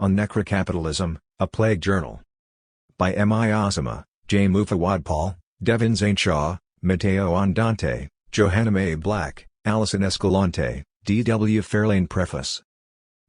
on Necrocapitalism, A Plague Journal. By M.I. Asma, J. Moufwaud Paul, Devin Zainshaw, Matteo Andante, Johanna May Black, Alison Escalante, D.W. Fairlane. Preface.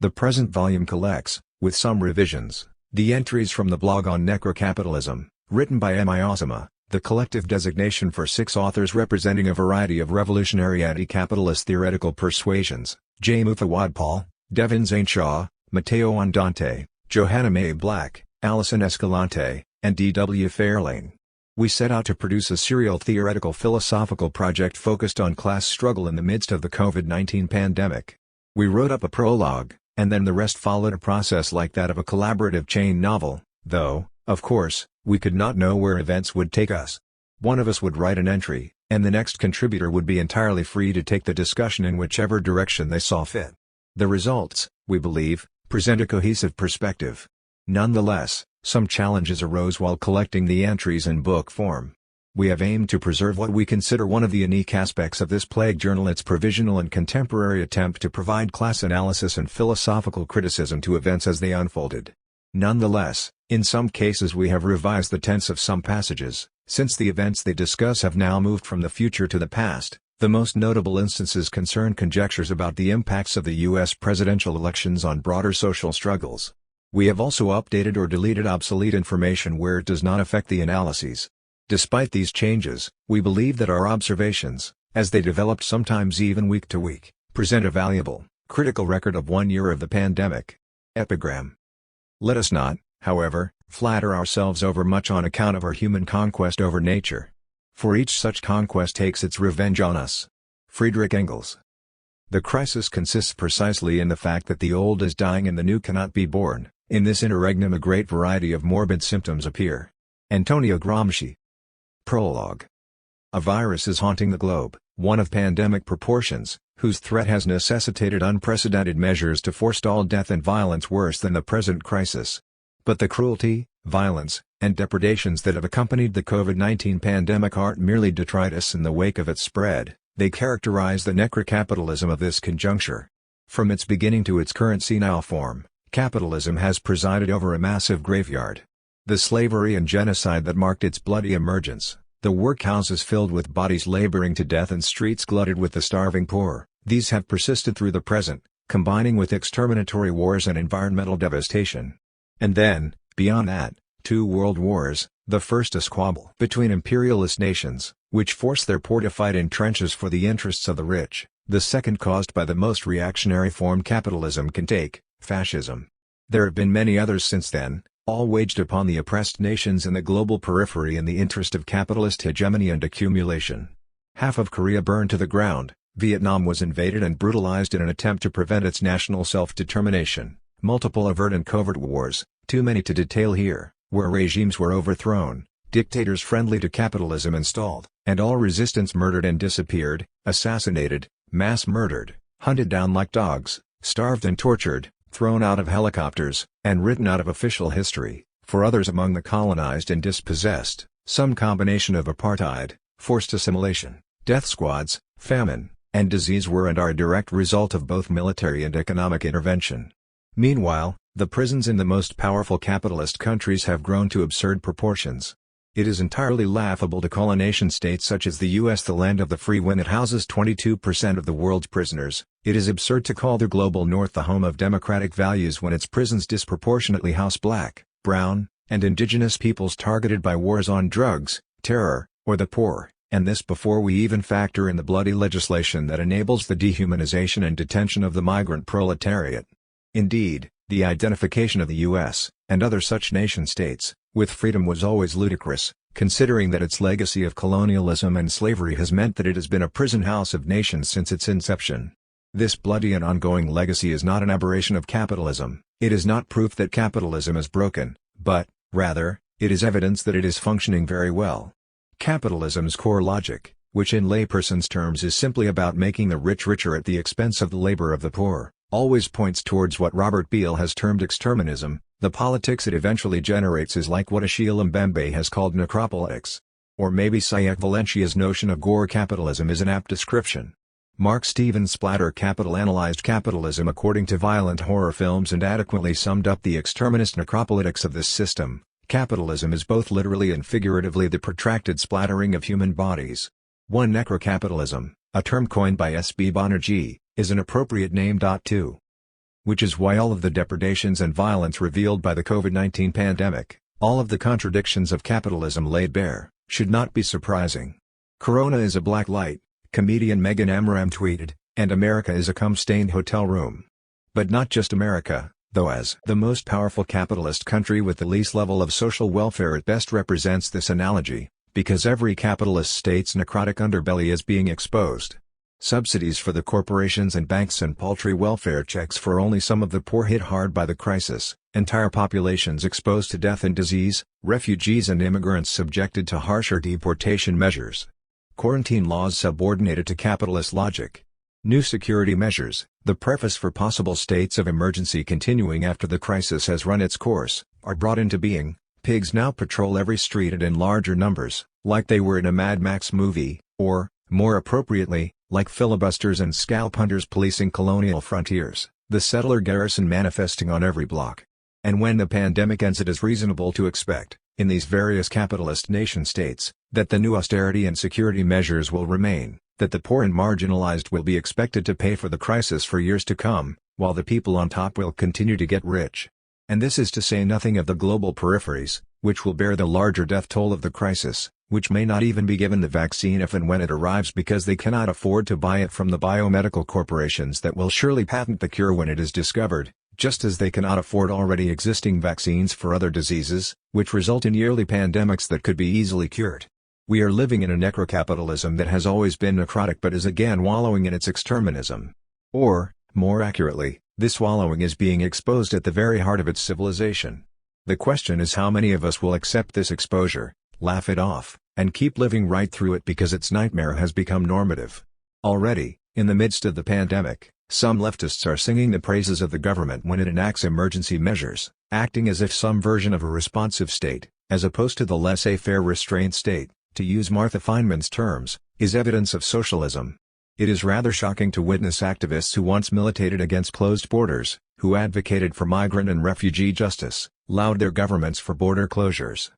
The present volume collects, with some revisions, the entries from the blog on Necrocapitalism, written by M.I. Asma, the collective designation for 6 authors representing a variety of revolutionary anti-capitalist theoretical persuasions: J. Moufwaud Paul, Devin Zainshaw, Matteo Andante, Johanna May Black, Alison Escalante, and D.W. Fairlane. We set out to produce a serial theoretical philosophical project focused on class struggle in the midst of the COVID-19 pandemic. We wrote up a prologue, and then the rest followed a process like that of a collaborative chain novel, though, of course, we could not know where events would take us. One of us would write an entry, and the next contributor would be entirely free to take the discussion in whichever direction they saw fit. The results, we believe, present a cohesive perspective. Nonetheless, some challenges arose while collecting the entries in book form. We have aimed to preserve what we consider one of the unique aspects of this plague journal: its provisional and contemporary attempt to provide class analysis and philosophical criticism to events as they unfolded. Nonetheless, in some cases we have revised the tense of some passages, since the events they discuss have now moved from the future to the past. The most notable instances concern conjectures about the impacts of the U.S. presidential elections on broader social struggles. We have also updated or deleted obsolete information where it does not affect the analyses. Despite these changes, we believe that our observations, as they developed sometimes even week to week, present a valuable, critical record of 1 year of the pandemic. Epigram. Let us not, however, flatter ourselves overmuch on account of our human conquest over nature. For each such conquest takes its revenge on us. Friedrich Engels. The crisis consists precisely in the fact that the old is dying and the new cannot be born. In this interregnum a great variety of morbid symptoms appear. Antonio Gramsci. Prologue. A virus is haunting the globe, one of pandemic proportions, whose threat has necessitated unprecedented measures to forestall death and violence worse than the present crisis. But the cruelty, violence, and depredations that have accompanied the COVID-19 pandemic aren't merely detritus in the wake of its spread, they characterize the necrocapitalism of this conjuncture. From its beginning to its current senile form, capitalism has presided over a massive graveyard. The slavery and genocide that marked its bloody emergence, the workhouses filled with bodies laboring to death and streets glutted with the starving poor, these have persisted through the present, combining with exterminatory wars and environmental devastation. And then, beyond that, 2 world wars, the first a squabble between imperialist nations, which forced their poor to fight in trenches for the interests of the rich, the second caused by the most reactionary form capitalism can take, fascism. There have been many others since then, all waged upon the oppressed nations in the global periphery in the interest of capitalist hegemony and accumulation. Half of Korea burned to the ground, Vietnam was invaded and brutalized in an attempt to prevent its national self-determination, multiple overt and covert wars, too many to detail here, where regimes were overthrown, dictators friendly to capitalism installed, and all resistance murdered and disappeared, assassinated, mass murdered, hunted down like dogs, starved and tortured, thrown out of helicopters, and written out of official history. For others among the colonized and dispossessed, some combination of apartheid, forced assimilation, death squads, famine, and disease were and are a direct result of both military and economic intervention. Meanwhile, the prisons in the most powerful capitalist countries have grown to absurd proportions. It is entirely laughable to call a nation-state such as the U.S. the land of the free when it houses 22% of the world's prisoners. It is absurd to call the global north the home of democratic values when its prisons disproportionately house black, brown, and indigenous peoples targeted by wars on drugs, terror, or the poor, and this before we even factor in the bloody legislation that enables the dehumanization and detention of the migrant proletariat. Indeed, the identification of the U.S., and other such nation-states, with freedom was always ludicrous, considering that its legacy of colonialism and slavery has meant that it has been a prison house of nations since its inception. This bloody and ongoing legacy is not an aberration of capitalism, it is not proof that capitalism is broken, but, rather, it is evidence that it is functioning very well. Capitalism's core logic, which in layperson's terms is simply about making the rich richer at the expense of the labor of the poor, always points towards what Robert Beale has termed exterminism. The politics it eventually generates is like what Achille Mbembe has called necropolitics. Or maybe Sayak Valencia's notion of gore capitalism is an apt description. Mark Steven Splatter Capital analyzed capitalism according to violent horror films and adequately summed up the exterminist necropolitics of this system. Capitalism is both literally and figuratively the protracted splattering of human bodies. 1. Necrocapitalism, a term coined by S.B. Banerjee, is an appropriate name. 2. Which is why all of the depredations and violence revealed by the COVID-19 pandemic, all of the contradictions of capitalism laid bare, should not be surprising. Corona is a black light, comedian Megan Amram tweeted, and America is a cum-stained hotel room. But not just America, though, as the most powerful capitalist country with the least level of social welfare at best represents this analogy, because every capitalist state's necrotic underbelly is being exposed. Subsidies for the corporations and banks and paltry welfare checks for only some of the poor hit hard by the crisis, entire populations exposed to death and disease, refugees and immigrants subjected to harsher deportation measures. Quarantine laws subordinated to capitalist logic. New security measures, the preface for possible states of emergency continuing after the crisis has run its course, are brought into being. Pigs now patrol every street and in larger numbers, like they were in a Mad Max movie, or, more appropriately, like filibusters and scalp hunters policing colonial frontiers, the settler garrison manifesting on every block. And when the pandemic ends, it is reasonable to expect, in these various capitalist nation-states, that the new austerity and security measures will remain, that the poor and marginalized will be expected to pay for the crisis for years to come, while the people on top will continue to get rich. And this is to say nothing of the global peripheries, which will bear the larger death toll of the crisis, which may not even be given the vaccine if and when it arrives because they cannot afford to buy it from the biomedical corporations that will surely patent the cure when it is discovered, just as they cannot afford already existing vaccines for other diseases, which result in yearly pandemics that could be easily cured. We are living in a necrocapitalism that has always been necrotic but is again wallowing in its exterminism. Or, more accurately, this wallowing is being exposed at the very heart of its civilization. The question is how many of us will accept this exposure, laugh it off, and keep living right through it because its nightmare has become normative. Already, in the midst of the pandemic, some leftists are singing the praises of the government when it enacts emergency measures, acting as if some version of a responsive state, as opposed to the laissez-faire restraint state, to use Martha Feynman's terms, is evidence of socialism. It is rather shocking to witness activists who once militated against closed borders, who advocated for migrant and refugee justice, laud their governments for border closures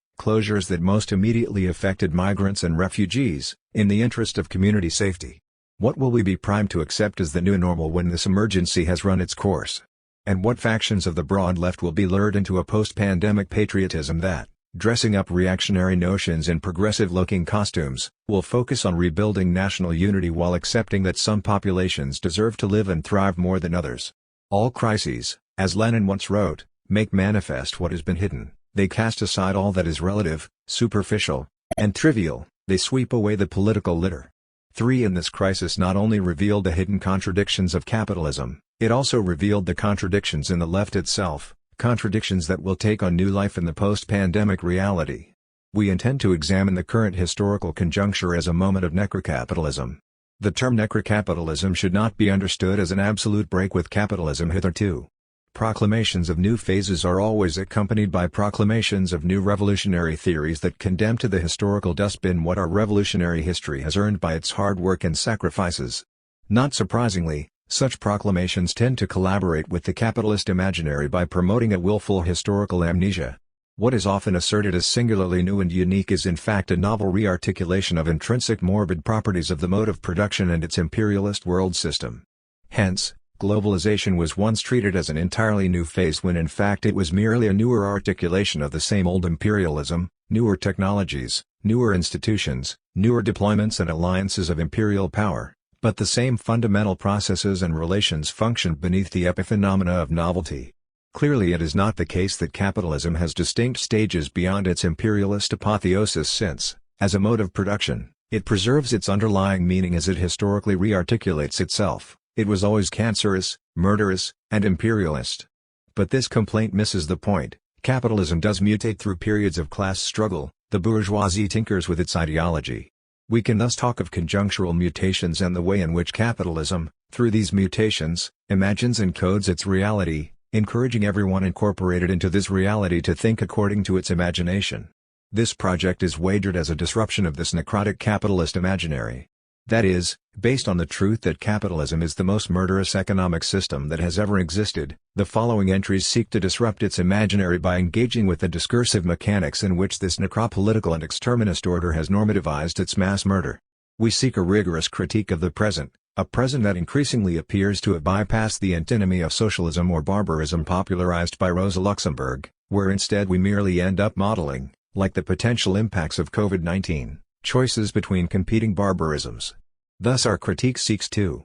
that most immediately affected migrants and refugees, in the interest of community safety. What will we be primed to accept as the new normal when this emergency has run its course? And what factions of the broad left will be lured into a post-pandemic patriotism that, dressing up reactionary notions in progressive-looking costumes, will focus on rebuilding national unity while accepting that some populations deserve to live and thrive more than others? All crises, as Lenin once wrote, make manifest what has been hidden. They cast aside all that is relative, superficial, and trivial. They sweep away the political litter. 3. In this crisis not only revealed the hidden contradictions of capitalism, it also revealed the contradictions in the left itself, contradictions that will take on new life in the post-pandemic reality. We intend to examine the current historical conjuncture as a moment of necrocapitalism. The term necrocapitalism should not be understood as an absolute break with capitalism hitherto. Proclamations of new phases are always accompanied by proclamations of new revolutionary theories that condemn to the historical dustbin what our revolutionary history has earned by its hard work and sacrifices. Not surprisingly, such proclamations tend to collaborate with the capitalist imaginary by promoting a willful historical amnesia. What is often asserted as singularly new and unique is in fact a novel re-articulation of intrinsic morbid properties of the mode of production and its imperialist world system. Hence, globalization was once treated as an entirely new phase when in fact it was merely a newer articulation of the same old imperialism, newer technologies, newer institutions, newer deployments and alliances of imperial power, but the same fundamental processes and relations functioned beneath the epiphenomena of novelty. Clearly it is not the case that capitalism has distinct stages beyond its imperialist apotheosis since, as a mode of production, it preserves its underlying meaning as it historically re-articulates itself. It was always cancerous, murderous, and imperialist. But this complaint misses the point. Capitalism does mutate through periods of class struggle. The bourgeoisie tinkers with its ideology. We can thus talk of conjunctural mutations and the way in which capitalism, through these mutations, imagines and codes its reality, encouraging everyone incorporated into this reality to think according to its imagination. This project is wagered as a disruption of this necrotic capitalist imaginary. That is, based on the truth that capitalism is the most murderous economic system that has ever existed, the following entries seek to disrupt its imaginary by engaging with the discursive mechanics in which this necropolitical and exterminist order has normativized its mass murder. We seek a rigorous critique of the present, a present that increasingly appears to have bypassed the antinomy of socialism or barbarism popularized by Rosa Luxemburg, where instead we merely end up modeling, like the potential impacts of COVID-19, choices between competing barbarisms. Thus our critique seeks to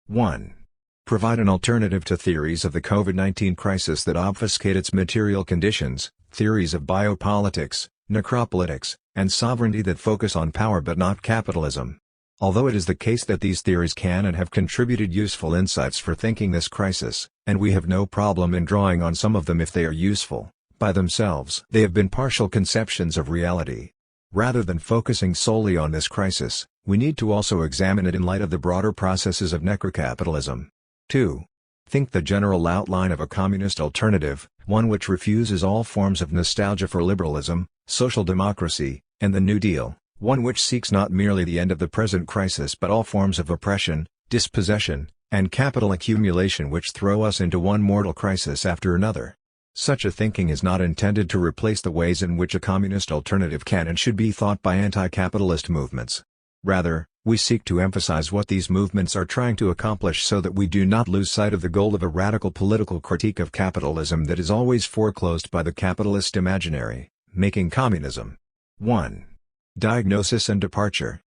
1. Provide an alternative to theories of the COVID-19 crisis that obfuscate its material conditions, theories of biopolitics, necropolitics, and sovereignty that focus on power but not capitalism. Although it is the case that these theories can and have contributed useful insights for thinking this crisis, and we have no problem in drawing on some of them if they are useful, by themselves they have been partial conceptions of reality. Rather than focusing solely on this crisis, we need to also examine it in light of the broader processes of necrocapitalism. 2. Think the general outline of a communist alternative, one which refuses all forms of nostalgia for liberalism, social democracy, and the New Deal, one which seeks not merely the end of the present crisis but all forms of oppression, dispossession, and capital accumulation which throw us into one mortal crisis after another. Such a thinking is not intended to replace the ways in which a communist alternative can and should be thought by anti-capitalist movements. Rather, we seek to emphasize what these movements are trying to accomplish so that we do not lose sight of the goal of a radical political critique of capitalism that is always foreclosed by the capitalist imaginary, making communism. 1. Diagnosis and departure.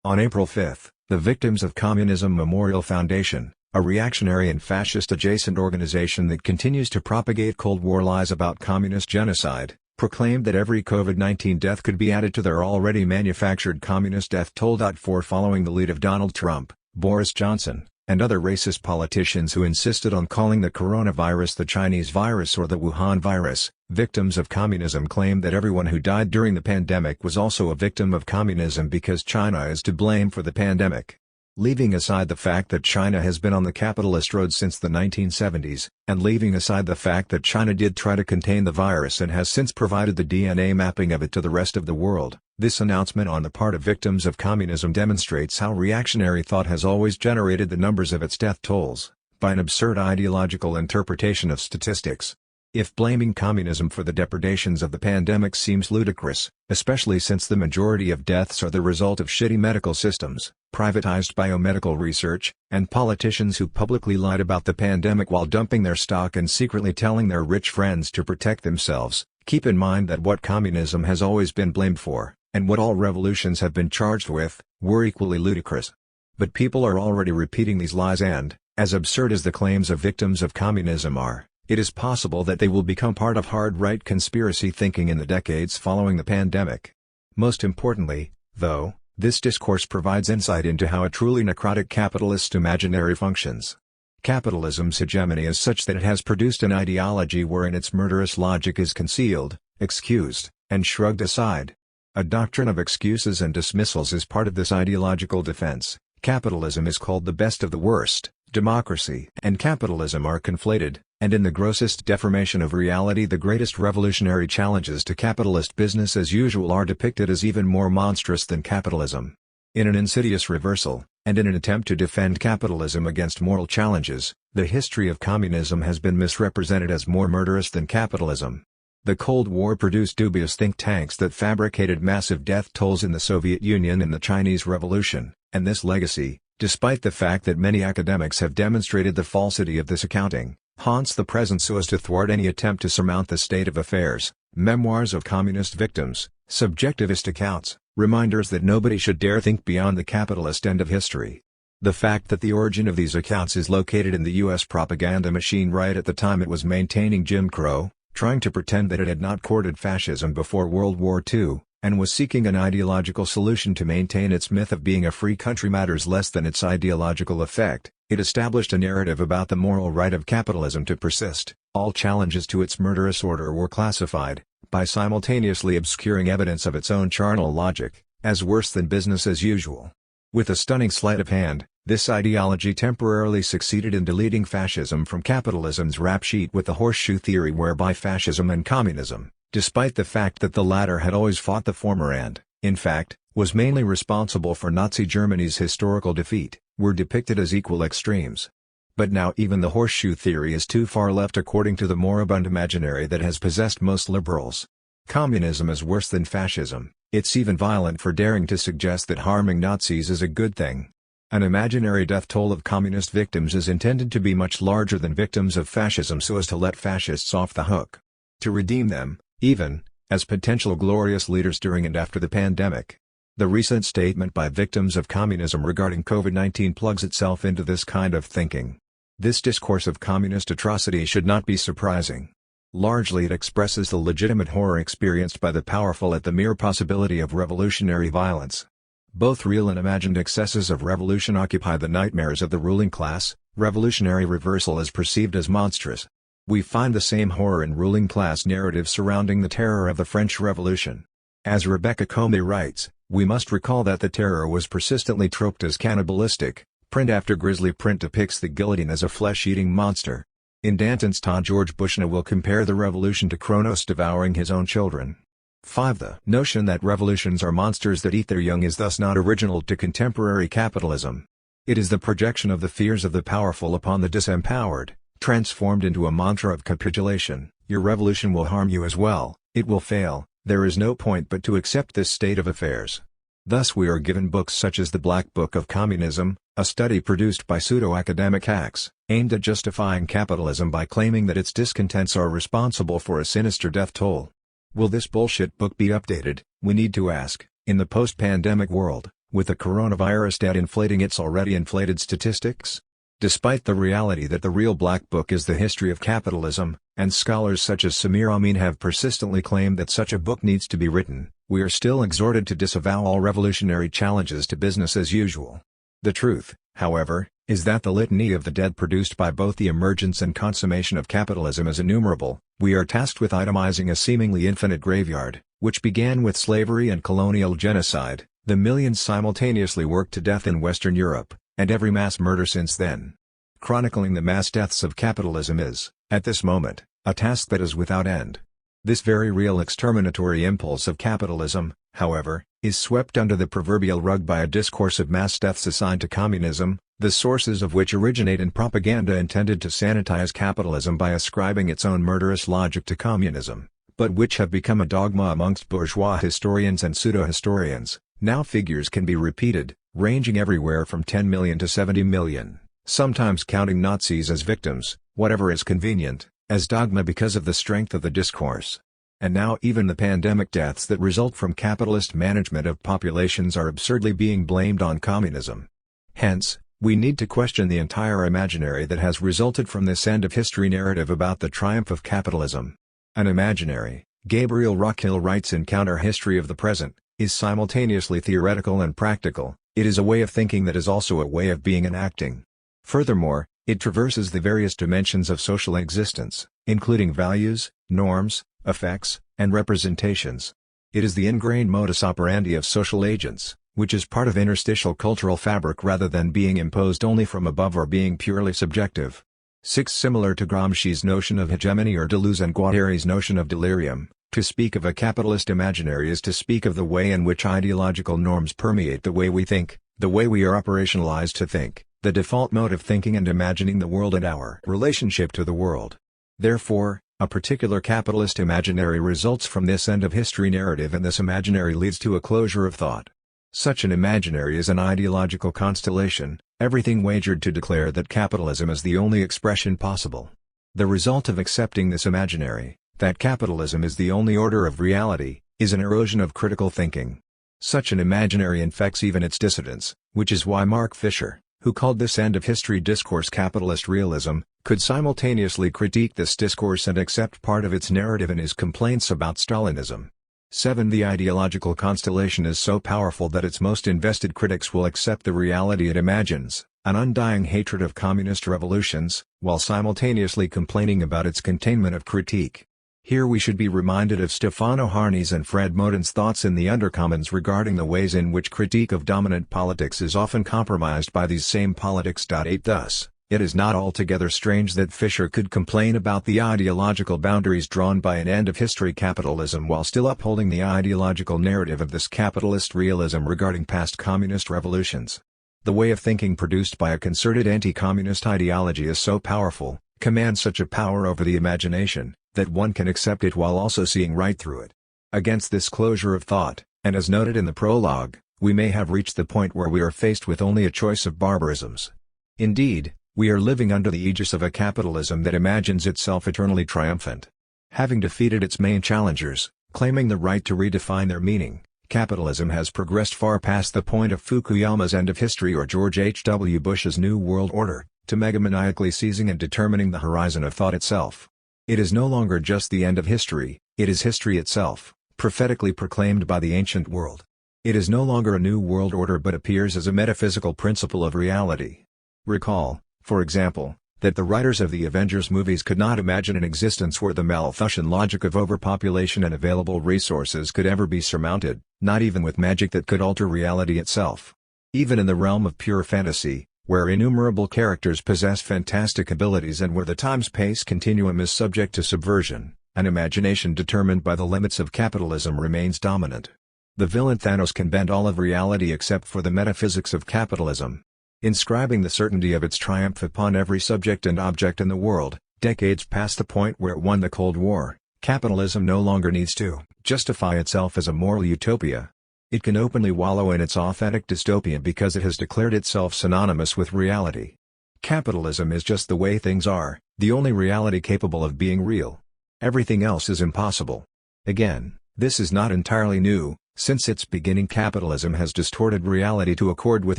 On April 5, the Victims of Communism Memorial Foundation, a reactionary and fascist-adjacent organization that continues to propagate Cold War lies about communist genocide, proclaimed that every COVID-19 death could be added to their already manufactured communist death toll. Following the lead of Donald Trump, Boris Johnson, and other racist politicians who insisted on calling the coronavirus the Chinese virus or the Wuhan virus, Victims of Communism claimed that everyone who died during the pandemic was also a victim of communism because China is to blame for the pandemic. Leaving aside the fact that China has been on the capitalist road since the 1970s, and leaving aside the fact that China did try to contain the virus and has since provided the DNA mapping of it to the rest of the world, this announcement on the part of Victims of Communism demonstrates how reactionary thought has always generated the numbers of its death tolls, by an absurd ideological interpretation of statistics. If blaming communism for the depredations of the pandemic seems ludicrous, especially since the majority of deaths are the result of shitty medical systems, privatized biomedical research, and politicians who publicly lied about the pandemic while dumping their stock and secretly telling their rich friends to protect themselves, keep in mind that what communism has always been blamed for, and what all revolutions have been charged with, were equally ludicrous. But people are already repeating these lies and, as absurd as the claims of Victims of Communism are, it is possible that they will become part of hard-right conspiracy thinking in the decades following the pandemic. Most importantly, though, this discourse provides insight into how a truly necrotic capitalist imaginary functions. Capitalism's hegemony is such that it has produced an ideology wherein its murderous logic is concealed, excused, and shrugged aside. A doctrine of excuses and dismissals is part of this ideological defense. Capitalism is called the best of the worst, democracy and capitalism are conflated, and in the grossest deformation of reality the greatest revolutionary challenges to capitalist business as usual are depicted as even more monstrous than capitalism. In an insidious reversal, and in an attempt to defend capitalism against moral challenges, the history of communism has been misrepresented as more murderous than capitalism. The Cold War produced dubious think tanks that fabricated massive death tolls in the Soviet Union and the Chinese Revolution, and this legacy, despite the fact that many academics have demonstrated the falsity of this accounting, haunts the present so as to thwart any attempt to surmount the state of affairs. Memoirs of Communist Victims, Subjectivist Accounts, reminders that nobody should dare think beyond the capitalist end of history. The fact that the origin of these accounts is located in the U.S. propaganda machine right at the time it was maintaining Jim Crow, trying to pretend that it had not courted fascism before World War II, and was seeking an ideological solution to maintain its myth of being a free country matters less than its ideological effect. It established a narrative about the moral right of capitalism to persist. All challenges to its murderous order were classified, by simultaneously obscuring evidence of its own charnel logic, as worse than business as usual. With a stunning sleight of hand, this ideology temporarily succeeded in deleting fascism from capitalism's rap sheet with the horseshoe theory whereby fascism and communism, despite the fact that the latter had always fought the former and, in fact, was mainly responsible for Nazi Germany's historical defeat, were depicted as equal extremes. But now even the horseshoe theory is too far left according to the moribund imaginary that has possessed most liberals. Communism is worse than fascism, it's even violent for daring to suggest that harming Nazis is a good thing. An imaginary death toll of communist victims is intended to be much larger than victims of fascism so as to let fascists off the hook. To redeem them, even, as potential glorious leaders during and after the pandemic. The recent statement by victims of communism regarding COVID-19 plugs itself into this kind of thinking. This discourse of communist atrocity should not be surprising. Largely it expresses the legitimate horror experienced by the powerful at the mere possibility of revolutionary violence. Both real and imagined excesses of revolution occupy the nightmares of the ruling class. Revolutionary reversal is perceived as monstrous. We find the same horror in ruling class narratives surrounding the terror of the French Revolution. As Rebecca Comey writes, we must recall that the terror was persistently troped as cannibalistic. Print after grisly print depicts the guillotine as a flesh-eating monster. In Danton's Ta George Bushnell will compare the revolution to Kronos devouring his own children. 5. The notion that revolutions are monsters that eat their young is thus not original to contemporary capitalism. It is the projection of the fears of the powerful upon the disempowered, transformed into a mantra of capitulation. Your revolution will harm you as well, it will fail, there is no point but to accept this state of affairs. Thus we are given books such as The Black Book of Communism, a study produced by pseudo-academic hacks, aimed at justifying capitalism by claiming that its discontents are responsible for a sinister death toll. Will this bullshit book be updated, we need to ask, in the post-pandemic world, with the coronavirus debt inflating its already inflated statistics? Despite the reality that the real Black Book is the history of capitalism, and scholars such as Samir Amin have persistently claimed that such a book needs to be written, we are still exhorted to disavow all revolutionary challenges to business as usual. The truth, however, is that the litany of the dead produced by both the emergence and consummation of capitalism is innumerable. We are tasked with itemizing a seemingly infinite graveyard, which began with slavery and colonial genocide, the millions simultaneously worked to death in Western Europe, and every mass murder since then. Chronicling the mass deaths of capitalism is, at this moment, a task that is without end. This very real exterminatory impulse of capitalism, however, is swept under the proverbial rug by a discourse of mass deaths assigned to communism, the sources of which originate in propaganda intended to sanitize capitalism by ascribing its own murderous logic to communism, but which have become a dogma amongst bourgeois historians and pseudo-historians. Now figures can be repeated, ranging everywhere from 10 million to 70 million, sometimes counting Nazis as victims, whatever is convenient, as dogma because of the strength of the discourse. And now even the pandemic deaths that result from capitalist management of populations are absurdly being blamed on communism. Hence, we need to question the entire imaginary that has resulted from this end-of-history narrative about the triumph of capitalism. An imaginary, Gabriel Rockhill writes in Counter-History of the Present, is simultaneously theoretical and practical. It is a way of thinking that is also a way of being and acting. Furthermore, it traverses the various dimensions of social existence, including values, norms, effects, and representations. It is the ingrained modus operandi of social agents, which is part of interstitial cultural fabric rather than being imposed only from above or being purely subjective. 6. Similar to Gramsci's notion of hegemony or Deleuze and Guattari's notion of delirium, to speak of a capitalist imaginary is to speak of the way in which ideological norms permeate the way we think, the way we are operationalized to think, the default mode of thinking and imagining the world and our relationship to the world. Therefore, a particular capitalist imaginary results from this end-of-history narrative, and this imaginary leads to a closure of thought. Such an imaginary is an ideological constellation, everything wagered to declare that capitalism is the only expression possible. The result of accepting this imaginary, that capitalism is the only order of reality, is an erosion of critical thinking. Such an imaginary infects even its dissidents, which is why Mark Fisher, who called this end-of-history discourse capitalist realism, could simultaneously critique this discourse and accept part of its narrative in his complaints about Stalinism. 7. The ideological constellation is so powerful that its most invested critics will accept the reality it imagines, an undying hatred of communist revolutions, while simultaneously complaining about its containment of critique. Here we should be reminded of Stefano Harni's and Fred Moten's thoughts in the Undercommons regarding the ways in which critique of dominant politics is often compromised by these same politics. 8. Thus, It is not altogether strange that Fisher could complain about the ideological boundaries drawn by an end-of-history capitalism while still upholding the ideological narrative of this capitalist realism regarding past communist revolutions. The way of thinking produced by a concerted anti-communist ideology is so powerful, commands such a power over the imagination, that one can accept it while also seeing right through it. Against this closure of thought, and as noted in the prologue, we may have reached the point where we are faced with only a choice of barbarisms. Indeed, we are living under the aegis of a capitalism that imagines itself eternally triumphant. Having defeated its main challengers, claiming the right to redefine their meaning, capitalism has progressed far past the point of Fukuyama's end of history or George H. W. Bush's New World Order, to megamaniacally seizing and determining the horizon of thought itself. It is no longer just the end of history, it is history itself, prophetically proclaimed by the ancient world. It is no longer a new world order but appears as a metaphysical principle of reality. Recall, for example, that the writers of the Avengers movies could not imagine an existence where the Malthusian logic of overpopulation and available resources could ever be surmounted, not even with magic that could alter reality itself. Even in the realm of pure fantasy, where innumerable characters possess fantastic abilities and where the time-space continuum is subject to subversion, an imagination determined by the limits of capitalism remains dominant. The villain Thanos can bend all of reality except for the metaphysics of capitalism. Inscribing the certainty of its triumph upon every subject and object in the world, decades past the point where it won the Cold War, capitalism no longer needs to justify itself as a moral utopia. It can openly wallow in its authentic dystopia because it has declared itself synonymous with reality. Capitalism is just the way things are, the only reality capable of being real. Everything else is impossible. Again, this is not entirely new. Since its beginning, capitalism has distorted reality to accord with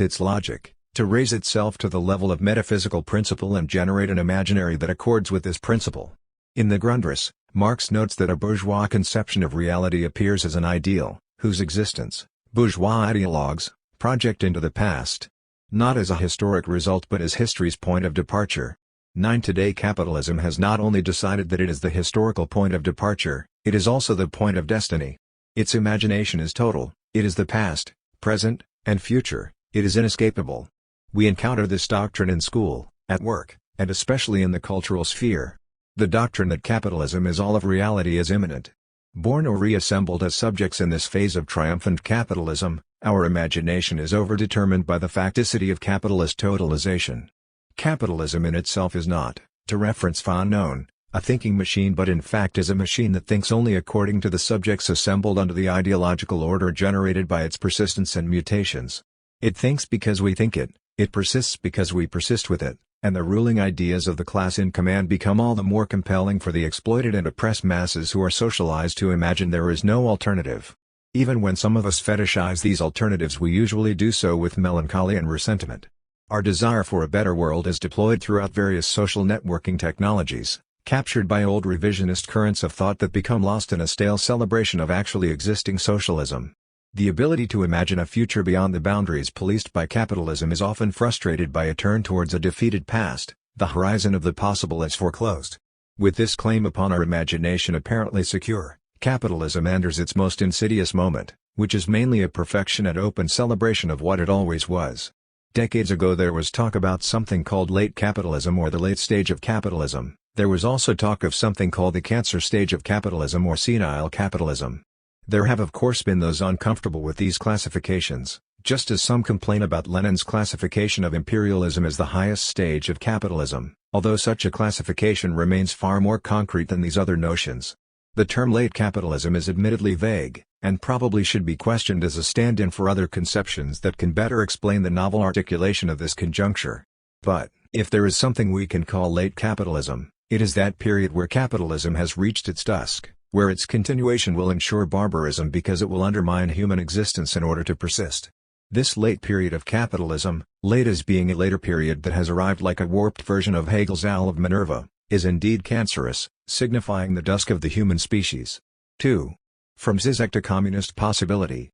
its logic, to raise itself to the level of metaphysical principle and generate an imaginary that accords with this principle. In the Grundrisse, Marx notes that a bourgeois conception of reality appears as an ideal, whose existence, bourgeois ideologues, project into the past. Not as a historic result but as history's point of departure. 9. Today capitalism has not only decided that it is the historical point of departure, it is also the point of destiny. Its imagination is total, it is the past, present, and future, it is inescapable. We encounter this doctrine in school, at work, and especially in the cultural sphere. The doctrine that capitalism is all of reality is imminent. Born or reassembled as subjects in this phase of triumphant capitalism, our imagination is overdetermined by the facticity of capitalist totalization. Capitalism in itself is not, to reference Fanon, a thinking machine but in fact is a machine that thinks only according to the subjects assembled under the ideological order generated by its persistence and mutations. It thinks because we think it persists because we persist with it, and the ruling ideas of the class in command become all the more compelling for the exploited and oppressed masses who are socialized to imagine there is no alternative. Even when some of us fetishize these alternatives, we usually do so with melancholy and resentment. Our desire for a better world is deployed throughout various social networking technologies, captured by old revisionist currents of thought that become lost in a stale celebration of actually existing socialism. The ability to imagine a future beyond the boundaries policed by capitalism is often frustrated by a turn towards a defeated past. The horizon of the possible is foreclosed. With this claim upon our imagination apparently secure, capitalism enters its most insidious moment, which is mainly a perfection and open celebration of what it always was. Decades ago there was talk about something called late capitalism or the late stage of capitalism. There was also talk of something called the cancer stage of capitalism or senile capitalism. There have of course been those uncomfortable with these classifications, just as some complain about Lenin's classification of imperialism as the highest stage of capitalism, although such a classification remains far more concrete than these other notions. The term late capitalism is admittedly vague, and probably should be questioned as a stand-in for other conceptions that can better explain the novel articulation of this conjuncture. But, if there is something we can call late capitalism, it is that period where capitalism has reached its dusk, where its continuation will ensure barbarism because it will undermine human existence in order to persist. This late period of capitalism, late as being a later period that has arrived like a warped version of Hegel's Owl of Minerva, is indeed cancerous, signifying the dusk of the human species. 2. From Zizek to Communist Possibility.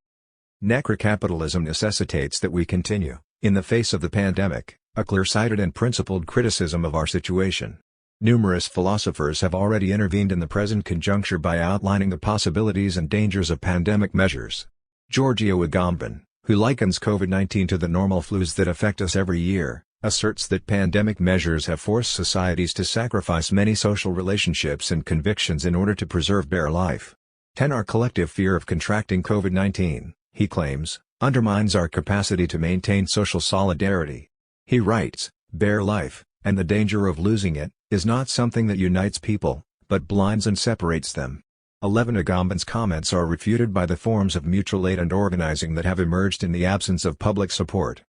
Necrocapitalism necessitates that we continue, in the face of the pandemic, a clear-sighted and principled criticism of our situation. Numerous philosophers have already intervened in the present conjuncture by outlining the possibilities and dangers of pandemic measures. Giorgio Agamben, who likens COVID-19 to the normal flus that affect us every year, asserts that pandemic measures have forced societies to sacrifice many social relationships and convictions in order to preserve bare life. 10. Our collective fear of contracting COVID-19, he claims, undermines our capacity to maintain social solidarity. He writes, bare life, and the danger of losing it, is not something that unites people, but blinds and separates them. 11. Agamben's comments are refuted by the forms of mutual aid and organizing that have emerged in the absence of public support.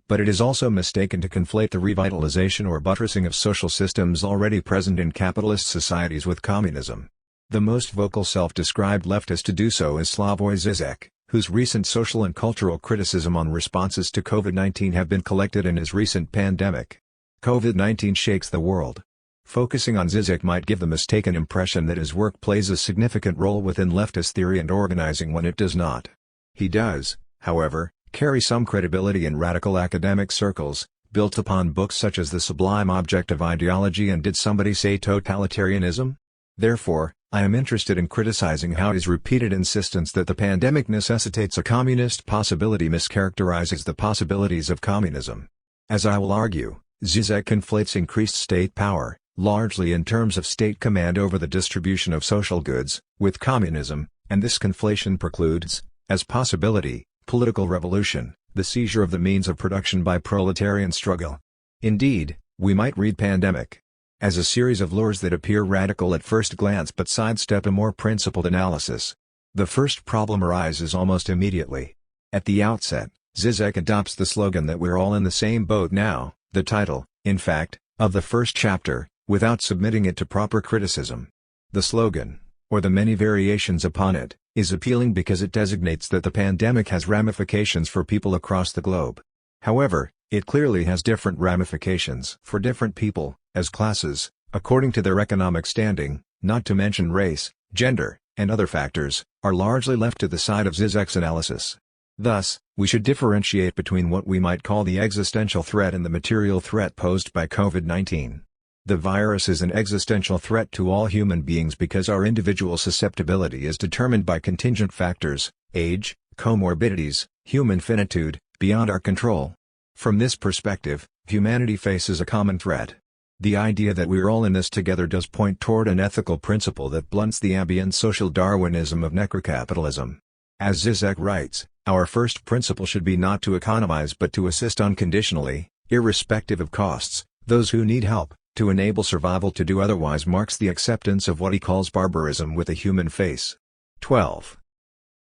But it is also mistaken to conflate the revitalization or buttressing of social systems already present in capitalist societies with communism. The most vocal self-described leftist to do so is Slavoj Žižek, whose recent social and cultural criticism on responses to COVID-19 have been collected in his recent pandemic. COVID-19 shakes the world. Focusing on Žižek might give the mistaken impression that his work plays a significant role within leftist theory and organizing when it does not. He does, however, carry some credibility in radical academic circles, built upon books such as The Sublime Object of Ideology and Did Somebody Say Totalitarianism? Therefore, I am interested in criticizing how his repeated insistence that the pandemic necessitates a communist possibility mischaracterizes the possibilities of communism. As I will argue, Žižek conflates increased state power, largely in terms of state command over the distribution of social goods, with communism, and this conflation precludes, as possibility, political revolution, the seizure of the means of production by proletarian struggle. Indeed, we might read pandemic as a series of lures that appear radical at first glance but sidestep a more principled analysis. The first problem arises almost immediately. At the outset, Žižek adopts the slogan that we're all in the same boat now, the title, in fact, of the first chapter, without submitting it to proper criticism. The slogan, or the many variations upon it, is appealing because it designates that the pandemic has ramifications for people across the globe. However, it clearly has different ramifications for different people, as classes, according to their economic standing, not to mention race, gender, and other factors, are largely left to the side of Žižek's analysis. Thus, we should differentiate between what we might call the existential threat and the material threat posed by COVID-19. The virus is an existential threat to all human beings because our individual susceptibility is determined by contingent factors, age, comorbidities, human finitude, beyond our control. From this perspective, humanity faces a common threat. The idea that we're all in this together does point toward an ethical principle that blunts the ambient social Darwinism of necrocapitalism. As Žižek writes, our first principle should be not to economize but to assist unconditionally, irrespective of costs, those who need help. To enable survival to do otherwise marks the acceptance of what he calls barbarism with a human face. 12.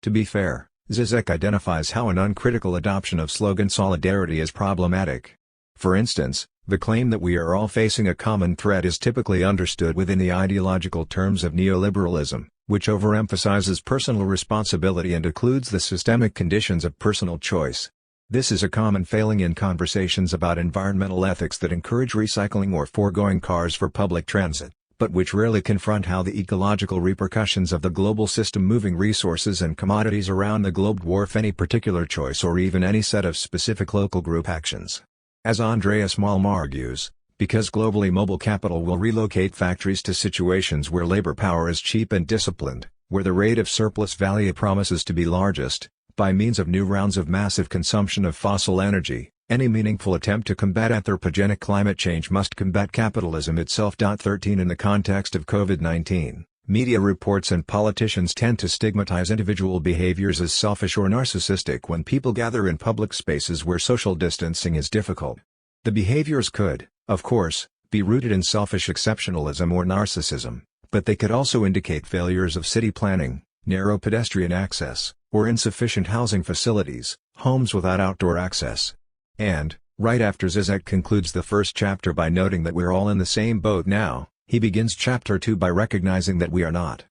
To be fair, Žižek identifies how an uncritical adoption of slogan solidarity is problematic. For instance, the claim that we are all facing a common threat is typically understood within the ideological terms of neoliberalism, which overemphasizes personal responsibility and occludes the systemic conditions of personal choice. This is a common failing in conversations about environmental ethics that encourage recycling or foregoing cars for public transit, but which rarely confront how the ecological repercussions of the global system moving resources and commodities around the globe dwarf any particular choice or even any set of specific local group actions. As Andreas Malm argues, because globally mobile capital will relocate factories to situations where labor power is cheap and disciplined, where the rate of surplus value promises to be largest, by means of new rounds of massive consumption of fossil energy, any meaningful attempt to combat anthropogenic climate change must combat capitalism itself. 13 In the context of COVID-19, media reports and politicians tend to stigmatize individual behaviors as selfish or narcissistic when people gather in public spaces where social distancing is difficult. The behaviors could, of course, be rooted in selfish exceptionalism or narcissism, but they could also indicate failures of city planning, narrow pedestrian access, or insufficient housing facilities, homes without outdoor access. And, right after Žižek concludes the first chapter by noting that we're all in the same boat now, he begins chapter 2 by recognizing that we are not.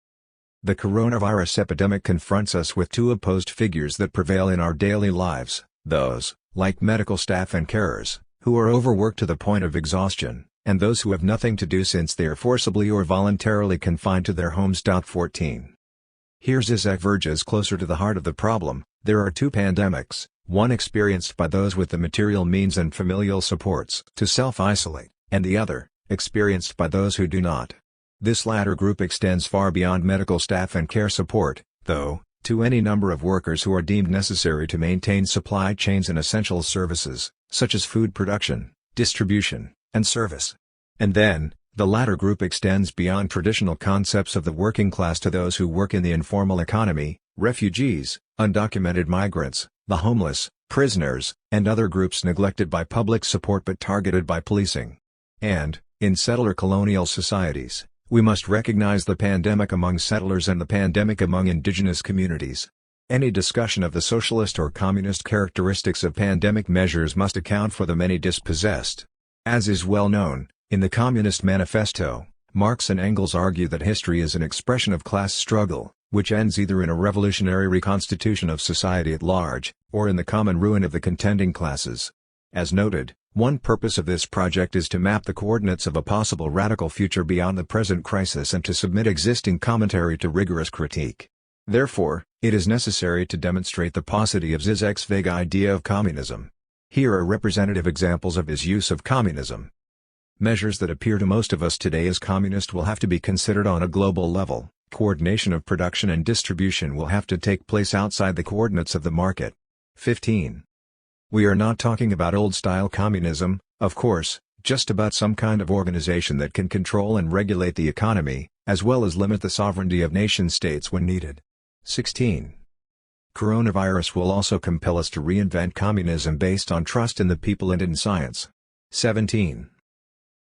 The coronavirus epidemic confronts us with two opposed figures that prevail in our daily lives, those, like medical staff and carers, who are overworked to the point of exhaustion, and those who have nothing to do since they are forcibly or voluntarily confined to their homes. 14. Here Žižek verges closer to the heart of the problem. There are two pandemics, one experienced by those with the material means and familial supports to self-isolate, and the other, experienced by those who do not. This latter group extends far beyond medical staff and care support, though, to any number of workers who are deemed necessary to maintain supply chains and essential services, such as food production, distribution, and service. And then, the latter group extends beyond traditional concepts of the working class to those who work in the informal economy, refugees, undocumented migrants, the homeless, prisoners, and other groups neglected by public support but targeted by policing. And, in settler colonial societies, we must recognize the pandemic among settlers and the pandemic among indigenous communities. Any discussion of the socialist or communist characteristics of pandemic measures must account for the many dispossessed. As is well known, in the Communist Manifesto, Marx and Engels argue that history is an expression of class struggle, which ends either in a revolutionary reconstitution of society at large, or in the common ruin of the contending classes. As noted, one purpose of this project is to map the coordinates of a possible radical future beyond the present crisis and to submit existing commentary to rigorous critique. Therefore, it is necessary to demonstrate the paucity of Zizek's vague idea of communism. Here are representative examples of his use of communism. Measures that appear to most of us today as communist will have to be considered on a global level. Coordination of production and distribution will have to take place outside the coordinates of the market. 15. We are not talking about old-style communism, of course, just about some kind of organization that can control and regulate the economy, as well as limit the sovereignty of nation-states when needed. 16. Coronavirus will also compel us to reinvent communism based on trust in the people and in science. 17.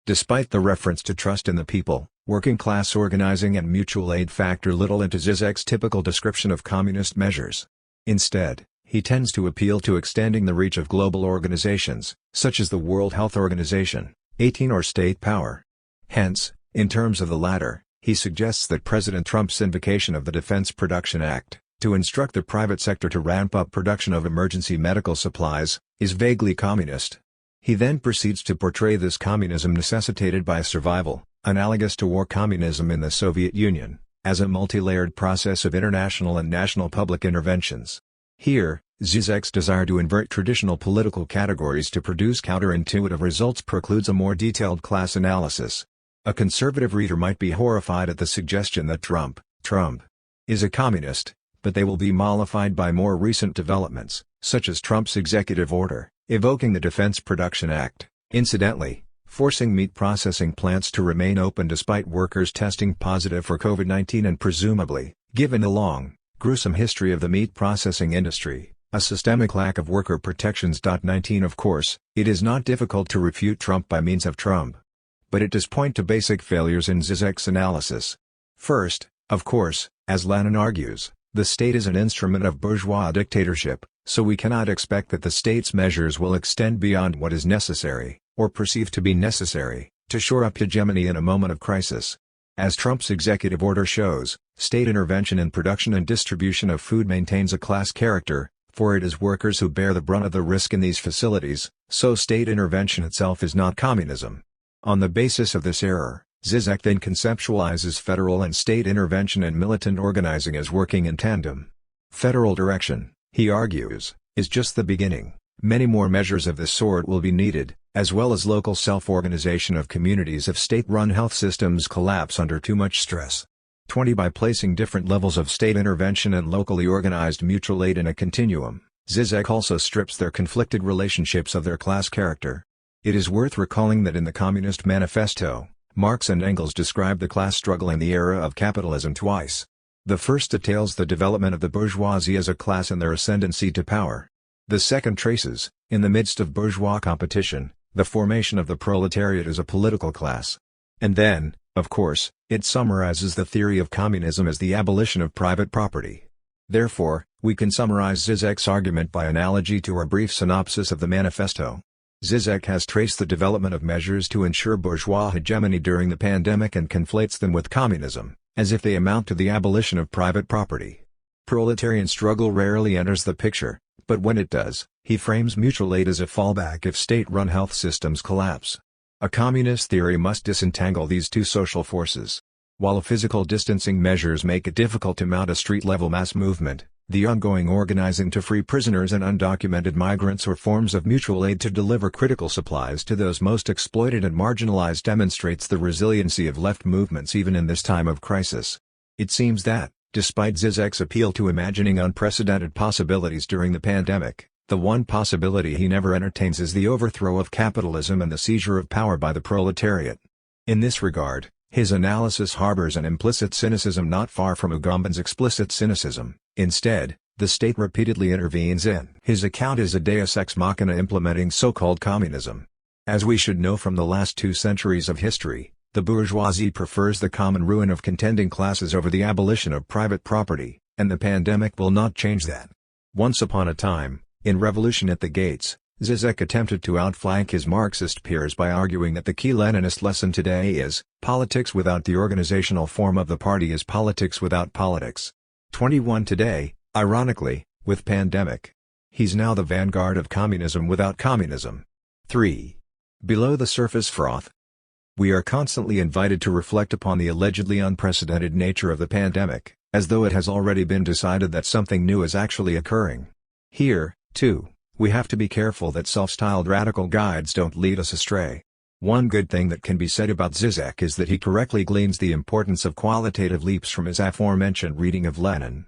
Despite the reference to trust in the people, working-class organizing and mutual aid factor little into Zizek's typical description of communist measures. Instead, he tends to appeal to extending the reach of global organizations, such as the World Health Organization, 18 or state power. Hence, in terms of the latter, he suggests that President Trump's invocation of the Defense Production Act, to instruct the private sector to ramp up production of emergency medical supplies, is vaguely communist. He then proceeds to portray this communism necessitated by survival, analogous to war communism in the Soviet Union, as a multi-layered process of international and national public interventions. Here, Zizek's desire to invert traditional political categories to produce counterintuitive results precludes a more detailed class analysis. A conservative reader might be horrified at the suggestion that Trump is a communist, but they will be mollified by more recent developments, such as Trump's executive order, evoking the Defense Production Act, incidentally, forcing meat processing plants to remain open despite workers testing positive for COVID-19 and presumably, given the long, gruesome history of the meat processing industry, a systemic lack of worker protections. 19 Of course, it is not difficult to refute Trump by means of Trump. But it does point to basic failures in Zizek's analysis. First, of course, as Lenin argues, the state is an instrument of bourgeois dictatorship, so we cannot expect that the state's measures will extend beyond what is necessary, or perceived to be necessary, to shore up hegemony in a moment of crisis. As Trump's executive order shows, state intervention in production and distribution of food maintains a class character, for it is workers who bear the brunt of the risk in these facilities, so state intervention itself is not communism. On the basis of this error, Zizek then conceptualizes federal and state intervention and militant organizing as working in tandem. Federal direction, he argues, is just the beginning. Many more measures of this sort will be needed, as well as local self-organization of communities if state-run health systems collapse under too much stress. 20 By placing different levels of state intervention and locally organized mutual aid in a continuum, Zizek also strips their conflicted relationships of their class character. It is worth recalling that in the Communist Manifesto, Marx and Engels describe the class struggle in the era of capitalism twice. The first details the development of the bourgeoisie as a class and their ascendancy to power. The second traces, in the midst of bourgeois competition, the formation of the proletariat as a political class. And then, of course, it summarizes the theory of communism as the abolition of private property. Therefore, we can summarize Zizek's argument by analogy to a brief synopsis of the manifesto. Zizek has traced the development of measures to ensure bourgeois hegemony during the pandemic and conflates them with communism, as if they amount to the abolition of private property. Proletarian struggle rarely enters the picture, but when it does, he frames mutual aid as a fallback if state-run health systems collapse. A communist theory must disentangle these two social forces. While physical distancing measures make it difficult to mount a street-level mass movement, the ongoing organizing to free prisoners and undocumented migrants or forms of mutual aid to deliver critical supplies to those most exploited and marginalized demonstrates the resiliency of left movements even in this time of crisis. It seems that, despite Zizek's appeal to imagining unprecedented possibilities during the pandemic, The one possibility he never entertains is the overthrow of capitalism and the seizure of power by the proletariat. In this regard, his analysis harbors an implicit cynicism not far from Agamben's explicit cynicism. Instead, the state repeatedly intervenes in his account as a deus ex machina implementing so-called communism. As we should know from the last 2 centuries of history, the bourgeoisie prefers the common ruin of contending classes over the abolition of private property, and the pandemic will not change that. Once upon a time, in Revolution at the Gates, Zizek attempted to outflank his Marxist peers by arguing that the key Leninist lesson today is, politics without the organizational form of the party is politics without politics. 21 today, ironically, with pandemic. He's now the vanguard of communism without communism. 3. Below the surface froth. We are constantly invited to reflect upon the allegedly unprecedented nature of the pandemic, as though it has already been decided that something new is actually occurring. Here, too, we have to be careful that self-styled radical guides don't lead us astray. One good thing that can be said about Zizek is that he correctly gleans the importance of qualitative leaps from his aforementioned reading of Lenin.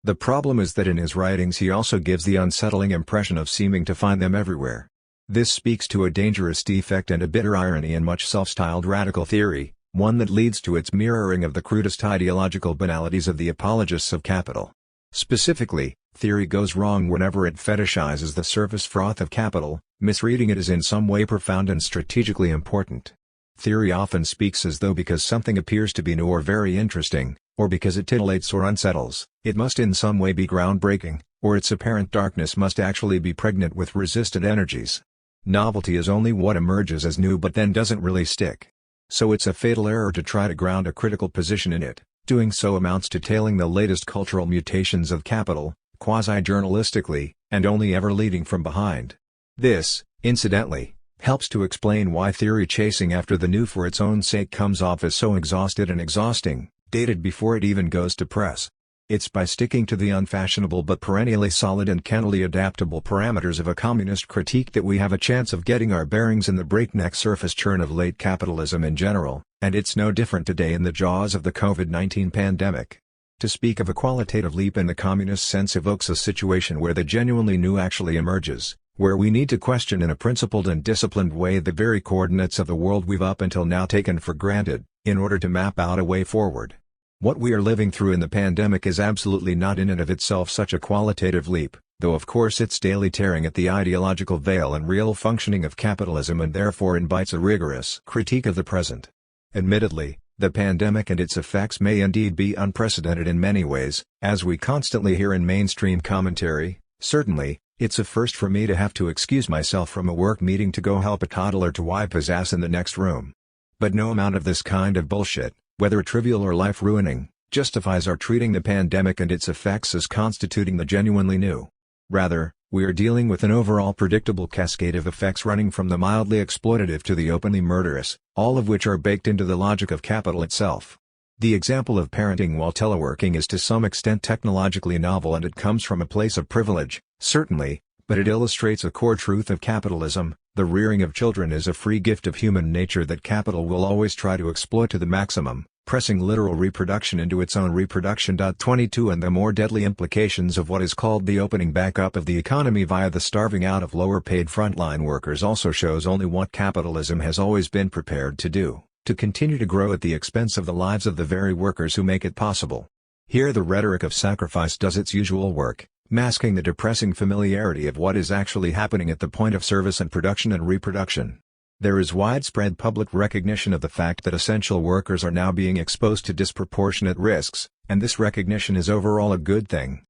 The problem is that in his writings he also gives the unsettling impression of seeming to find them everywhere. This speaks to a dangerous defect and a bitter irony in much self-styled radical theory, one that leads to its mirroring of the crudest ideological banalities of the apologists of capital. Specifically, theory goes wrong whenever it fetishizes the surface froth of capital, misreading it as in some way profound and strategically important. Theory often speaks as though because something appears to be new or very interesting, or because it titillates or unsettles, it must in some way be groundbreaking, or its apparent darkness must actually be pregnant with resistant energies. Novelty is only what emerges as new but then doesn't really stick. So it's a fatal error to try to ground a critical position in it. Doing so amounts to tailing the latest cultural mutations of capital, quasi-journalistically, and only ever leading from behind. This, incidentally, helps to explain why theory chasing after the new for its own sake comes off as so exhausted and exhausting, dated before it even goes to press. It's by sticking to the unfashionable but perennially solid and cannily adaptable parameters of a communist critique that we have a chance of getting our bearings in the breakneck surface churn of late capitalism in general, and it's no different today in the jaws of the COVID-19 pandemic. To speak of a qualitative leap in the communist sense evokes a situation where the genuinely new actually emerges, where we need to question in a principled and disciplined way the very coordinates of the world we've up until now taken for granted, in order to map out a way forward. What we are living through in the pandemic is absolutely not in and of itself such a qualitative leap, though of course it's daily tearing at the ideological veil and real functioning of capitalism and therefore invites a rigorous critique of the present. Admittedly, the pandemic and its effects may indeed be unprecedented in many ways, as we constantly hear in mainstream commentary. Certainly, it's a first for me to have to excuse myself from a work meeting to go help a toddler to wipe his ass in the next room. But no amount of this kind of bullshit, whether trivial or life-ruining, justifies our treating the pandemic and its effects as constituting the genuinely new. Rather, we are dealing with an overall predictable cascade of effects running from the mildly exploitative to the openly murderous, all of which are baked into the logic of capital itself. The example of parenting while teleworking is to some extent technologically novel and it comes from a place of privilege, certainly, but it illustrates a core truth of capitalism: the rearing of children is a free gift of human nature that capital will always try to exploit to the maximum, pressing literal reproduction into its own reproduction. 22 And the more deadly implications of what is called the opening back up of the economy via the starving out of lower-paid frontline workers also shows only what capitalism has always been prepared to do, to continue to grow at the expense of the lives of the very workers who make it possible. Here the rhetoric of sacrifice does its usual work, masking the depressing familiarity of what is actually happening at the point of service and production and reproduction. There is widespread public recognition of the fact that essential workers are now being exposed to disproportionate risks, and this recognition is overall a good thing.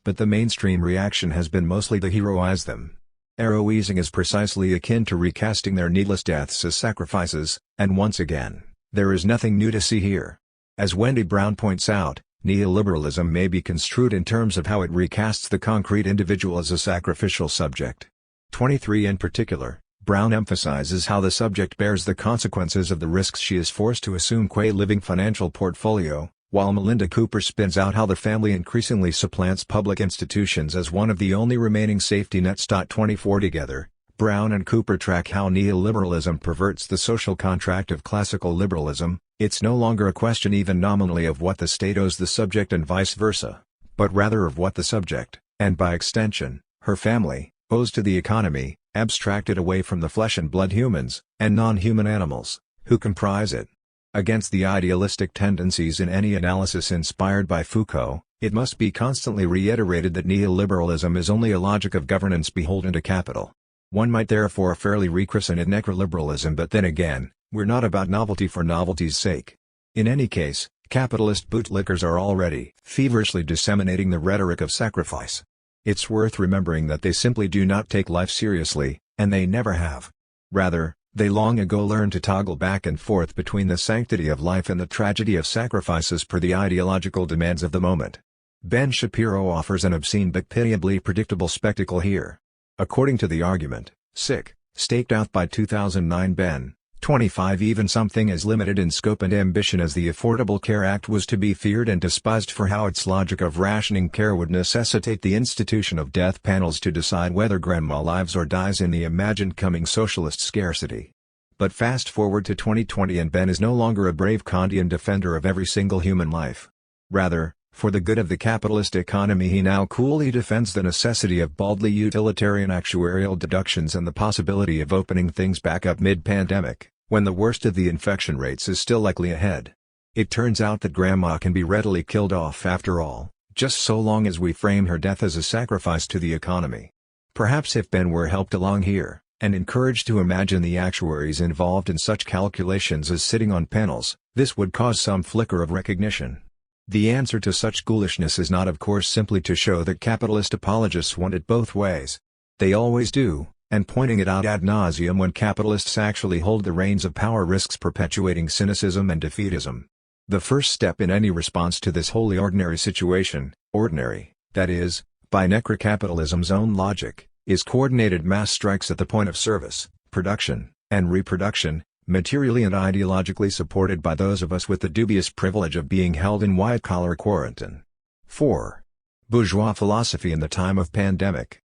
But the mainstream reaction has been mostly to heroize them. Heroizing is precisely akin to recasting their needless deaths as sacrifices, and once again, there is nothing new to see here. As Wendy Brown points out, neoliberalism may be construed in terms of how it recasts the concrete individual as a sacrificial subject. 23 In particular, Brown emphasizes how the subject bears the consequences of the risks she is forced to assume qua living financial portfolio, while Melinda Cooper spins out how the family increasingly supplants public institutions as one of the only remaining safety nets. 24 Together, Brown and Cooper track how neoliberalism perverts the social contract of classical liberalism. It's no longer a question even nominally of what the state owes the subject and vice versa, but rather of what the subject, and by extension, her family, owes to the economy, abstracted away from the flesh and blood humans, and non-human animals, who comprise it. Against the idealistic tendencies in any analysis inspired by Foucault, it must be constantly reiterated that neoliberalism is only a logic of governance beholden to capital. One might therefore fairly rechristen it necroliberalism, but then again, we're not about novelty for novelty's sake. In any case, capitalist bootlickers are already feverishly disseminating the rhetoric of sacrifice. It's worth remembering that they simply do not take life seriously, and they never have. Rather, they long ago learned to toggle back and forth between the sanctity of life and the tragedy of sacrifices per the ideological demands of the moment. Ben Shapiro offers an obscene but pitiably predictable spectacle here. According to the argument, staked out by 2009 Ben, 25, even something as limited in scope and ambition as the Affordable Care Act was to be feared and despised for how its logic of rationing care would necessitate the institution of death panels to decide whether grandma lives or dies in the imagined coming socialist scarcity. But fast forward to 2020 and Ben is no longer a brave Kantian defender of every single human life. Rather, for the good of the capitalist economy he now coolly defends the necessity of baldly utilitarian actuarial deductions and the possibility of opening things back up mid-pandemic, when the worst of the infection rates is still likely ahead. It turns out that grandma can be readily killed off after all, just so long as we frame her death as a sacrifice to the economy. Perhaps if Ben were helped along here, and encouraged to imagine the actuaries involved in such calculations as sitting on panels, this would cause some flicker of recognition. The answer to such ghoulishness is not of course simply to show that capitalist apologists want it both ways. They always do, and pointing it out ad nauseum when capitalists actually hold the reins of power risks perpetuating cynicism and defeatism. The first step in any response to this wholly ordinary situation, ordinary, that is, by necrocapitalism's own logic, is coordinated mass strikes at the point of service, production, and reproduction, materially and ideologically supported by those of us with the dubious privilege of being held in white-collar quarantine. 4. Bourgeois philosophy in the time of pandemic.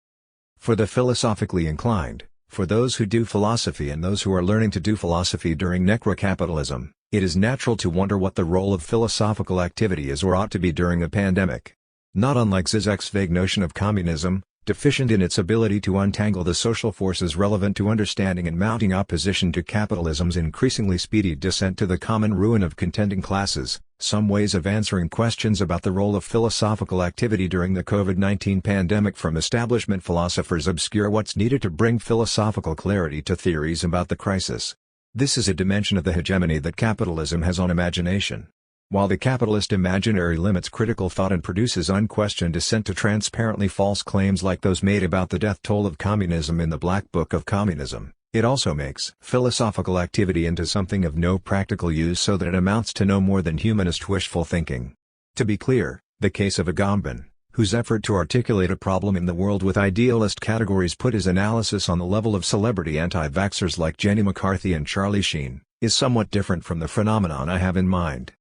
For the philosophically inclined, for those who do philosophy and those who are learning to do philosophy during necrocapitalism, it is natural to wonder what the role of philosophical activity is or ought to be during a pandemic. Not unlike Zizek's vague notion of communism, deficient in its ability to untangle the social forces relevant to understanding and mounting opposition to capitalism's increasingly speedy descent to the common ruin of contending classes, some ways of answering questions about the role of philosophical activity during the COVID-19 pandemic from establishment philosophers obscure what's needed to bring philosophical clarity to theories about the crisis. This is a dimension of the hegemony that capitalism has on imagination. While the capitalist imaginary limits critical thought and produces unquestioned assent to transparently false claims like those made about the death toll of communism in the Black Book of Communism, it also makes philosophical activity into something of no practical use so that it amounts to no more than humanist wishful thinking. To be clear, the case of Agamben, whose effort to articulate a problem in the world with idealist categories put his analysis on the level of celebrity anti-vaxxers like Jenny McCarthy and Charlie Sheen, is somewhat different from the phenomenon I have in mind.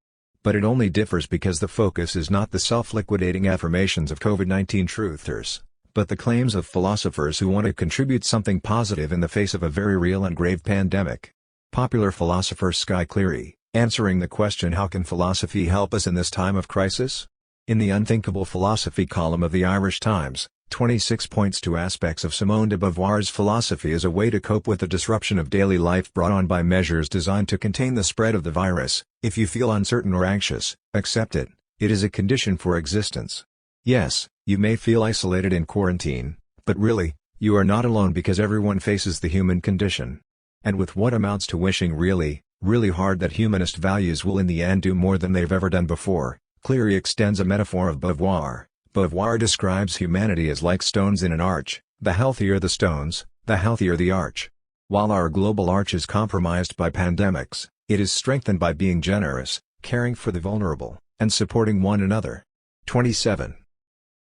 But it only differs because the focus is not the self-liquidating affirmations of COVID-19 truthers, but the claims of philosophers who want to contribute something positive in the face of a very real and grave pandemic. Popular philosopher Sky Cleary, answering the question how can philosophy help us in this time of crisis? In the Unthinkable Philosophy column of the Irish Times, 26 points to aspects of Simone de Beauvoir's philosophy as a way to cope with the disruption of daily life brought on by measures designed to contain the spread of the virus. If you feel uncertain or anxious, accept it. It is a condition for existence. Yes, you may feel isolated in quarantine, but really, you are not alone because everyone faces the human condition. And with what amounts to wishing really, really hard that humanist values will in the end do more than they've ever done before, Cleary extends a metaphor of Beauvoir. Beauvoir describes humanity as like stones in an arch: the healthier the stones, the healthier the arch. While our global arch is compromised by pandemics, it is strengthened by being generous, caring for the vulnerable, and supporting one another. 27.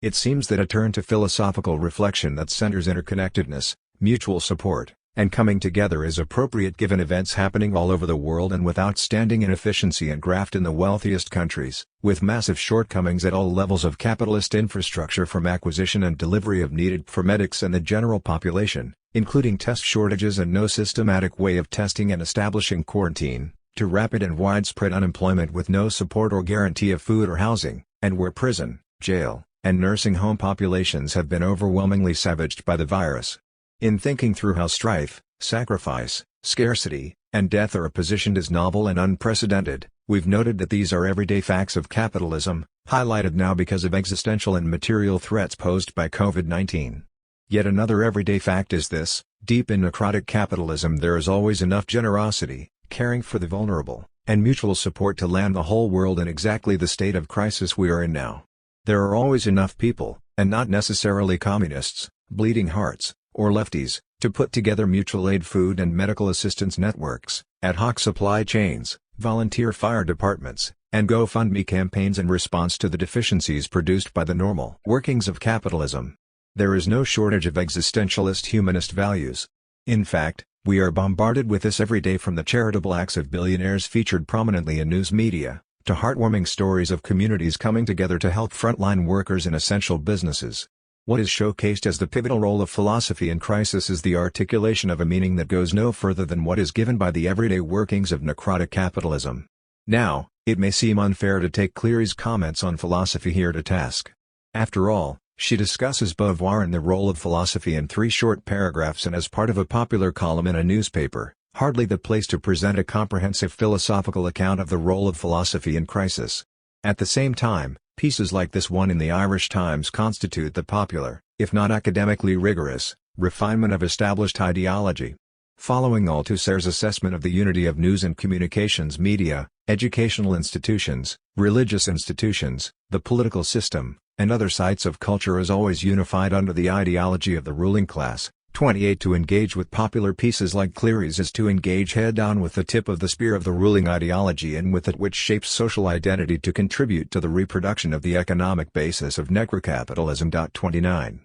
It seems that a turn to philosophical reflection that centers interconnectedness, mutual support, and coming together is appropriate given events happening all over the world and with outstanding inefficiency and graft in the wealthiest countries, with massive shortcomings at all levels of capitalist infrastructure from acquisition and delivery of needed for medics and the general population, including test shortages and no systematic way of testing and establishing quarantine, to rapid and widespread unemployment with no support or guarantee of food or housing, and where prison, jail, and nursing home populations have been overwhelmingly savaged by the virus. In thinking through how strife, sacrifice, scarcity, and death are positioned as novel and unprecedented, we've noted that these are everyday facts of capitalism, highlighted now because of existential and material threats posed by COVID-19. Yet another everyday fact is this: deep in necrotic capitalism there is always enough generosity, caring for the vulnerable, and mutual support to land the whole world in exactly the state of crisis we are in now. There are always enough people, and not necessarily communists, bleeding hearts, or lefties, to put together mutual aid food and medical assistance networks, ad hoc supply chains, volunteer fire departments, and GoFundMe campaigns in response to the deficiencies produced by the normal workings of capitalism. There is no shortage of existentialist humanist values. In fact, we are bombarded with this every day, from the charitable acts of billionaires featured prominently in news media, to heartwarming stories of communities coming together to help frontline workers in essential businesses. What is showcased as the pivotal role of philosophy in crisis is the articulation of a meaning that goes no further than what is given by the everyday workings of necrotic capitalism. Now, it may seem unfair to take Cleary's comments on philosophy here to task. After all, she discusses Beauvoir and the role of philosophy in 3 short paragraphs and as part of a popular column in a newspaper, hardly the place to present a comprehensive philosophical account of the role of philosophy in crisis. At the same time, pieces like this one in the Irish Times constitute the popular, if not academically rigorous, refinement of established ideology. Following Althusser's assessment of the unity of news and communications media, educational institutions, religious institutions, the political system, and other sites of culture is always unified under the ideology of the ruling class, 28 To engage with popular pieces like Cleary's is to engage head-on with the tip of the spear of the ruling ideology and with it which shapes social identity to contribute to the reproduction of the economic basis of Necrocapitalism. 29.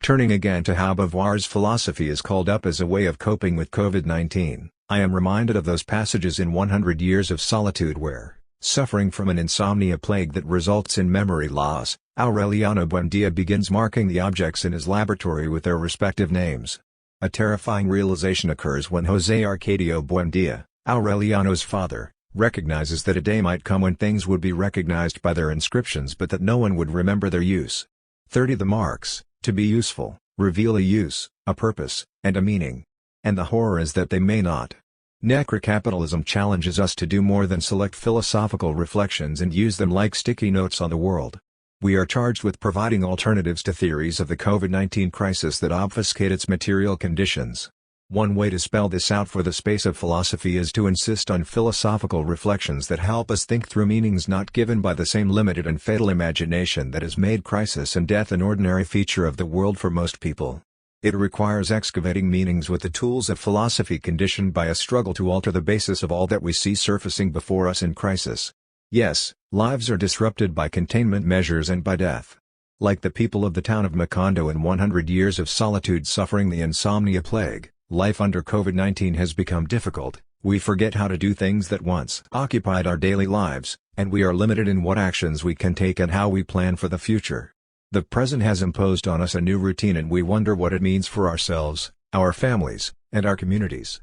Turning again to how Beauvoir's philosophy is called up as a way of coping with COVID-19, I am reminded of those passages in 100 Years of Solitude where, suffering from an insomnia plague that results in memory loss, Aureliano Buendia begins marking the objects in his laboratory with their respective names. A terrifying realization occurs when José Arcadio Buendia, Aureliano's father, recognizes that a day might come when things would be recognized by their inscriptions but that no one would remember their use. 30 The marks, to be useful, reveal a use, a purpose, and a meaning. And the horror is that they may not. Necrocapitalism challenges us to do more than select philosophical reflections and use them like sticky notes on the world. We are charged with providing alternatives to theories of the COVID-19 crisis that obfuscate its material conditions. One way to spell this out for the space of philosophy is to insist on philosophical reflections that help us think through meanings not given by the same limited and fatal imagination that has made crisis and death an ordinary feature of the world for most people. It requires excavating meanings with the tools of philosophy conditioned by a struggle to alter the basis of all that we see surfacing before us in crisis. Yes, lives are disrupted by containment measures and by death. Like the people of the town of Macondo in 100 Years of Solitude suffering the insomnia plague, life under COVID-19 has become difficult. We forget how to do things that once occupied our daily lives, and we are limited in what actions we can take and how we plan for the future. The present has imposed on us a new routine and we wonder what it means for ourselves, our families, and our communities.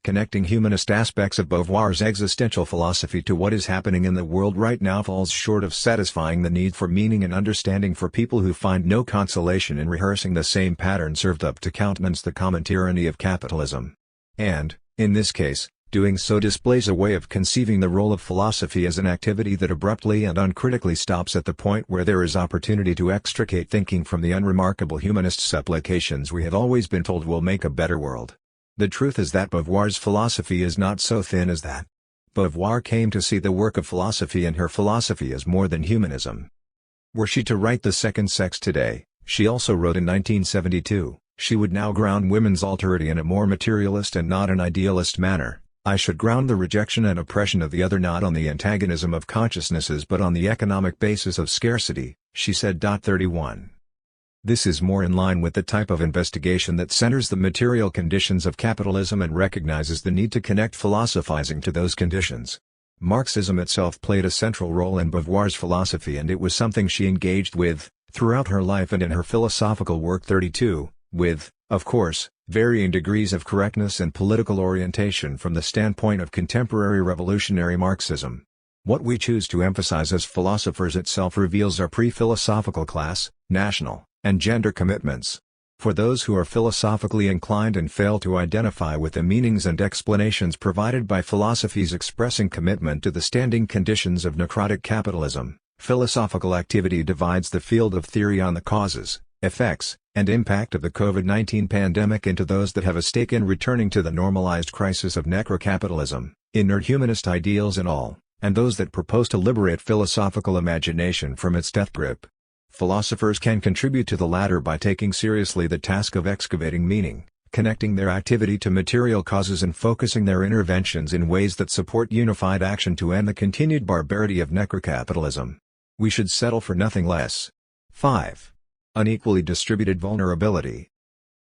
Connecting humanist aspects of Beauvoir's existential philosophy to what is happening in the world right now falls short of satisfying the need for meaning and understanding for people who find no consolation in rehearsing the same pattern served up to countenance the common tyranny of capitalism. And, in this case, doing so displays a way of conceiving the role of philosophy as an activity that abruptly and uncritically stops at the point where there is opportunity to extricate thinking from the unremarkable humanist supplications we have always been told will make a better world. The truth is that Beauvoir's philosophy is not so thin as that. Beauvoir came to see the work of philosophy and her philosophy as more than humanism. Were she to write The Second Sex today, she also wrote in 1972, she would now ground women's alterity in a more materialist and not an idealist manner. I should ground the rejection and oppression of the other not on the antagonism of consciousnesses but on the economic basis of scarcity, she said. 31. This is more in line with the type of investigation that centers the material conditions of capitalism and recognizes the need to connect philosophizing to those conditions. Marxism itself played a central role in Beauvoir's philosophy and it was something she engaged with, throughout her life and in her philosophical work. 32, with, of course, varying degrees of correctness and political orientation from the standpoint of contemporary revolutionary Marxism. What we choose to emphasize as philosophers itself reveals our pre-philosophical class, national, and gender commitments. For those who are philosophically inclined and fail to identify with the meanings and explanations provided by philosophies expressing commitment to the standing conditions of necrotic capitalism, philosophical activity divides the field of theory on the causes, effects, and impact of the COVID-19 pandemic into those that have a stake in returning to the normalized crisis of necrocapitalism, inert humanist ideals and all, and those that propose to liberate philosophical imagination from its death grip. Philosophers can contribute to the latter by taking seriously the task of excavating meaning, connecting their activity to material causes and focusing their interventions in ways that support unified action to end the continued barbarity of necrocapitalism. We should settle for nothing less. 5. Unequally distributed vulnerability.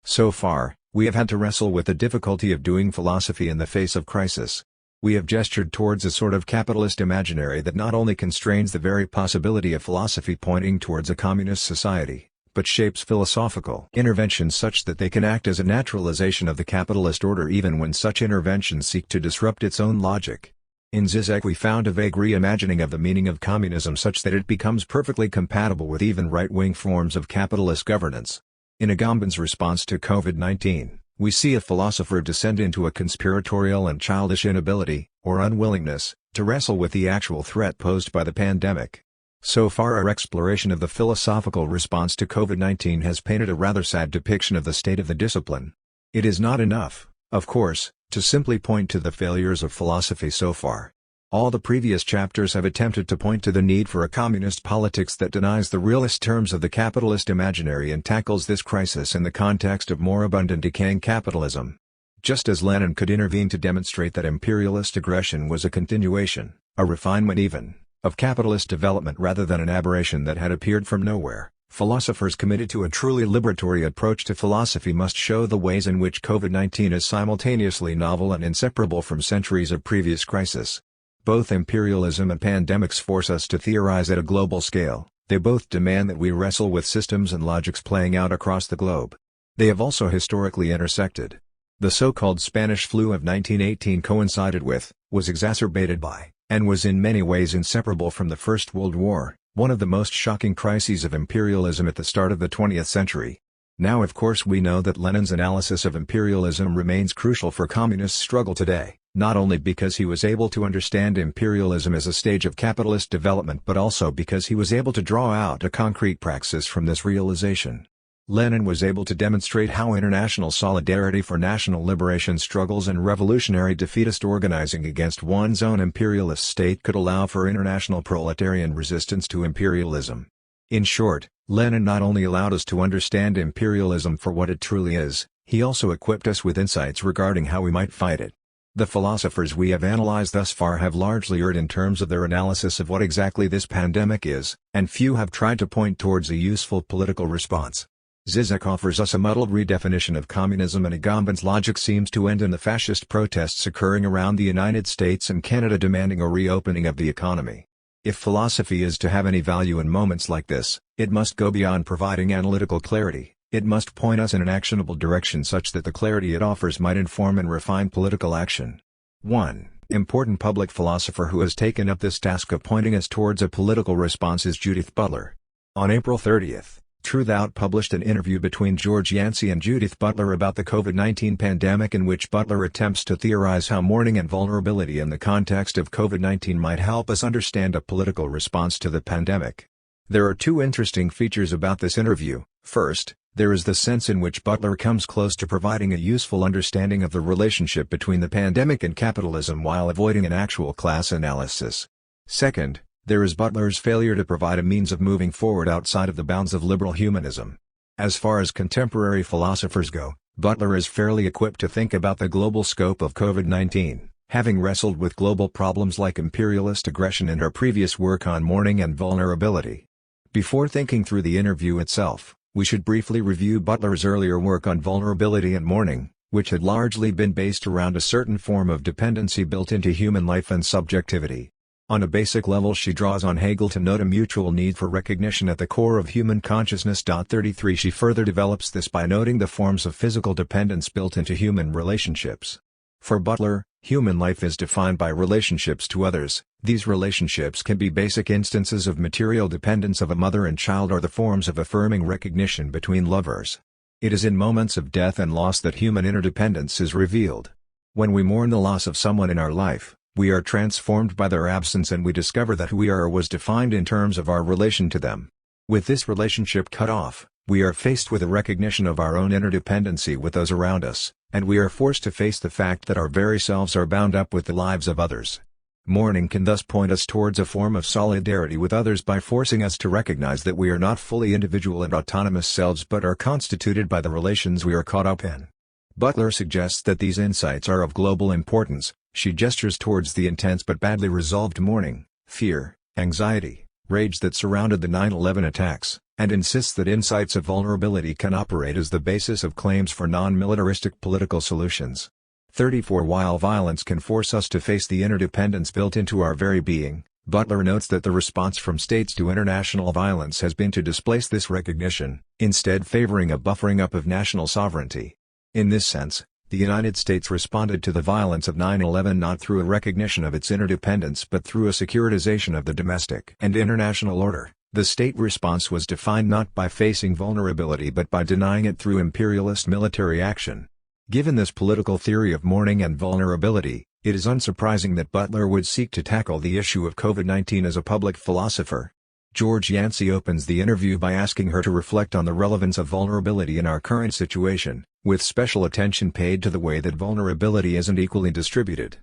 So far, we have had to wrestle with the difficulty of doing philosophy in the face of crisis. We have gestured towards a sort of capitalist imaginary that not only constrains the very possibility of philosophy pointing towards a communist society, but shapes philosophical interventions such that they can act as a naturalization of the capitalist order even when such interventions seek to disrupt its own logic. In Zizek we found a vague reimagining of the meaning of communism such that it becomes perfectly compatible with even right-wing forms of capitalist governance. In Agamben's response to COVID-19, we see a philosopher descend into a conspiratorial and childish inability, or unwillingness, to wrestle with the actual threat posed by the pandemic. So far our exploration of the philosophical response to COVID-19 has painted a rather sad depiction of the state of the discipline. It is not enough, of course, to simply point to the failures of philosophy so far. All the previous chapters have attempted to point to the need for a communist politics that denies the realist terms of the capitalist imaginary and tackles this crisis in the context of moribund and decaying capitalism. Just as Lenin could intervene to demonstrate that imperialist aggression was a continuation, a refinement even, of capitalist development rather than an aberration that had appeared from nowhere, philosophers committed to a truly liberatory approach to philosophy must show the ways in which COVID-19 is simultaneously novel and inseparable from centuries of previous crisis. Both imperialism and pandemics force us to theorize at a global scale, they both demand that we wrestle with systems and logics playing out across the globe. They have also historically intersected. The so-called Spanish flu of 1918 coincided with, was exacerbated by, and was in many ways inseparable from the First World War, one of the most shocking crises of imperialism at the start of the 20th century. Now of course we know that Lenin's analysis of imperialism remains crucial for communist struggle today, not only because he was able to understand imperialism as a stage of capitalist development but also because he was able to draw out a concrete praxis from this realization. Lenin was able to demonstrate how international solidarity for national liberation struggles and revolutionary defeatist organizing against one's own imperialist state could allow for international proletarian resistance to imperialism. In short, Lenin not only allowed us to understand imperialism for what it truly is, he also equipped us with insights regarding how we might fight it. The philosophers we have analyzed thus far have largely erred in terms of their analysis of what exactly this pandemic is, and few have tried to point towards a useful political response. Zizek offers us a muddled redefinition of communism, and Agamben's logic seems to end in the fascist protests occurring around the United States and Canada demanding a reopening of the economy. If philosophy is to have any value in moments like this, it must go beyond providing analytical clarity. It must point us in an actionable direction such that the clarity it offers might inform and refine political action. 1. Important public philosopher who has taken up this task of pointing us towards a political response is Judith Butler. On April 30th, Truthout published an interview between George Yancey and Judith Butler about the COVID-19 pandemic, in which Butler attempts to theorize how mourning and vulnerability in the context of COVID-19 might help us understand a political response to the pandemic. There are two interesting features about this interview. First, there is the sense in which Butler comes close to providing a useful understanding of the relationship between the pandemic and capitalism while avoiding an actual class analysis. Second, there is Butler's failure to provide a means of moving forward outside of the bounds of liberal humanism. As far as contemporary philosophers go, Butler is fairly equipped to think about the global scope of COVID-19, having wrestled with global problems like imperialist aggression in her previous work on mourning and vulnerability. Before thinking through the interview itself, we should briefly review Butler's earlier work on vulnerability and mourning, which had largely been based around a certain form of dependency built into human life and subjectivity. On a basic level, she draws on Hegel to note a mutual need for recognition at the core of human consciousness. 33 She further develops this by noting the forms of physical dependence built into human relationships. For Butler, human life is defined by relationships to others. These relationships can be basic instances of material dependence of a mother and child or the forms of affirming recognition between lovers. It is in moments of death and loss that human interdependence is revealed. When we mourn the loss of someone in our life, we are transformed by their absence and we discover that who we are was defined in terms of our relation to them. With this relationship cut off, we are faced with a recognition of our own interdependency with those around us, and we are forced to face the fact that our very selves are bound up with the lives of others. Mourning can thus point us towards a form of solidarity with others by forcing us to recognize that we are not fully individual and autonomous selves but are constituted by the relations we are caught up in. Butler suggests that these insights are of global importance. She gestures towards the intense but badly resolved mourning, fear, anxiety, rage that surrounded the 9/11 attacks, and insists that insights of vulnerability can operate as the basis of claims for non-militaristic political solutions. 34 While violence can force us to face the interdependence built into our very being, Butler notes that the response from states to international violence has been to displace this recognition, instead favoring a buffering up of national sovereignty. In this sense, the United States responded to the violence of 9/11 not through a recognition of its interdependence but through a securitization of the domestic and international order. The state response was defined not by facing vulnerability but by denying it through imperialist military action. Given this political theory of mourning and vulnerability, it is unsurprising that Butler would seek to tackle the issue of COVID-19 as a public philosopher. George Yancey opens the interview by asking her to reflect on the relevance of vulnerability in our current situation, with special attention paid to the way that vulnerability isn't equally distributed.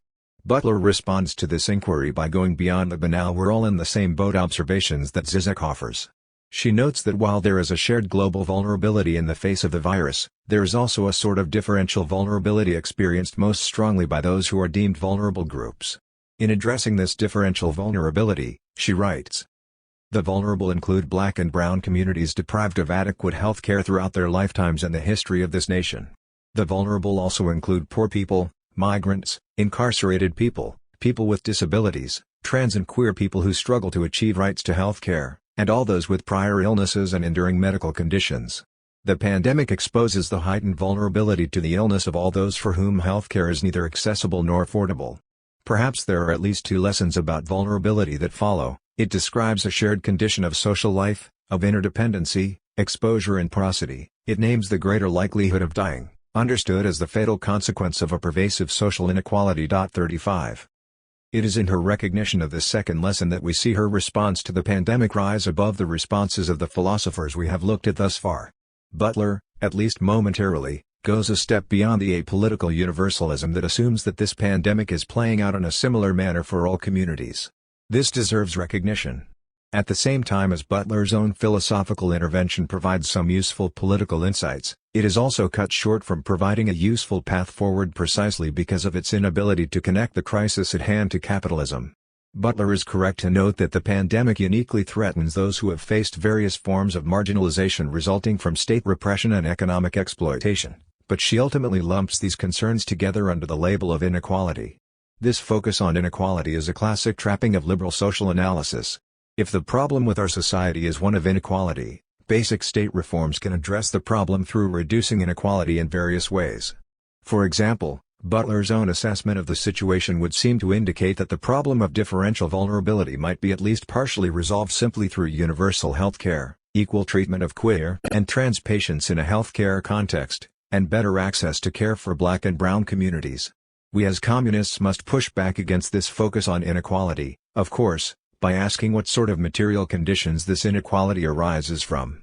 Butler responds to this inquiry by going beyond the banal "we're all in the same boat" observations that Zizek offers. She notes that while there is a shared global vulnerability in the face of the virus, there is also a sort of differential vulnerability experienced most strongly by those who are deemed vulnerable groups. In addressing this differential vulnerability, she writes, "The vulnerable include Black and brown communities deprived of adequate health care throughout their lifetimes and the history of this nation. The vulnerable also include poor people, migrants, incarcerated people, people with disabilities, trans and queer people who struggle to achieve rights to health care, and all those with prior illnesses and enduring medical conditions. The pandemic exposes the heightened vulnerability to the illness of all those for whom health care is neither accessible nor affordable. Perhaps there are at least two lessons about vulnerability that follow. It describes a shared condition of social life, of interdependency, exposure and porosity. It names the greater likelihood of dying, understood as the fatal consequence of a pervasive social inequality. 35. It is in her recognition of this second lesson that we see her response to the pandemic rise above the responses of the philosophers we have looked at thus far. Butler, at least momentarily, goes a step beyond the apolitical universalism that assumes that this pandemic is playing out in a similar manner for all communities. This deserves recognition. At the same time as Butler's own philosophical intervention provides some useful political insights, it is also cut short from providing a useful path forward precisely because of its inability to connect the crisis at hand to capitalism. Butler is correct to note that the pandemic uniquely threatens those who have faced various forms of marginalization resulting from state repression and economic exploitation, but she ultimately lumps these concerns together under the label of inequality. This focus on inequality is a classic trapping of liberal social analysis. If the problem with our society is one of inequality, basic state reforms can address the problem through reducing inequality in various ways. For example, Butler's own assessment of the situation would seem to indicate that the problem of differential vulnerability might be at least partially resolved simply through universal health care, equal treatment of queer and trans patients in a healthcare context, and better access to care for Black and brown communities. We as communists must push back against this focus on inequality, of course, by asking what sort of material conditions this inequality arises from.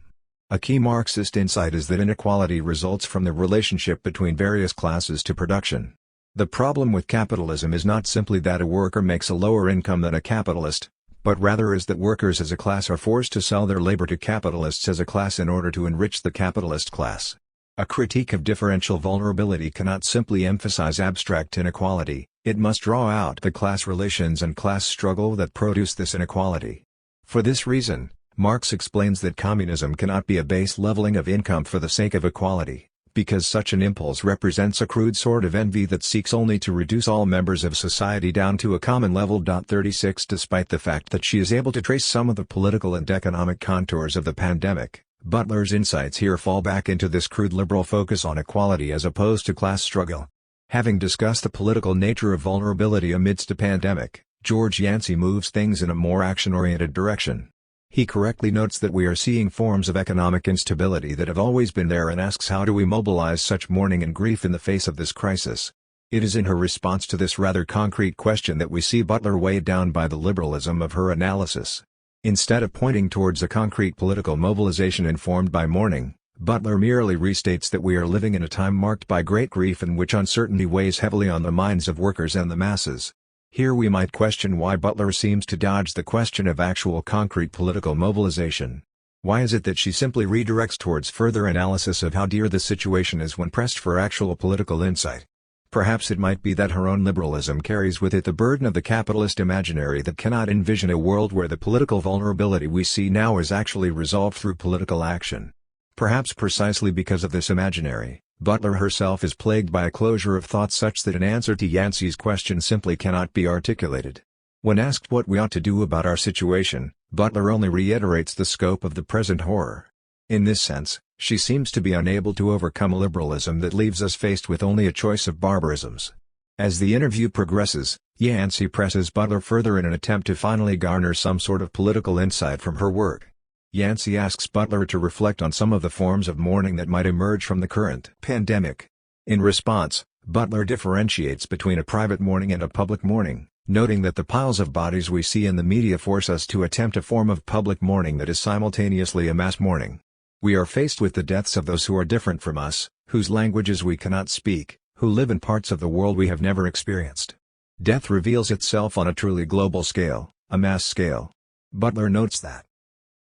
A key Marxist insight is that inequality results from the relationship between various classes to production. The problem with capitalism is not simply that a worker makes a lower income than a capitalist, but rather is that workers as a class are forced to sell their labor to capitalists as a class in order to enrich the capitalist class. A critique of differential vulnerability cannot simply emphasize abstract inequality, it must draw out the class relations and class struggle that produce this inequality. For this reason, Marx explains that communism cannot be a base leveling of income for the sake of equality, because such an impulse represents a crude sort of envy that seeks only to reduce all members of society down to a common level. 36 Despite the fact that she is able to trace some of the political and economic contours of the pandemic, Butler's insights here fall back into this crude liberal focus on equality as opposed to class struggle. Having discussed the political nature of vulnerability amidst a pandemic, George Yancey moves things in a more action-oriented direction. He correctly notes that we are seeing forms of economic instability that have always been there and asks how do we mobilize such mourning and grief in the face of this crisis. It is in her response to this rather concrete question that we see Butler weighed down by the liberalism of her analysis. Instead of pointing towards a concrete political mobilization informed by mourning, Butler merely restates that we are living in a time marked by great grief in which uncertainty weighs heavily on the minds of workers and the masses. Here we might question why Butler seems to dodge the question of actual concrete political mobilization. Why is it that she simply redirects towards further analysis of how dire the situation is when pressed for actual political insight? Perhaps it might be that her own liberalism carries with it the burden of the capitalist imaginary that cannot envision a world where the political vulnerability we see now is actually resolved through political action. Perhaps precisely because of this imaginary, Butler herself is plagued by a closure of thought such that an answer to Yancey's question simply cannot be articulated. When asked what we ought to do about our situation, Butler only reiterates the scope of the present horror. In this sense, she seems to be unable to overcome a liberalism that leaves us faced with only a choice of barbarisms. As the interview progresses, Yancey presses Butler further in an attempt to finally garner some sort of political insight from her work. Yancey asks Butler to reflect on some of the forms of mourning that might emerge from the current pandemic. In response, Butler differentiates between a private mourning and a public mourning, noting that the piles of bodies we see in the media force us to attempt a form of public mourning that is simultaneously a mass mourning. We are faced with the deaths of those who are different from us, whose languages we cannot speak, who live in parts of the world we have never experienced. Death reveals itself on a truly global scale, a mass scale. Butler notes that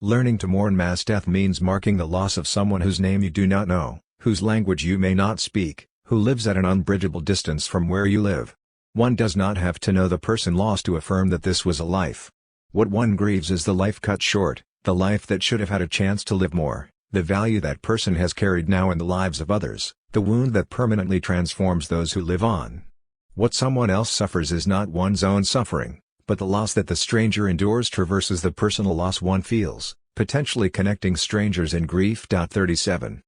learning to mourn mass death means marking the loss of someone whose name you do not know, whose language you may not speak, who lives at an unbridgeable distance from where you live. One does not have to know the person lost to affirm that this was a life. What one grieves is the life cut short, the life that should have had a chance to live more. The value that person has carried now in the lives of others, the wound that permanently transforms those who live on. What someone else suffers is not one's own suffering, but the loss that the stranger endures traverses the personal loss one feels, potentially connecting strangers in grief. 37.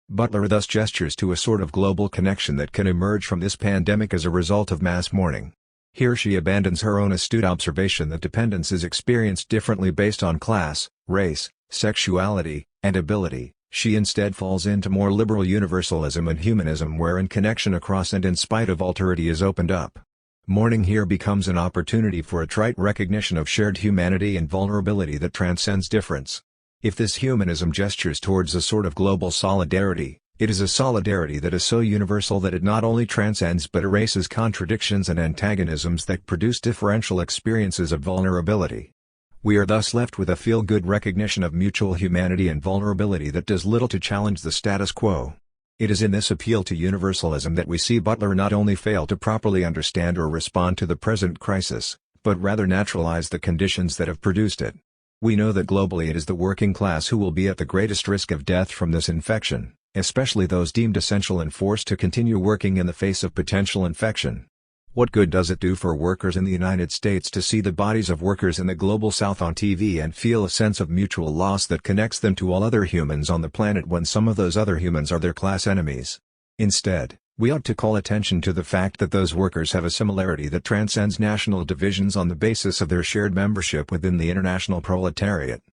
Butler thus gestures to a sort of global connection that can emerge from this pandemic as a result of mass mourning. Here she abandons her own astute observation that dependence is experienced differently based on class, race, sexuality, and ability. She instead falls into more liberal universalism and humanism wherein connection across and in spite of alterity is opened up. Mourning here becomes an opportunity for a trite recognition of shared humanity and vulnerability that transcends difference. If this humanism gestures towards a sort of global solidarity, it is a solidarity that is so universal that it not only transcends but erases contradictions and antagonisms that produce differential experiences of vulnerability. We are thus left with a feel-good recognition of mutual humanity and vulnerability that does little to challenge the status quo. It is in this appeal to universalism that we see Butler not only fail to properly understand or respond to the present crisis, but rather naturalize the conditions that have produced it. We know that globally it is the working class who will be at the greatest risk of death from this infection, especially those deemed essential and forced to continue working in the face of potential infection. What good does it do for workers in the United States to see the bodies of workers in the global South on TV and feel a sense of mutual loss that connects them to all other humans on the planet when some of those other humans are their class enemies? Instead, we ought to call attention to the fact that those workers have a similarity that transcends national divisions on the basis of their shared membership within the international proletariat.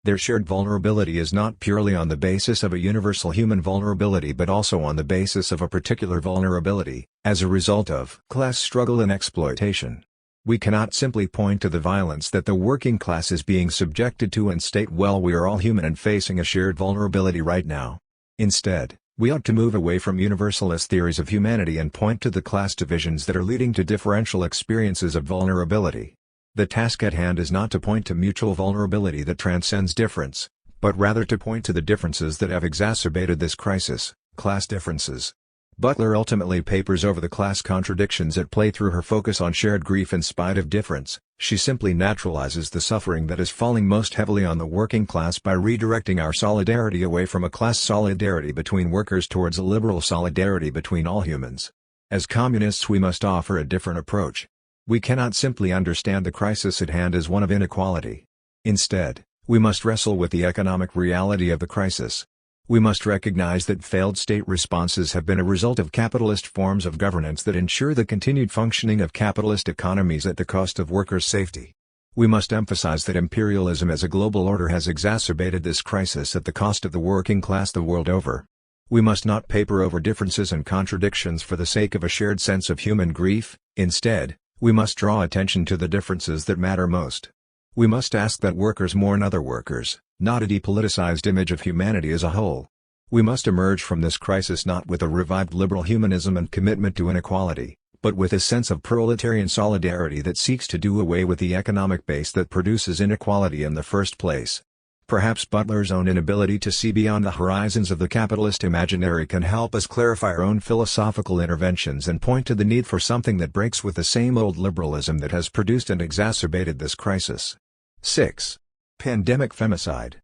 Their shared vulnerability is not purely on the basis of a universal human vulnerability but also on the basis of a particular vulnerability, as a result of class struggle and exploitation. We cannot simply point to the violence that the working class is being subjected to and state, well, we are all human and facing a shared vulnerability right now. Instead, we ought to move away from universalist theories of humanity and point to the class divisions that are leading to differential experiences of vulnerability. The task at hand is not to point to mutual vulnerability that transcends difference, but rather to point to the differences that have exacerbated this crisis, class differences. Butler ultimately papers over the class contradictions at play through her focus on shared grief in spite of difference. She simply naturalizes the suffering that is falling most heavily on the working class by redirecting our solidarity away from a class solidarity between workers towards a liberal solidarity between all humans. As communists, we must offer a different approach. We cannot simply understand the crisis at hand as one of inequality. Instead, we must wrestle with the economic reality of the crisis. We must recognize that failed state responses have been a result of capitalist forms of governance that ensure the continued functioning of capitalist economies at the cost of workers' safety. We must emphasize that imperialism as a global order has exacerbated this crisis at the cost of the working class the world over. We must not paper over differences and contradictions for the sake of a shared sense of human grief. Instead, we must draw attention to the differences that matter most. We must ask that workers mourn other workers, not a depoliticized image of humanity as a whole. We must emerge from this crisis not with a revived liberal humanism and commitment to inequality, but with a sense of proletarian solidarity that seeks to do away with the economic base that produces inequality in the first place. Perhaps Butler's own inability to see beyond the horizons of the capitalist imaginary can help us clarify our own philosophical interventions and point to the need for something that breaks with the same old liberalism that has produced and exacerbated this crisis. 6. Pandemic femicide.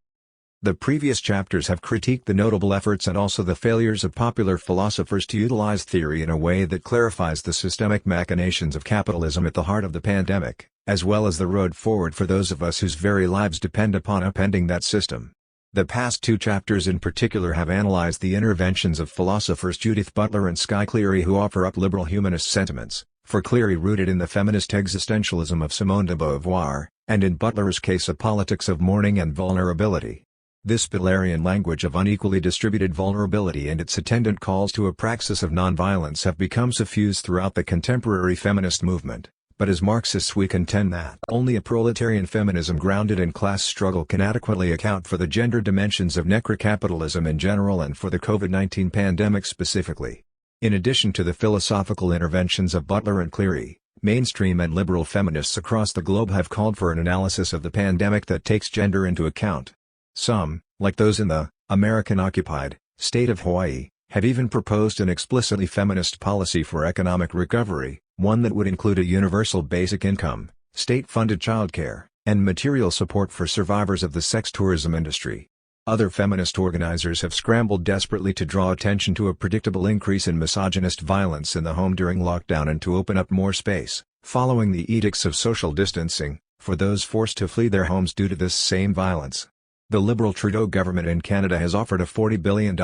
The previous chapters have critiqued the notable efforts and also the failures of popular philosophers to utilize theory in a way that clarifies the systemic machinations of capitalism at the heart of the pandemic, as well as the road forward for those of us whose very lives depend upon upending that system. The past two chapters in particular have analyzed the interventions of philosophers Judith Butler and Skye Cleary, who offer up liberal humanist sentiments, for Cleary rooted in the feminist existentialism of Simone de Beauvoir, and in Butler's case a politics of mourning and vulnerability. This Butlerian language of unequally distributed vulnerability and its attendant calls to a praxis of nonviolence have become suffused throughout the contemporary feminist movement, but as Marxists we contend that only a proletarian feminism grounded in class struggle can adequately account for the gender dimensions of necrocapitalism in general and for the COVID-19 pandemic specifically. In addition to the philosophical interventions of Butler and Cleary, mainstream and liberal feminists across the globe have called for an analysis of the pandemic that takes gender into account. Some, like those in the American-occupied state of Hawaii, have even proposed an explicitly feminist policy for economic recovery, one that would include a universal basic income, state-funded childcare, and material support for survivors of the sex tourism industry. Other feminist organizers have scrambled desperately to draw attention to a predictable increase in misogynist violence in the home during lockdown and to open up more space, following the edicts of social distancing, for those forced to flee their homes due to this same violence. The Liberal Trudeau government in Canada has offered a $40 billion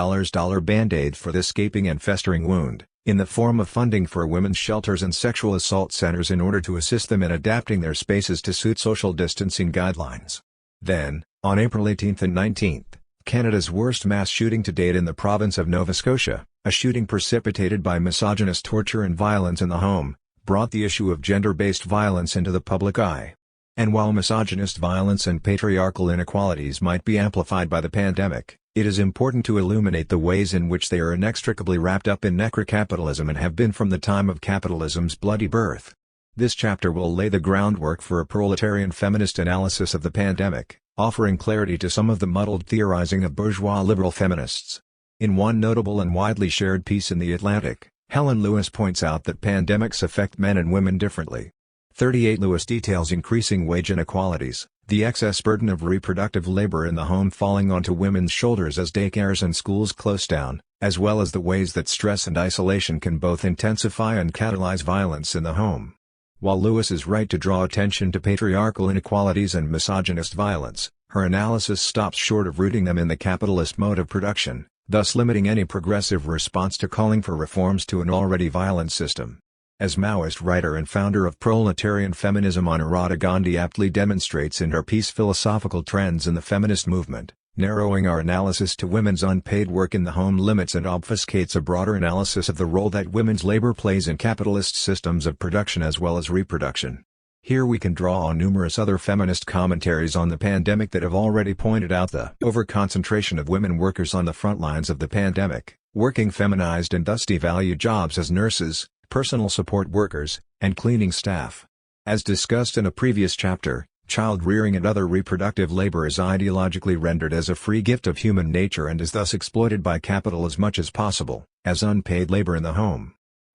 band-aid for this gaping and festering wound, in the form of funding for women's shelters and sexual assault centers in order to assist them in adapting their spaces to suit social distancing guidelines. Then, on April 18 and 19, Canada's worst mass shooting to date in the province of Nova Scotia, a shooting precipitated by misogynist torture and violence in the home, brought the issue of gender-based violence into the public eye. And while misogynist violence and patriarchal inequalities might be amplified by the pandemic, it is important to illuminate the ways in which they are inextricably wrapped up in necrocapitalism and have been from the time of capitalism's bloody birth. This chapter will lay the groundwork for a proletarian feminist analysis of the pandemic, offering clarity to some of the muddled theorizing of bourgeois liberal feminists. In one notable and widely shared piece in The Atlantic, Helen Lewis points out that pandemics affect men and women differently. 38 Lewis details increasing wage inequalities, the excess burden of reproductive labor in the home falling onto women's shoulders as daycares and schools close down, as well as the ways that stress and isolation can both intensify and catalyze violence in the home. While Lewis is right to draw attention to patriarchal inequalities and misogynist violence, her analysis stops short of rooting them in the capitalist mode of production, thus limiting any progressive response to calling for reforms to an already violent system. As Maoist writer and founder of proletarian feminism Anuradha Gandhi aptly demonstrates in her piece Philosophical Trends in the Feminist Movement, narrowing our analysis to women's unpaid work in the home limits and obfuscates a broader analysis of the role that women's labor plays in capitalist systems of production as well as reproduction. Here we can draw on numerous other feminist commentaries on the pandemic that have already pointed out the overconcentration of women workers on the front lines of the pandemic, working feminized and thus devalued jobs as nurses, personal support workers, and cleaning staff. As discussed in a previous chapter, child rearing and other reproductive labor is ideologically rendered as a free gift of human nature and is thus exploited by capital as much as possible, as unpaid labor in the home.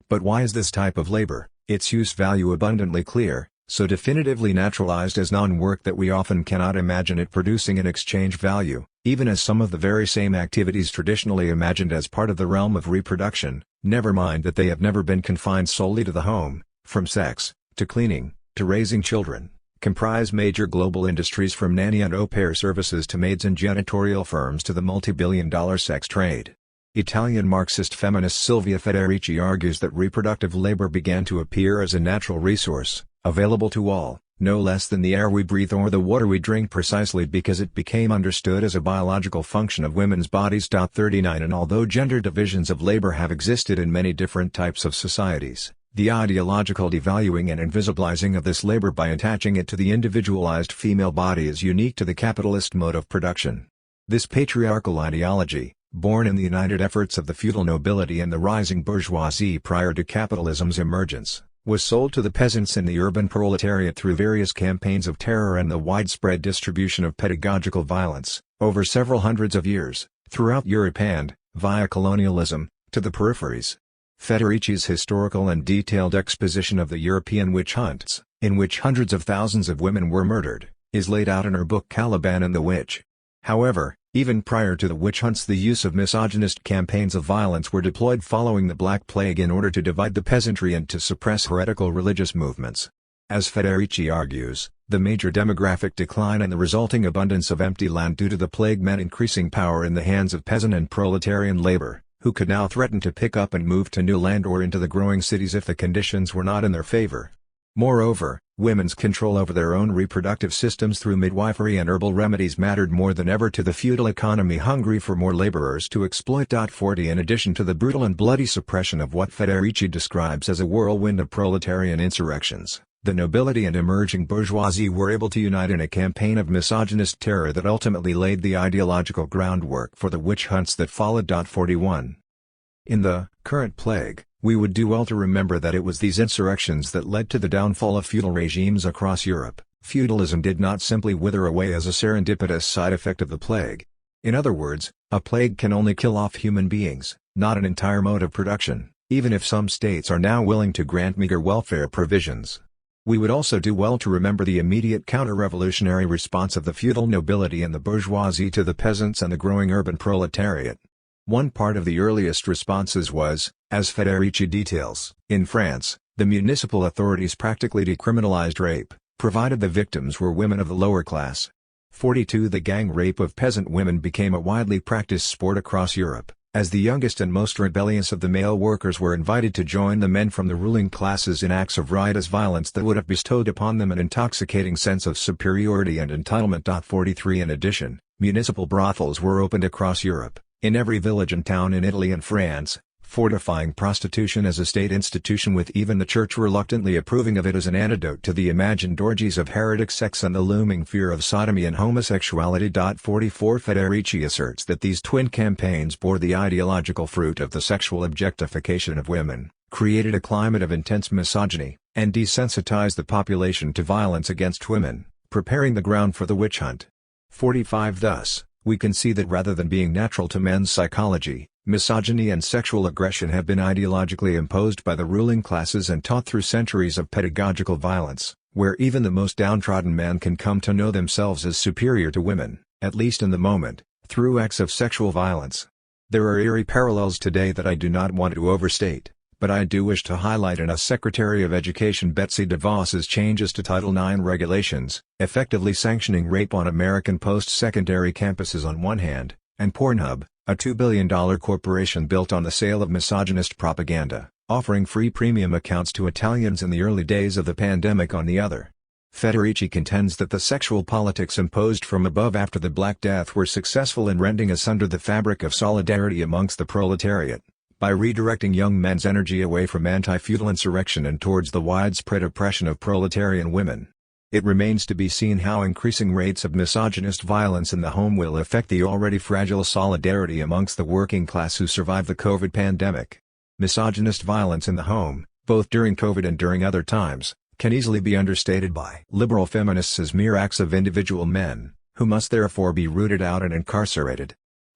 But why is this type of labor, its use value abundantly clear, so definitively naturalized as non-work that we often cannot imagine it producing an exchange value, even as some of the very same activities traditionally imagined as part of the realm of reproduction, never mind that they have never been confined solely to the home, from sex, to cleaning, to raising children, comprise major global industries from nanny and au pair services to maids and janitorial firms to the multi-billion-dollar sex trade. Italian Marxist feminist Silvia Federici argues that reproductive labor began to appear as a natural resource, available to all, no less than the air we breathe or the water we drink, precisely because it became understood as a biological function of women's bodies. 39 And although gender divisions of labor have existed in many different types of societies, the ideological devaluing and invisibilizing of this labor by attaching it to the individualized female body is unique to the capitalist mode of production. This patriarchal ideology, born in the united efforts of the feudal nobility and the rising bourgeoisie prior to capitalism's emergence, was sold to the peasants and the urban proletariat through various campaigns of terror and the widespread distribution of pedagogical violence, over several hundreds of years, throughout Europe and, via colonialism, to the peripheries. Federici's historical and detailed exposition of the European witch hunts, in which hundreds of thousands of women were murdered, is laid out in her book Caliban and the Witch. However, even prior to the witch hunts, the use of misogynist campaigns of violence were deployed following the Black Plague in order to divide the peasantry and to suppress heretical religious movements. As Federici argues, the major demographic decline and the resulting abundance of empty land due to the plague meant increasing power in the hands of peasant and proletarian labor, who could now threaten to pick up and move to new land or into the growing cities if the conditions were not in their favor. Moreover, women's control over their own reproductive systems through midwifery and herbal remedies mattered more than ever to the feudal economy hungry for more laborers to exploit. 40 In addition to the brutal and bloody suppression of what Federici describes as a whirlwind of proletarian insurrections, the nobility and emerging bourgeoisie were able to unite in a campaign of misogynist terror that ultimately laid the ideological groundwork for the witch hunts that followed. 41 In the current plague, we would do well to remember that it was these insurrections that led to the downfall of feudal regimes across Europe. Feudalism did not simply wither away as a serendipitous side effect of the plague. In other words, a plague can only kill off human beings, not an entire mode of production, even if some states are now willing to grant meager welfare provisions. We would also do well to remember the immediate counter-revolutionary response of the feudal nobility and the bourgeoisie to the peasants and the growing urban proletariat. One part of the earliest responses was, as Federici details, in France, the municipal authorities practically decriminalized rape, provided the victims were women of the lower class. 42 The gang rape of peasant women became a widely practiced sport across Europe, as the youngest and most rebellious of the male workers were invited to join the men from the ruling classes in acts of riotous violence that would have bestowed upon them an intoxicating sense of superiority and entitlement. 43 In addition, municipal brothels were opened across Europe, in every village and town in Italy and France, fortifying prostitution as a state institution, with even the church reluctantly approving of it as an antidote to the imagined orgies of heretic sects and the looming fear of sodomy and homosexuality. 44 Federici asserts that these twin campaigns bore the ideological fruit of the sexual objectification of women, created a climate of intense misogyny, and desensitized the population to violence against women, preparing the ground for the witch hunt. 45 Thus, we can see that rather than being natural to men's psychology, misogyny and sexual aggression have been ideologically imposed by the ruling classes and taught through centuries of pedagogical violence, where even the most downtrodden man can come to know themselves as superior to women, at least in the moment, through acts of sexual violence. There are eerie parallels today that I do not want to overstate, but I do wish to highlight in Secretary of Education Betsy DeVos's changes to Title IX regulations, effectively sanctioning rape on American post-secondary campuses on one hand, and Pornhub, a $2 billion corporation built on the sale of misogynist propaganda, offering free premium accounts to Italians in the early days of the pandemic on the other. Federici contends that the sexual politics imposed from above after the Black Death were successful in rending asunder the fabric of solidarity amongst the proletariat, by redirecting young men's energy away from anti-feudal insurrection and towards the widespread oppression of proletarian women. It remains to be seen how increasing rates of misogynist violence in the home will affect the already fragile solidarity amongst the working class who survived the COVID pandemic. Misogynist violence in the home, both during COVID and during other times, can easily be understated by liberal feminists as mere acts of individual men, who must therefore be rooted out and incarcerated.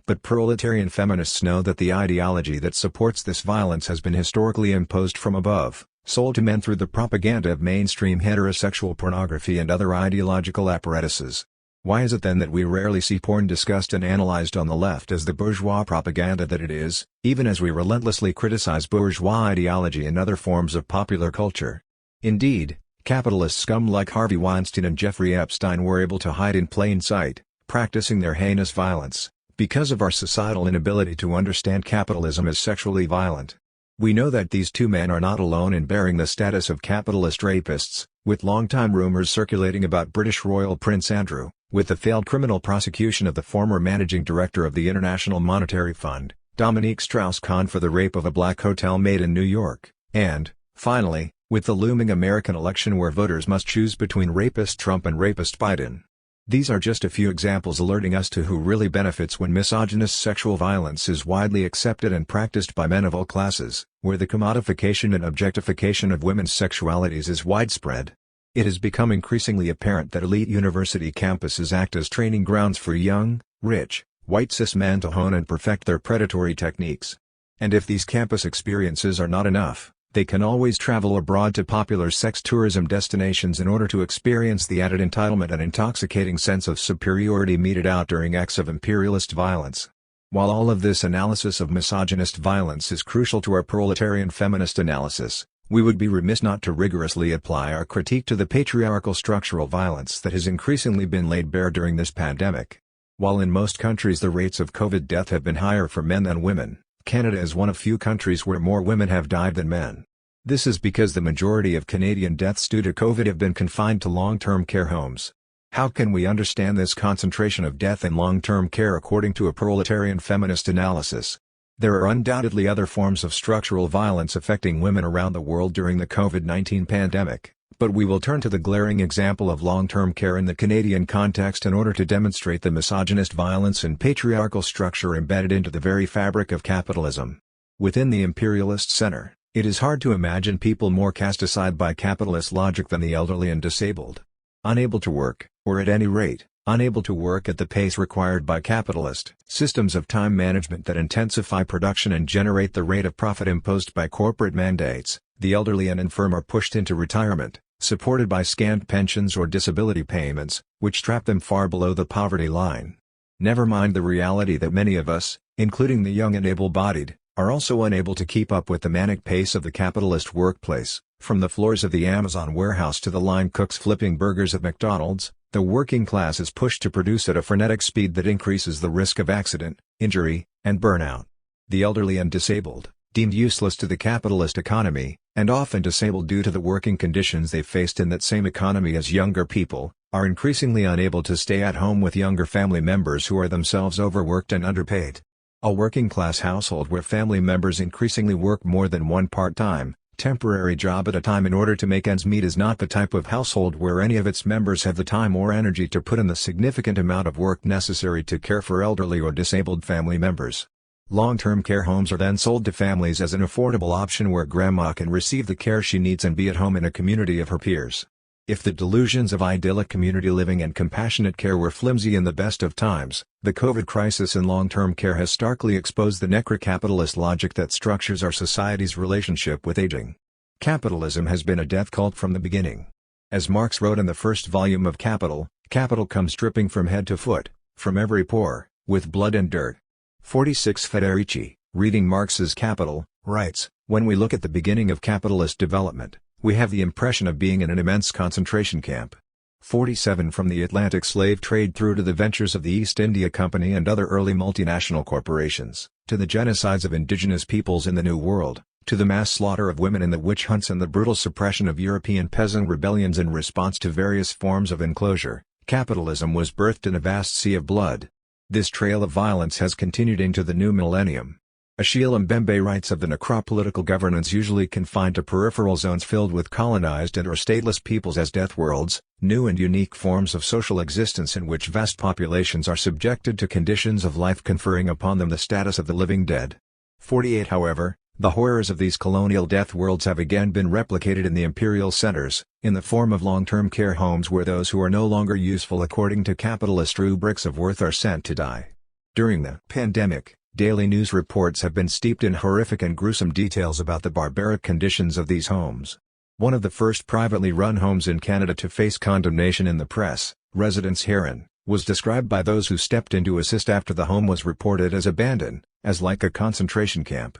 But proletarian feminists know that the ideology that supports this violence has been historically imposed from above, sold to men through the propaganda of mainstream heterosexual pornography and other ideological apparatuses. Why is it then that we rarely see porn discussed and analyzed on the left as the bourgeois propaganda that it is, even as we relentlessly criticize bourgeois ideology and other forms of popular culture? Indeed, Capitalist scum like Harvey Weinstein and Jeffrey Epstein were able to hide in plain sight, practicing their heinous violence, because of our societal inability to understand capitalism as sexually violent. We know that these two men are not alone in bearing the status of capitalist rapists, with long-time rumors circulating about British royal Prince Andrew, with the failed criminal prosecution of the former managing director of the International Monetary Fund, Dominique Strauss-Kahn, for the rape of a black hotel maid in New York, and, finally, with the looming American election where voters must choose between rapist Trump and rapist Biden. These are just a few examples alerting us to who really benefits when misogynist sexual violence is widely accepted and practiced by men of all classes, where the commodification and objectification of women's sexualities is widespread. It has become increasingly apparent that elite university campuses act as training grounds for young, rich, white cis men to hone and perfect their predatory techniques. And if these campus experiences are not enough, they can always travel abroad to popular sex tourism destinations in order to experience the added entitlement and intoxicating sense of superiority meted out during acts of imperialist violence. While all of this analysis of misogynist violence is crucial to our proletarian feminist analysis, we would be remiss not to rigorously apply our critique to the patriarchal structural violence that has increasingly been laid bare during this pandemic. While in most countries the rates of COVID death have been higher for men than women, Canada is one of few countries where more women have died than men. This is because the majority of Canadian deaths due to COVID have been confined to long-term care homes. How can we understand this concentration of death in long-term care according to a proletarian feminist analysis? There are undoubtedly other forms of structural violence affecting women around the world during the COVID-19 pandemic, but we will turn to the glaring example of long-term care in the Canadian context in order to demonstrate the misogynist violence and patriarchal structure embedded into the very fabric of capitalism. Within the imperialist center, it is hard to imagine people more cast aside by capitalist logic than the elderly and disabled. Unable to work, or at any rate, unable to work at the pace required by capitalist systems of time management that intensify production and generate the rate of profit imposed by corporate mandates, the elderly and infirm are pushed into retirement, supported by scant pensions or disability payments, which trap them far below the poverty line. Never mind the reality that many of us, including the young and able-bodied, are also unable to keep up with the manic pace of the capitalist workplace. From the floors of the Amazon warehouse to the line cooks flipping burgers at McDonald's, the working class is pushed to produce at a frenetic speed that increases the risk of accident, injury, and burnout. The elderly and disabled, deemed useless to the capitalist economy, and often disabled due to the working conditions they faced in that same economy as younger people, are increasingly unable to stay at home with younger family members who are themselves overworked and underpaid. A working-class household where family members increasingly work more than one part-time, temporary job at a time in order to make ends meet is not the type of household where any of its members have the time or energy to put in the significant amount of work necessary to care for elderly or disabled family members. Long-term care homes are then sold to families as an affordable option where grandma can receive the care she needs and be at home in a community of her peers. If the delusions of idyllic community living and compassionate care were flimsy in the best of times, the COVID crisis in long-term care has starkly exposed the necrocapitalist logic that structures our society's relationship with aging. Capitalism has been a death cult from the beginning. As Marx wrote in the first volume of Capital, capital comes dripping from head to foot, from every pore, with blood and dirt. 46 Federici, reading Marx's Capital, writes, "When we look at the beginning of capitalist development, we have the impression of being in an immense concentration camp." 47 From the Atlantic slave trade through to the ventures of the East India Company and other early multinational corporations, to the genocides of indigenous peoples in the New World, to the mass slaughter of women in the witch hunts and the brutal suppression of European peasant rebellions in response to various forms of enclosure, capitalism was birthed in a vast sea of blood. This trail of violence has continued into the new millennium. Achille Mbembe writes of the necropolitical governance usually confined to peripheral zones filled with colonized and or stateless peoples as death worlds, new and unique forms of social existence in which vast populations are subjected to conditions of life conferring upon them the status of the living dead. 48 However, the horrors of these colonial death worlds have again been replicated in the imperial centers, in the form of long-term care homes where those who are no longer useful according to capitalist rubrics of worth are sent to die. During the pandemic, daily news reports have been steeped in horrific and gruesome details about the barbaric conditions of these homes. One of the first privately run homes in Canada to face condemnation in the press, Residence Heron, was described by those who stepped in to assist after the home was reported as abandoned, as like a concentration camp.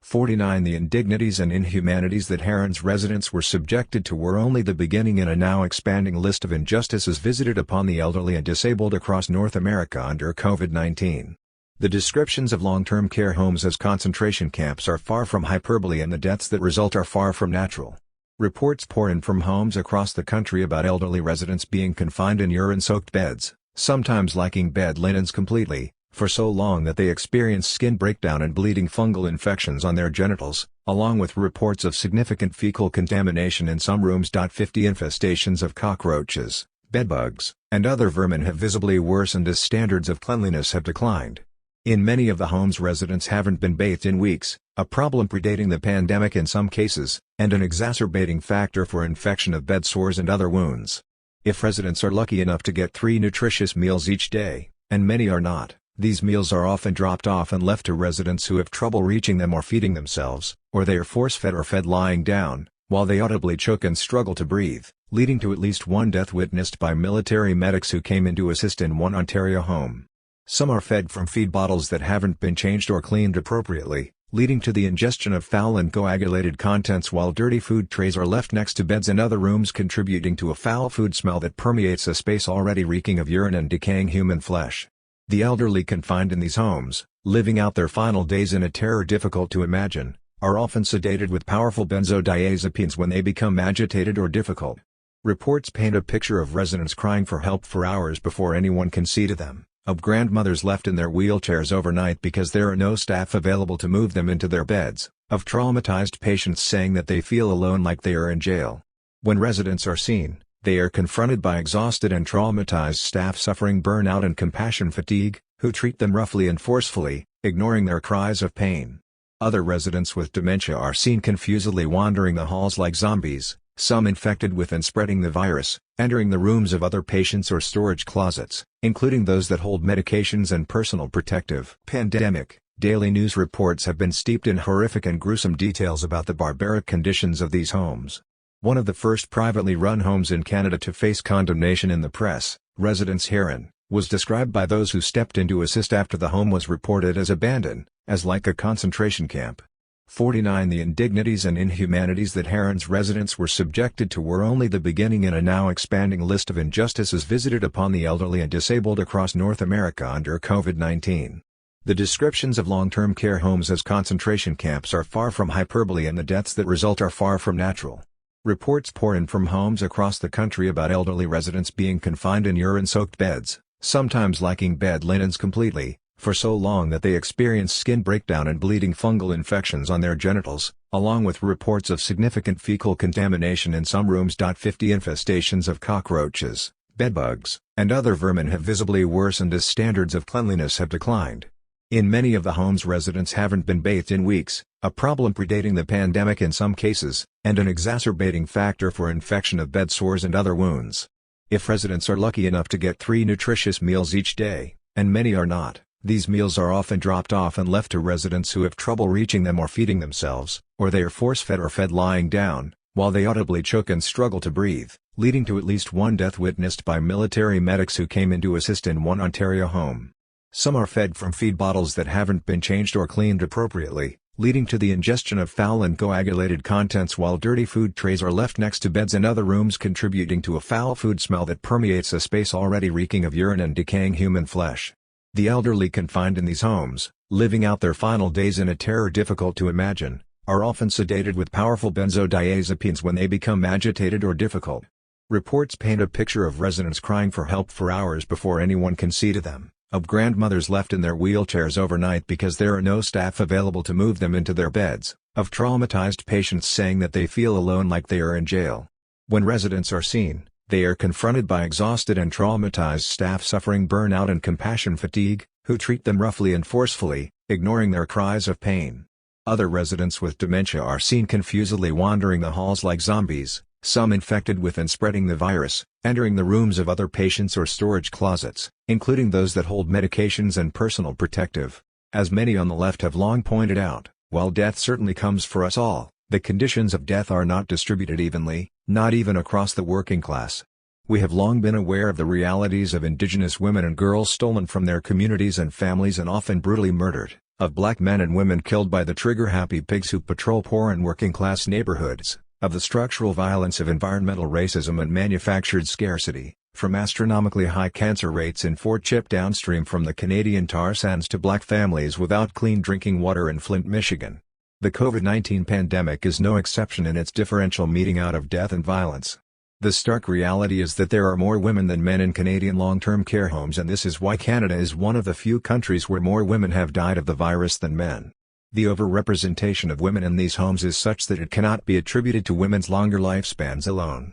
49 The indignities and inhumanities that Heron's residents were subjected to were only the beginning in a now expanding list of injustices visited upon the elderly and disabled across North America under COVID-19. The descriptions of long-term care homes as concentration camps are far from hyperbole, and the deaths that result are far from natural. Reports pour in from homes across the country about elderly residents being confined in urine-soaked beds, sometimes lacking bed linens completely, for so long that they experience skin breakdown and bleeding fungal infections on their genitals, along with reports of significant fecal contamination in some rooms. 50 Infestations of cockroaches, bedbugs, and other vermin have visibly worsened as standards of cleanliness have declined. In many of the homes, residents haven't been bathed in weeks, a problem predating the pandemic in some cases, and an exacerbating factor for infection of bed sores and other wounds. If residents are lucky enough to get 3 nutritious meals each day, and many are not, these meals are often dropped off and left to residents who have trouble reaching them or feeding themselves, or they are force-fed or fed lying down, while they audibly choke and struggle to breathe, leading to at least one death witnessed by military medics who came in to assist in one Ontario home. Some are fed from feed bottles that haven't been changed or cleaned appropriately, leading to the ingestion of foul and coagulated contents, while dirty food trays are left next to beds and other rooms, contributing to a foul food smell that permeates a space already reeking of urine and decaying human flesh. The elderly confined in these homes, living out their final days in a terror difficult to imagine, are often sedated with powerful benzodiazepines when they become agitated or difficult. Reports paint a picture of residents crying for help for hours before anyone can see to them, of grandmothers left in their wheelchairs overnight because there are no staff available to move them into their beds, of traumatized patients saying that they feel alone, like they are in jail. When residents are seen, they are confronted by exhausted and traumatized staff suffering burnout and compassion fatigue, who treat them roughly and forcefully, ignoring their cries of pain. Other residents with dementia are seen confusedly wandering the halls like zombies, some infected with and spreading the virus, entering the rooms of other patients or storage closets, including those that hold medications and personal protective. Pandemic. Daily news reports have been steeped in horrific and gruesome details about the barbaric conditions of these homes. One of the first privately run homes in Canada to face condemnation in the press, Residence Heron, was described by those who stepped in to assist after the home was reported as abandoned, as like a concentration camp. 49 The indignities and inhumanities that Heron's residents were subjected to were only the beginning in a now expanding list of injustices visited upon the elderly and disabled across North America under COVID-19. The descriptions of long-term care homes as concentration camps are far from hyperbole, and the deaths that result are far from natural. Reports pour in from homes across the country about elderly residents being confined in urine-soaked beds, sometimes lacking bed linens completely, for so long that they experience skin breakdown and bleeding fungal infections on their genitals, along with reports of significant fecal contamination in some rooms. 50 Infestations of cockroaches, bedbugs, and other vermin have visibly worsened as standards of cleanliness have declined. In many of the homes, residents haven't been bathed in weeks, a problem predating the pandemic in some cases, and an exacerbating factor for infection of bed sores and other wounds. If residents are lucky enough to get 3 nutritious meals each day, and many are not, these meals are often dropped off and left to residents who have trouble reaching them or feeding themselves, or they are force-fed or fed lying down, while they audibly choke and struggle to breathe, leading to at least one death witnessed by military medics who came in to assist in one Ontario home. Some are fed from feed bottles that haven't been changed or cleaned appropriately, leading to the ingestion of foul and coagulated contents, while dirty food trays are left next to beds and other rooms, contributing to a foul food smell that permeates a space already reeking of urine and decaying human flesh. The elderly confined in these homes, living out their final days in a terror difficult to imagine, are often sedated with powerful benzodiazepines when they become agitated or difficult. Reports paint a picture of residents crying for help for hours before anyone can see to them, of grandmothers left in their wheelchairs overnight because there are no staff available to move them into their beds, of traumatized patients saying that they feel alone, like they are in jail. When residents are seen, they are confronted by exhausted and traumatized staff suffering burnout and compassion fatigue, who treat them roughly and forcefully, ignoring their cries of pain. Other residents with dementia are seen confusedly wandering the halls like zombies, some infected with and spreading the virus, entering the rooms of other patients or storage closets, including those that hold medications and personal protective. As many on the left have long pointed out, while death certainly comes for us all, the conditions of death are not distributed evenly, not even across the working class. We have long been aware of the realities of Indigenous women and girls stolen from their communities and families and often brutally murdered. of black men and women killed by the trigger-happy pigs who patrol poor and working-class neighborhoods, of the structural violence of environmental racism and manufactured scarcity, from astronomically high cancer rates in Fort Chip downstream from the Canadian tar sands to black families without clean drinking water in Flint, Michigan. The COVID-19 pandemic is no exception in its differential meting out of death and violence. The stark reality is that there are more women than men in Canadian long-term care homes, and this is why Canada is one of the few countries where more women have died of the virus than men. The overrepresentation of women in these homes is such that it cannot be attributed to women's longer lifespans alone.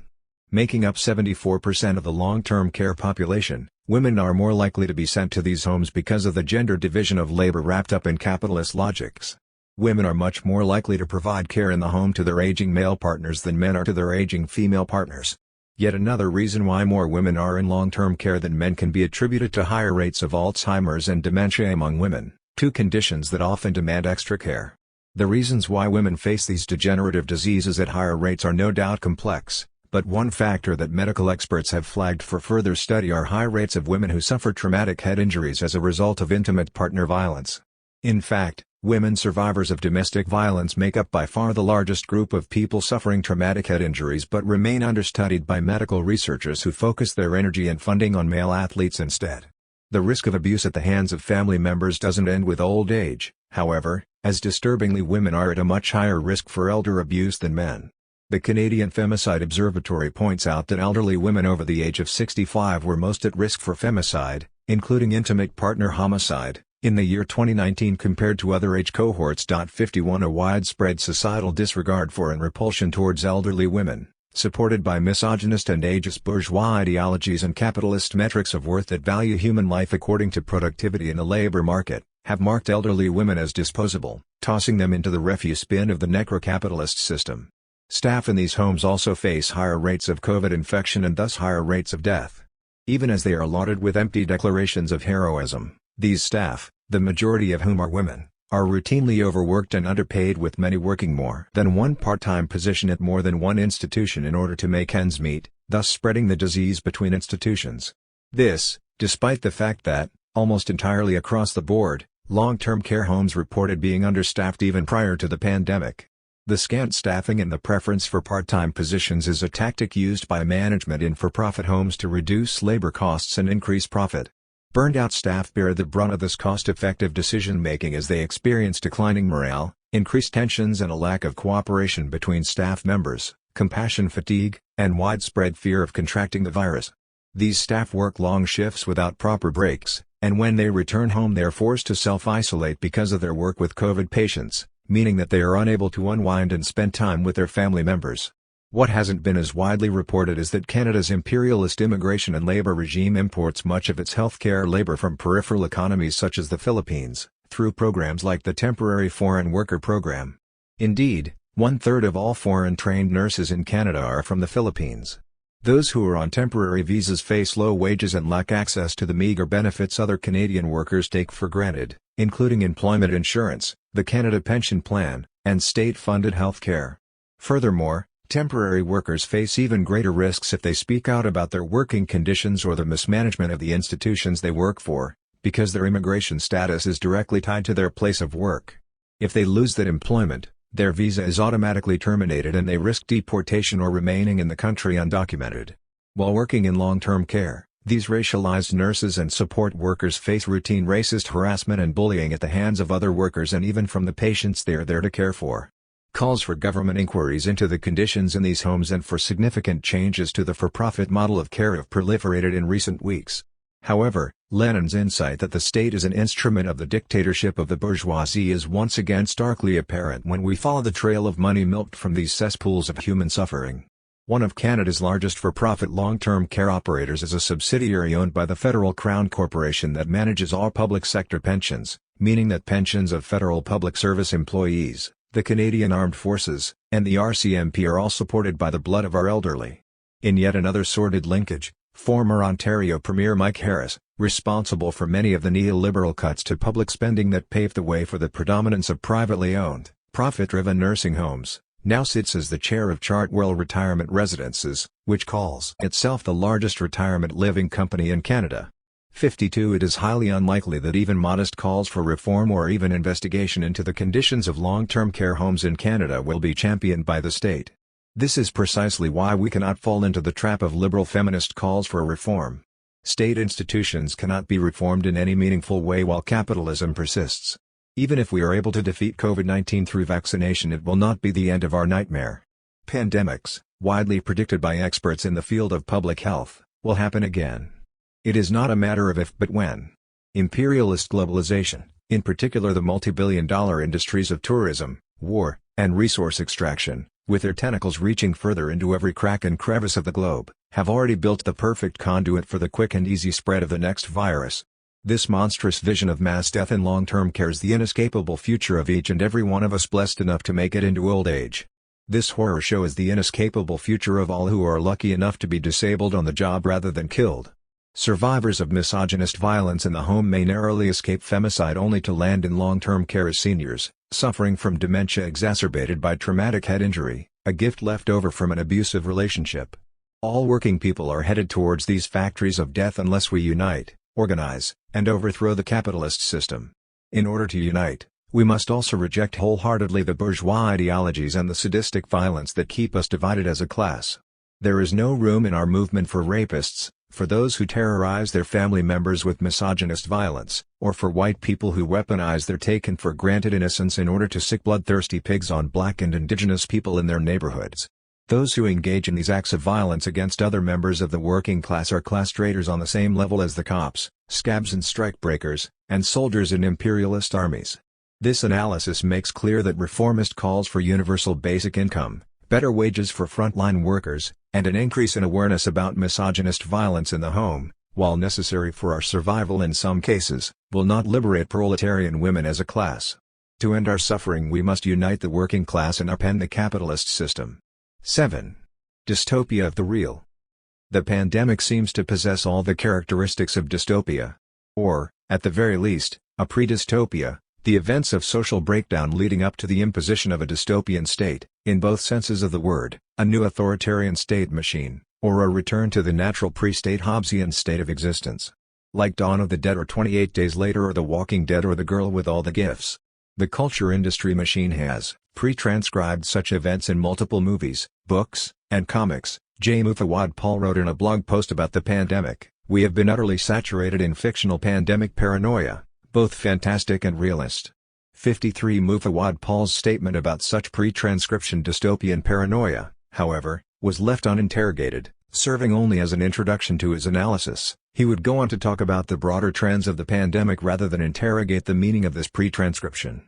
Making up 74% of the long-term care population, women are more likely to be sent to these homes because of the gender division of labor wrapped up in capitalist logics. Women are much more likely to provide care in the home to their aging male partners than men are to their aging female partners. Yet another reason why more women are in long-term care than men can be attributed to higher rates of Alzheimer's and dementia among women, two conditions that often demand extra care. The reasons why women face these degenerative diseases at higher rates are no doubt complex, but one factor that medical experts have flagged for further study are high rates of women who suffer traumatic head injuries as a result of intimate partner violence. In fact, women survivors of domestic violence make up by far the largest group of people suffering traumatic head injuries but remain understudied by medical researchers who focus their energy and funding on male athletes instead. The risk of abuse at the hands of family members doesn't end with old age, however, as disturbingly women are at a much higher risk for elder abuse than men. The Canadian Femicide Observatory points out that elderly women over the age of 65 were most at risk for femicide, including intimate partner homicide, in the year 2019 compared to other age cohorts. 51 A widespread societal disregard for and repulsion towards elderly women, supported by misogynist and ageist bourgeois ideologies and capitalist metrics of worth that value human life according to productivity in the labor market, have marked elderly women as disposable, tossing them into the refuse bin of the necrocapitalist system. Staff in these homes also face higher rates of COVID infection and thus higher rates of death. Even as they are lauded with empty declarations of heroism, these staff, the majority of whom are women, are routinely overworked and underpaid, with many working more than one part-time position at more than one institution in order to make ends meet, thus spreading the disease between institutions. This, despite the fact that, almost entirely across the board, long-term care homes reported being understaffed even prior to the pandemic. The scant staffing and the preference for part-time positions is a tactic used by management in for-profit homes to reduce labor costs and increase profit. Burned-out staff bear the brunt of this cost-effective decision-making as they experience declining morale, increased tensions and a lack of cooperation between staff members, compassion fatigue, and widespread fear of contracting the virus. These staff work long shifts without proper breaks, and when they return home they are forced to self-isolate because of their work with COVID patients, meaning that they are unable to unwind and spend time with their family members. What hasn't been as widely reported is that Canada's imperialist immigration and labor regime imports much of its healthcare labor from peripheral economies such as the Philippines, through programs like the Temporary Foreign Worker Program. Indeed, 1/3 of all foreign-trained nurses in Canada are from the Philippines. Those who are on temporary visas face low wages and lack access to the meager benefits other Canadian workers take for granted, including employment insurance, the Canada Pension Plan, and state-funded health care. Furthermore, temporary workers face even greater risks if they speak out about their working conditions or the mismanagement of the institutions they work for, because their immigration status is directly tied to their place of work. If they lose that employment, their visa is automatically terminated and they risk deportation or remaining in the country undocumented. While working in long-term care, these racialized nurses and support workers face routine racist harassment and bullying at the hands of other workers and even from the patients they are there to care for. Calls for government inquiries into the conditions in these homes and for significant changes to the for-profit model of care have proliferated in recent weeks. However, Lenin's insight that the state is an instrument of the dictatorship of the bourgeoisie is once again starkly apparent when we follow the trail of money milked from these cesspools of human suffering. One of Canada's largest for-profit long-term care operators is a subsidiary owned by the Federal Crown Corporation that manages all public sector pensions, meaning that pensions of federal public service employees, the Canadian Armed Forces, and the RCMP are all supported by the blood of our elderly. In yet another sordid linkage, former Ontario Premier Mike Harris, responsible for many of the neoliberal cuts to public spending that paved the way for the predominance of privately owned, profit-driven nursing homes, now sits as the chair of Chartwell Retirement Residences, which calls itself the largest retirement living company in Canada. 52. It is highly unlikely that even modest calls for reform or even investigation into the conditions of long-term care homes in Canada will be championed by the state. This is precisely why we cannot fall into the trap of liberal feminist calls for reform. State institutions cannot be reformed in any meaningful way while capitalism persists. Even if we are able to defeat COVID-19 through vaccination, it will not be the end of our nightmare. Pandemics, widely predicted by experts in the field of public health, will happen again. It is not a matter of if but when. Imperialist globalization, in particular the multi-billion-dollar industries of tourism, war, and resource extraction, with their tentacles reaching further into every crack and crevice of the globe, have already built the perfect conduit for the quick and easy spread of the next virus. This monstrous vision of mass death in long-term care is the inescapable future of each and every one of us blessed enough to make it into old age. This horror show is the inescapable future of all who are lucky enough to be disabled on the job rather than killed. Survivors of misogynist violence in the home may narrowly escape femicide only to land in long-term care as seniors, suffering from dementia exacerbated by traumatic head injury, a gift left over from an abusive relationship. All working people are headed towards these factories of death unless we unite, organize, and overthrow the capitalist system. In order to unite, we must also reject wholeheartedly the bourgeois ideologies and the sadistic violence that keep us divided as a class. There is no room in our movement for rapists, for those who terrorize their family members with misogynist violence, or for white people who weaponize their taken-for-granted innocence in order to sick bloodthirsty pigs on black and indigenous people in their neighborhoods. Those who engage in these acts of violence against other members of the working class are class traitors on the same level as the cops, scabs and strikebreakers, and soldiers in imperialist armies. This analysis makes clear that reformist calls for universal basic income, better wages for frontline workers, and an increase in awareness about misogynist violence in the home, while necessary for our survival in some cases, will not liberate proletarian women as a class. To end our suffering, we must unite the working class and upend the capitalist system. 7. Dystopia of the real. The pandemic seems to possess all the characteristics of dystopia. Or, at the very least, a pre-dystopia, the events of social breakdown leading up to the imposition of a dystopian state, in both senses of the word, a new authoritarian state machine, or a return to the natural pre-state Hobbesian state of existence. Like Dawn of the Dead or 28 Days Later or The Walking Dead or The Girl with All the Gifts. The culture industry machine has pre-transcribed such events in multiple movies, books, and comics. J. Moufwaud Paul wrote in a blog post about the pandemic, "We have been utterly saturated in fictional pandemic paranoia, both fantastic and realist." 53. Moufwaud Paul's statement about such pre-transcription dystopian paranoia, however, was left uninterrogated, serving only as an introduction to his analysis. He would go on to talk about the broader trends of the pandemic rather than interrogate the meaning of this pre-transcription.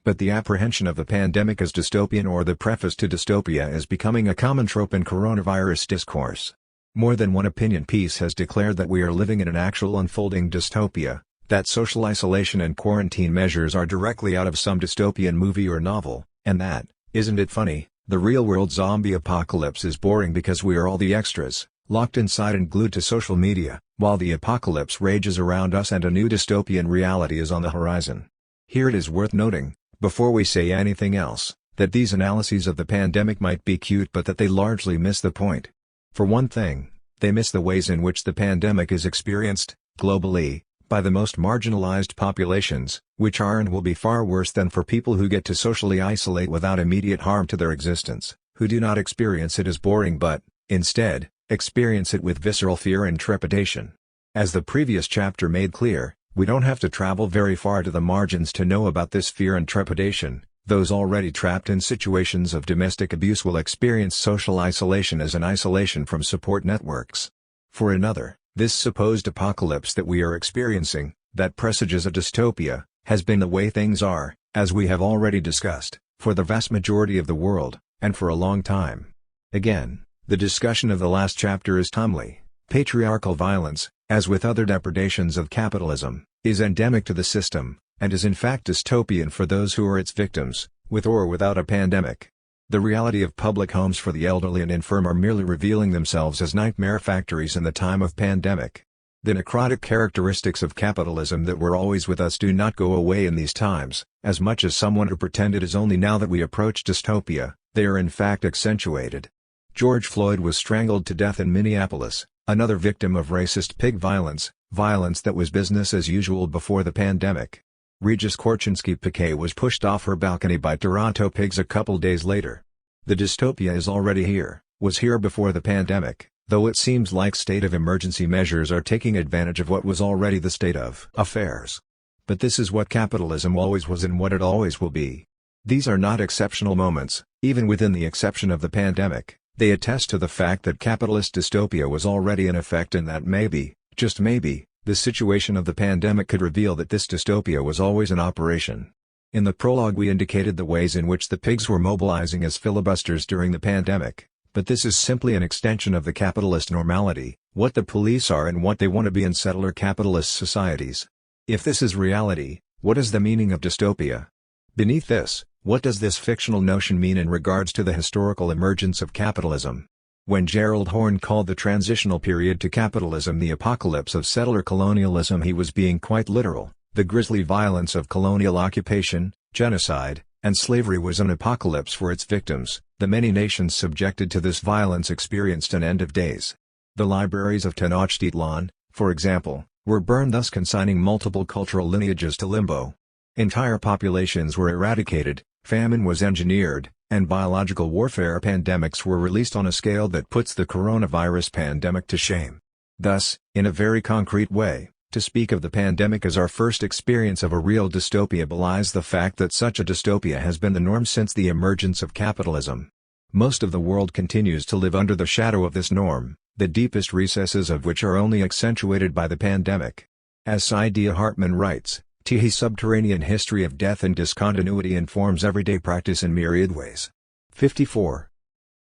But the apprehension of the pandemic as dystopian or the preface to dystopia is becoming a common trope in coronavirus discourse. More than one opinion piece has declared that we are living in an actual unfolding dystopia, that social isolation and quarantine measures are directly out of some dystopian movie or novel, and that, isn't it funny, the real-world zombie apocalypse is boring because we are all the extras, locked inside and glued to social media, while the apocalypse rages around us and a new dystopian reality is on the horizon. Here it is worth noting, before we say anything else, that these analyses of the pandemic might be cute but that they largely miss the point. For one thing, they miss the ways in which the pandemic is experienced, globally, by the most marginalized populations, which are and will be far worse than for people who get to socially isolate without immediate harm to their existence, who do not experience it as boring but, instead, experience it with visceral fear and trepidation. As the previous chapter made clear, we don't have to travel very far to the margins to know about this fear and trepidation. Those already trapped in situations of domestic abuse will experience social isolation as an isolation from support networks. For another, this supposed apocalypse that we are experiencing, that presages a dystopia, has been the way things are, as we have already discussed, for the vast majority of the world, and for a long time. Again, the discussion of the last chapter is timely. Patriarchal violence, as with other depredations of capitalism, is endemic to the system, and is in fact dystopian for those who are its victims, with or without a pandemic. The reality of public homes for the elderly and infirm are merely revealing themselves as nightmare factories in the time of pandemic. The necrotic characteristics of capitalism that were always with us do not go away in these times, as much as some want to pretend it is only now that we approach dystopia, they are in fact accentuated. George Floyd was strangled to death in Minneapolis, another victim of racist pig violence, violence that was business as usual before the pandemic. Regis Korchinski-Piquet was pushed off her balcony by Toronto pigs a couple days later. The dystopia is already here, was here before the pandemic, though it seems like state of emergency measures are taking advantage of what was already the state of affairs. But this is what capitalism always was and what it always will be. These are not exceptional moments, even within the exception of the pandemic. They attest to the fact that capitalist dystopia was already in effect and that maybe, just maybe, the situation of the pandemic could reveal that this dystopia was always in operation. In the prologue we indicated the ways in which the pigs were mobilizing as filibusters during the pandemic, but this is simply an extension of the capitalist normality, what the police are and what they want to be in settler capitalist societies. If this is reality, what is the meaning of dystopia? Beneath this, what does this fictional notion mean in regards to the historical emergence of capitalism? When Gerald Horne called the transitional period to capitalism the apocalypse of settler colonialism, he was being quite literal. The grisly violence of colonial occupation, genocide, and slavery was an apocalypse for its victims. The many nations subjected to this violence experienced an end of days. The libraries of Tenochtitlan, for example, were burned, thus consigning multiple cultural lineages to limbo. Entire populations were eradicated, famine was engineered, and biological warfare pandemics were released on a scale that puts the coronavirus pandemic to shame. Thus, in a very concrete way, to speak of the pandemic as our first experience of a real dystopia belies the fact that such a dystopia has been the norm since the emergence of capitalism. Most of the world continues to live under the shadow of this norm, the deepest recesses of which are only accentuated by the pandemic. As Saidiya Hartman writes, the subterranean history of death and discontinuity informs everyday practice in myriad ways. 54.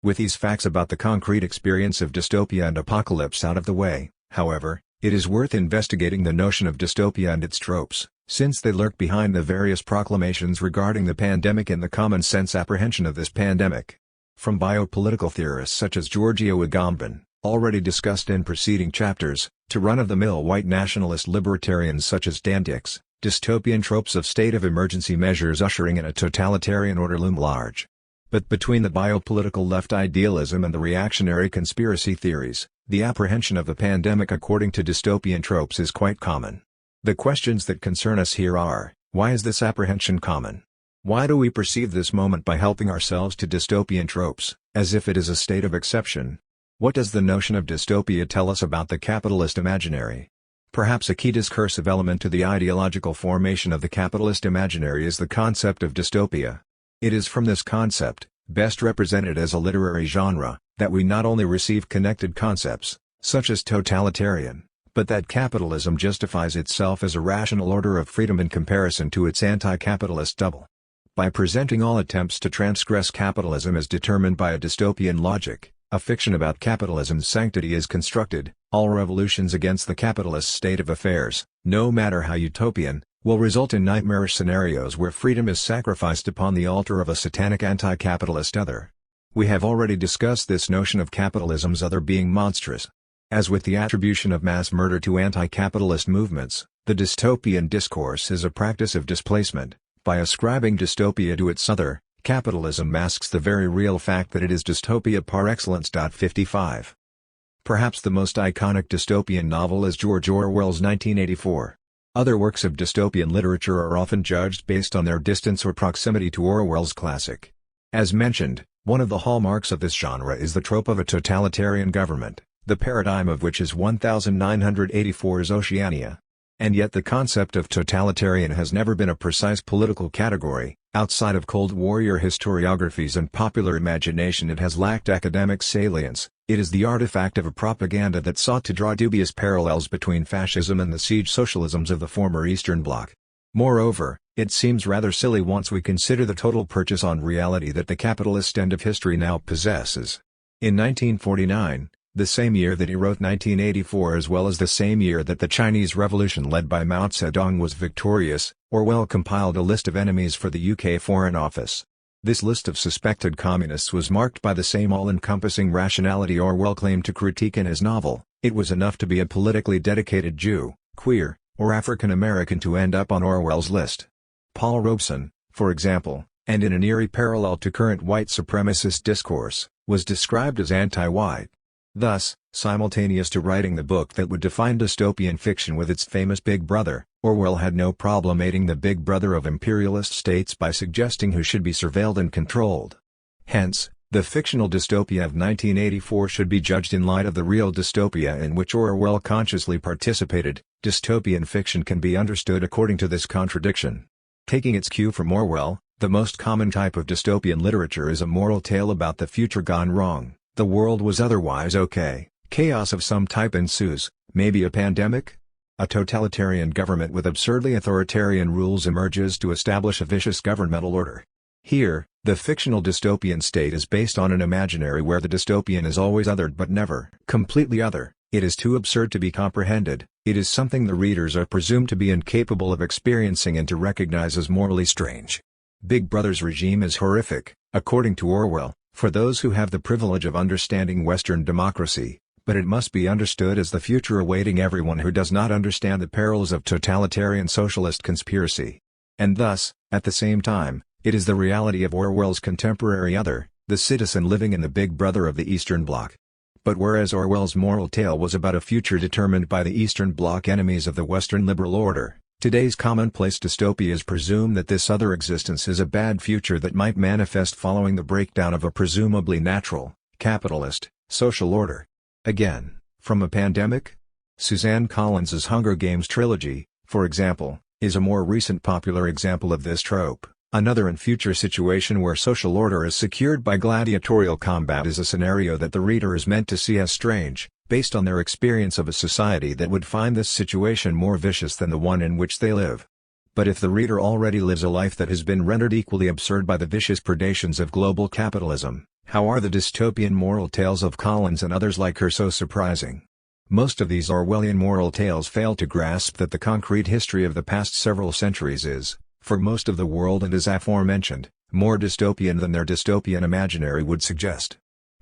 With these facts about the concrete experience of dystopia and apocalypse out of the way, however, it is worth investigating the notion of dystopia and its tropes, since they lurk behind the various proclamations regarding the pandemic and the common-sense apprehension of this pandemic. From biopolitical theorists such as Giorgio Agamben, already discussed in preceding chapters, to run-of-the-mill white nationalist libertarians such as Dan Dix, dystopian tropes of state of emergency measures ushering in a totalitarian order loom large. But between the biopolitical left idealism and the reactionary conspiracy theories, the apprehension of the pandemic according to dystopian tropes is quite common. The questions that concern us here are, why is this apprehension common? Why do we perceive this moment by helping ourselves to dystopian tropes, as if it is a state of exception? What does the notion of dystopia tell us about the capitalist imaginary? Perhaps a key discursive element to the ideological formation of the capitalist imaginary is the concept of dystopia. It is from this concept, best represented as a literary genre, that we not only receive connected concepts, such as totalitarian, but that capitalism justifies itself as a rational order of freedom in comparison to its anti-capitalist double. By presenting all attempts to transgress capitalism as determined by a dystopian logic, a fiction about capitalism's sanctity is constructed. All revolutions against the capitalist state of affairs, no matter how utopian, will result in nightmarish scenarios where freedom is sacrificed upon the altar of a satanic anti-capitalist other. We have already discussed this notion of capitalism's other being monstrous. As with the attribution of mass murder to anti-capitalist movements, the dystopian discourse is a practice of displacement. By ascribing dystopia to its other, capitalism masks the very real fact that it is dystopia par excellence. 55. Perhaps the most iconic dystopian novel is George Orwell's 1984. Other works of dystopian literature are often judged based on their distance or proximity to Orwell's classic. As mentioned, one of the hallmarks of this genre is the trope of a totalitarian government, the paradigm of which is 1984's Oceania. And yet the concept of totalitarian has never been a precise political category. Outside of Cold Warrior historiographies and popular imagination, it has lacked academic salience. It is the artifact of a propaganda that sought to draw dubious parallels between fascism and the siege socialisms of the former Eastern Bloc. Moreover, it seems rather silly once we consider the total purchase on reality that the capitalist end of history now possesses. In 1949, the same year that he wrote 1984 as well as the same year that the Chinese Revolution led by Mao Zedong was victorious, Orwell compiled a list of enemies for the UK Foreign Office. This list of suspected communists was marked by the same all-encompassing rationality Orwell claimed to critique in his novel. It was enough to be a politically dedicated Jew, queer, or African American to end up on Orwell's list. Paul Robeson, for example, and in an eerie parallel to current white supremacist discourse, was described as anti-white. Thus, simultaneous to writing the book that would define dystopian fiction with its famous Big Brother, Orwell had no problem aiding the Big Brother of imperialist states by suggesting who should be surveilled and controlled. Hence, the fictional dystopia of 1984 should be judged in light of the real dystopia in which Orwell consciously participated. Dystopian fiction can be understood according to this contradiction. Taking its cue from Orwell, the most common type of dystopian literature is a moral tale about the future gone wrong. The world was otherwise okay, chaos of some type ensues, maybe a pandemic? A totalitarian government with absurdly authoritarian rules emerges to establish a vicious governmental order. Here, the fictional dystopian state is based on an imaginary where the dystopian is always othered but never completely other. It is too absurd to be comprehended, it is something the readers are presumed to be incapable of experiencing and to recognize as morally strange. Big Brother's regime is horrific, according to Orwell, for those who have the privilege of understanding Western democracy, but it must be understood as the future awaiting everyone who does not understand the perils of totalitarian socialist conspiracy. And thus, at the same time, it is the reality of Orwell's contemporary other, the citizen living in the Big Brother of the Eastern Bloc. But whereas Orwell's moral tale was about a future determined by the Eastern Bloc enemies of the Western liberal order, today's commonplace dystopias presume that this other existence is a bad future that might manifest following the breakdown of a presumably natural, capitalist, social order. Again, from a pandemic? Suzanne Collins's Hunger Games trilogy, for example, is a more recent popular example of this trope. Another and future situation where social order is secured by gladiatorial combat is a scenario that the reader is meant to see as strange, based on their experience of a society that would find this situation more vicious than the one in which they live. But if the reader already lives a life that has been rendered equally absurd by the vicious predations of global capitalism, how are the dystopian moral tales of Collins and others like her so surprising? Most of these Orwellian moral tales fail to grasp that the concrete history of the past several centuries is, for most of the world and as aforementioned, more dystopian than their dystopian imaginary would suggest.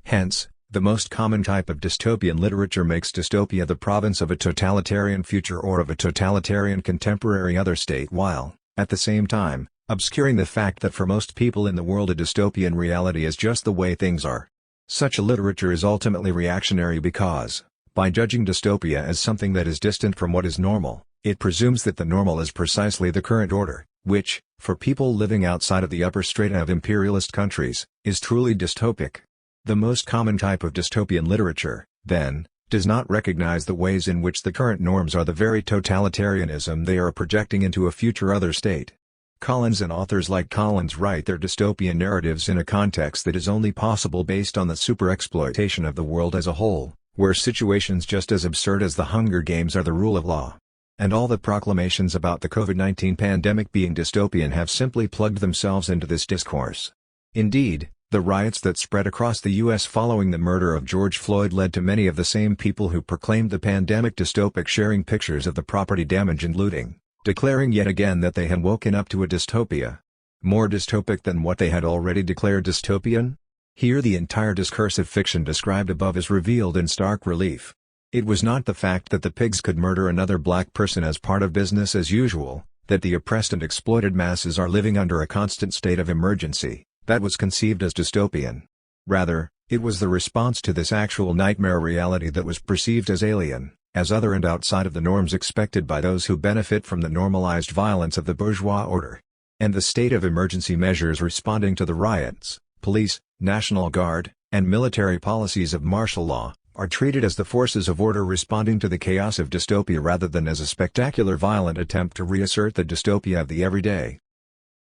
Hence, the most common type of dystopian literature makes dystopia the province of a totalitarian future or of a totalitarian contemporary other state while, at the same time, obscuring the fact that for most people in the world a dystopian reality is just the way things are. Such a literature is ultimately reactionary because, by judging dystopia as something that is distant from what is normal, it presumes that the normal is precisely the current order, which, for people living outside of the upper strata of imperialist countries, is truly dystopic. The most common type of dystopian literature, then, does not recognize the ways in which the current norms are the very totalitarianism they are projecting into a future other state. Collins and authors like Collins write their dystopian narratives in a context that is only possible based on the super-exploitation of the world as a whole, where situations just as absurd as the Hunger Games are the rule of law. And all the proclamations about the COVID-19 pandemic being dystopian have simply plugged themselves into this discourse. Indeed, the riots that spread across the U.S. following the murder of George Floyd led to many of the same people who proclaimed the pandemic dystopic sharing pictures of the property damage and looting, declaring yet again that they had woken up to a dystopia. More dystopic than what they had already declared dystopian? Here the entire discursive fiction described above is revealed in stark relief. It was not the fact that the pigs could murder another black person as part of business as usual, that the oppressed and exploited masses are living under a constant state of emergency, that was conceived as dystopian. Rather, it was the response to this actual nightmare reality that was perceived as alien, as other and outside of the norms expected by those who benefit from the normalized violence of the bourgeois order. And the state of emergency measures responding to the riots, police, National Guard, and military policies of martial law, are treated as the forces of order responding to the chaos of dystopia rather than as a spectacular violent attempt to reassert the dystopia of the everyday.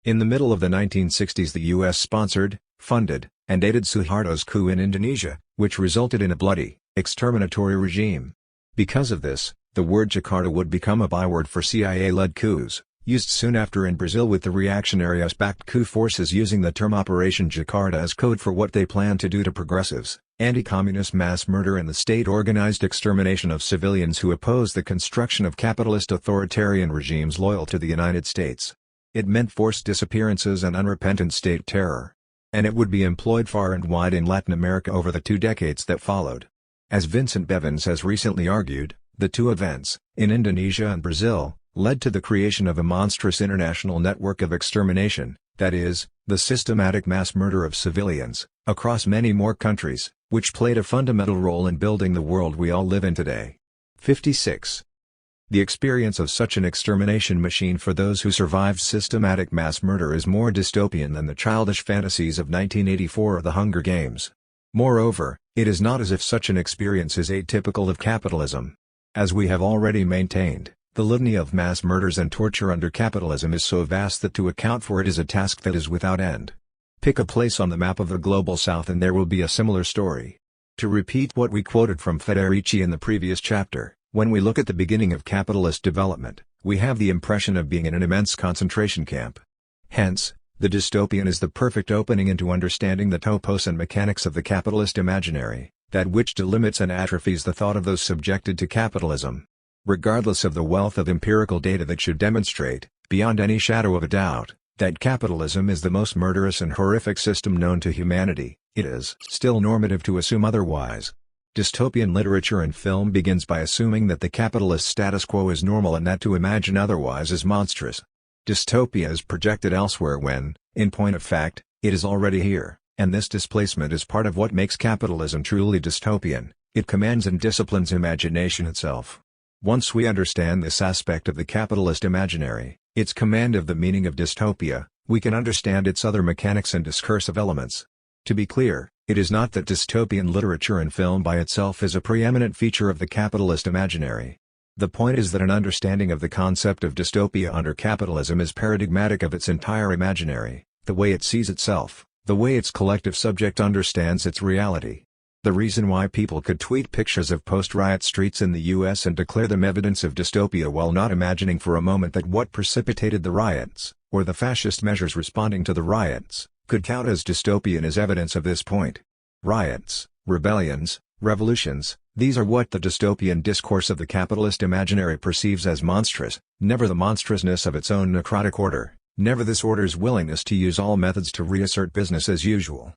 In the middle of the 1960s the U.S. sponsored, funded, and aided Suharto's coup in Indonesia, which resulted in a bloody, exterminatory regime. Because of this, the word Jakarta would become a byword for CIA-led coups, used soon after in Brazil with the reactionary US-backed coup forces using the term Operation Jakarta as code for what they planned to do to progressives, anti-communist mass murder and the state-organized extermination of civilians who oppose the construction of capitalist authoritarian regimes loyal to the United States. It meant forced disappearances and unrepentant state terror. And it would be employed far and wide in Latin America over the 2 decades that followed. As Vincent Bevins has recently argued, the 2 events, in Indonesia and Brazil, led to the creation of a monstrous international network of extermination, that is, the systematic mass murder of civilians, across many more countries. which played a fundamental role in building the world we all live in today. 56. The experience of such an extermination machine for those who survived systematic mass murder is more dystopian than the childish fantasies of 1984 or the Hunger Games. Moreover, it is not as if such an experience is atypical of capitalism. As we have already maintained, the litany of mass murders and torture under capitalism is so vast that to account for it is a task that is without end. Pick a place on the map of the global south and there will be a similar story. To repeat what we quoted from Federici in the previous chapter, when we look at the beginning of capitalist development, we have the impression of being in an immense concentration camp. Hence, the dystopian is the perfect opening into understanding the topos and mechanics of the capitalist imaginary, that which delimits and atrophies the thought of those subjected to capitalism. Regardless of the wealth of empirical data that should demonstrate, beyond any shadow of a doubt, that capitalism is the most murderous and horrific system known to humanity, it is still normative to assume otherwise. Dystopian literature and film begins by assuming that the capitalist status quo is normal and that to imagine otherwise is monstrous. Dystopia is projected elsewhere when, in point of fact, it is already here, and this displacement is part of what makes capitalism truly dystopian. It commands and disciplines imagination itself. Once we understand this aspect of the capitalist imaginary, its command of the meaning of dystopia, we can understand its other mechanics and discursive elements. To be clear, it is not that dystopian literature and film by itself is a preeminent feature of the capitalist imaginary. The point is that an understanding of the concept of dystopia under capitalism is paradigmatic of its entire imaginary, the way it sees itself, the way its collective subject understands its reality. The reason why people could tweet pictures of post-riot streets in the US and declare them evidence of dystopia while not imagining for a moment that what precipitated the riots, or the fascist measures responding to the riots, could count as dystopian is evidence of this point. Riots, rebellions, revolutions, these are what the dystopian discourse of the capitalist imaginary perceives as monstrous, never the monstrousness of its own necrotic order, never this order's willingness to use all methods to reassert business as usual.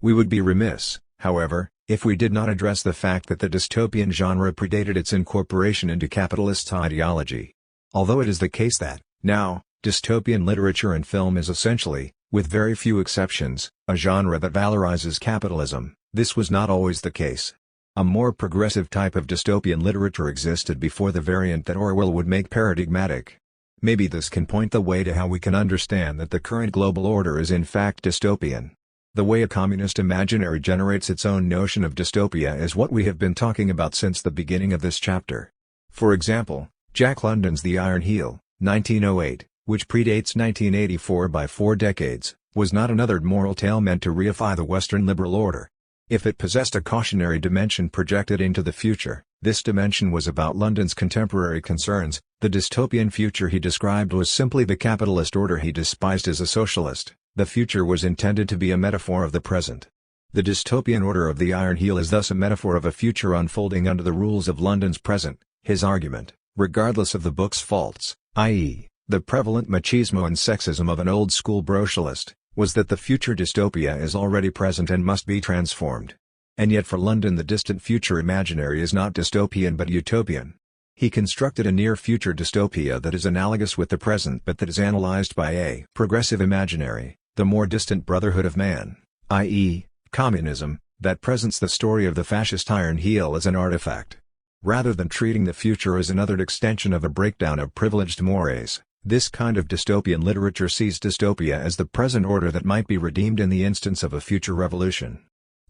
We would be remiss, however, if we did not address the fact that the dystopian genre predated its incorporation into capitalist ideology. Although it is the case that, now, dystopian literature and film is essentially, with very few exceptions, a genre that valorizes capitalism, this was not always the case. A more progressive type of dystopian literature existed before the variant that Orwell would make paradigmatic. Maybe this can point the way to how we can understand that the current global order is in fact dystopian. The way a communist imaginary generates its own notion of dystopia is what we have been talking about since the beginning of this chapter. For example, Jack London's The Iron Heel, 1908, which predates 1984 by 4 decades, was not another moral tale meant to reify the Western liberal order. If it possessed a cautionary dimension projected into the future, this dimension was about London's contemporary concerns. The dystopian future he described was simply the capitalist order he despised as a socialist. The future was intended to be a metaphor of the present. The dystopian order of the Iron Heel is thus a metaphor of a future unfolding under the rules of London's present. His argument, regardless of the book's faults, i.e., the prevalent machismo and sexism of an old-school brocialist, was that the future dystopia is already present and must be transformed. And yet for London the distant future imaginary is not dystopian but utopian. He constructed a near-future dystopia that is analogous with the present but that is analyzed by a progressive imaginary, the more distant brotherhood of man, i.e., communism, that presents the story of the fascist Iron Heel as an artifact. Rather than treating the future as another extension of a breakdown of privileged mores, this kind of dystopian literature sees dystopia as the present order that might be redeemed in the instance of a future revolution.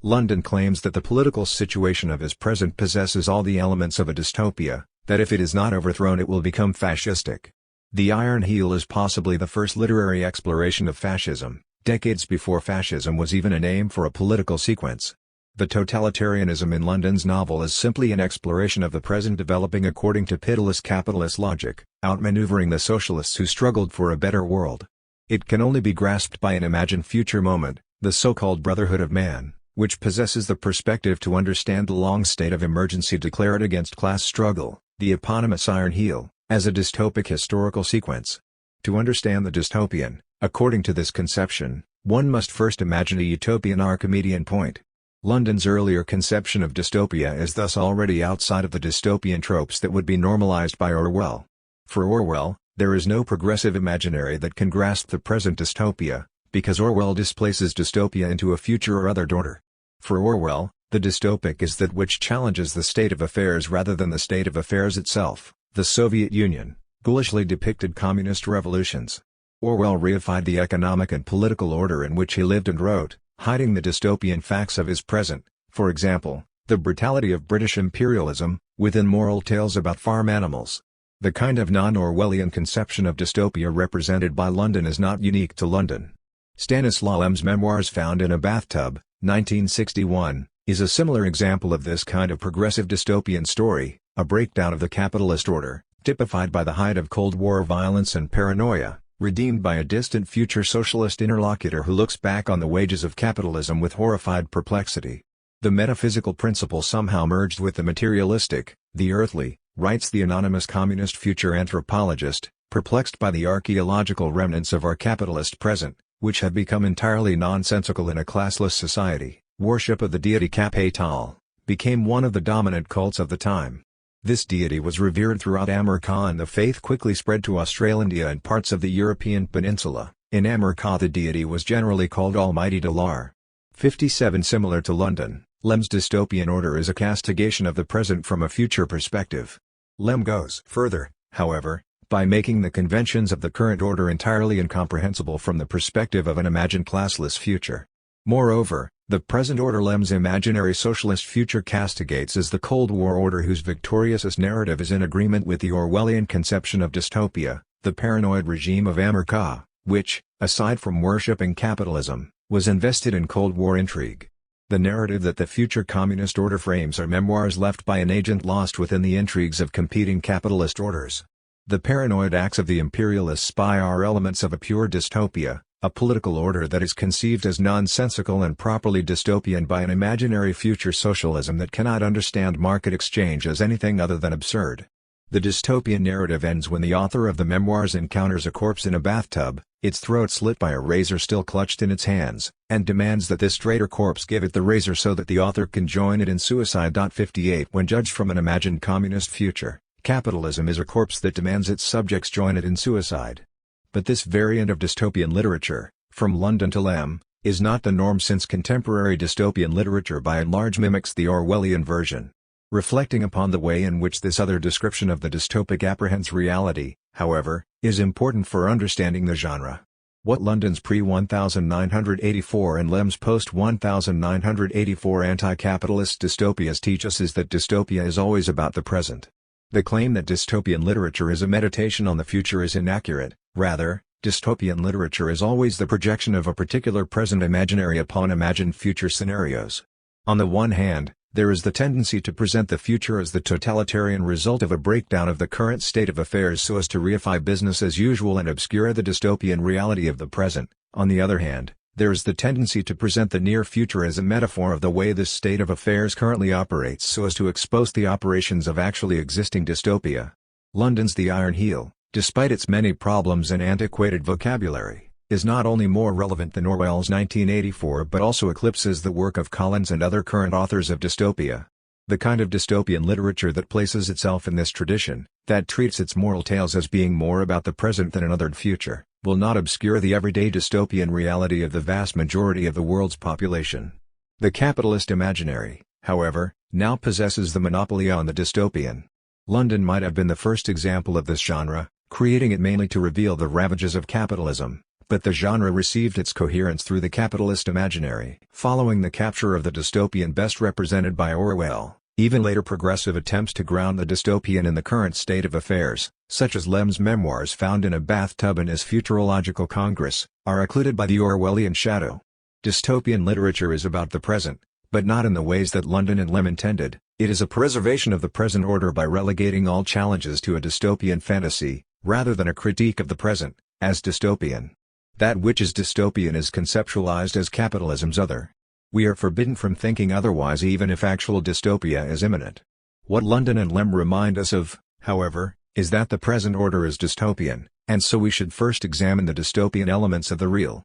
London claims that the political situation of his present possesses all the elements of a dystopia, that if it is not overthrown it will become fascistic. The Iron Heel is possibly the first literary exploration of fascism, decades before fascism was even a name for a political sequence. The totalitarianism in London's novel is simply an exploration of the present developing according to pitiless capitalist logic, outmaneuvering the socialists who struggled for a better world. It can only be grasped by an imagined future moment, the so-called brotherhood of man, which possesses the perspective to understand the long state of emergency declared against class struggle, the eponymous Iron Heel, as a dystopic historical sequence. To understand the dystopian, according to this conception, one must first imagine a utopian Archimedean point. London's earlier conception of dystopia is thus already outside of the dystopian tropes that would be normalized by Orwell. For Orwell, there is no progressive imaginary that can grasp the present dystopia, because Orwell displaces dystopia into a future or other order. For Orwell, The dystopic is that which challenges the state of affairs rather than the state of affairs itself. The Soviet Union, ghoulishly depicted communist revolutions. Orwell reified the economic and political order in which he lived and wrote, hiding the dystopian facts of his present, for example, the brutality of British imperialism, within moral tales about farm animals. The kind of non-Orwellian conception of dystopia represented by London is not unique to London. Stanislaw Lem's memoirs Found in a Bathtub, 1961, is a similar example of this kind of progressive dystopian story, a breakdown of the capitalist order, typified by the height of Cold War violence and paranoia, redeemed by a distant future socialist interlocutor who looks back on the wages of capitalism with horrified perplexity. The metaphysical principle somehow merged with the materialistic, the earthly, writes the anonymous communist future anthropologist, perplexed by the archaeological remnants of our capitalist present, which have become entirely nonsensical in a classless society. Worship of the deity Capital became one of the dominant cults of the time. This deity was revered throughout America, and the faith quickly spread to Australia and parts of the European peninsula. In America the deity was generally called Almighty Dollar. 57. Similar to London, Lem's dystopian order is a castigation of the present from a future perspective. Lem goes further, however, by making the conventions of the current order entirely incomprehensible from the perspective of an imagined classless future. Moreover, the present order Lem's imaginary socialist future castigates is the Cold War order whose victorious narrative is in agreement with the Orwellian conception of dystopia, the paranoid regime of America, which, aside from worshipping capitalism, was invested in Cold War intrigue. The narrative that the future communist order frames are memoirs left by an agent lost within the intrigues of competing capitalist orders. The paranoid acts of the imperialist spy are elements of a pure dystopia, a political order that is conceived as nonsensical and properly dystopian by an imaginary future socialism that cannot understand market exchange as anything other than absurd. The dystopian narrative ends when the author of the memoirs encounters a corpse in a bathtub, its throat slit by a razor still clutched in its hands, and demands that this traitor corpse give it the razor so that the author can join it in suicide. 58 When judged from an imagined communist future, capitalism is a corpse that demands its subjects join it in suicide. But this variant of dystopian literature, from London to Lem, is not the norm, since contemporary dystopian literature by and large mimics the Orwellian version. Reflecting upon the way in which this other description of the dystopic apprehends reality, however, is important for understanding the genre. What London's pre-1984 and Lem's post-1984 anti-capitalist dystopias teach us is that dystopia is always about the present. The claim that dystopian literature is a meditation on the future is inaccurate. Rather, dystopian literature is always the projection of a particular present imaginary upon imagined future scenarios. On the one hand, there is the tendency to present the future as the totalitarian result of a breakdown of the current state of affairs so as to reify business as usual and obscure the dystopian reality of the present. On the other hand, there is the tendency to present the near future as a metaphor of the way this state of affairs currently operates so as to expose the operations of actually existing dystopia. London's The Iron Heel, despite its many problems and antiquated vocabulary, is not only more relevant than Orwell's 1984 but also eclipses the work of Collins and other current authors of dystopia. The kind of dystopian literature that places itself in this tradition, that treats its moral tales as being more about the present than an othered future, will not obscure the everyday dystopian reality of the vast majority of the world's population. The capitalist imaginary, however, now possesses the monopoly on the dystopian. London might have been the first example of this genre, creating it mainly to reveal the ravages of capitalism, but the genre received its coherence through the capitalist imaginary. Following the capture of the dystopian best represented by Orwell, even later progressive attempts to ground the dystopian in the current state of affairs, such as Lem's memoirs Found in a Bathtub and his Futurological Congress, are occluded by the Orwellian shadow. Dystopian literature is about the present, but not in the ways that London and Lem intended. It is a preservation of the present order by relegating all challenges to a dystopian fantasy, rather than a critique of the present, as dystopian. That which is dystopian is conceptualized as capitalism's other. We are forbidden from thinking otherwise even if actual dystopia is imminent. What London and Lem remind us of, however, is that the present order is dystopian, and so we should first examine the dystopian elements of the real.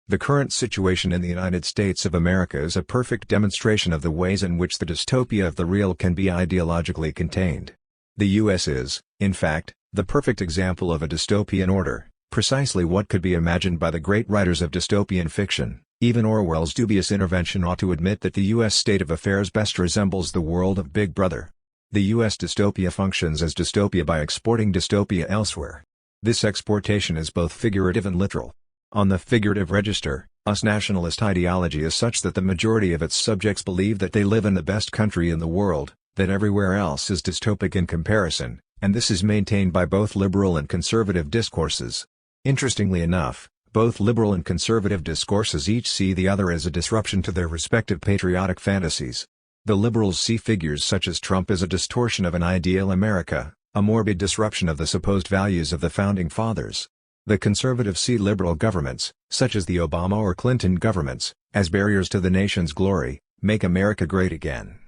The current situation in the United States of America is a perfect demonstration of the ways in which the dystopia of the real can be ideologically contained. The U.S. is, in fact, the perfect example of a dystopian order, precisely what could be imagined by the great writers of dystopian fiction. Even Orwell's dubious intervention ought to admit that the U.S. state of affairs best resembles the world of Big Brother. The U.S. dystopia functions as dystopia by exporting dystopia elsewhere. This exportation is both figurative and literal. On the figurative register, US nationalist ideology is such that the majority of its subjects believe that they live in the best country in the world, that everywhere else is dystopic in comparison, and this is maintained by both liberal and conservative discourses. Interestingly enough, both liberal and conservative discourses each see the other as a disruption to their respective patriotic fantasies. The liberals see figures such as Trump as a distortion of an ideal America, a morbid disruption of the supposed values of the Founding Fathers. The conservatives see liberal governments, such as the Obama or Clinton governments, as barriers to the nation's glory, make America great again.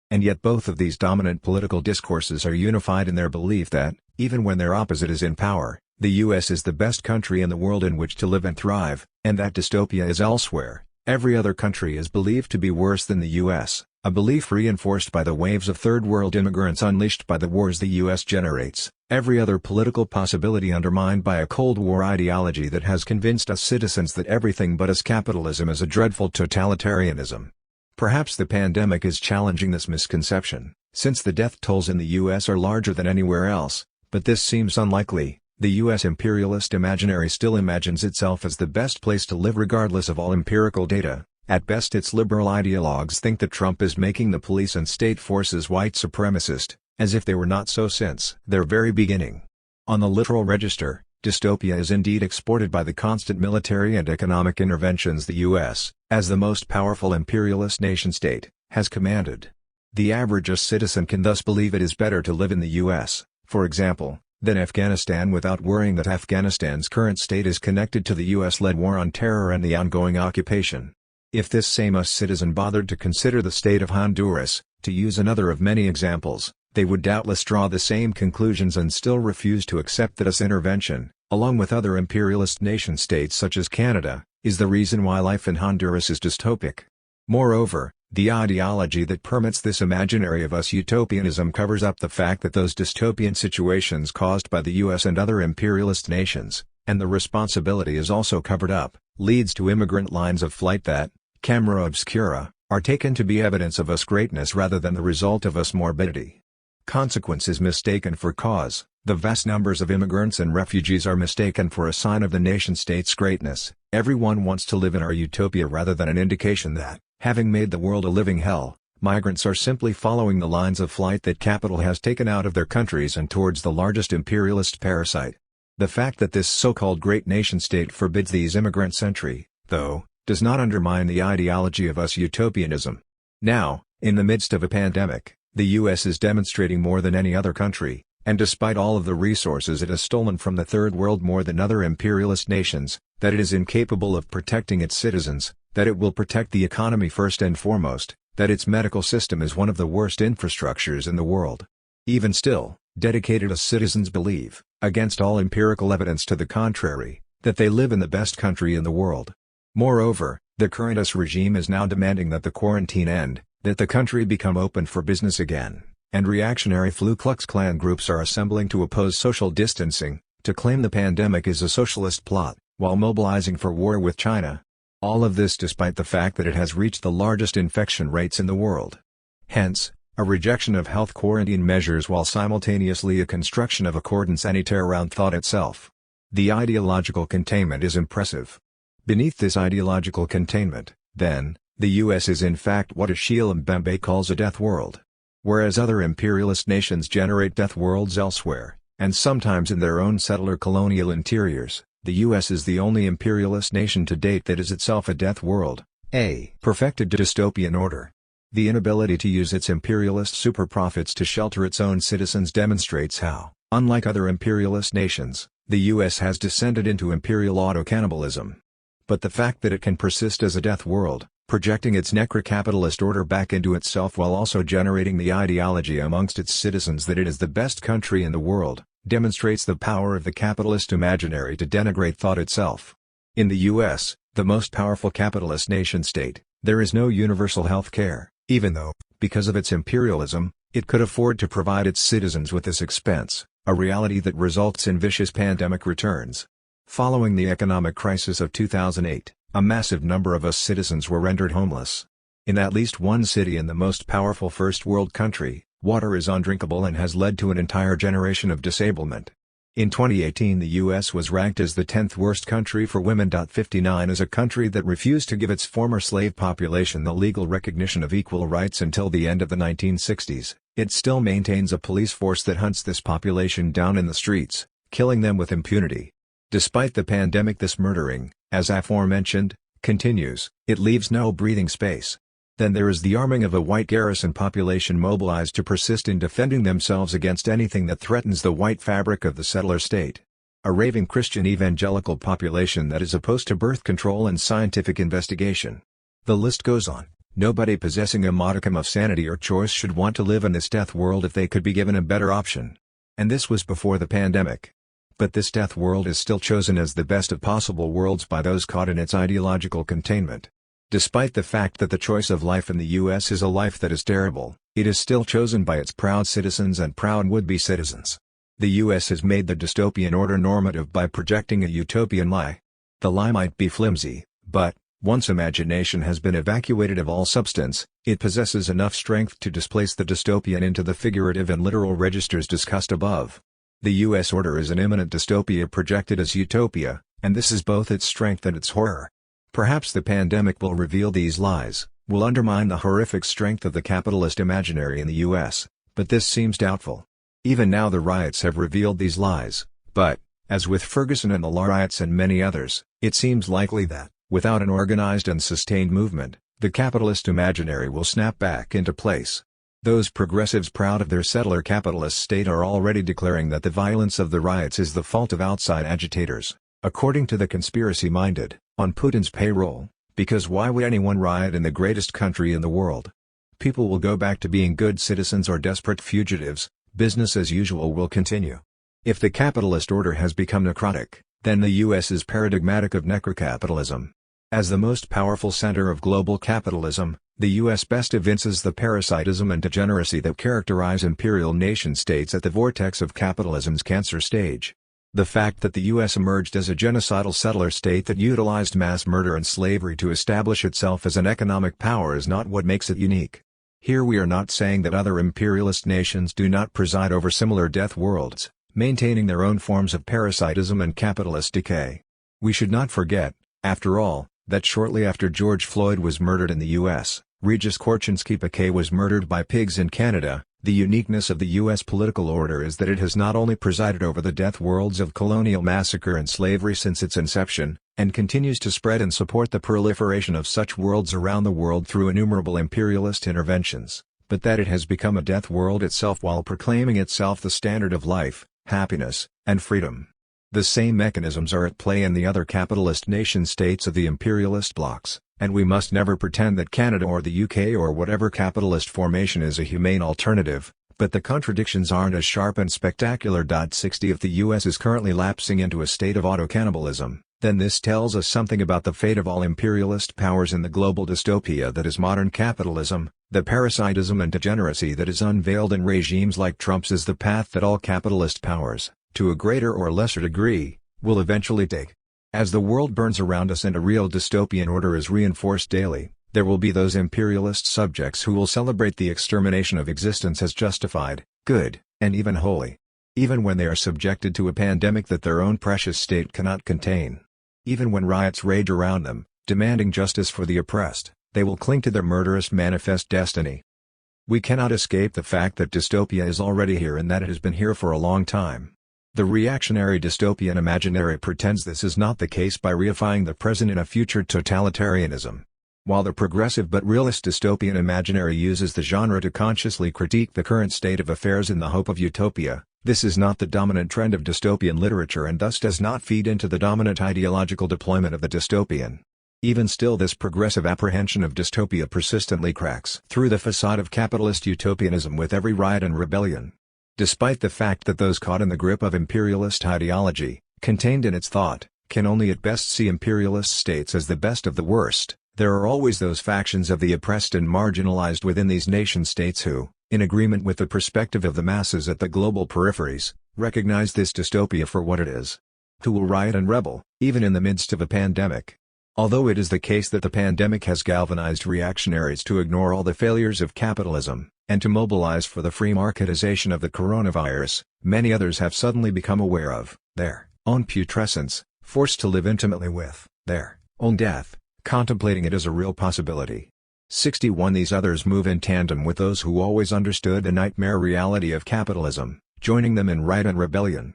And yet both of these dominant political discourses are unified in their belief that, even when their opposite is in power, the U.S. is the best country in the world in which to live and thrive, and that dystopia is elsewhere. Every other country is believed to be worse than the U.S., a belief reinforced by the waves of third-world immigrants unleashed by the wars the U.S. generates, every other political possibility undermined by a Cold War ideology that has convinced us citizens that everything but us capitalism is a dreadful totalitarianism. Perhaps the pandemic is challenging this misconception, since the death tolls in the U.S. are larger than anywhere else, but this seems unlikely. The U.S. imperialist imaginary still imagines itself as the best place to live regardless of all empirical data. At best its liberal ideologues think that Trump is making the police and state forces white supremacist, as if they were not so since their very beginning. On the literal register, dystopia is indeed exported by the constant military and economic interventions the U.S., as the most powerful imperialist nation-state, has commanded. The average US citizen can thus believe it is better to live in the U.S., for example, than Afghanistan without worrying that Afghanistan's current state is connected to the US-led war on terror and the ongoing occupation. If this same US citizen bothered to consider the state of Honduras, to use another of many examples, they would doubtless draw the same conclusions and still refuse to accept that US intervention, along with other imperialist nation-states such as Canada, is the reason why life in Honduras is dystopic. Moreover, the ideology that permits this imaginary of us utopianism covers up the fact that those dystopian situations caused by the US and other imperialist nations, and the responsibility is also covered up, leads to immigrant lines of flight that, camera obscura, are taken to be evidence of us greatness rather than the result of us morbidity. Consequence is mistaken for cause. The vast numbers of immigrants and refugees are mistaken for a sign of the nation-state's greatness. Everyone wants to live in our utopia rather than an indication that, having made the world a living hell, migrants are simply following the lines of flight that capital has taken out of their countries and towards the largest imperialist parasite. The fact that this so-called great nation-state forbids these immigrants entry, though, does not undermine the ideology of us utopianism. Now, in the midst of a pandemic, the U.S. is demonstrating more than any other country, and despite all of the resources it has stolen from the Third World more than other imperialist nations, that it is incapable of protecting its citizens, that it will protect the economy first and foremost, that its medical system is one of the worst infrastructures in the world. Even still, dedicated as citizens believe, against all empirical evidence to the contrary, that they live in the best country in the world. Moreover, the current US regime is now demanding that the quarantine end, that the country become open for business again, and reactionary Ku Klux Klan groups are assembling to oppose social distancing, to claim the pandemic is a socialist plot, while mobilizing for war with China. All of this despite the fact that it has reached the largest infection rates in the world. Hence, a rejection of health quarantine measures while simultaneously a construction of a cordon sanitaire around thought itself. The ideological containment is impressive. Beneath this ideological containment, then, the U.S. is in fact what Achille Mbembe calls a death world. Whereas other imperialist nations generate death worlds elsewhere, and sometimes in their own settler colonial interiors, the U.S. is the only imperialist nation to date that is itself a death world, a perfected dystopian order. The inability to use its imperialist superprofits to shelter its own citizens demonstrates how, unlike other imperialist nations, the U.S. has descended into imperial autocannibalism. But the fact that it can persist as a death world, projecting its necrocapitalist order back into itself while also generating the ideology amongst its citizens that it is the best country in the world, demonstrates the power of the capitalist imaginary to denigrate thought itself. In the U.S., the most powerful capitalist nation-state, there is no universal health care, even though, because of its imperialism, it could afford to provide its citizens with this expense, a reality that results in vicious pandemic returns. Following the economic crisis of 2008, A massive number of us citizens were rendered homeless. In at least one city in the most powerful first world country, water is undrinkable and has led to an entire generation of disablement. In 2018 the U.S. was ranked as the 10th worst country for women. 59 is a country that refused to give its former slave population the legal recognition of equal rights until the end of the 1960s. It still maintains a police force that hunts this population down in the streets, killing them with impunity. Despite the pandemic, this murdering, as aforementioned, continues. It leaves no breathing space. Then there is the arming of a white garrison population mobilized to persist in defending themselves against anything that threatens the white fabric of the settler state. A raving Christian evangelical population that is opposed to birth control and scientific investigation. The list goes on. Nobody possessing a modicum of sanity or choice should want to live in this death world if they could be given a better option. And this was before the pandemic. But this death world is still chosen as the best of possible worlds by those caught in its ideological containment. Despite the fact that the choice of life in the U.S. is a life that is terrible, it is still chosen by its proud citizens and proud would-be citizens. The U.S. has made the dystopian order normative by projecting a utopian lie. The lie might be flimsy, but, once imagination has been evacuated of all substance, it possesses enough strength to displace the dystopian into the figurative and literal registers discussed above. The U.S. order is an imminent dystopia projected as utopia, and this is both its strength and its horror. Perhaps the pandemic will reveal these lies, will undermine the horrific strength of the capitalist imaginary in the U.S., but this seems doubtful. Even now the riots have revealed these lies, but, as with Ferguson and the Law riots and many others, it seems likely that, without an organized and sustained movement, the capitalist imaginary will snap back into place. Those progressives proud of their settler capitalist state are already declaring that the violence of the riots is the fault of outside agitators, according to the conspiracy-minded, on Putin's payroll, because why would anyone riot in the greatest country in the world? People will go back to being good citizens or desperate fugitives, business as usual will continue. If the capitalist order has become necrotic, then the U.S. is paradigmatic of necrocapitalism. As the most powerful center of global capitalism, the U.S. best evinces the parasitism and degeneracy that characterize imperial nation-states at the vortex of capitalism's cancer stage. The fact that the U.S. emerged as a genocidal settler state that utilized mass murder and slavery to establish itself as an economic power is not what makes it unique. Here we are not saying that other imperialist nations do not preside over similar death worlds, maintaining their own forms of parasitism and capitalist decay. We should not forget, after all, that shortly after George Floyd was murdered in the U.S., Regis Korchinski-Paquet was murdered by pigs in Canada. The uniqueness of the U.S. political order is that it has not only presided over the death worlds of colonial massacre and slavery since its inception, and continues to spread and support the proliferation of such worlds around the world through innumerable imperialist interventions, but that it has become a death world itself while proclaiming itself the standard of life, happiness, and freedom. The same mechanisms are at play in the other capitalist nation-states of the imperialist blocs, and we must never pretend that Canada or the UK or whatever capitalist formation is a humane alternative, but the contradictions aren't as sharp and spectacular. 60 If the US is currently lapsing into a state of auto-cannibalism, then this tells us something about the fate of all imperialist powers in the global dystopia that is modern capitalism. The parasitism and degeneracy that is unveiled in regimes like Trump's is the path that all capitalist powers, to a greater or lesser degree, will eventually take. As the world burns around us and a real dystopian order is reinforced daily, there will be those imperialist subjects who will celebrate the extermination of existence as justified, good, and even holy. Even when they are subjected to a pandemic that their own precious state cannot contain. Even when riots rage around them, demanding justice for the oppressed, they will cling to their murderous manifest destiny. We cannot escape the fact that dystopia is already here and that it has been here for a long time. The reactionary dystopian imaginary pretends this is not the case by reifying the present in a future totalitarianism. While the progressive but realist dystopian imaginary uses the genre to consciously critique the current state of affairs in the hope of utopia, this is not the dominant trend of dystopian literature and thus does not feed into the dominant ideological deployment of the dystopian. Even still, this progressive apprehension of dystopia persistently cracks through the facade of capitalist utopianism with every riot and rebellion. Despite the fact that those caught in the grip of imperialist ideology, contained in its thought, can only at best see imperialist states as the best of the worst, there are always those factions of the oppressed and marginalized within these nation-states who, in agreement with the perspective of the masses at the global peripheries, recognize this dystopia for what it is. Who will riot and rebel, even in the midst of a pandemic. Although it is the case that the pandemic has galvanized reactionaries to ignore all the failures of capitalism, and to mobilize for the free marketization of the coronavirus, many others have suddenly become aware of their own putrescence, forced to live intimately with their own death, contemplating it as a real possibility. 61 These others move in tandem with those who always understood the nightmare reality of capitalism, joining them in riot and rebellion.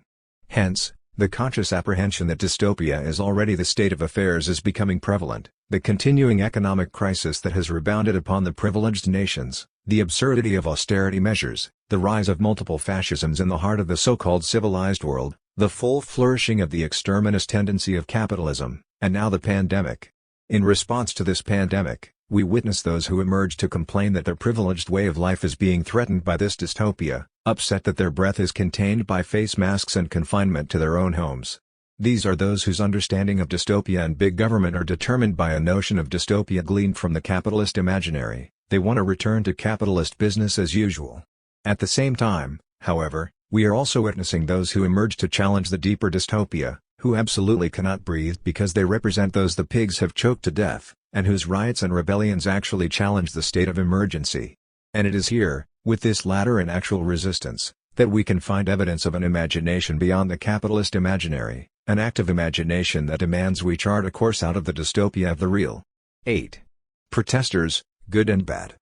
Hence, the conscious apprehension that dystopia is already the state of affairs is becoming prevalent, the continuing economic crisis that has rebounded upon the privileged nations, the absurdity of austerity measures, the rise of multiple fascisms in the heart of the so-called civilized world, the full flourishing of the exterminist tendency of capitalism, and now the pandemic. In response to this pandemic, we witness those who emerge to complain that their privileged way of life is being threatened by this dystopia, upset that their breath is contained by face masks and confinement to their own homes. These are those whose understanding of dystopia and big government are determined by a notion of dystopia gleaned from the capitalist imaginary. They want to return to capitalist business as usual. At the same time, however, we are also witnessing those who emerge to challenge the deeper dystopia, who absolutely cannot breathe because they represent those the pigs have choked to death, and whose riots and rebellions actually challenge the state of emergency. And it is here, with this latter and actual resistance, that we can find evidence of an imagination beyond the capitalist imaginary, an active imagination that demands we chart a course out of the dystopia of the real. 8. Protesters, good and bad.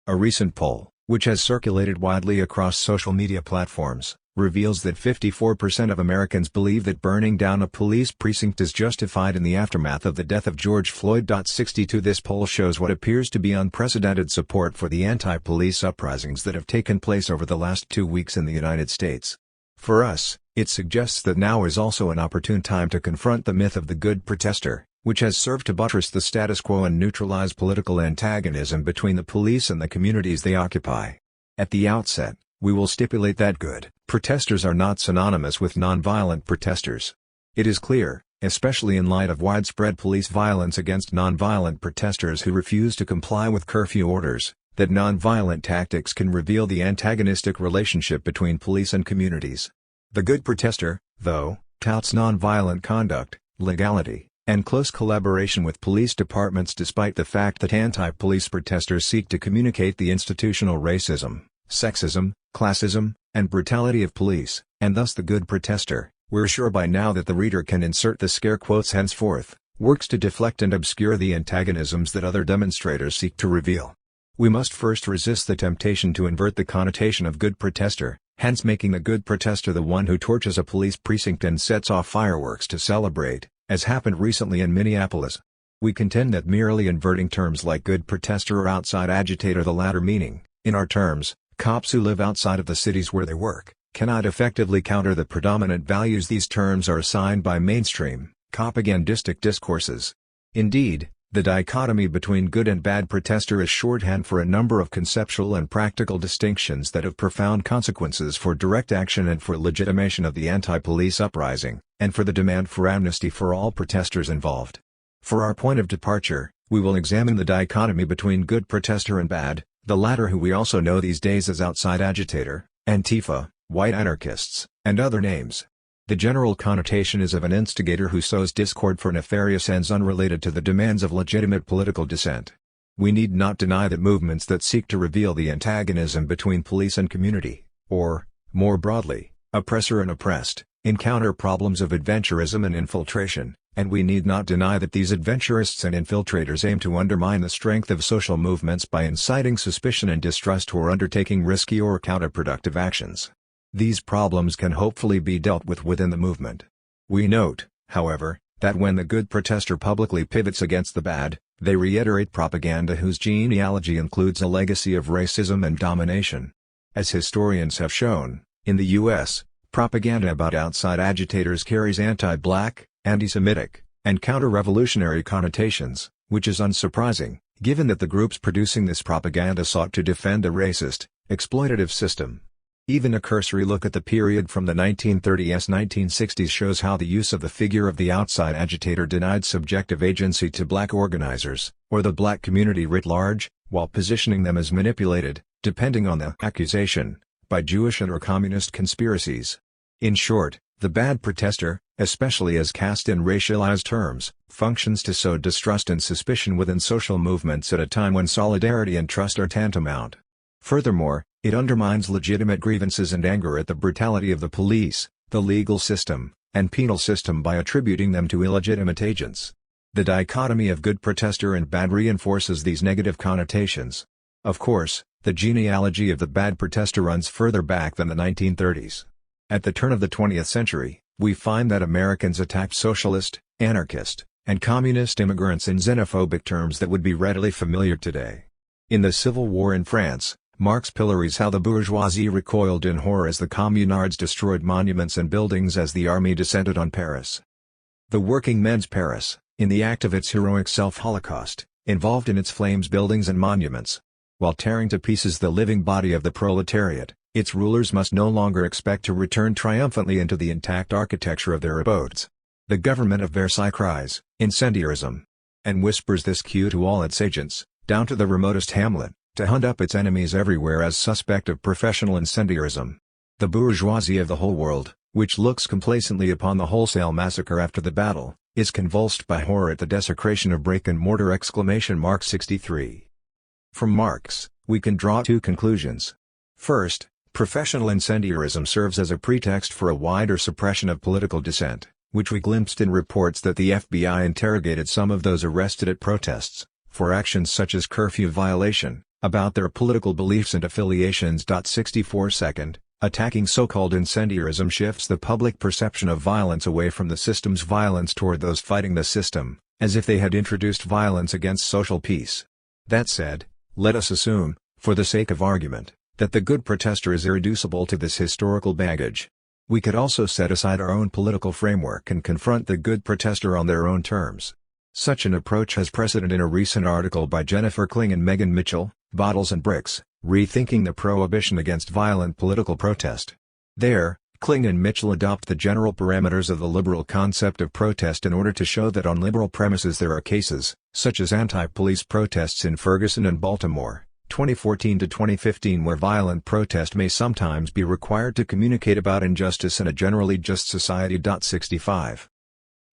A recent poll, which has circulated widely across social media platforms, reveals that 54% of Americans believe that burning down a police precinct is justified in the aftermath of the death of George Floyd. 62 This poll shows what appears to be unprecedented support for the anti-police uprisings that have taken place over the last 2 weeks in the United States. For us, it suggests that now is also an opportune time to confront the myth of the good protester, which has served to buttress the status quo and neutralize political antagonism between the police and the communities they occupy. At the outset, we will stipulate that good protesters are not synonymous with nonviolent protesters. It is clear, especially in light of widespread police violence against nonviolent protesters who refuse to comply with curfew orders, that nonviolent tactics can reveal the antagonistic relationship between police and communities. The good protester, though, touts nonviolent conduct, legality, and close collaboration with police departments despite the fact that anti-police protesters seek to communicate the institutional racism, sexism, classism, and brutality of police, and thus the good protester, we're sure by now that the reader can insert the scare quotes henceforth, works to deflect and obscure the antagonisms that other demonstrators seek to reveal. We must first resist the temptation to invert the connotation of good protester, hence making the good protester the one who torches a police precinct and sets off fireworks to celebrate, as happened recently in Minneapolis. We contend that merely inverting terms like good protester or outside agitator, the latter meaning, in our terms, cops who live outside of the cities where they work, cannot effectively counter the predominant values these terms are assigned by mainstream, propagandistic discourses. Indeed, the dichotomy between good and bad protester is shorthand for a number of conceptual and practical distinctions that have profound consequences for direct action and for legitimation of the anti-police uprising, and for the demand for amnesty for all protesters involved. For our point of departure, we will examine the dichotomy between good protester and bad, the latter who we also know these days as outside agitator, Antifa, white anarchists, and other names. The general connotation is of an instigator who sows discord for nefarious ends unrelated to the demands of legitimate political dissent. We need not deny that movements that seek to reveal the antagonism between police and community, or, more broadly, oppressor and oppressed, encounter problems of adventurism and infiltration, and we need not deny that these adventurists and infiltrators aim to undermine the strength of social movements by inciting suspicion and distrust or undertaking risky or counterproductive actions. These problems can hopefully be dealt with within the movement. We note, however, that when the good protester publicly pivots against the bad, they reiterate propaganda whose genealogy includes a legacy of racism and domination. As historians have shown, in the U.S., propaganda about outside agitators carries anti-black, anti-Semitic, and counter-revolutionary connotations, which is unsurprising, given that the groups producing this propaganda sought to defend a racist, exploitative system. Even a cursory look at the period from the 1930s-1960s shows how the use of the figure of the outside agitator denied subjective agency to black organizers, or the black community writ large, while positioning them as manipulated, depending on the accusation, by Jewish and/or communist conspiracies. In short, The bad protester, especially as cast in racialized terms, functions to sow distrust and suspicion within social movements at a time when solidarity and trust are tantamount. Furthermore, it undermines legitimate grievances and anger at the brutality of the police, the legal system, and penal system by attributing them to illegitimate agents. The dichotomy of good protester and bad reinforces these negative connotations. Of course, the genealogy of the bad protester runs further back than the 1930s. At the turn of the 20th century, we find that Americans attacked socialist, anarchist, and communist immigrants in xenophobic terms that would be readily familiar today. In the Civil War in France, Marx pillories how the bourgeoisie recoiled in horror as the communards destroyed monuments and buildings as the army descended on Paris. The working men's Paris, in the act of its heroic self-holocaust, involved in its flames buildings and monuments. While tearing to pieces the living body of the proletariat, its rulers must no longer expect to return triumphantly into the intact architecture of their abodes. The government of Versailles cries, "Incendiarism!" and whispers this cue to all its agents, down to the remotest hamlet, to hunt up its enemies everywhere as suspect of professional incendiarism. The bourgeoisie of the whole world, which looks complacently upon the wholesale massacre after the battle, is convulsed by horror at the desecration of brick-and-mortar! 63. From Marx, we can draw two conclusions. First, professional incendiarism serves as a pretext for a wider suppression of political dissent, which we glimpsed in reports that the FBI interrogated some of those arrested at protests, for actions such as curfew violation, about their political beliefs and affiliations. 64 Second, attacking so-called incendiarism shifts the public perception of violence away from the system's violence toward those fighting the system, as if they had introduced violence against social peace. That said, let us assume, for the sake of argument, that the good protester is irreducible to this historical baggage. We could also set aside our own political framework and confront the good protester on their own terms. Such an approach has precedent in a recent article by Jennifer Kling and Megan Mitchell, Bottles and Bricks, Rethinking the Prohibition Against Violent Political Protest. There, Kling and Mitchell adopt the general parameters of the liberal concept of protest in order to show that on liberal premises there are cases, such as anti-police protests in Ferguson and Baltimore, 2014 to 2015, where violent protest may sometimes be required to communicate about injustice in a generally just society. 65.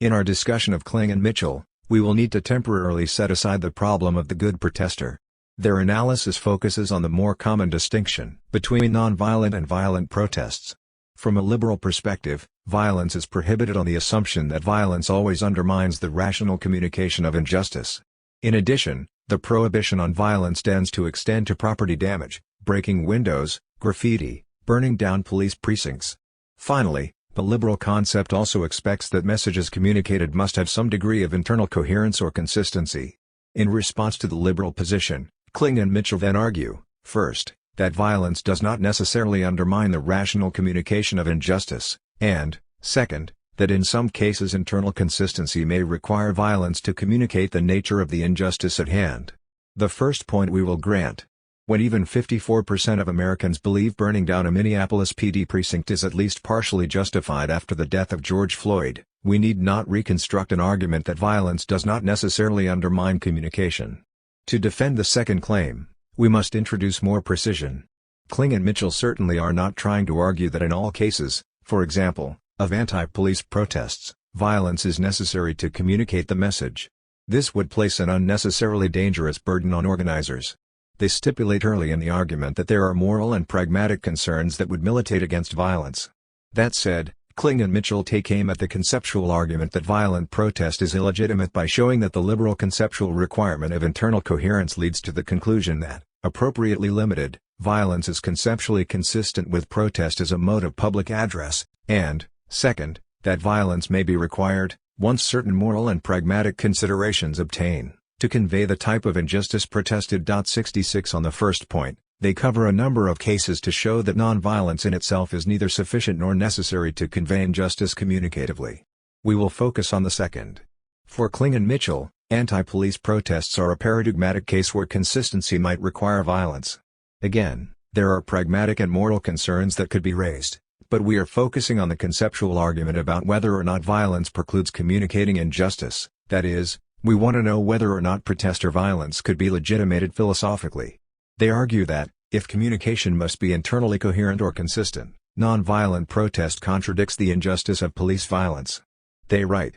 In our discussion of Kling and Mitchell, we will need to temporarily set aside the problem of the good protester. Their analysis focuses on the more common distinction between nonviolent and violent protests. From a liberal perspective, violence is prohibited on the assumption that violence always undermines the rational communication of injustice. In addition, the prohibition on violence tends to extend to property damage, breaking windows, graffiti, burning down police precincts. Finally, the liberal concept also expects that messages communicated must have some degree of internal coherence or consistency. In response to the liberal position, Kling and Mitchell then argue, first, that violence does not necessarily undermine the rational communication of injustice, and, second, that in some cases internal consistency may require violence to communicate the nature of the injustice at hand. The first point we will grant. When even 54% of Americans believe burning down a Minneapolis PD precinct is at least partially justified after the death of George Floyd, we need not reconstruct an argument that violence does not necessarily undermine communication. To defend the second claim, we must introduce more precision. Kling and Mitchell certainly are not trying to argue that in all cases, for example, of anti-police protests, violence is necessary to communicate the message. This would place an unnecessarily dangerous burden on organizers. They stipulate early in the argument that there are moral and pragmatic concerns that would militate against violence. That said, Kling and Mitchell take aim at the conceptual argument that violent protest is illegitimate by showing that the liberal conceptual requirement of internal coherence leads to the conclusion that, appropriately limited, violence is conceptually consistent with protest as a mode of public address, and, second, that violence may be required, once certain moral and pragmatic considerations obtain, to convey the type of injustice protested. 66 On the first point, they cover a number of cases to show that nonviolence in itself is neither sufficient nor necessary to convey injustice communicatively. We will focus on the second. For Kling and Mitchell, anti-police protests are a paradigmatic case where consistency might require violence. Again, there are pragmatic and moral concerns that could be raised, but we are focusing on the conceptual argument about whether or not violence precludes communicating injustice. That is, we want to know whether or not protester violence could be legitimated philosophically. They argue that, if communication must be internally coherent or consistent, Nonviolent protest contradicts the injustice of police violence. They write,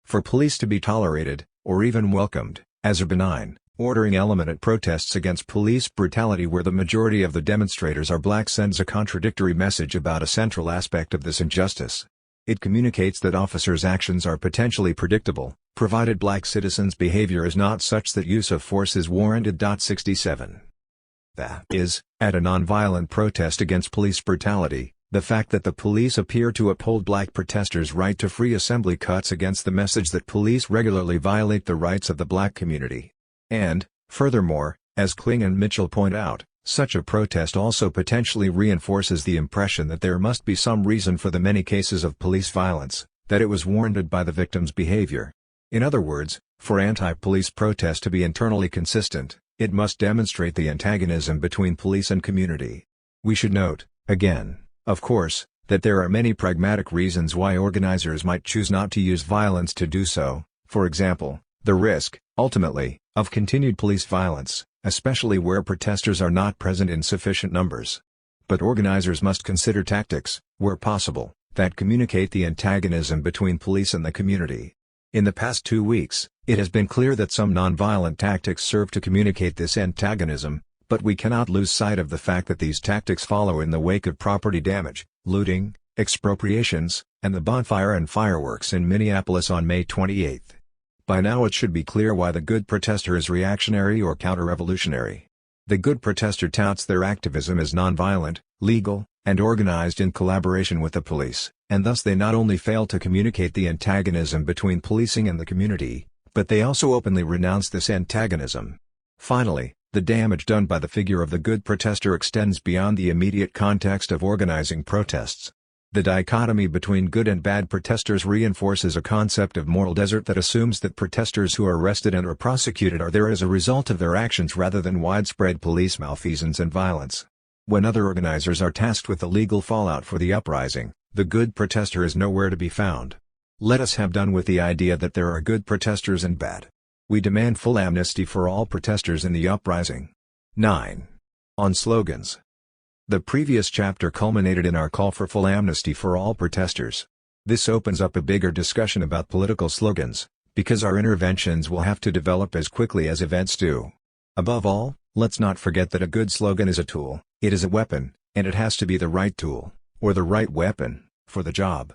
for police to be tolerated, or even welcomed, as a benign, ordering element at protests against police brutality where the majority of the demonstrators are black sends a contradictory message about a central aspect of this injustice. It communicates that officers' actions are potentially predictable, provided black citizens' behavior is not such that use of force is warranted. 67. That is, at a nonviolent protest against police brutality, the fact that the police appear to uphold black protesters' right to free assembly cuts against the message that police regularly violate the rights of the black community. And, furthermore, as Kling and Mitchell point out, such a protest also potentially reinforces the impression that there must be some reason for the many cases of police violence, that it was warranted by the victim's behavior. In other words, for anti-police protest to be internally consistent, it must demonstrate the antagonism between police and community. We should note, again, of course, that there are many pragmatic reasons why organizers might choose not to use violence to do so, for example, the risk, ultimately, of continued police violence, especially where protesters are not present in sufficient numbers. But organizers must consider tactics, where possible, that communicate the antagonism between police and the community. In the past 2 weeks, it has been clear that some nonviolent tactics serve to communicate this antagonism, but we cannot lose sight of the fact that these tactics follow in the wake of property damage, looting, expropriations, and the bonfire and fireworks in Minneapolis on May 28. By now it should be clear why the good protester is reactionary or counter-revolutionary. The good protester touts their activism as nonviolent, legal, and organized in collaboration with the police, and thus they not only fail to communicate the antagonism between policing and the community, but they also openly renounce this antagonism. Finally, the damage done by the figure of the good protester extends beyond the immediate context of organizing protests. The dichotomy between good and bad protesters reinforces a concept of moral desert that assumes that protesters who are arrested and or prosecuted are there as a result of their actions rather than widespread police malfeasance and violence. When other organizers are tasked with the legal fallout for the uprising, the good protester is nowhere to be found. Let us have done with the idea that there are good protesters and bad. We demand full amnesty for all protesters in the uprising. 9. On slogans. The previous chapter culminated in our call for full amnesty for all protesters. This opens up a bigger discussion about political slogans, because our interventions will have to develop as quickly as events do. Above all, let's not forget that a good slogan is a tool, it is a weapon, and it has to be the right tool, or the right weapon, for the job.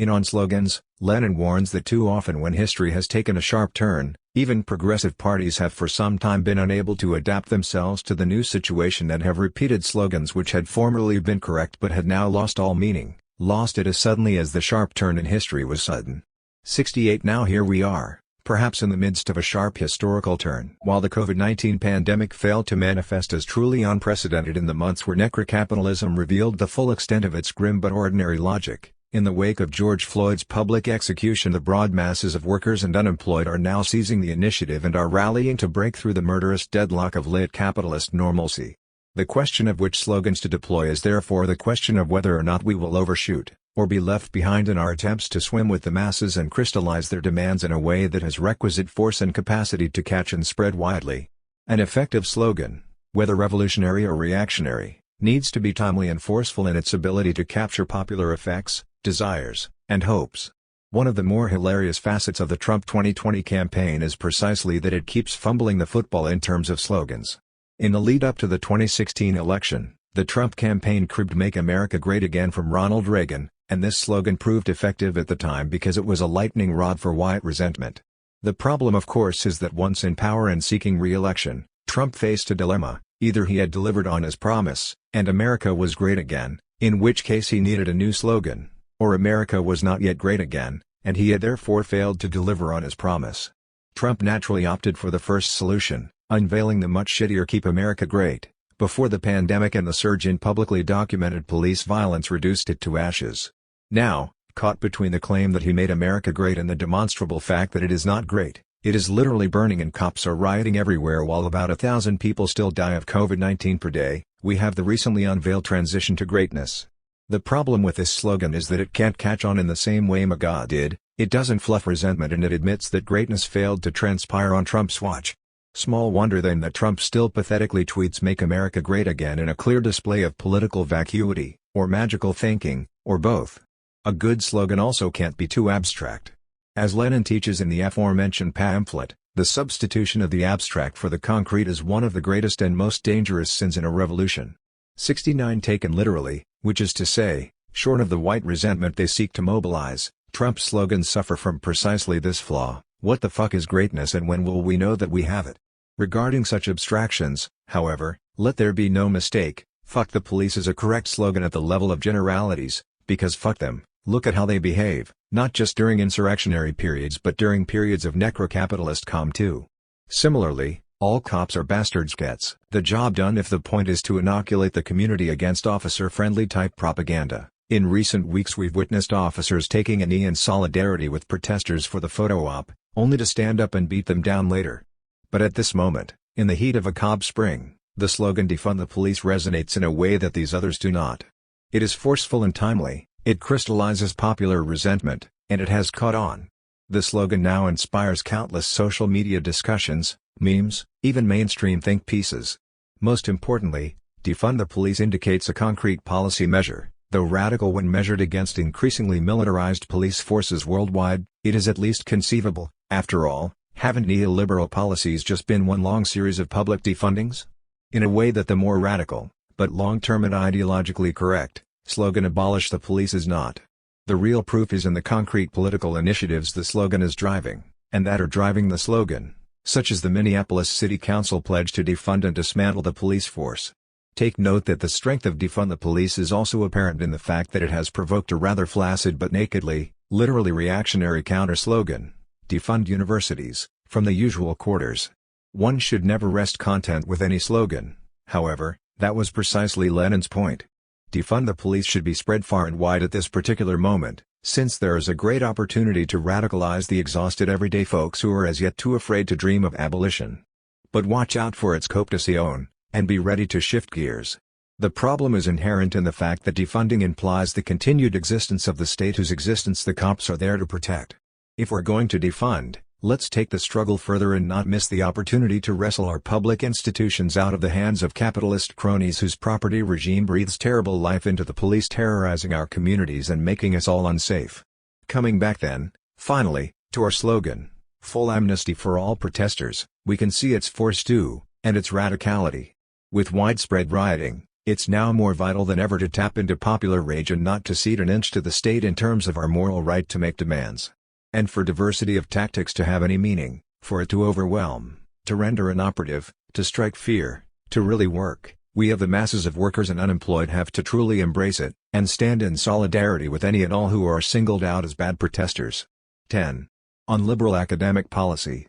On slogans, Lenin warns that too often when history has taken a sharp turn, even progressive parties have for some time been unable to adapt themselves to the new situation and have repeated slogans which had formerly been correct but had now lost all meaning, lost it as suddenly as the sharp turn in history was sudden. 68 Now here we are, perhaps in the midst of a sharp historical turn. While the COVID-19 pandemic failed to manifest as truly unprecedented in the months where necrocapitalism revealed the full extent of its grim but ordinary logic, in the wake of George Floyd's public execution the broad masses of workers and unemployed are now seizing the initiative and are rallying to break through the murderous deadlock of late capitalist normalcy. The question of which slogans to deploy is therefore the question of whether or not we will overshoot, or be left behind in our attempts to swim with the masses and crystallize their demands in a way that has requisite force and capacity to catch and spread widely. An effective slogan, whether revolutionary or reactionary, needs to be timely and forceful in its ability to capture popular effects, desires, and hopes. One of the more hilarious facets of the Trump 2020 campaign is precisely that it keeps fumbling the football in terms of slogans. In the lead-up to the 2016 election, the Trump campaign cribbed "Make America Great Again" from Ronald Reagan, and this slogan proved effective at the time because it was a lightning rod for white resentment. The problem of course is that once in power and seeking re-election, Trump faced a dilemma: either he had delivered on his promise, and America was great again, in which case he needed a new slogan, or America was not yet great again, and he had therefore failed to deliver on his promise. Trump naturally opted for the first solution, unveiling the much shittier "Keep America Great," before the pandemic and the surge in publicly documented police violence reduced it to ashes. Now, caught between the claim that he made America great and the demonstrable fact that it is not great, it is literally burning and cops are rioting everywhere while about 1,000 people still die of COVID-19 per day, we have the recently unveiled transition to greatness. The problem with this slogan is that it can't catch on in the same way MAGA did, it doesn't fluff resentment and it admits that greatness failed to transpire on Trump's watch. Small wonder then that Trump still pathetically tweets "Make America Great Again" in a clear display of political vacuity, or magical thinking, or both. A good slogan also can't be too abstract. As Lenin teaches in the aforementioned pamphlet, the substitution of the abstract for the concrete is one of the greatest and most dangerous sins in a revolution. 69 Taken literally, which is to say, short of the white resentment they seek to mobilize, Trump's slogans suffer from precisely this flaw: what the fuck is greatness and when will we know that we have it? Regarding such abstractions, however, let there be no mistake, fuck the police is a correct slogan at the level of generalities, because fuck them, look at how they behave, not just during insurrectionary periods but during periods of necrocapitalist calm too. Similarly, all cops are bastards gets the job done if the point is to inoculate the community against officer-friendly type propaganda. In recent weeks we've witnessed officers taking a knee in solidarity with protesters for the photo op, only to stand up and beat them down later. But at this moment, in the heat of a Cobb Spring, the slogan "Defund the Police" resonates in a way that these others do not. It is forceful and timely, it crystallizes popular resentment, and it has caught on. The slogan now inspires countless social media discussions, memes, even mainstream think pieces. Most importantly, "Defund the Police" indicates a concrete policy measure. Though radical when measured against increasingly militarized police forces worldwide, it is at least conceivable. After all, haven't neoliberal policies just been one long series of public defundings? In a way that the more radical, but long-term and ideologically correct, slogan "Abolish the Police" is not. The real proof is in the concrete political initiatives the slogan is driving, and that are driving the slogan, such as the Minneapolis City Council pledge to defund and dismantle the police force. Take note that the strength of "Defund the Police" is also apparent in the fact that it has provoked a rather flaccid but nakedly, literally reactionary counter-slogan, "Defund universities," from the usual quarters. One should never rest content with any slogan, however, that was precisely Lenin's point. Defund the police should be spread far and wide at this particular moment, since there is a great opportunity to radicalize the exhausted everyday folks who are as yet too afraid to dream of abolition. But watch out for its coup d'etat, and be ready to shift gears. The problem is inherent in the fact that defunding implies the continued existence of the state whose existence the cops are there to protect. If we're going to defund, let's take the struggle further and not miss the opportunity to wrestle our public institutions out of the hands of capitalist cronies whose property regime breathes terrible life into the police, terrorizing our communities and making us all unsafe. Coming back then, finally, to our slogan, full amnesty for all protesters, we can see its force too, and its radicality. With widespread rioting, it's now more vital than ever to tap into popular rage and not to cede an inch to the state in terms of our moral right to make demands. And for diversity of tactics to have any meaning, for it to overwhelm, to render inoperative, to strike fear, to really work, we of the masses of workers and unemployed have to truly embrace it, and stand in solidarity with any and all who are singled out as bad protesters. 10. On liberal academic policy.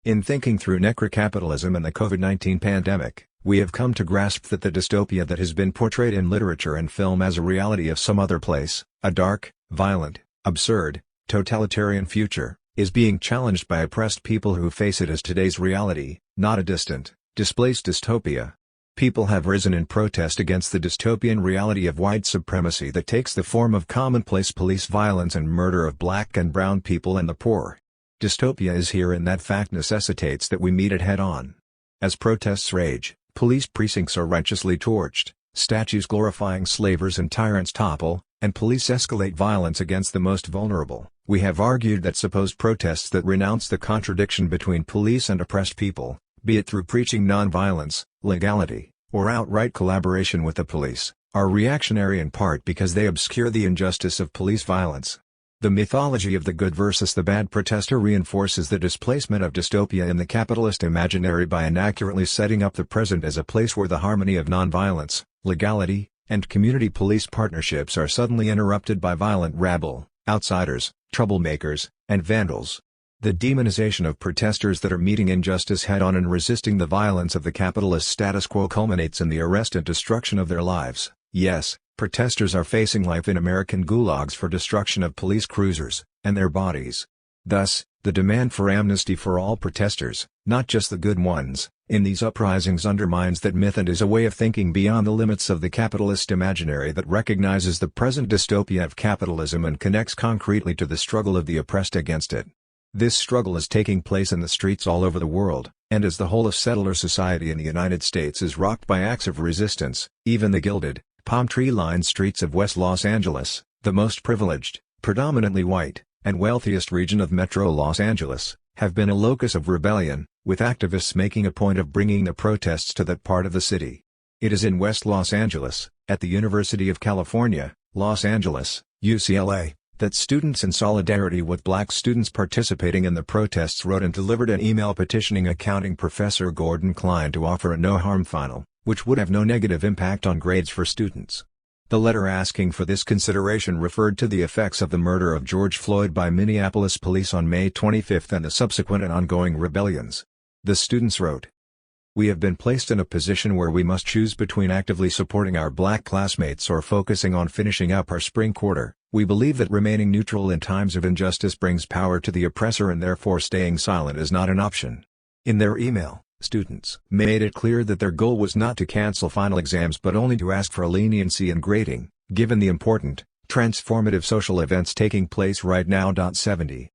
In thinking through necrocapitalism and the COVID-19 pandemic, we have come to grasp that the dystopia that has been portrayed in literature and film as a reality of some other place, a dark, violent, absurd, totalitarian future, is being challenged by oppressed people who face it as today's reality, not a distant, displaced dystopia. People have risen in protest against the dystopian reality of white supremacy that takes the form of commonplace police violence and murder of black and brown people and the poor. Dystopia is here, and that fact necessitates that we meet it head-on. As protests rage, police precincts are righteously torched, statues glorifying slavers and tyrants topple, and police escalate violence against the most vulnerable. We have argued that supposed protests that renounce the contradiction between police and oppressed people, be it through preaching nonviolence, legality, or outright collaboration with the police, are reactionary in part because they obscure the injustice of police violence. The mythology of the good versus the bad protester reinforces the displacement of dystopia in the capitalist imaginary by inaccurately setting up the present as a place where the harmony of nonviolence, legality, and community police partnerships are suddenly interrupted by violent rabble, outsiders, troublemakers, and vandals. The demonization of protesters that are meeting injustice head-on and resisting the violence of the capitalist status quo culminates in the arrest and destruction of their lives. Yes, protesters are facing life in American gulags for destruction of police cruisers, and their bodies. Thus, the demand for amnesty for all protesters, not just the good ones, in these uprisings undermines that myth and is a way of thinking beyond the limits of the capitalist imaginary that recognizes the present dystopia of capitalism and connects concretely to the struggle of the oppressed against it. This struggle is taking place in the streets all over the world, and as the whole of settler society in the United States is rocked by acts of resistance, even the gilded, palm tree-lined streets of West Los Angeles, the most privileged, predominantly white, and wealthiest region of Metro Los Angeles, have been a locus of rebellion, with activists making a point of bringing the protests to that part of the city. It is in West Los Angeles, at the University of California, Los Angeles, UCLA, that students in solidarity with black students participating in the protests wrote and delivered an email petitioning accounting professor Gordon Klein to offer a no-harm final, which would have no negative impact on grades for students. The letter asking for this consideration referred to the effects of the murder of George Floyd by Minneapolis police on May 25 and the subsequent and ongoing rebellions. The students wrote, "We have been placed in a position where we must choose between actively supporting our black classmates or focusing on finishing up our spring quarter. We believe that remaining neutral in times of injustice brings power to the oppressor and therefore staying silent is not an option." In their email, students made it clear that their goal was not to cancel final exams but only to ask for leniency in grading, given the important, transformative social events taking place right now. 70.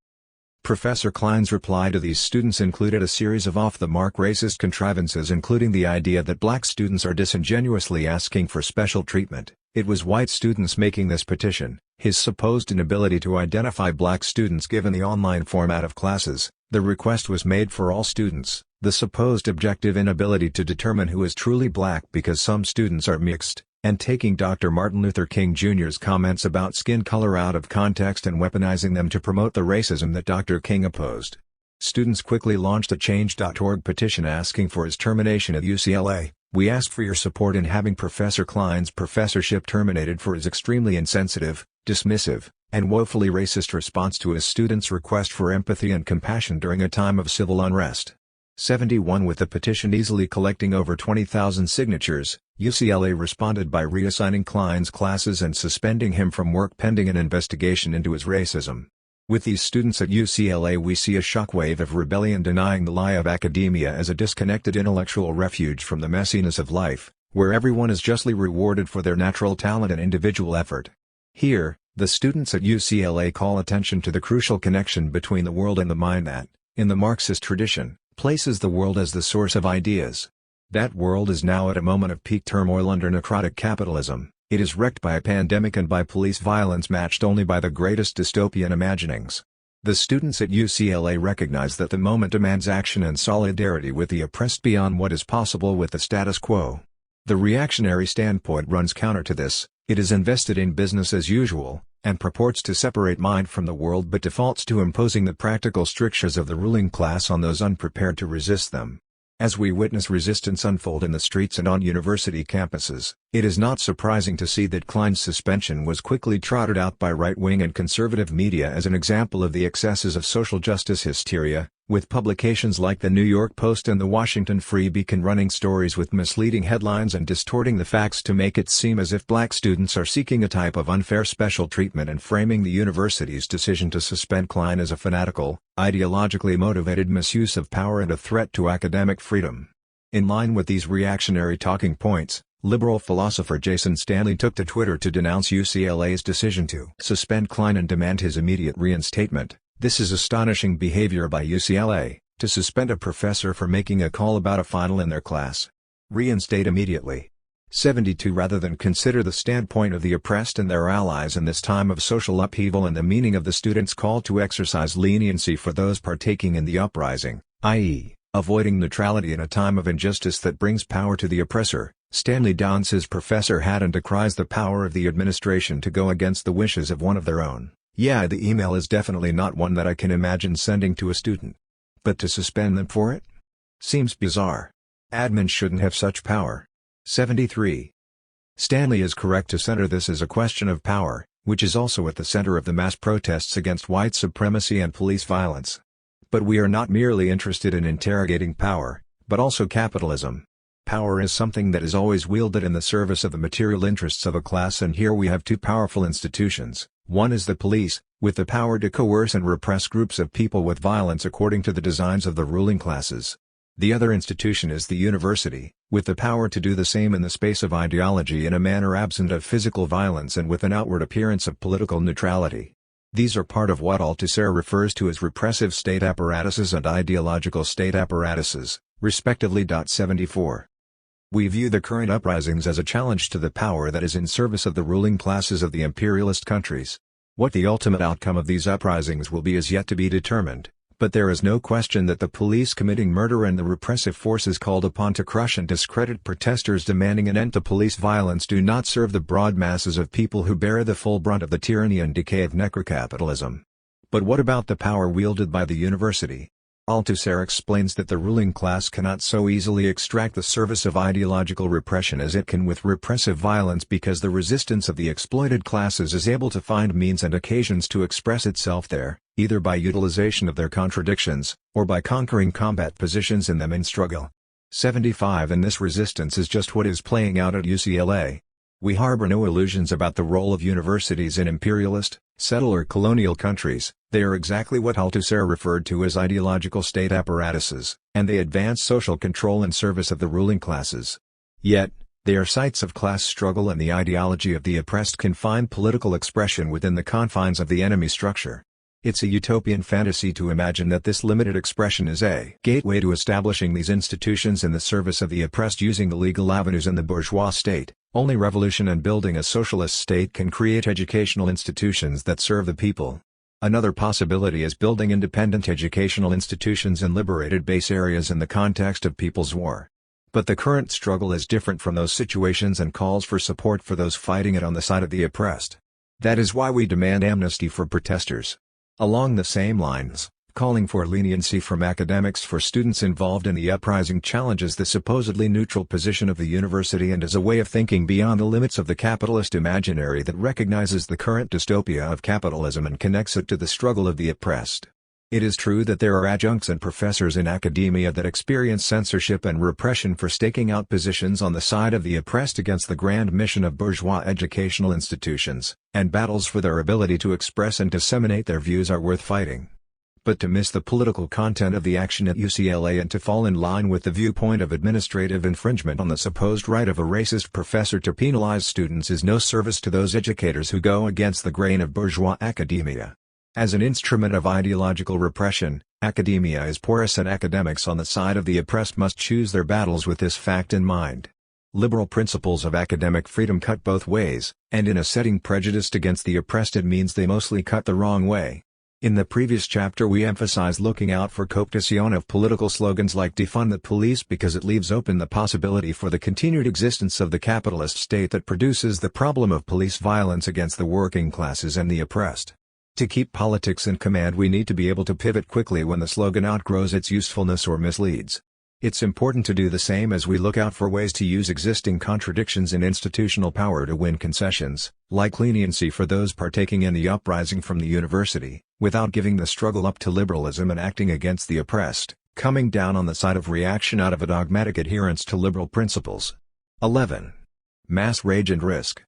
Professor Klein's reply to these students included a series of off-the-mark racist contrivances including the idea that black students are disingenuously asking for special treatment. It was white students making this petition, his supposed inability to identify black students given the online format of classes, the request was made for all students, the supposed objective inability to determine who is truly black because some students are mixed, and taking Dr. Martin Luther King Jr.'s comments about skin color out of context and weaponizing them to promote the racism that Dr. King opposed. Students quickly launched a Change.org petition asking for his termination at UCLA. "We ask for your support in having Professor Klein's professorship terminated for his extremely insensitive, dismissive, and woefully racist response to his students' request for empathy and compassion during a time of civil unrest." 71 With the petition easily collecting over 20,000 signatures, UCLA responded by reassigning Klein's classes and suspending him from work pending an investigation into his racism. With these students at UCLA we see a shockwave of rebellion denying the lie of academia as a disconnected intellectual refuge from the messiness of life, where everyone is justly rewarded for their natural talent and individual effort. Here, the students at UCLA call attention to the crucial connection between the world and the mind that, in the Marxist tradition, places the world as the source of ideas. That world is now at a moment of peak turmoil under necrotic capitalism. It is wrecked by a pandemic and by police violence matched only by the greatest dystopian imaginings. The students at UCLA recognize that the moment demands action and solidarity with the oppressed beyond what is possible with the status quo. The reactionary standpoint runs counter to this. It is invested in business as usual, and purports to separate mind from the world but defaults to imposing the practical strictures of the ruling class on those unprepared to resist them. As we witness resistance unfold in the streets and on university campuses, it is not surprising to see that Klein's suspension was quickly trotted out by right-wing and conservative media as an example of the excesses of social justice hysteria, with publications like the New York Post and the Washington Free Beacon running stories with misleading headlines and distorting the facts to make it seem as if black students are seeking a type of unfair special treatment and framing the university's decision to suspend Klein as a fanatical, ideologically motivated misuse of power and a threat to academic freedom. In line with these reactionary talking points, liberal philosopher Jason Stanley took to Twitter to denounce UCLA's decision to suspend Klein and demand his immediate reinstatement. "This is astonishing behavior by UCLA, to suspend a professor for making a call about a final in their class. Reinstate immediately." 72 Rather than consider the standpoint of the oppressed and their allies in this time of social upheaval and the meaning of the students' call to exercise leniency for those partaking in the uprising, i.e., avoiding neutrality in a time of injustice that brings power to the oppressor, Stanley dons his professor hat and decries the power of the administration to go against the wishes of one of their own. Yeah, the email is definitely not one that I can imagine sending to a student. But to suspend them for it? Seems bizarre. Admins shouldn't have such power. 73. Stanley is correct to center this as a question of power, which is also at the center of the mass protests against white supremacy and police violence. But we are not merely interested in interrogating power, but also capitalism. Power is something that is always wielded in the service of the material interests of a class, and here we have two powerful institutions. One is the police, with the power to coerce and repress groups of people with violence according to the designs of the ruling classes. The other institution is the university, with the power to do the same in the space of ideology in a manner absent of physical violence and with an outward appearance of political neutrality. These are part of what Althusser refers to as repressive state apparatuses and ideological state apparatuses, respectively. 74. We view the current uprisings as a challenge to the power that is in service of the ruling classes of the imperialist countries. What the ultimate outcome of these uprisings will be is yet to be determined, but there is no question that the police committing murder and the repressive forces called upon to crush and discredit protesters demanding an end to police violence do not serve the broad masses of people who bear the full brunt of the tyranny and decay of necrocapitalism. But what about the power wielded by the university? Althusser explains that the ruling class cannot so easily extract the service of ideological repression as it can with repressive violence because the resistance of the exploited classes is able to find means and occasions to express itself there, either by utilization of their contradictions, or by conquering combat positions in them in struggle. 75 And this resistance is just what is playing out at UCLA. We harbor no illusions about the role of universities in imperialist, settler colonial countries. They are exactly what Althusser referred to as ideological state apparatuses, and they advance social control in service of the ruling classes. Yet, they are sites of class struggle, and the ideology of the oppressed can find political expression within the confines of the enemy structure. It's a utopian fantasy to imagine that this limited expression is a gateway to establishing these institutions in the service of the oppressed using the legal avenues in the bourgeois state. Only revolution and building a socialist state can create educational institutions that serve the people. Another possibility is building independent educational institutions in liberated base areas in the context of people's war. But the current struggle is different from those situations and calls for support for those fighting it on the side of the oppressed. That is why we demand amnesty for protesters. Along the same lines, calling for leniency from academics for students involved in the uprising challenges the supposedly neutral position of the university and is a way of thinking beyond the limits of the capitalist imaginary that recognizes the current dystopia of capitalism and connects it to the struggle of the oppressed. It is true that there are adjuncts and professors in academia that experience censorship and repression for staking out positions on the side of the oppressed against the grand mission of bourgeois educational institutions, and battles for their ability to express and disseminate their views are worth fighting. But to miss the political content of the action at UCLA and to fall in line with the viewpoint of administrative infringement on the supposed right of a racist professor to penalize students is no service to those educators who go against the grain of bourgeois academia. As an instrument of ideological repression, academia is porous, and academics on the side of the oppressed must choose their battles with this fact in mind. Liberal principles of academic freedom cut both ways, and in a setting prejudiced against the oppressed it means they mostly cut the wrong way. In the previous chapter we emphasized looking out for cooptation of political slogans like defund the police because it leaves open the possibility for the continued existence of the capitalist state that produces the problem of police violence against the working classes and the oppressed. To keep politics in command we need to be able to pivot quickly when the slogan outgrows its usefulness or misleads. It's important to do the same as we look out for ways to use existing contradictions in institutional power to win concessions, like leniency for those partaking in the uprising from the university, without giving the struggle up to liberalism and acting against the oppressed, coming down on the side of reaction out of a dogmatic adherence to liberal principles. 11. Mass rage and risk.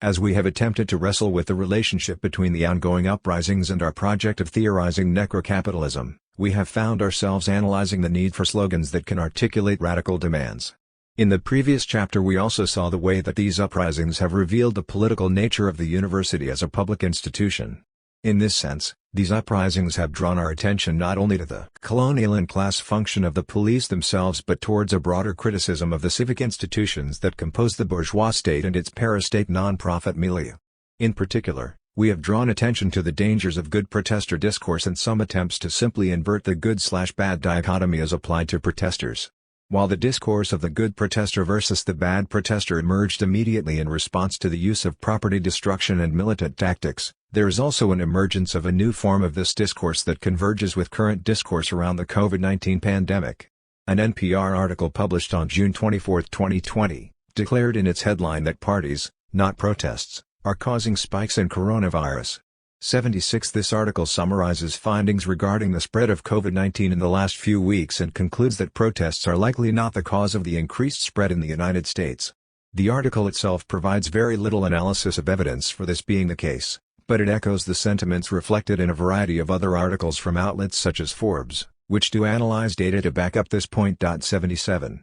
As we have attempted to wrestle with the relationship between the ongoing uprisings and our project of theorizing necrocapitalism, we have found ourselves analyzing the need for slogans that can articulate radical demands. In the previous chapter we also saw the way that these uprisings have revealed the political nature of the university as a public institution. In this sense, these uprisings have drawn our attention not only to the colonial and class function of the police themselves but towards a broader criticism of the civic institutions that compose the bourgeois state and its parastate non-profit milieu. In particular, we have drawn attention to the dangers of good protester discourse and some attempts to simply invert the good/bad dichotomy as applied to protesters. While the discourse of the good protester versus the bad protester emerged immediately in response to the use of property destruction and militant tactics, there is also an emergence of a new form of this discourse that converges with current discourse around the COVID-19 pandemic. An NPR article published on June 24, 2020, declared in its headline that parties, not protests, are causing spikes in coronavirus. 76 This article summarizes findings regarding the spread of COVID-19 in the last few weeks and concludes that protests are likely not the cause of the increased spread in the United States. The article itself provides very little analysis of evidence for this being the case, but it echoes the sentiments reflected in a variety of other articles from outlets such as Forbes, which do analyze data to back up this point. 77.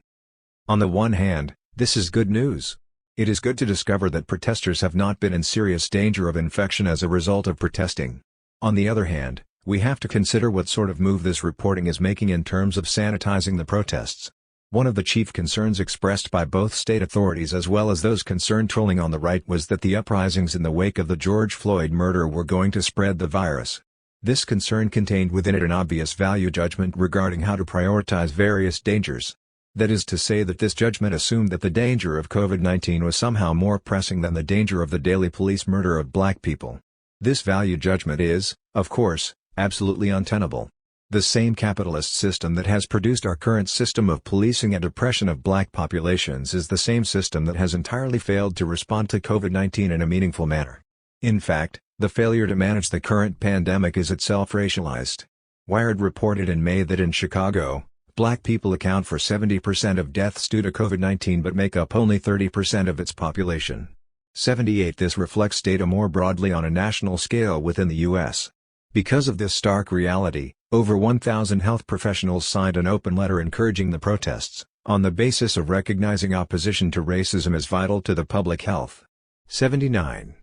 On the one hand, this is good news. It is good to discover that protesters have not been in serious danger of infection as a result of protesting. On the other hand, we have to consider what sort of move this reporting is making in terms of sanitizing the protests. One of the chief concerns expressed by both state authorities as well as those concerned trolling on the right was that the uprisings in the wake of the George Floyd murder were going to spread the virus. This concern contained within it an obvious value judgment regarding how to prioritize various dangers. That is to say that this judgment assumed that the danger of COVID-19 was somehow more pressing than the danger of the daily police murder of black people. This value judgment is, of course, absolutely untenable. The same capitalist system that has produced our current system of policing and oppression of black populations is the same system that has entirely failed to respond to COVID-19 in a meaningful manner. In fact, the failure to manage the current pandemic is itself racialized. Wired reported in May that in Chicago, black people account for 70% of deaths due to COVID-19 but make up only 30% of its population. 78 This reflects data more broadly on a national scale within the U.S. Because of this stark reality, over 1,000 health professionals signed an open letter encouraging the protests, on the basis of recognizing opposition to racism as vital to the public health. 79.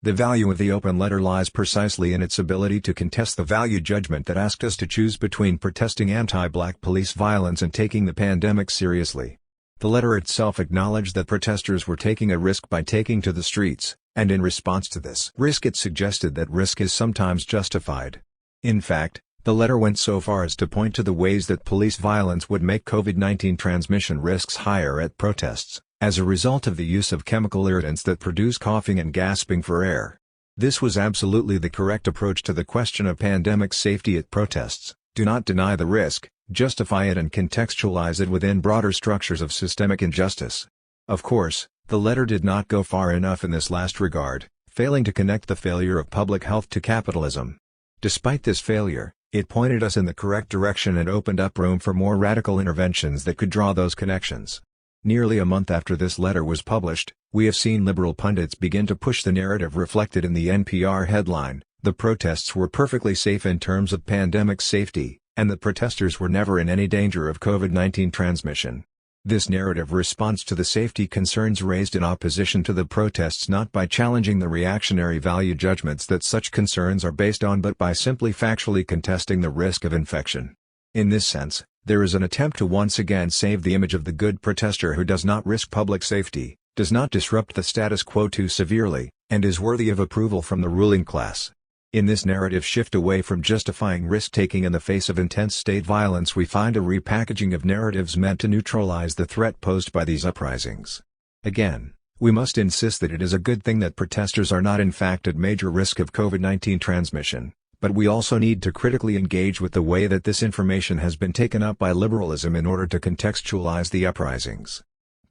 The value of the open letter lies precisely in its ability to contest the value judgment that asked us to choose between protesting anti-black police violence and taking the pandemic seriously. The letter itself acknowledged that protesters were taking a risk by taking to the streets, and in response to this risk it suggested that risk is sometimes justified. In fact, the letter went so far as to point to the ways that police violence would make COVID-19 transmission risks higher at protests, as a result of the use of chemical irritants that produce coughing and gasping for air. This was absolutely the correct approach to the question of pandemic safety at protests. Do not deny the risk, justify it and contextualize it within broader structures of systemic injustice. Of course, the letter did not go far enough in this last regard, failing to connect the failure of public health to capitalism. Despite this failure, it pointed us in the correct direction and opened up room for more radical interventions that could draw those connections. Nearly a month after this letter was published, we have seen liberal pundits begin to push the narrative reflected in the NPR headline, "The protests were perfectly safe in terms of pandemic safety, and the protesters were never in any danger of COVID-19 transmission." This narrative responds to the safety concerns raised in opposition to the protests not by challenging the reactionary value judgments that such concerns are based on but by simply factually contesting the risk of infection. In this sense, there is an attempt to once again save the image of the good protester who does not risk public safety, does not disrupt the status quo too severely, and is worthy of approval from the ruling class. In this narrative shift away from justifying risk-taking in the face of intense state violence we find a repackaging of narratives meant to neutralize the threat posed by these uprisings. Again, we must insist that it is a good thing that protesters are not in fact at major risk of COVID-19 transmission, but we also need to critically engage with the way that this information has been taken up by liberalism in order to contextualize the uprisings.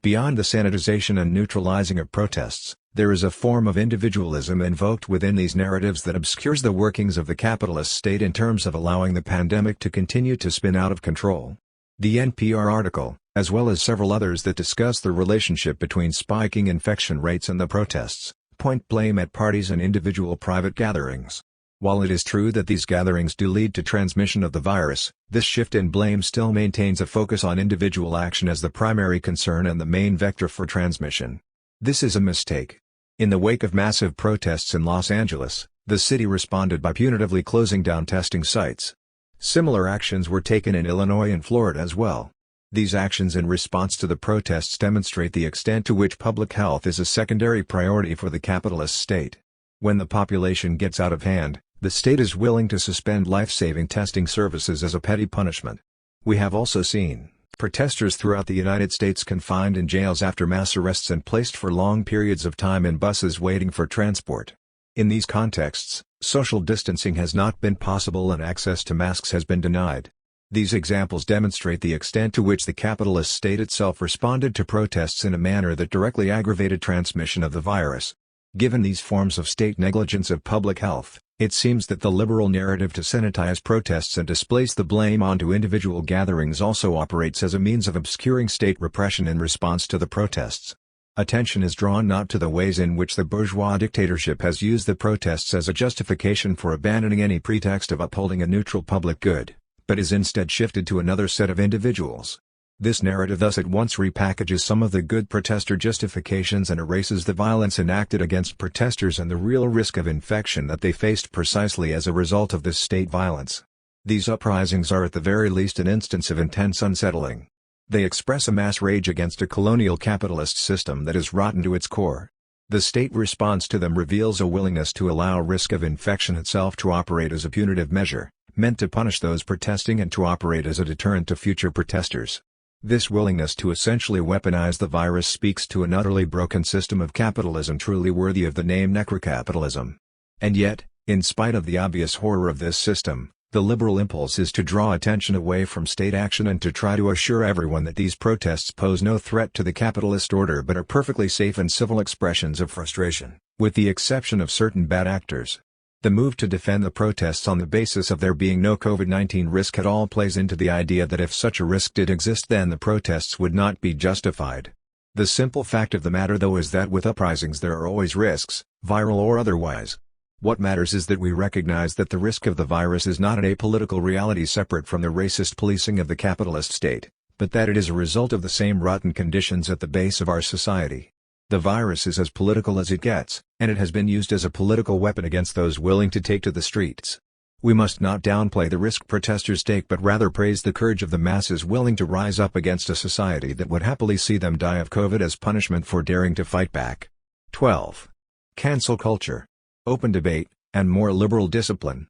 Beyond the sanitization and neutralizing of protests, there is a form of individualism invoked within these narratives that obscures the workings of the capitalist state in terms of allowing the pandemic to continue to spin out of control. The NPR article, as well as several others that discuss the relationship between spiking infection rates and the protests, point blame at parties and individual private gatherings. While it is true that these gatherings do lead to transmission of the virus, this shift in blame still maintains a focus on individual action as the primary concern and the main vector for transmission. This is a mistake. In the wake of massive protests in Los Angeles, the city responded by punitively closing down testing sites. Similar actions were taken in Illinois and Florida as well. These actions in response to the protests demonstrate the extent to which public health is a secondary priority for the capitalist state. When the population gets out of hand, the state is willing to suspend life-saving testing services as a petty punishment. We have also seen protesters throughout the United States confined in jails after mass arrests and placed for long periods of time in buses waiting for transport. In these contexts, social distancing has not been possible and access to masks has been denied. These examples demonstrate the extent to which the capitalist state itself responded to protests in a manner that directly aggravated transmission of the virus. Given these forms of state negligence of public health, it seems that the liberal narrative to sanitize protests and displace the blame onto individual gatherings also operates as a means of obscuring state repression in response to the protests. Attention is drawn not to the ways in which the bourgeois dictatorship has used the protests as a justification for abandoning any pretext of upholding a neutral public good, but is instead shifted to another set of individuals. This narrative thus at once repackages some of the good protester justifications and erases the violence enacted against protesters and the real risk of infection that they faced precisely as a result of this state violence. These uprisings are at the very least an instance of intense unsettling. They express a mass rage against a colonial capitalist system that is rotten to its core. The state response to them reveals a willingness to allow risk of infection itself to operate as a punitive measure, meant to punish those protesting and to operate as a deterrent to future protesters. This willingness to essentially weaponize the virus speaks to an utterly broken system of capitalism truly worthy of the name necrocapitalism. And yet, in spite of the obvious horror of this system, the liberal impulse is to draw attention away from state action and to try to assure everyone that these protests pose no threat to the capitalist order but are perfectly safe and civil expressions of frustration, with the exception of certain bad actors. The move to defend the protests on the basis of there being no COVID-19 risk at all plays into the idea that if such a risk did exist then the protests would not be justified. The simple fact of the matter though is that with uprisings there are always risks, viral or otherwise. What matters is that we recognize that the risk of the virus is not an apolitical reality separate from the racist policing of the capitalist state, but that it is a result of the same rotten conditions at the base of our society. The virus is as political as it gets, and it has been used as a political weapon against those willing to take to the streets. We must not downplay the risk protesters take but rather praise the courage of the masses willing to rise up against a society that would happily see them die of COVID as punishment for daring to fight back. 12. Cancel culture. Open debate, and more liberal discipline.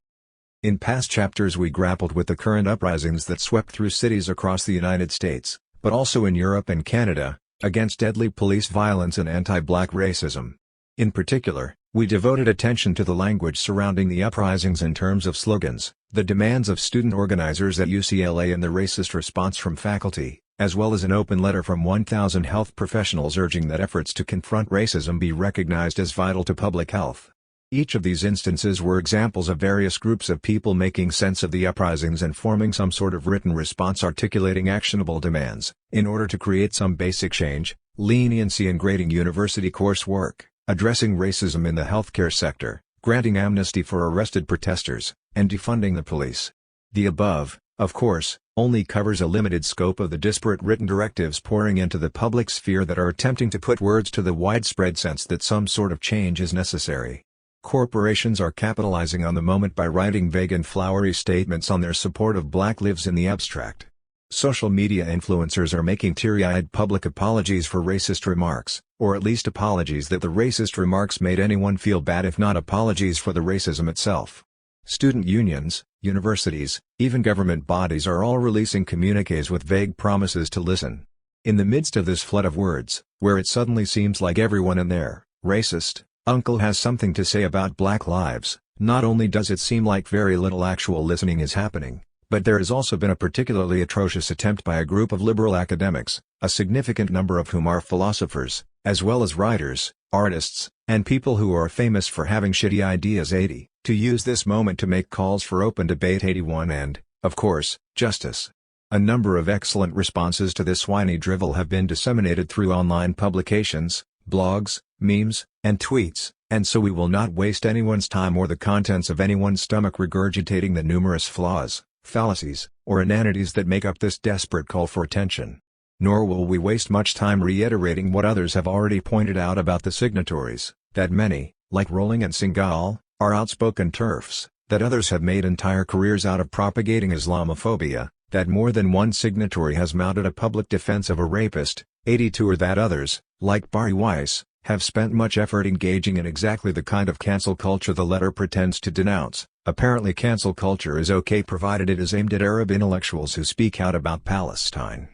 In past chapters we grappled with the current uprisings that swept through cities across the United States, but also in Europe and Canada, against deadly police violence and anti-black racism. In particular, we devoted attention to the language surrounding the uprisings in terms of slogans, the demands of student organizers at UCLA and the racist response from faculty, as well as an open letter from 1,000 health professionals urging that efforts to confront racism be recognized as vital to public health. Each of these instances were examples of various groups of people making sense of the uprisings and forming some sort of written response articulating actionable demands, in order to create some basic change, leniency in grading university coursework, addressing racism in the healthcare sector, granting amnesty for arrested protesters, and defunding the police. The above, of course, only covers a limited scope of the disparate written directives pouring into the public sphere that are attempting to put words to the widespread sense that some sort of change is necessary. Corporations are capitalizing on the moment by writing vague and flowery statements on their support of black lives in the abstract. Social media influencers are making teary-eyed public apologies for racist remarks, or at least apologies that the racist remarks made anyone feel bad if not apologies for the racism itself. Student unions, universities, even government bodies are all releasing communiques with vague promises to listen. In the midst of this flood of words, where it suddenly seems like everyone and their racist uncle has something to say about black lives, not only does it seem like very little actual listening is happening, but there has also been a particularly atrocious attempt by a group of liberal academics, a significant number of whom are philosophers, as well as writers, artists, and people who are famous for having shitty ideas 80, to use this moment to make calls for open debate 81 and, of course, justice. A number of excellent responses to this whiny drivel have been disseminated through online publications, blogs, memes, and tweets, and so we will not waste anyone's time or the contents of anyone's stomach regurgitating the numerous flaws, fallacies, or inanities that make up this desperate call for attention. Nor will we waste much time reiterating what others have already pointed out about the signatories, that many, like Rowling and Singhal, are outspoken TERFs, that others have made entire careers out of propagating Islamophobia, that more than one signatory has mounted a public defense of a rapist, 82 or that others, like Bari Weiss, have spent much effort engaging in exactly the kind of cancel culture the letter pretends to denounce. Apparently cancel culture is okay provided it is aimed at Arab intellectuals who speak out about Palestine.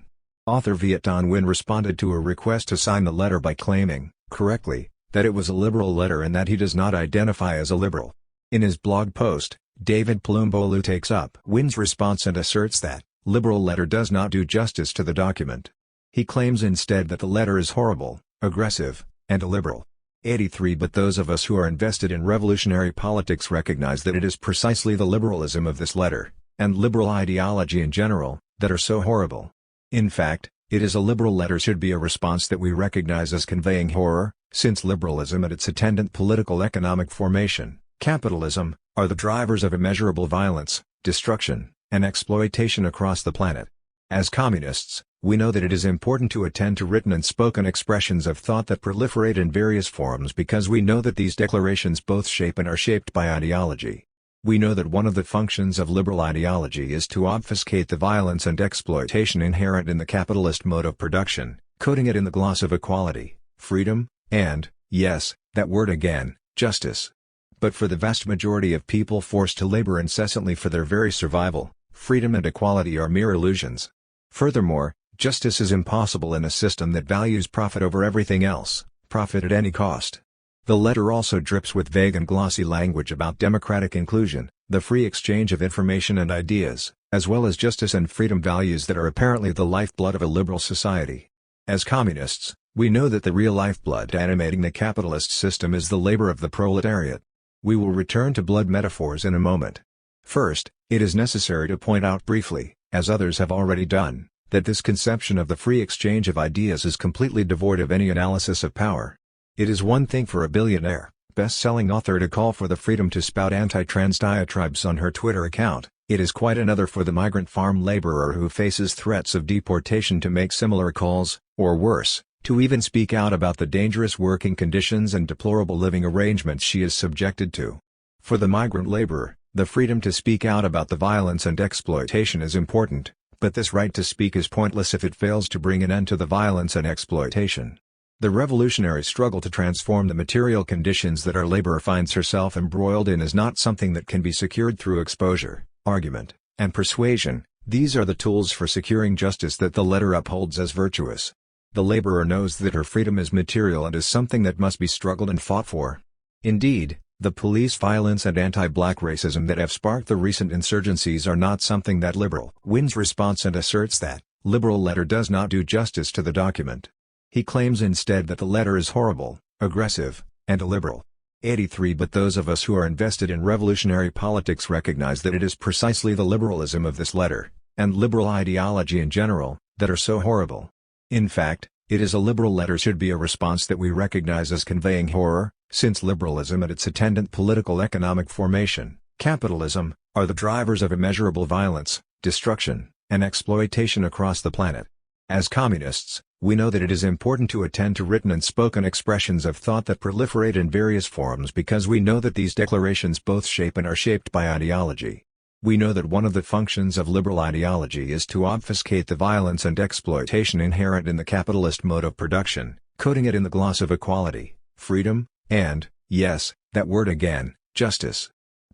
Author Viet Thanh Nguyen responded to a request to sign the letter by claiming, correctly, that it was a liberal letter and that he does not identify as a liberal. In his blog post, David Plumbolu takes up Nguyen's response and asserts that, liberal letter does not do justice to the document. He claims instead that the letter is horrible, aggressive, and illiberal. 83 But those of us who are invested in revolutionary politics recognize that it is precisely the liberalism of this letter, and liberal ideology in general, that are so horrible. In fact, it is a liberal letter should be a response that we recognize as conveying horror, since liberalism and its attendant political economic formation, capitalism, are the drivers of immeasurable violence, destruction, and exploitation across the planet. As communists, we know that it is important to attend to written and spoken expressions of thought that proliferate in various forms because we know that these declarations both shape and are shaped by ideology. We know that one of the functions of liberal ideology is to obfuscate the violence and exploitation inherent in the capitalist mode of production, coating it in the gloss of equality, freedom, and, yes, that word again, justice. But for the vast majority of people forced to labor incessantly for their very survival, freedom and equality are mere illusions. Furthermore, justice is impossible in a system that values profit over everything else, profit at any cost. The letter also drips with vague and glossy language about democratic inclusion, the free exchange of information and ideas, as well as justice and freedom, values that are apparently the lifeblood of a liberal society. As communists, we know that the real lifeblood animating the capitalist system is the labor of the proletariat. We will return to blood metaphors in a moment. First, it is necessary to point out briefly, as others have already done, that this conception of the free exchange of ideas is completely devoid of any analysis of power. It is one thing for a billionaire, best-selling author to call for the freedom to spout anti-trans diatribes on her Twitter account. It is quite another for the migrant farm laborer who faces threats of deportation to make similar calls, or worse, to even speak out about the dangerous working conditions and deplorable living arrangements she is subjected to. For the migrant laborer, the freedom to speak out about the violence and exploitation is important, but this right to speak is pointless if it fails to bring an end to the violence and exploitation. The revolutionary struggle to transform the material conditions that our labor finds herself embroiled in is not something that can be secured through exposure, argument, and persuasion. These are the tools for securing justice that the letter upholds as virtuous. The laborer knows that her freedom is material and is something that must be struggled and fought for. Indeed, the police violence and anti-black racism that have sparked the recent insurgencies are not something that liberal wins response and asserts that liberal letter does not do justice to the document. He claims instead that the letter is horrible, aggressive, and illiberal. 83 But those of us who are invested in revolutionary politics recognize that it is precisely the liberalism of this letter, and liberal ideology in general, that are so horrible. In fact, it is a liberal letter should be a response that we recognize as conveying horror, since liberalism and its attendant political economic formation, capitalism, are the drivers of immeasurable violence, destruction, and exploitation across the planet. As communists, we know that it is important to attend to written and spoken expressions of thought that proliferate in various forms because we know that these declarations both shape and are shaped by ideology. We know that one of the functions of liberal ideology is to obfuscate the violence and exploitation inherent in the capitalist mode of production, coating it in the gloss of equality, freedom, and, yes, that word again, justice.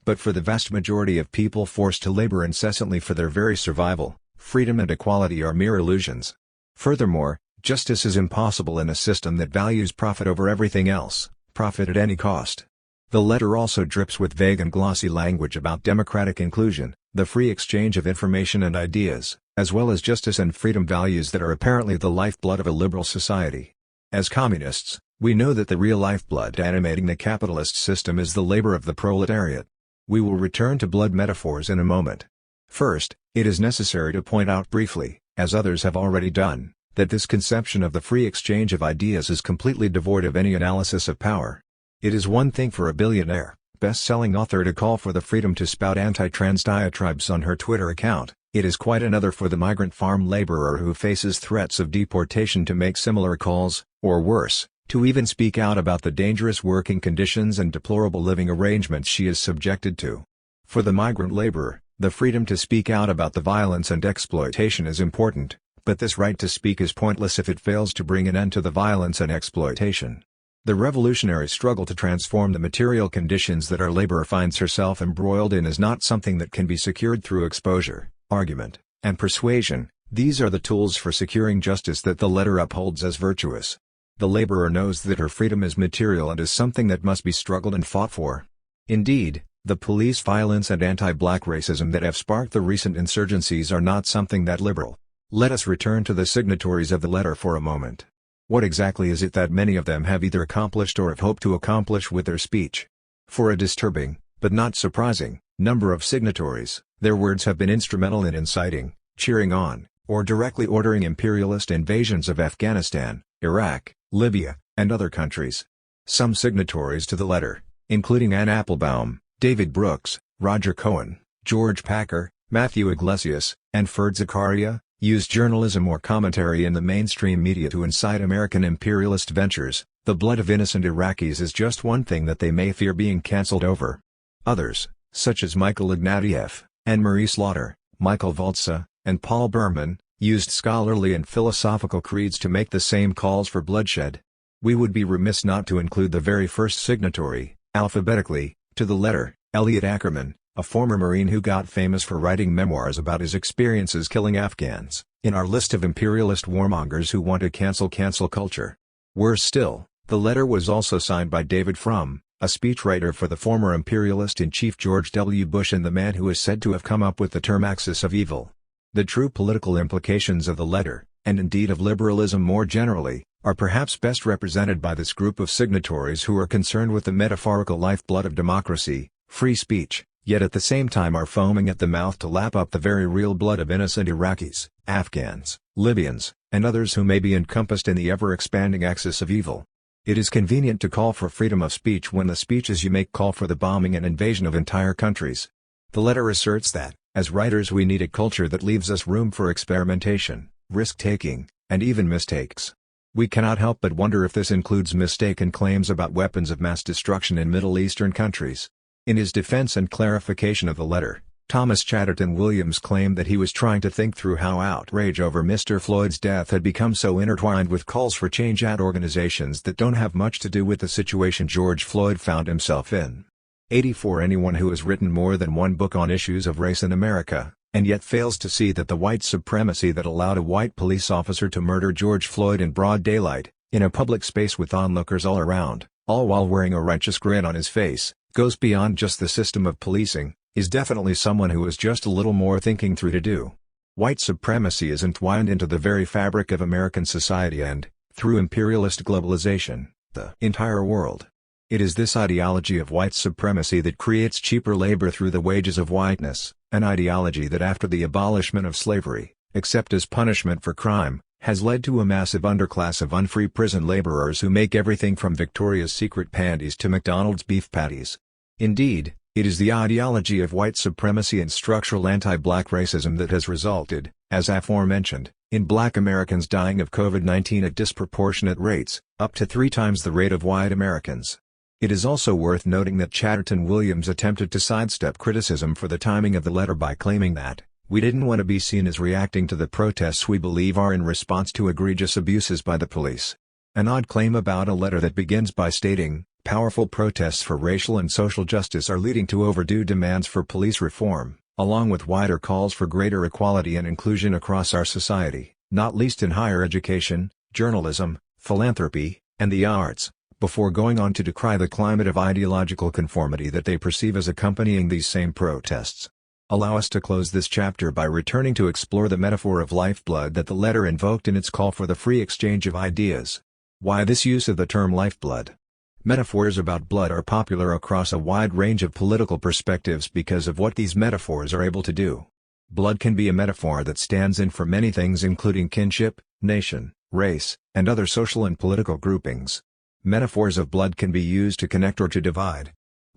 But for the vast majority of people forced to labor incessantly for their very survival, freedom and equality are mere illusions. Furthermore, justice is impossible in a system that values profit over everything else, profit at any cost. The letter also drips with vague and glossy language about democratic inclusion, the free exchange of information and ideas, as well as justice and freedom, values that are apparently the lifeblood of a liberal society. As communists, we know that the real lifeblood animating the capitalist system is the labor of the proletariat. We will return to blood metaphors in a moment. First, it is necessary to point out briefly, as others have already done, that this conception of the free exchange of ideas is completely devoid of any analysis of power. It is one thing for a billionaire, best-selling author to call for the freedom to spout anti-trans diatribes on her Twitter account. It is quite another for the migrant farm laborer who faces threats of deportation to make similar calls, or worse, to even speak out about the dangerous working conditions and deplorable living arrangements she is subjected to. For the migrant laborer, the freedom to speak out about the violence and exploitation is important, but this right to speak is pointless if it fails to bring an end to the violence and exploitation. The revolutionary struggle to transform the material conditions that our labor finds herself embroiled in is not something that can be secured through exposure, argument, and persuasion. These are the tools for securing justice that the letter upholds as virtuous. The laborer knows that her freedom is material and is something that must be struggled and fought for. Indeed, the police violence and anti-black racism that have sparked the recent insurgencies are not something that liberal. Let us return to the signatories of the letter for a moment. What exactly is it that many of them have either accomplished or have hoped to accomplish with their speech? For a disturbing, but not surprising, number of signatories, their words have been instrumental in inciting, cheering on, or directly ordering imperialist invasions of Afghanistan, Iraq, Libya, and other countries. Some signatories to the letter, including Ann Applebaum, David Brooks, Roger Cohen, George Packer, Matthew Iglesias, and Ferd Zakaria, use journalism or commentary in the mainstream media to incite American imperialist ventures. The blood of innocent Iraqis is just one thing that they may fear being cancelled over. Others, such as Michael Ignatieff, Anne-Marie Slaughter, Michael Voltsa, and Paul Berman, used scholarly and philosophical creeds to make the same calls for bloodshed. We would be remiss not to include the very first signatory, alphabetically, to the letter, Elliot Ackerman, a former Marine who got famous for writing memoirs about his experiences killing Afghans, in our list of imperialist warmongers who want to cancel culture. Worse still, the letter was also signed by David Frum, a speechwriter for the former imperialist-in-chief George W. Bush and the man who is said to have come up with the term axis of evil. The true political implications of the letter, and indeed of liberalism more generally, are perhaps best represented by this group of signatories who are concerned with the metaphorical lifeblood of democracy, free speech, yet at the same time are foaming at the mouth to lap up the very real blood of innocent Iraqis, Afghans, Libyans, and others who may be encompassed in the ever-expanding axis of evil. It is convenient to call for freedom of speech when the speeches you make call for the bombing and invasion of entire countries. The letter asserts that, as writers, we need a culture that leaves us room for experimentation, risk-taking, and even mistakes. We cannot help but wonder if this includes mistaken claims about weapons of mass destruction in Middle Eastern countries. In his defense and clarification of the letter, Thomas Chatterton Williams claimed that he was trying to think through how outrage over Mr. Floyd's death had become so intertwined with calls for change at organizations that don't have much to do with the situation George Floyd found himself in. 84 Anyone who has written more than one book on issues of race in America, and yet fails to see that the white supremacy that allowed a white police officer to murder George Floyd in broad daylight, in a public space with onlookers all around, all while wearing a righteous grin on his face, goes beyond just the system of policing, is definitely someone who has just a little more thinking through to do. White supremacy is entwined into the very fabric of American society and, through imperialist globalization, the entire world. It is this ideology of white supremacy that creates cheaper labor through the wages of whiteness, an ideology that after the abolishment of slavery, except as punishment for crime, has led to a massive underclass of unfree prison laborers who make everything from Victoria's Secret panties to McDonald's beef patties. Indeed, it is the ideology of white supremacy and structural anti-black racism that has resulted, as aforementioned, in black Americans dying of COVID-19 at disproportionate rates, up to 3 times the rate of white Americans. It is also worth noting that Chatterton Williams attempted to sidestep criticism for the timing of the letter by claiming that, we didn't want to be seen as reacting to the protests we believe are in response to egregious abuses by the police. An odd claim about a letter that begins by stating, powerful protests for racial and social justice are leading to overdue demands for police reform, along with wider calls for greater equality and inclusion across our society, not least in higher education, journalism, philanthropy, and the arts, before going on to decry the climate of ideological conformity that they perceive as accompanying these same protests. Allow us to close this chapter by returning to explore the metaphor of lifeblood that the letter invoked in its call for the free exchange of ideas. Why this use of the term lifeblood? Metaphors about blood are popular across a wide range of political perspectives because of what these metaphors are able to do. Blood can be a metaphor that stands in for many things including kinship, nation, race, and other social and political groupings. Metaphors of blood can be used to connect or to divide.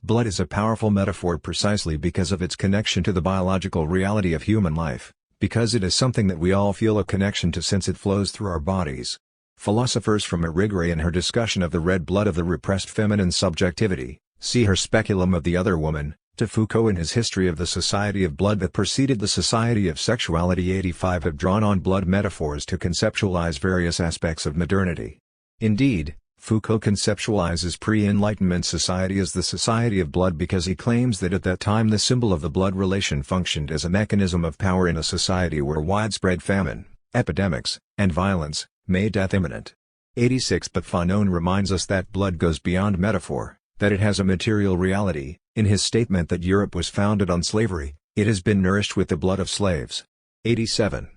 Blood is a powerful metaphor precisely because of its connection to the biological reality of human life, because it is something that we all feel a connection to since it flows through our bodies. Philosophers from Irigaray in her discussion of the red blood of the repressed feminine subjectivity, see her Speculum of the Other Woman, to Foucault in his History of the Society of Blood that preceded the Society of Sexuality 85 have drawn on blood metaphors to conceptualize various aspects of modernity. Indeed, Foucault conceptualizes pre-Enlightenment society as the society of blood because he claims that at that time the symbol of the blood relation functioned as a mechanism of power in a society where widespread famine, epidemics, and violence made death imminent. 86 But Fanon reminds us that blood goes beyond metaphor, that it has a material reality. In his statement that Europe was founded on slavery, it has been nourished with the blood of slaves. 87.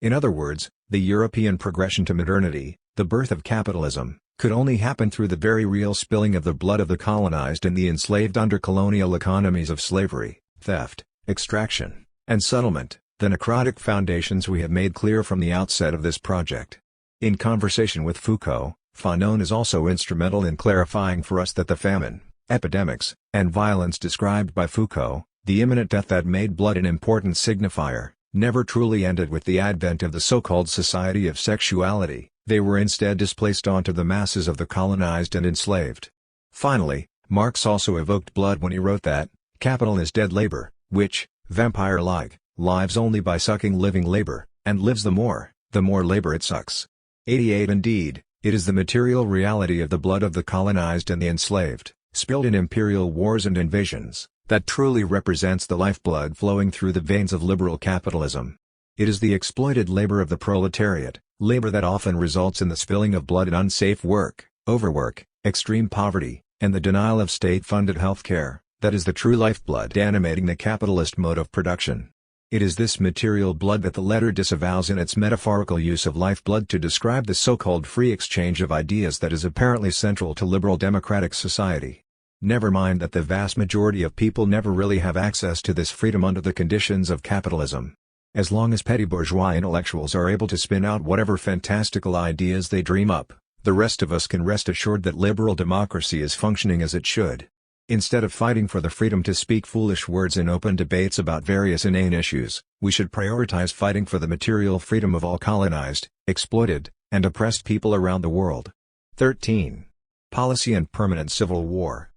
In other words, the European progression to modernity, the birth of capitalism, could only happen through the very real spilling of the blood of the colonized and the enslaved under colonial economies of slavery, theft, extraction, and settlement, the necrotic foundations we have made clear from the outset of this project. In conversation with Foucault, Fanon is also instrumental in clarifying for us that the famine, epidemics, and violence described by Foucault, the imminent death that made blood an important signifier, never truly ended with the advent of the so-called Society of Sexuality. They were instead displaced onto the masses of the colonized and enslaved. Finally, Marx also evoked blood when he wrote that, capital is dead labor, which, vampire-like, lives only by sucking living labor, and lives the more labor it sucks. 88 Indeed, it is the material reality of the blood of the colonized and the enslaved, spilled in imperial wars and invasions, that truly represents the lifeblood flowing through the veins of liberal capitalism. It is the exploited labor of the proletariat, labor that often results in the spilling of blood in unsafe work, overwork, extreme poverty, and the denial of state-funded health care, that is the true lifeblood animating the capitalist mode of production. It is this material blood that the letter disavows in its metaphorical use of lifeblood to describe the so-called free exchange of ideas that is apparently central to liberal democratic society. Never mind that the vast majority of people never really have access to this freedom under the conditions of capitalism. As long as petty bourgeois intellectuals are able to spin out whatever fantastical ideas they dream up, the rest of us can rest assured that liberal democracy is functioning as it should. Instead of fighting for the freedom to speak foolish words in open debates about various inane issues, we should prioritize fighting for the material freedom of all colonized, exploited, and oppressed people around the world. 13. Policy and Permanent Civil War.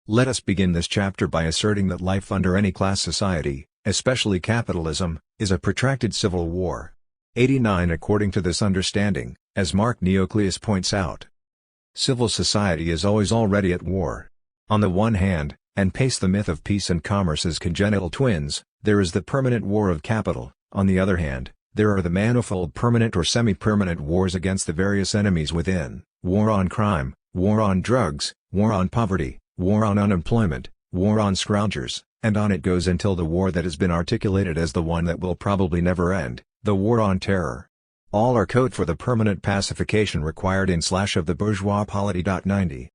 Let us begin this chapter by asserting that life under any class society, especially capitalism, is a protracted civil war. 89 According to this understanding, as Mark Neocleus points out, civil society is always already at war. On the one hand, and pace the myth of peace and commerce as congenital twins, there is the permanent war of capital. On the other hand, there are the manifold permanent or semi-permanent wars against the various enemies within: war on crime, war on drugs, war on poverty, war on unemployment, war on scroungers, and on it goes until the war that has been articulated as the one that will probably never end, the war on terror. All are code for the permanent pacification required in / of the bourgeois polity. 90.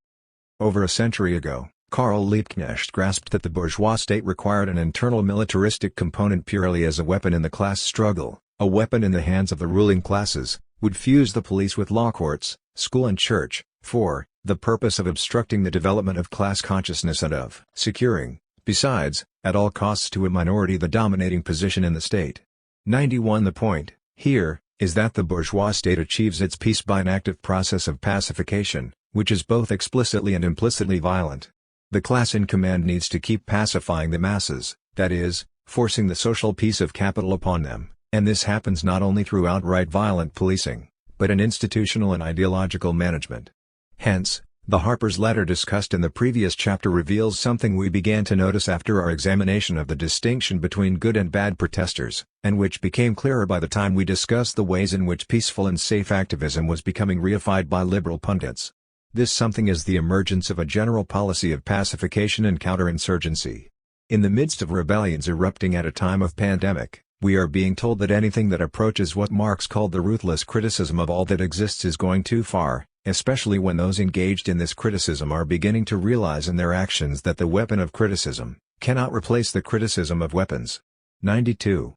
Over a century ago, Karl Liebknecht grasped that the bourgeois state required an internal militaristic component purely as a weapon in the class struggle, a weapon in the hands of the ruling classes, would fuse the police with law courts, school and church, for the purpose of obstructing the development of class consciousness and of securing, besides, at all costs to a minority the dominating position in the state. 91 The point, here, is that the bourgeois state achieves its peace by an active process of pacification, which is both explicitly and implicitly violent. The class in command needs to keep pacifying the masses, that is, forcing the social peace of capital upon them, and this happens not only through outright violent policing, but in institutional and ideological management. Hence, the Harper's letter discussed in the previous chapter reveals something we began to notice after our examination of the distinction between good and bad protesters, and which became clearer by the time we discussed the ways in which peaceful and safe activism was becoming reified by liberal pundits. This something is the emergence of a general policy of pacification and counterinsurgency. In the midst of rebellions erupting at a time of pandemic, we are being told that anything that approaches what Marx called the ruthless criticism of all that exists is going too far, especially when those engaged in this criticism are beginning to realize in their actions that the weapon of criticism cannot replace the criticism of weapons. 92.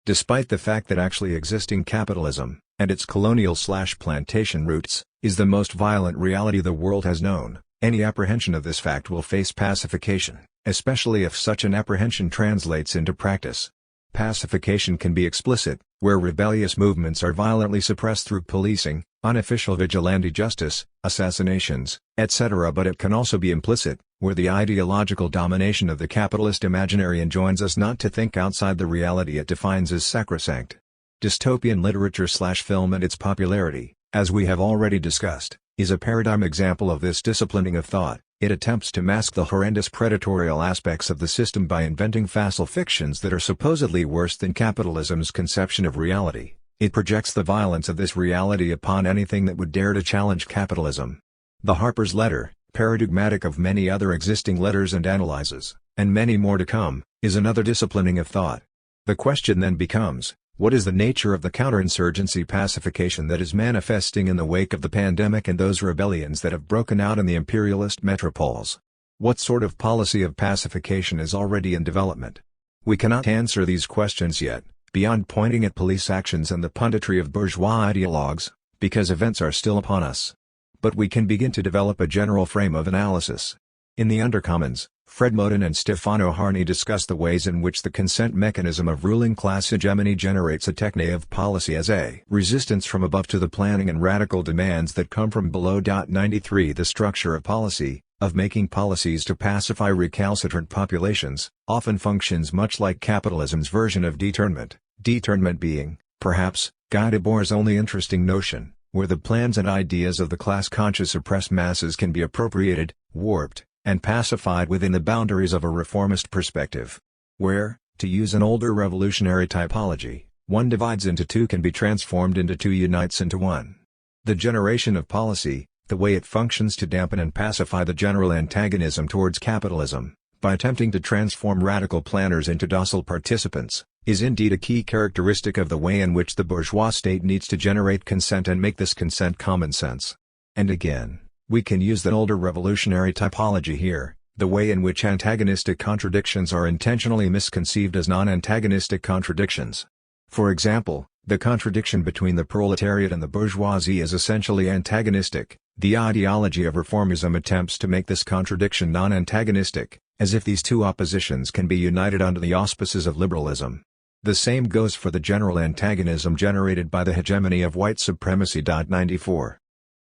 Despite the fact that actually existing capitalism, and its colonial/plantation roots, is the most violent reality the world has known, any apprehension of this fact will face pacification, especially if such an apprehension translates into practice. Pacification can be explicit, where rebellious movements are violently suppressed through policing, unofficial vigilante justice, assassinations, etc. But it can also be implicit, where the ideological domination of the capitalist imaginary enjoins us not to think outside the reality it defines as sacrosanct. Dystopian literature/film and its popularity, as we have already discussed, is a paradigm example of this disciplining of thought. It attempts to mask the horrendous predatorial aspects of the system by inventing facile fictions that are supposedly worse than capitalism's conception of reality. It projects the violence of this reality upon anything that would dare to challenge capitalism. The Harper's letter, paradigmatic of many other existing letters and analyses, and many more to come, is another disciplining of thought. The question then becomes, what is the nature of the counterinsurgency pacification that is manifesting in the wake of the pandemic and those rebellions that have broken out in the imperialist metropoles? What sort of policy of pacification is already in development? We cannot answer these questions yet, beyond pointing at police actions and the punditry of bourgeois ideologues, because events are still upon us. But we can begin to develop a general frame of analysis. In the Undercommons, Fred Moten and Stefano Harney discuss the ways in which the consent mechanism of ruling class hegemony generates a techne of policy as a resistance from above to the planning and radical demands that come from below. 93 The structure of policy, of making policies to pacify recalcitrant populations, often functions much like capitalism's version of determinment, determinment being, perhaps, Guy Debord's only interesting notion, where the plans and ideas of the class-conscious oppressed masses can be appropriated, warped, and pacified within the boundaries of a reformist perspective. Where, to use an older revolutionary typology, one divides into two can be transformed into two unites into one. The generation of policy, the way it functions to dampen and pacify the general antagonism towards capitalism, by attempting to transform radical planners into docile participants, is indeed a key characteristic of the way in which the bourgeois state needs to generate consent and make this consent common sense. And again, we can use the older revolutionary typology here, the way in which antagonistic contradictions are intentionally misconceived as non-antagonistic contradictions. For example, the contradiction between the proletariat and the bourgeoisie is essentially antagonistic. The ideology of reformism attempts to make this contradiction non-antagonistic, as if these two oppositions can be united under the auspices of liberalism. The same goes for the general antagonism generated by the hegemony of white supremacy. 94.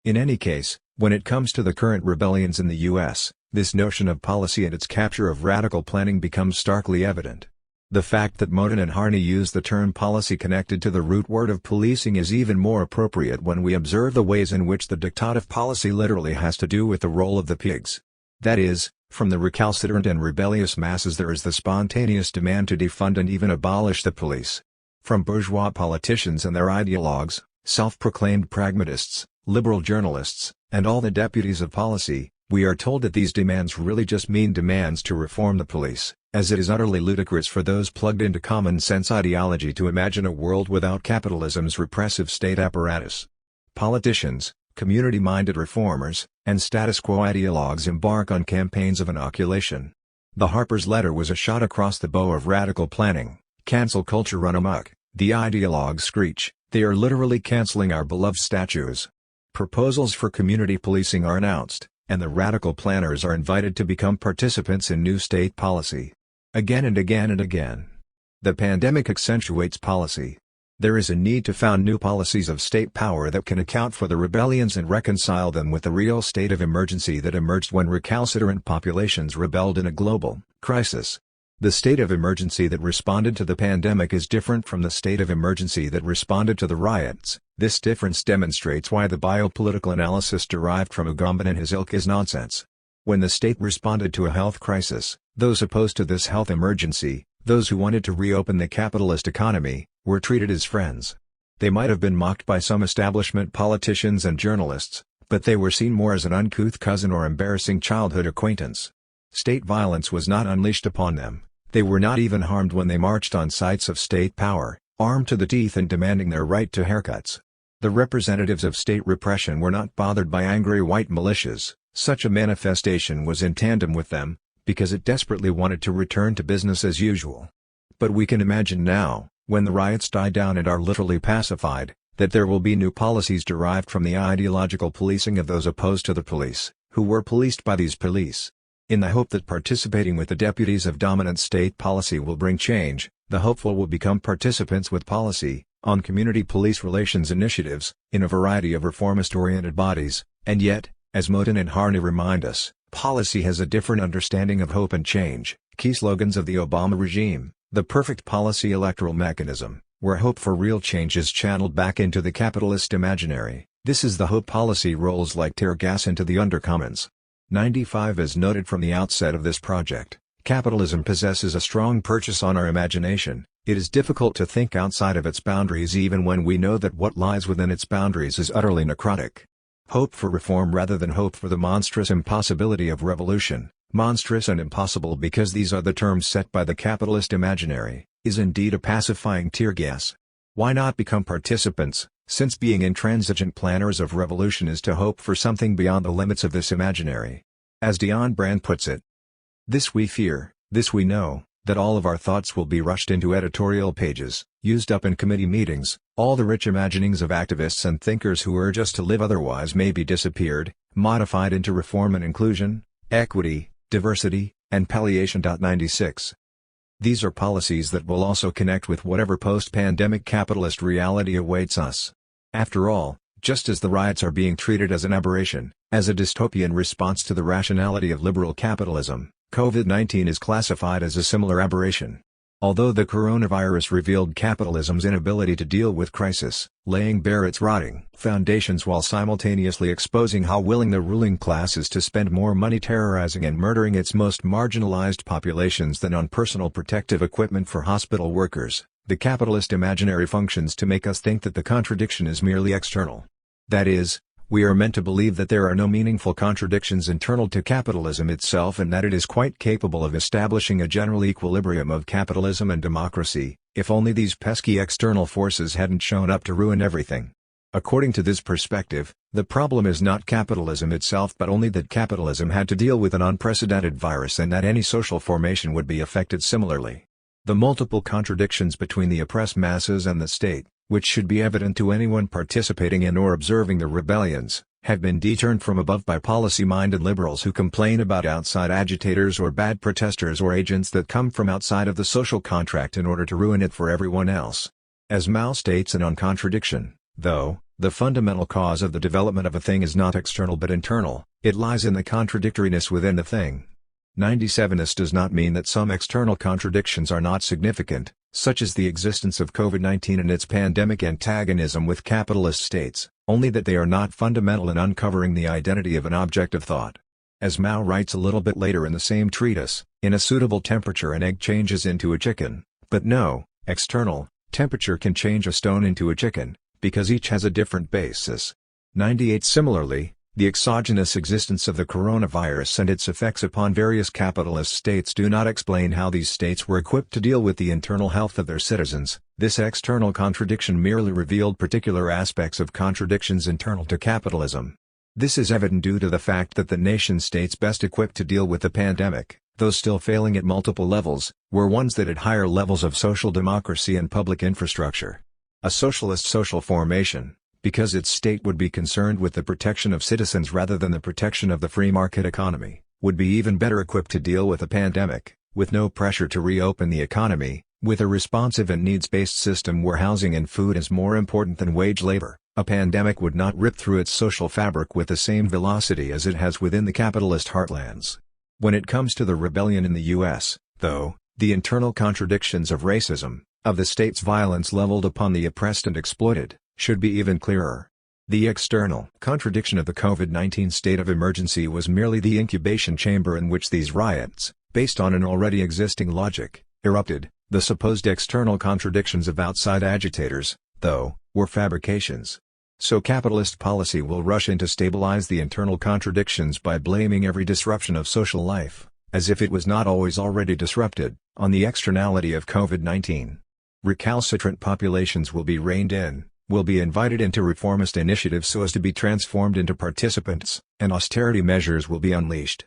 In any case, when it comes to the current rebellions in the U.S., this notion of policy and its capture of radical planning becomes starkly evident. The fact that Moten and Harney use the term policy connected to the root word of policing is even more appropriate when we observe the ways in which the dictat of policy literally has to do with the role of the pigs. That is, from the recalcitrant and rebellious masses there is the spontaneous demand to defund and even abolish the police. From bourgeois politicians and their ideologues, self-proclaimed pragmatists, liberal journalists, and all the deputies of policy, we are told that these demands really just mean demands to reform the police, as it is utterly ludicrous for those plugged into common-sense ideology to imagine a world without capitalism's repressive state apparatus. Politicians, community-minded reformers, and status quo ideologues embark on campaigns of inoculation. The Harper's letter was a shot across the bow of radical planning. Cancel culture run amok, the ideologues screech, they are literally canceling our beloved statues. Proposals for community policing are announced, and the radical planners are invited to become participants in new state policy. Again and again and again. The pandemic accentuates policy. There is a need to found new policies of state power that can account for the rebellions and reconcile them with the real state of emergency that emerged when recalcitrant populations rebelled in a global crisis. The state of emergency that responded to the pandemic is different from the state of emergency that responded to the riots. This difference demonstrates why the biopolitical analysis derived from Agamben and his ilk is nonsense. When the state responded to a health crisis, those opposed to this health emergency, those who wanted to reopen the capitalist economy, were treated as friends. They might have been mocked by some establishment politicians and journalists, but they were seen more as an uncouth cousin or embarrassing childhood acquaintance. State violence was not unleashed upon them. They were not even harmed when they marched on sites of state power, armed to the teeth and demanding their right to haircuts. The representatives of state repression were not bothered by angry white militias. Such a manifestation was in tandem with them, because it desperately wanted to return to business as usual. But we can imagine now, when the riots die down and are literally pacified, that there will be new policies derived from the ideological policing of those opposed to the police, who were policed by these police. In the hope that participating with the deputies of dominant state policy will bring change, the hopeful will become participants with policy, on community police relations initiatives, in a variety of reformist-oriented bodies, and yet, as Moten and Harney remind us, policy has a different understanding of hope and change. Key slogans of the Obama regime, the perfect policy electoral mechanism, where hope for real change is channeled back into the capitalist imaginary. This is the hope policy rolls like tear gas into the undercommons. 95 As noted from the outset of this project, capitalism possesses a strong purchase on our imagination. It is difficult to think outside of its boundaries even when we know that what lies within its boundaries is utterly necrotic. Hope for reform rather than hope for the monstrous impossibility of revolution, monstrous and impossible because these are the terms set by the capitalist imaginary, is indeed a pacifying tear gas. Why not become participants, since being intransigent planners of revolution is to hope for something beyond the limits of this imaginary? As Dion Brand puts it, this we fear, this we know, that all of our thoughts will be rushed into editorial pages, used up in committee meetings, all the rich imaginings of activists and thinkers who urge us to live otherwise may be disappeared, modified into reform and inclusion, equity, diversity, and palliation. 96. These are policies that will also connect with whatever post-pandemic capitalist reality awaits us. After all, just as the riots are being treated as an aberration, as a dystopian response to the rationality of liberal capitalism, COVID-19 is classified as a similar aberration. Although the coronavirus revealed capitalism's inability to deal with crisis, laying bare its rotting foundations while simultaneously exposing how willing the ruling class is to spend more money terrorizing and murdering its most marginalized populations than on personal protective equipment for hospital workers, the capitalist imaginary functions to make us think that the contradiction is merely external. That is, we are meant to believe that there are no meaningful contradictions internal to capitalism itself and that it is quite capable of establishing a general equilibrium of capitalism and democracy, if only these pesky external forces hadn't shown up to ruin everything. According to this perspective, the problem is not capitalism itself but only that capitalism had to deal with an unprecedented virus and that any social formation would be affected similarly. The multiple contradictions between the oppressed masses and the state, which should be evident to anyone participating in or observing the rebellions, have been deturned from above by policy-minded liberals who complain about outside agitators or bad protesters or agents that come from outside of the social contract in order to ruin it for everyone else. As Mao states in On Contradiction, though, the fundamental cause of the development of a thing is not external but internal, it lies in the contradictoriness within the thing. 97. This does not mean that some external contradictions are not significant, such as the existence of COVID-19 and its pandemic antagonism with capitalist states, only that they are not fundamental in uncovering the identity of an object of thought. As Mao writes a little bit later in the same treatise, in a suitable temperature an egg changes into a chicken, but no, external temperature can change a stone into a chicken, because each has a different basis. 98. Similarly, the exogenous existence of the coronavirus and its effects upon various capitalist states do not explain how these states were equipped to deal with the internal health of their citizens. This external contradiction merely revealed particular aspects of contradictions internal to capitalism. This is evident due to the fact that the nation-states best equipped to deal with the pandemic, though still failing at multiple levels, were ones that had higher levels of social democracy and public infrastructure. A socialist social formation, because its state would be concerned with the protection of citizens rather than the protection of the free market economy, would be even better equipped to deal with a pandemic, with no pressure to reopen the economy, with a responsive and needs-based system where housing and food is more important than wage labor. A pandemic would not rip through its social fabric with the same velocity as it has within the capitalist heartlands. When it comes to the rebellion in the U.S., though, the internal contradictions of racism, of the state's violence leveled upon the oppressed and exploited, should be even clearer. The external contradiction of the COVID-19 state of emergency was merely the incubation chamber in which these riots, based on an already existing logic, erupted. The supposed external contradictions of outside agitators, though, were fabrications. So capitalist policy will rush in to stabilize the internal contradictions by blaming every disruption of social life, as if it was not always already disrupted, on the externality of COVID-19. Recalcitrant populations will be reined in, will be invited into reformist initiatives so as to be transformed into participants, and austerity measures will be unleashed.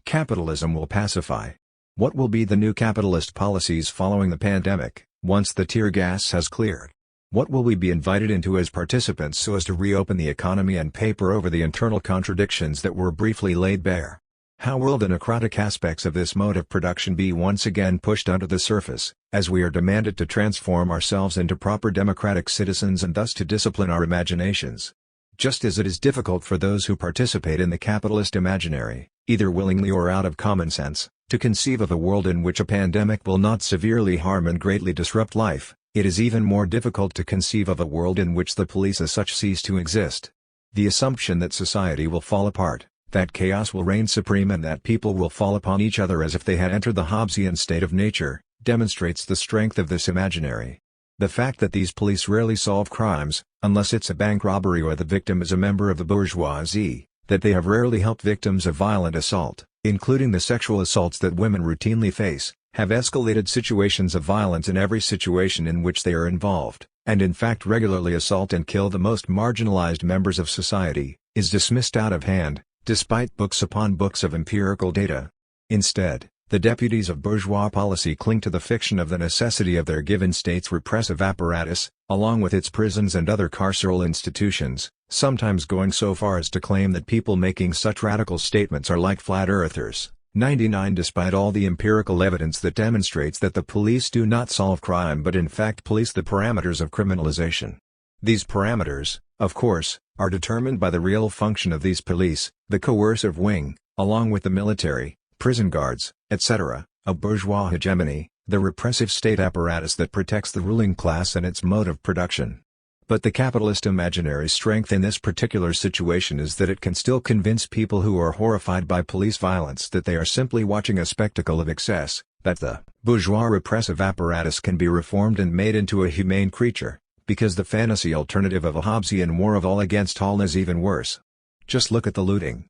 Capitalism will pacify. What will be the new capitalist policies following the pandemic, once the tear gas has cleared? What will we be invited into as participants so as to reopen the economy and paper over the internal contradictions that were briefly laid bare? How will the necrotic aspects of this mode of production be once again pushed under the surface, as we are demanded to transform ourselves into proper democratic citizens and thus to discipline our imaginations? Just as it is difficult for those who participate in the capitalist imaginary, either willingly or out of common sense, to conceive of a world in which a pandemic will not severely harm and greatly disrupt life, it is even more difficult to conceive of a world in which the police as such cease to exist. The assumption that society will fall apart, that chaos will reign supreme and that people will fall upon each other as if they had entered the Hobbesian state of nature, demonstrates the strength of this imaginary. The fact that these police rarely solve crimes, unless it's a bank robbery or the victim is a member of the bourgeoisie, that they have rarely helped victims of violent assault, including the sexual assaults that women routinely face, have escalated situations of violence in every situation in which they are involved, and in fact regularly assault and kill the most marginalized members of society, is dismissed out of hand, despite books upon books of empirical data. Instead, the deputies of bourgeois policy cling to the fiction of the necessity of their given state's repressive apparatus, along with its prisons and other carceral institutions, sometimes going so far as to claim that people making such radical statements are like flat earthers. 99. Despite all the empirical evidence that demonstrates that the police do not solve crime but in fact police the parameters of criminalization. These parameters, of course, are determined by the real function of these police, the coercive wing, along with the military, prison guards, etc., of bourgeois hegemony, the repressive state apparatus that protects the ruling class and its mode of production. But the capitalist imaginary's strength in this particular situation is that it can still convince people who are horrified by police violence that they are simply watching a spectacle of excess, that the bourgeois repressive apparatus can be reformed and made into a humane creature, because the fantasy alternative of a Hobbesian war of all against all is even worse. Just look at the looting.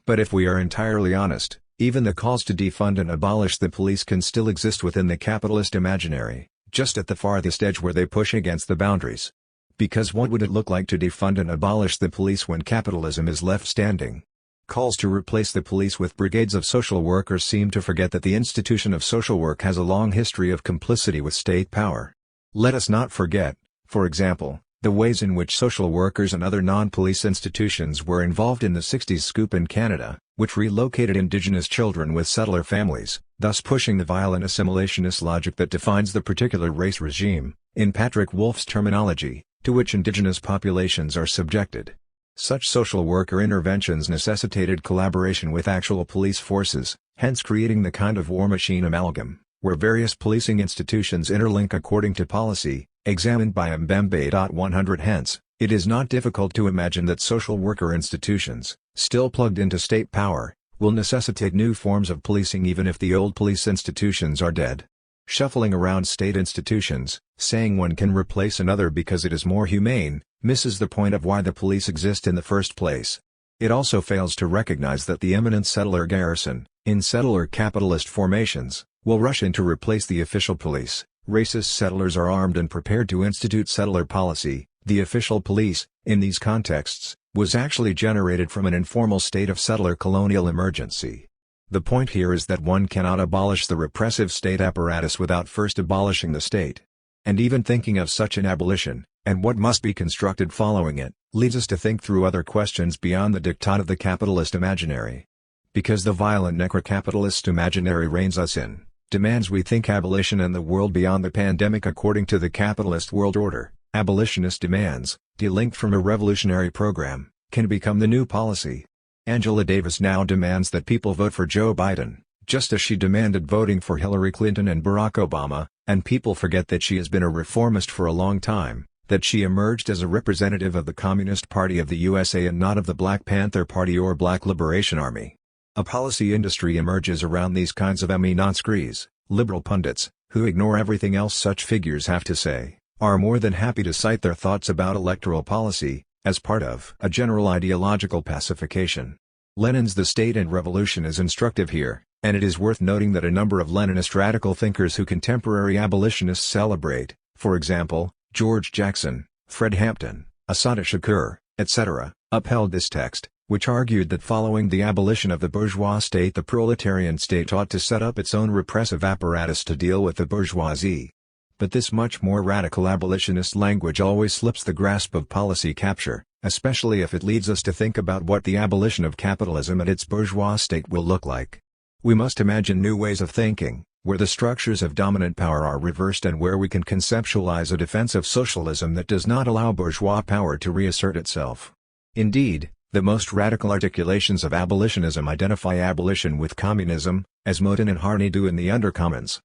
But if we are entirely honest, even the calls to defund and abolish the police can still exist within the capitalist imaginary, just at the farthest edge where they push against the boundaries. Because what would it look like to defund and abolish the police when capitalism is left standing? Calls to replace the police with brigades of social workers seem to forget that the institution of social work has a long history of complicity with state power. Let us not forget, for example, the ways in which social workers and other non-police institutions were involved in the 60s scoop in Canada, which relocated Indigenous children with settler families, thus pushing the violent assimilationist logic that defines the particular race regime, in Patrick Wolf's terminology, to which Indigenous populations are subjected. Such social worker interventions necessitated collaboration with actual police forces, hence creating the kind of war machine amalgam, where various policing institutions interlink according to policy, examined by Mbembe. 100. Hence, it is not difficult to imagine that social worker institutions, still plugged into state power, will necessitate new forms of policing even if the old police institutions are dead. Shuffling around state institutions, saying one can replace another because it is more humane, misses the point of why the police exist in the first place. It also fails to recognize that the eminent settler garrison, in settler capitalist formations, will rush in to replace the official police. Racist settlers are armed and prepared to institute settler policy. The official police, in these contexts, was actually generated from an informal state of settler colonial emergency. The point here is that one cannot abolish the repressive state apparatus without first abolishing the state. And even thinking of such an abolition, and what must be constructed following it, leads us to think through other questions beyond the diktat of the capitalist imaginary. Because the violent necrocapitalist imaginary reins us in, demands we think abolition and the world beyond the pandemic according to the capitalist world order. Abolitionist demands, delinked from a revolutionary program, can become the new policy. Angela Davis now demands that people vote for Joe Biden, just as she demanded voting for Hillary Clinton and Barack Obama, and people forget that she has been a reformist for a long time, that she emerged as a representative of the Communist Party of the USA and not of the Black Panther Party or Black Liberation Army. A policy industry emerges around these kinds of eminenscries. Liberal pundits, who ignore everything else such figures have to say, are more than happy to cite their thoughts about electoral policy, as part of a general ideological pacification. Lenin's The State and Revolution is instructive here, and it is worth noting that a number of Leninist radical thinkers who contemporary abolitionists celebrate, for example, George Jackson, Fred Hampton, Assata Shakur, etc., upheld this text, which argued that following the abolition of the bourgeois state the proletarian state ought to set up its own repressive apparatus to deal with the bourgeoisie. But this much more radical abolitionist language always slips the grasp of policy capture, especially if it leads us to think about what the abolition of capitalism and its bourgeois state will look like. We must imagine new ways of thinking, where the structures of dominant power are reversed and where we can conceptualize a defense of socialism that does not allow bourgeois power to reassert itself. Indeed, the most radical articulations of abolitionism identify abolition with communism, as Moten and Harney do in the Undercommons.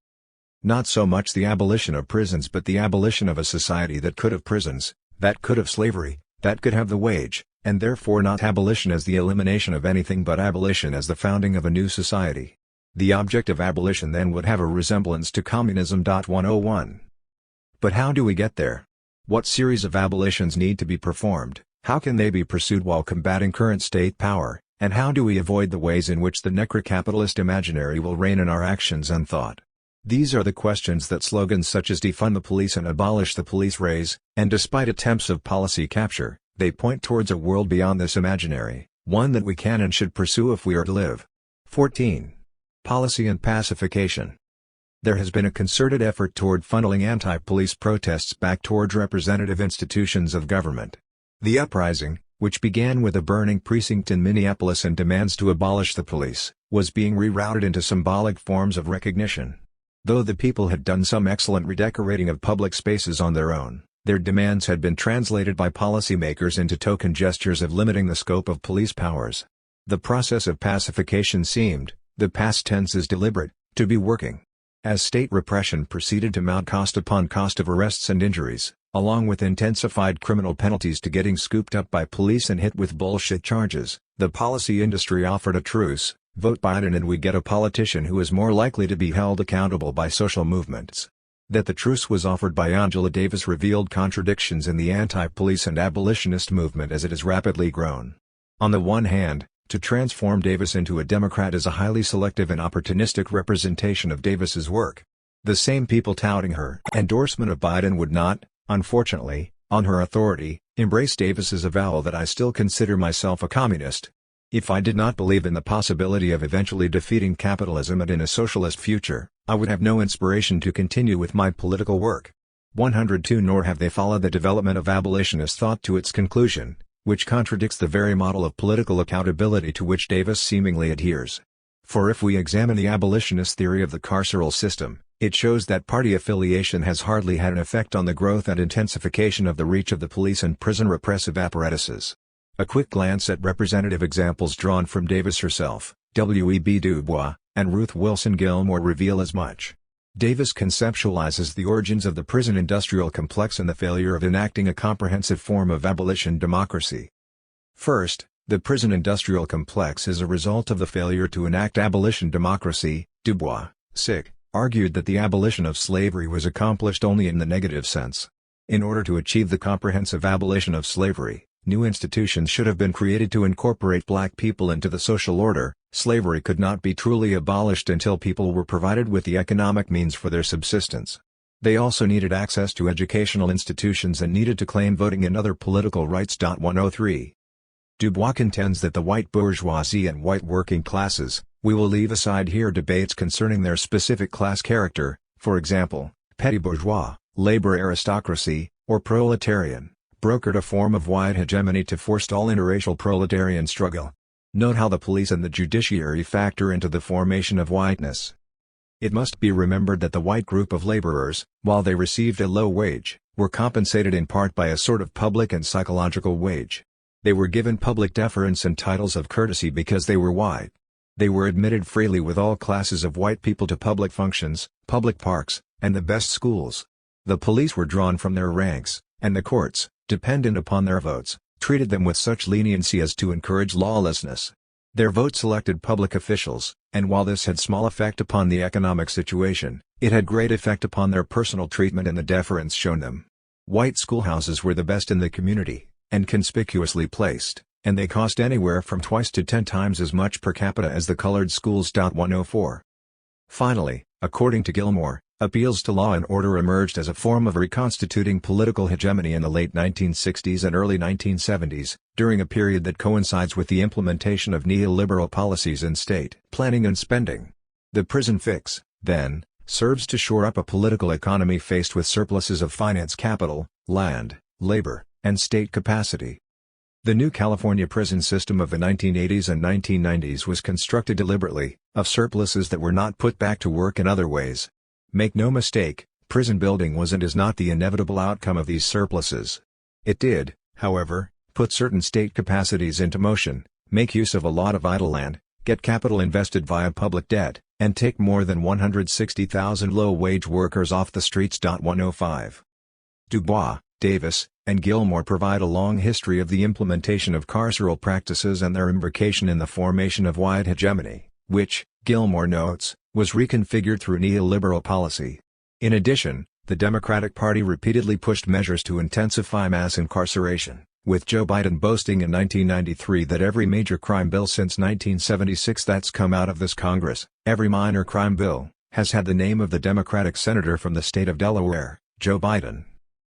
Not so much the abolition of prisons but the abolition of a society that could have prisons, that could have slavery, that could have the wage, and therefore not abolition as the elimination of anything but abolition as the founding of a new society. The object of abolition then would have a resemblance to communism. 101. But how do we get there? What series of abolitions need to be performed, how can they be pursued while combating current state power, and how do we avoid the ways in which the necrocapitalist imaginary will reign in our actions and thought? These are the questions that slogans such as defund the police and abolish the police raise, and despite attempts of policy capture, they point towards a world beyond this imaginary, one that we can and should pursue if we are to live. 14. Policy and pacification. There has been a concerted effort toward funneling anti-police protests back towards representative institutions of government. The uprising, which began with a burning precinct in Minneapolis and demands to abolish the police, was being rerouted into symbolic forms of recognition. Though the people had done some excellent redecorating of public spaces on their own, their demands had been translated by policymakers into token gestures of limiting the scope of police powers. The process of pacification seemed, the past tense is deliberate, to be working. As state repression proceeded to mount cost upon cost of arrests and injuries, along with intensified criminal penalties to getting scooped up by police and hit with bullshit charges, the policy industry offered a truce: vote Biden and we get a politician who is more likely to be held accountable by social movements. That the truce was offered by Angela Davis revealed contradictions in the anti-police and abolitionist movement as it has rapidly grown. On the one hand, to transform Davis into a Democrat is a highly selective and opportunistic representation of Davis's work. The same people touting her endorsement of Biden would not, unfortunately, on her authority, embrace Davis's avowal that I still consider myself a communist. If I did not believe in the possibility of eventually defeating capitalism and in a socialist future, I would have no inspiration to continue with my political work. 102 Nor have they followed the development of abolitionist thought to its conclusion, which contradicts the very model of political accountability to which Davis seemingly adheres. For if we examine the abolitionist theory of the carceral system, it shows that party affiliation has hardly had an effect on the growth and intensification of the reach of the police and prison repressive apparatuses. A quick glance at representative examples drawn from Davis herself, W.E.B. Du Bois, and Ruth Wilson Gilmore reveal as much. Davis conceptualizes the origins of the prison industrial complex and the failure of enacting a comprehensive form of abolition democracy. First, the prison industrial complex is a result of the failure to enact abolition democracy. Du Bois, argued that the abolition of slavery was accomplished only in the negative sense. In order to achieve the comprehensive abolition of slavery, new institutions should have been created to incorporate black people into the social order. Slavery could not be truly abolished until people were provided with the economic means for their subsistence. They also needed access to educational institutions and needed to claim voting and other political rights. 103. Du Bois contends that the white bourgeoisie and white working classes, we will leave aside here debates concerning their specific class character, for example, petty bourgeois, labor aristocracy, or proletarian, brokered a form of white hegemony to forestall interracial proletarian struggle. Note how the police and the judiciary factor into the formation of whiteness. It must be remembered that the white group of laborers, while they received a low wage, were compensated in part by a sort of public and psychological wage. They were given public deference and titles of courtesy because they were white. They were admitted freely with all classes of white people to public functions, public parks, and the best schools. The police were drawn from their ranks, and the courts, dependent upon their votes, treated them with such leniency as to encourage lawlessness. Their vote selected public officials, and while this had small effect upon the economic situation, it had great effect upon their personal treatment and the deference shown them. White schoolhouses were the best in the community, and conspicuously placed, and they cost anywhere from twice to 10 times as much per capita as the colored schools. 104. Finally, according to Gilmore, appeals to law and order emerged as a form of reconstituting political hegemony in the late 1960s and early 1970s, during a period that coincides with the implementation of neoliberal policies in state planning and spending. The prison fix, then, serves to shore up a political economy faced with surpluses of finance capital, land, labor, and state capacity. The new California prison system of the 1980s and 1990s was constructed deliberately, of surpluses that were not put back to work in other ways. Make no mistake, prison building was and is not the inevitable outcome of these surpluses. It did, however, put certain state capacities into motion, make use of a lot of idle land, get capital invested via public debt, and take more than 160,000 low-wage workers off the streets. 105. Du Bois, Davis, and Gilmore provide a long history of the implementation of carceral practices and their imbrication in the formation of white hegemony, which, Gilmore notes, was reconfigured through neoliberal policy. In addition, the Democratic Party repeatedly pushed measures to intensify mass incarceration, with Joe Biden boasting in 1993 that every major crime bill since 1976 that's come out of this Congress, every minor crime bill, has had the name of the Democratic senator from the state of Delaware, Joe Biden.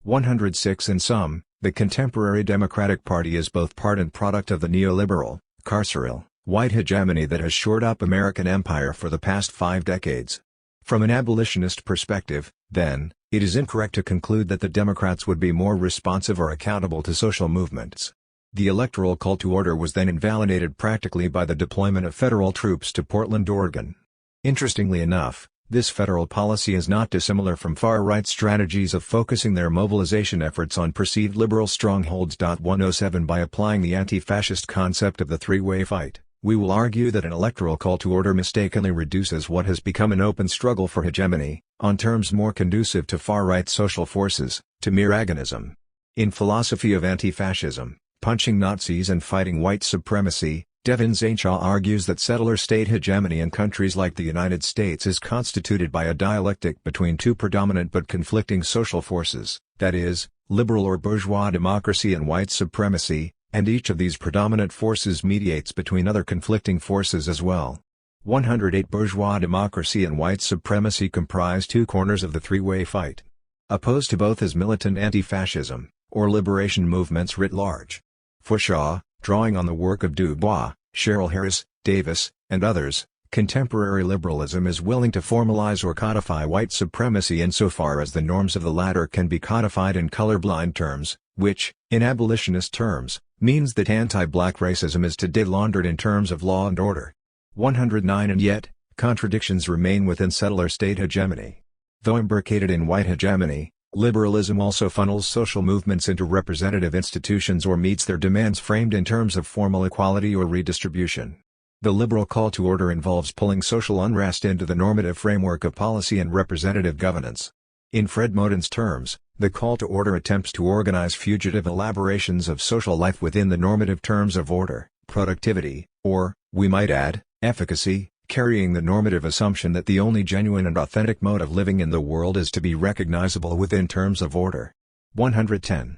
106. In sum, the contemporary Democratic Party is both part and product of the neoliberal, carceral, white hegemony that has shored up American empire for the past 5 decades. From an abolitionist perspective, then, it is incorrect to conclude that the Democrats would be more responsive or accountable to social movements. The electoral call to order was then invalidated practically by the deployment of federal troops to Portland, Oregon. Interestingly enough, this federal policy is not dissimilar from far-right strategies of focusing their mobilization efforts on perceived liberal strongholds. 107 By applying the anti-fascist concept of the three-way fight, we will argue that an electoral call to order mistakenly reduces what has become an open struggle for hegemony, on terms more conducive to far-right social forces, to mere agonism. In Philosophy of Anti-Fascism, Punching Nazis and Fighting White Supremacy, Devin Zainshaw argues that settler state hegemony in countries like the United States is constituted by a dialectic between two predominant but conflicting social forces, that is, liberal or bourgeois democracy and white supremacy, and each of these predominant forces mediates between other conflicting forces as well. 108 Bourgeois democracy and white supremacy comprise two corners of the three-way fight. Opposed to both is militant anti-fascism, or liberation movements writ large. For Shaw, drawing on the work of Du Bois, Cheryl Harris, Davis, and others, contemporary liberalism is willing to formalize or codify white supremacy insofar as the norms of the latter can be codified in colorblind terms, which, in abolitionist terms, means that anti-black racism is today laundered in terms of law and order. 109 And yet, contradictions remain within settler state hegemony. Though imbricated in white hegemony, liberalism also funnels social movements into representative institutions or meets their demands framed in terms of formal equality or redistribution. The liberal call to order involves pulling social unrest into the normative framework of policy and representative governance. In Fred Moten's terms, the call to order attempts to organize fugitive elaborations of social life within the normative terms of order, productivity, or, we might add, efficacy, carrying the normative assumption that the only genuine and authentic mode of living in the world is to be recognizable within terms of order. 110.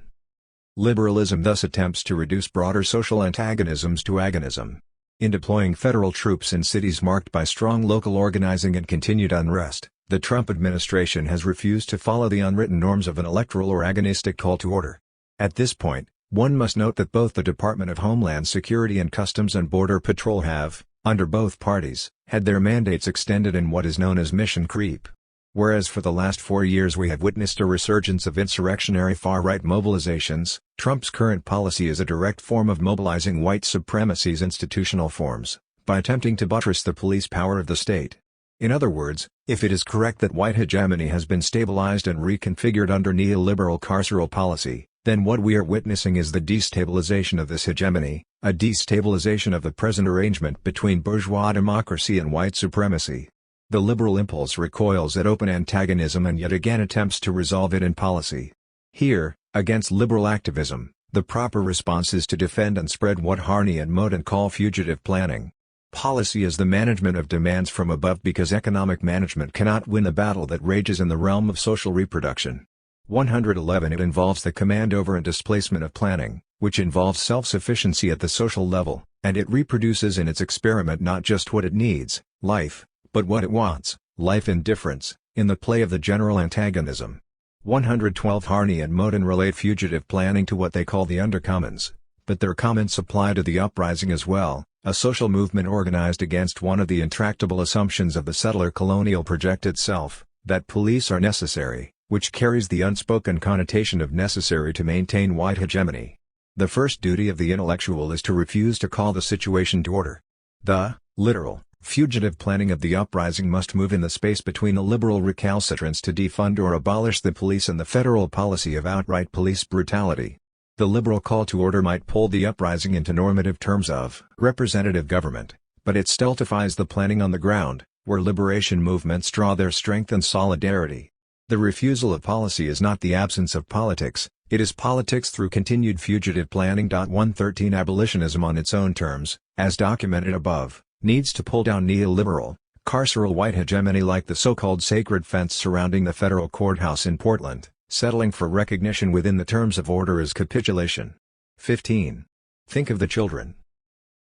Liberalism thus attempts to reduce broader social antagonisms to agonism. In deploying federal troops in cities marked by strong local organizing and continued unrest, the Trump administration has refused to follow the unwritten norms of an electoral or agonistic call to order. At this point, one must note that both the Department of Homeland Security and Customs and Border Patrol have, under both parties, had their mandates extended in what is known as mission creep. Whereas for the last 4 years we have witnessed a resurgence of insurrectionary far-right mobilizations, Trump's current policy is a direct form of mobilizing white supremacy's institutional forms, by attempting to buttress the police power of the state. In other words, if it is correct that white hegemony has been stabilized and reconfigured under neoliberal carceral policy, then what we are witnessing is the destabilization of this hegemony, a destabilization of the present arrangement between bourgeois democracy and white supremacy. The liberal impulse recoils at open antagonism and yet again attempts to resolve it in policy. Here, against liberal activism, the proper response is to defend and spread what Harney and Moten call fugitive planning. Policy is the management of demands from above because economic management cannot win the battle that rages in the realm of social reproduction. 111 It involves the command over and displacement of planning, which involves self-sufficiency at the social level, and it reproduces in its experiment not just what it needs, life, but what it wants, life indifference, in the play of the general antagonism. 112 Harney and Moten relate fugitive planning to what they call the undercommons, but their comments apply to the uprising as well, a social movement organized against one of the intractable assumptions of the settler colonial project itself, that police are necessary, which carries the unspoken connotation of necessary to maintain white hegemony. The first duty of the intellectual is to refuse to call the situation to order. The literal, fugitive planning of the uprising must move in the space between the liberal recalcitrance to defund or abolish the police and the federal policy of outright police brutality. The liberal call to order might pull the uprising into normative terms of representative government, but it stultifies the planning on the ground, where liberation movements draw their strength and solidarity. The refusal of policy is not the absence of politics, it is politics through continued fugitive planning. 113 Abolitionism on its own terms, as documented above, needs to pull down neoliberal, carceral white hegemony like the so-called sacred fence surrounding the federal courthouse in Portland. Settling for recognition within the terms of order is capitulation. 15. Think of the children.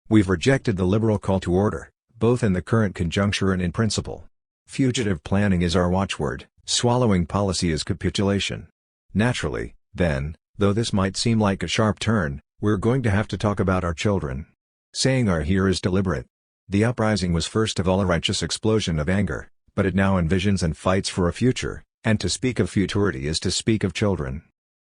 We've rejected the liberal call to order, both in the current conjuncture and in principle. Fugitive planning is our watchword, swallowing policy is capitulation. Naturally, then, though this might seem like a sharp turn, we're going to have to talk about our children. Saying our here is deliberate. The uprising was first of all a righteous explosion of anger, but it now envisions and fights for a future. And to speak of futurity is to speak of children.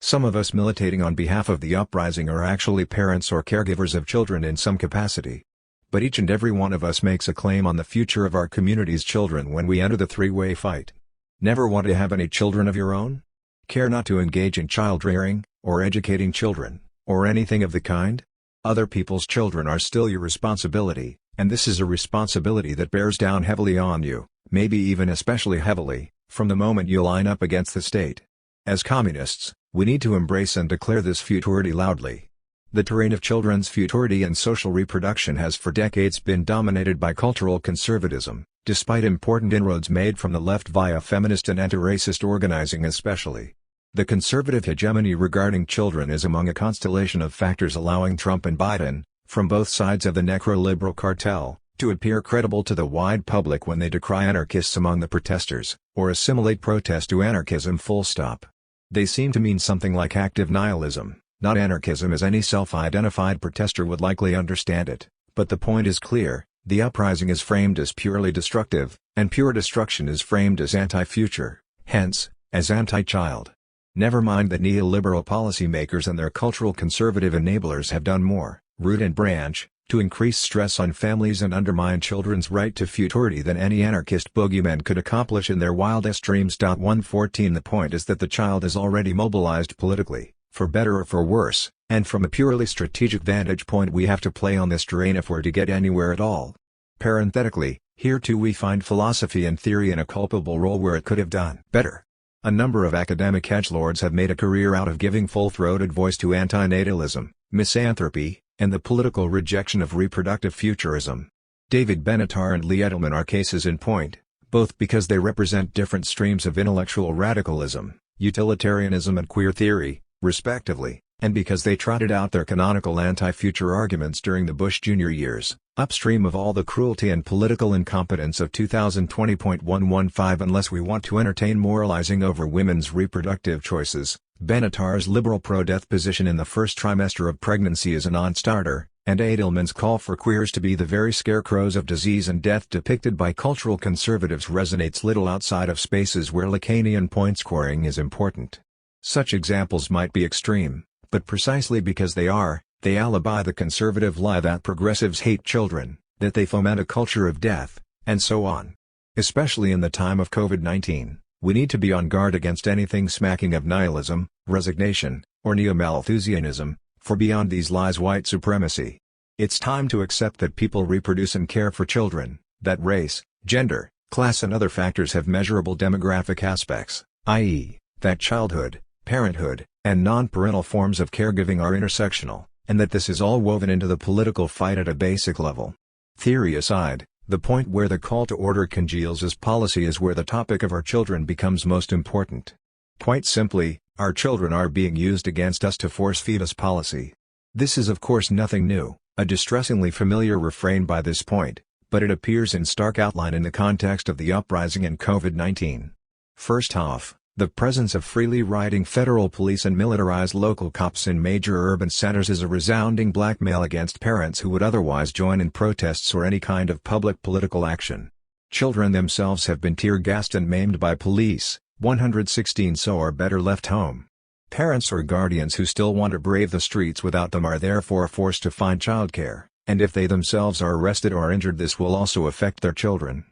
Some of us militating on behalf of the uprising are actually parents or caregivers of children in some capacity. But each and every one of us makes a claim on the future of our community's children when we enter the three-way fight. Never want to have any children of your own? Care not to engage in child rearing, or educating children, or anything of the kind? Other people's children are still your responsibility, and this is a responsibility that bears down heavily on you, maybe even especially heavily, from the moment you line up against the state. As communists, we need to embrace and declare this futurity loudly. The terrain of children's futurity and social reproduction has for decades been dominated by cultural conservatism, despite important inroads made from the left via feminist and anti-racist organizing especially. The conservative hegemony regarding children is among a constellation of factors allowing Trump and Biden, from both sides of the necro-liberal cartel, to appear credible to the wide public when they decry anarchists among the protesters, or assimilate protest to anarchism full stop. They seem to mean something like active nihilism, not anarchism as any self-identified protester would likely understand it, but the point is clear, the uprising is framed as purely destructive, and pure destruction is framed as anti-future, hence, as anti-child. Never mind that neoliberal policymakers and their cultural conservative enablers have done more, root and branch, to increase stress on families and undermine children's right to futurity than any anarchist boogeymen could accomplish in their wildest dreams. 114 The point is that the child is already mobilized politically, for better or for worse, and from a purely strategic vantage point we have to play on this terrain if we're to get anywhere at all. Parenthetically, here too we find philosophy and theory in a culpable role where it could have done better. A number of academic edgelords have made a career out of giving full-throated voice to antinatalism, misanthropy, and the political rejection of reproductive futurism. David Benatar and Lee Edelman are cases in point, both because they represent different streams of intellectual radicalism, utilitarianism and queer theory, respectively, and because they trotted out their canonical anti-future arguments during the Bush Jr. years, upstream of all the cruelty and political incompetence of 2020.115. Unless we want to entertain moralizing over women's reproductive choices, Benatar's liberal pro-death position in the first trimester of pregnancy is a non-starter, and Edelman's call for queers to be the very scarecrows of disease and death depicted by cultural conservatives resonates little outside of spaces where Lacanian point-scoring is important. Such examples might be extreme, but precisely because they are, they alibi the conservative lie that progressives hate children, that they foment a culture of death, and so on. Especially in the time of COVID-19, we need to be on guard against anything smacking of nihilism, resignation, or neo-Malthusianism, for beyond these lies white supremacy. It's time to accept that people reproduce and care for children, that race, gender, class and other factors have measurable demographic aspects, i.e., that childhood, parenthood, and non-parental forms of caregiving are intersectional, and that this is all woven into the political fight at a basic level. Theory aside, the point where the call to order congeals as policy is where the topic of our children becomes most important. Quite simply, our children are being used against us to force-feed us policy. This is of course nothing new, a distressingly familiar refrain by this point, but it appears in stark outline in the context of the uprising and COVID-19. First off, the presence of freely riding federal police and militarized local cops in major urban centers is a resounding blackmail against parents who would otherwise join in protests or any kind of public political action. Children themselves have been tear-gassed and maimed by police, 116 so are better left home. Parents or guardians who still want to brave the streets without them are therefore forced to find childcare, and if they themselves are arrested or injured this will also affect their children.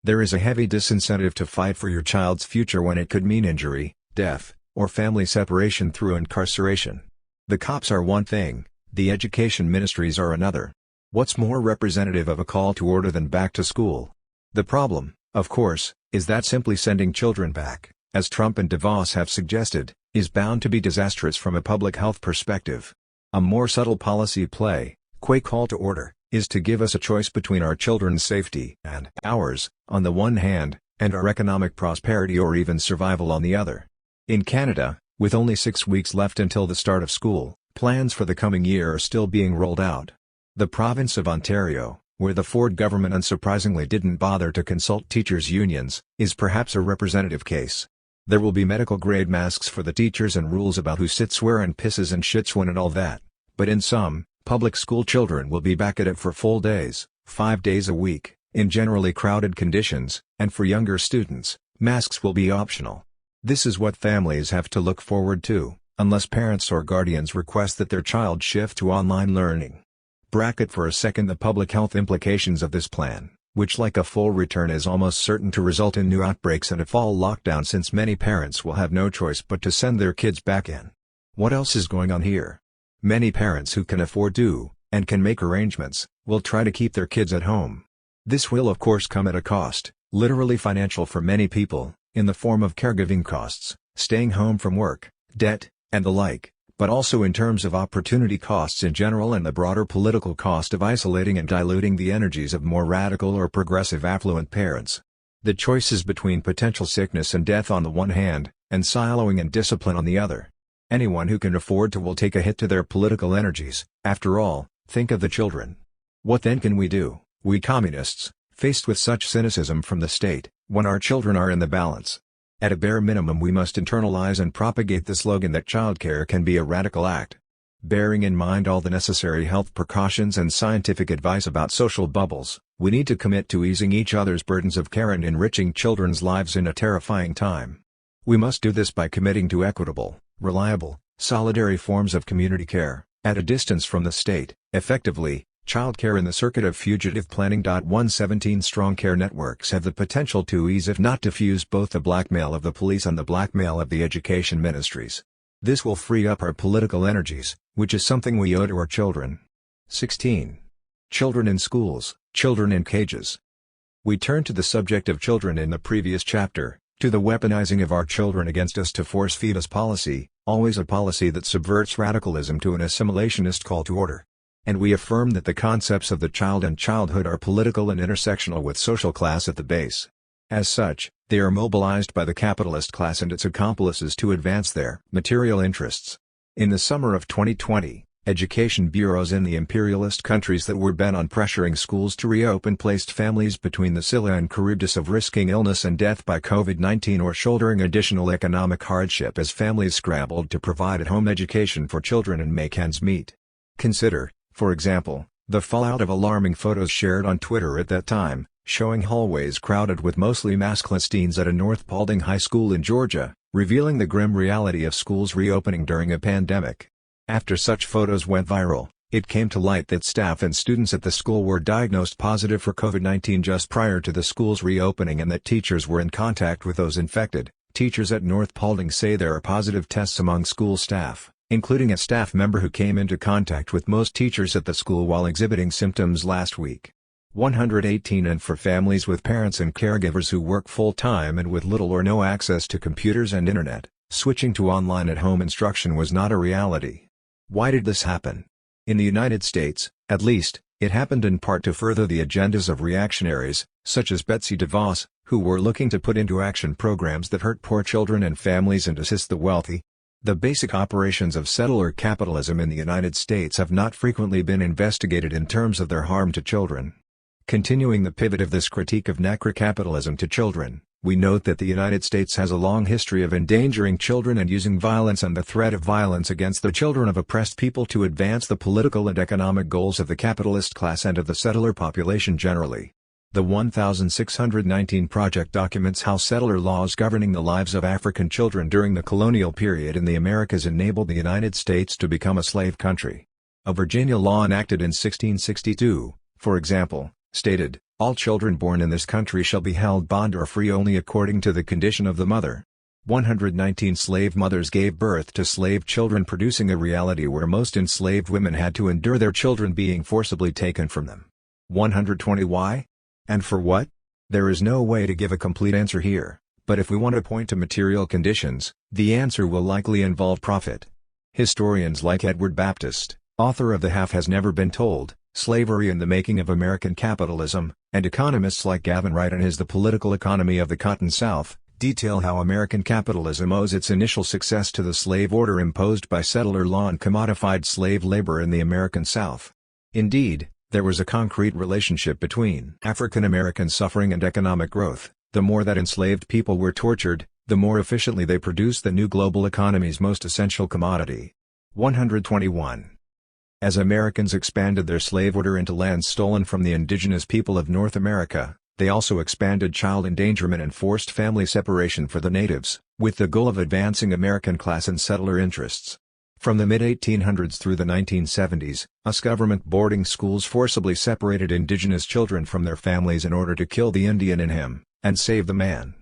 There is a heavy disincentive to fight for your child's future when it could mean injury, death, or family separation through incarceration. The cops are one thing, the education ministries are another. What's more representative of a call to order than back to school? The problem, of course, is that simply sending children back, as Trump and DeVos have suggested, is bound to be disastrous from a public health perspective. A more subtle policy play, qua call to order, is to give us a choice between our children's safety and ours, on the one hand, and our economic prosperity or even survival on the other. In Canada, with only 6 weeks left until the start of school, plans for the coming year are still being rolled out. The province of Ontario, where the Ford government unsurprisingly didn't bother to consult teachers' unions, is perhaps a representative case. There will be medical-grade masks for the teachers and rules about who sits where and pisses and shits when and all that, but in some, public school children will be back at it for full days, 5 days a week, in generally crowded conditions, and for younger students, masks will be optional. This is what families have to look forward to, unless parents or guardians request that their child shift to online learning. Bracket for a second the public health implications of this plan, which like a full return is almost certain to result in new outbreaks and a fall lockdown since many parents will have no choice but to send their kids back in. What else is going on here? Many parents who can afford to, and can make arrangements, will try to keep their kids at home. This will of course come at a cost, literally financial for many people, in the form of caregiving costs, staying home from work, debt, and the like, but also in terms of opportunity costs in general and the broader political cost of isolating and diluting the energies of more radical or progressive affluent parents. The choice is between potential sickness and death on the one hand, and siloing and discipline on the other. Anyone who can afford to will take a hit to their political energies. After all, think of the children. What then can we do, we communists, faced with such cynicism from the state, when our children are in the balance? At a bare minimum we must internalize and propagate the slogan that childcare can be a radical act. Bearing in mind all the necessary health precautions and scientific advice about social bubbles, we need to commit to easing each other's burdens of care and enriching children's lives in a terrifying time. We must do this by committing to equitable, reliable, solidary forms of community care, at a distance from the state. Effectively, childcare in the circuit of fugitive planning. 117 strong care networks have the potential to ease if not diffuse both the blackmail of the police and the blackmail of the education ministries. This will free up our political energies, which is something we owe to our children. 16. Children in schools, children in cages. We turned to the subject of children in the previous chapter, to the weaponizing of our children against us to force feed us policy, always a policy that subverts radicalism to an assimilationist call to order. And we affirm that the concepts of the child and childhood are political and intersectional with social class at the base. As such, they are mobilized by the capitalist class and its accomplices to advance their material interests. In the summer of 2020, education bureaus in the imperialist countries that were bent on pressuring schools to reopen placed families between the Scylla and Charybdis of risking illness and death by COVID-19 or shouldering additional economic hardship as families scrambled to provide at-home education for children and make ends meet. Consider, for example, the fallout of alarming photos shared on Twitter at that time, showing hallways crowded with mostly maskless teens at a North Paulding High School in Georgia, revealing the grim reality of schools reopening during a pandemic. After such photos went viral, it came to light that staff and students at the school were diagnosed positive for COVID-19 just prior to the school's reopening and that teachers were in contact with those infected. Teachers at North Paulding say there are positive tests among school staff, including a staff member who came into contact with most teachers at the school while exhibiting symptoms last week. 118 And for families with parents and caregivers who work full-time and with little or no access to computers and internet, switching to online at-home instruction was not a reality. Why did this happen? In the United States, at least, it happened in part to further the agendas of reactionaries, such as Betsy DeVos, who were looking to put into action programs that hurt poor children and families and assist the wealthy. The basic operations of settler capitalism in the United States have not frequently been investigated in terms of their harm to children. Continuing the pivot of this critique of necrocapitalism to children, we note that the United States has a long history of endangering children and using violence and the threat of violence against the children of oppressed people to advance the political and economic goals of the capitalist class and of the settler population generally. The 1619 Project documents how settler laws governing the lives of African children during the colonial period in the Americas enabled the United States to become a slave country. A Virginia law enacted in 1662, for example, stated, "All children born in this country shall be held bond or free only according to the condition of the mother." 119 slave mothers gave birth to slave children, producing a reality where most enslaved women had to endure their children being forcibly taken from them. 120 Why? And for what? There is no way to give a complete answer here, but if we want to point to material conditions, the answer will likely involve profit. Historians like Edward Baptist, author of The Half Has Never Been Told, Slavery and the Making of American Capitalism, and economists like Gavin Wright and his The Political Economy of the Cotton South, detail how American capitalism owes its initial success to the slave order imposed by settler law and commodified slave labor in the American South. Indeed, there was a concrete relationship between African American suffering and economic growth. The more that enslaved people were tortured, the more efficiently they produced the new global economy's most essential commodity. 121. As Americans expanded their slave order into lands stolen from the indigenous people of North America, They also expanded child endangerment and forced family separation for the natives, with the goal of advancing American class and settler interests. From the mid-1800s through the 1970s, US government boarding schools forcibly separated indigenous children from their families in order to kill the Indian in him, and save the man.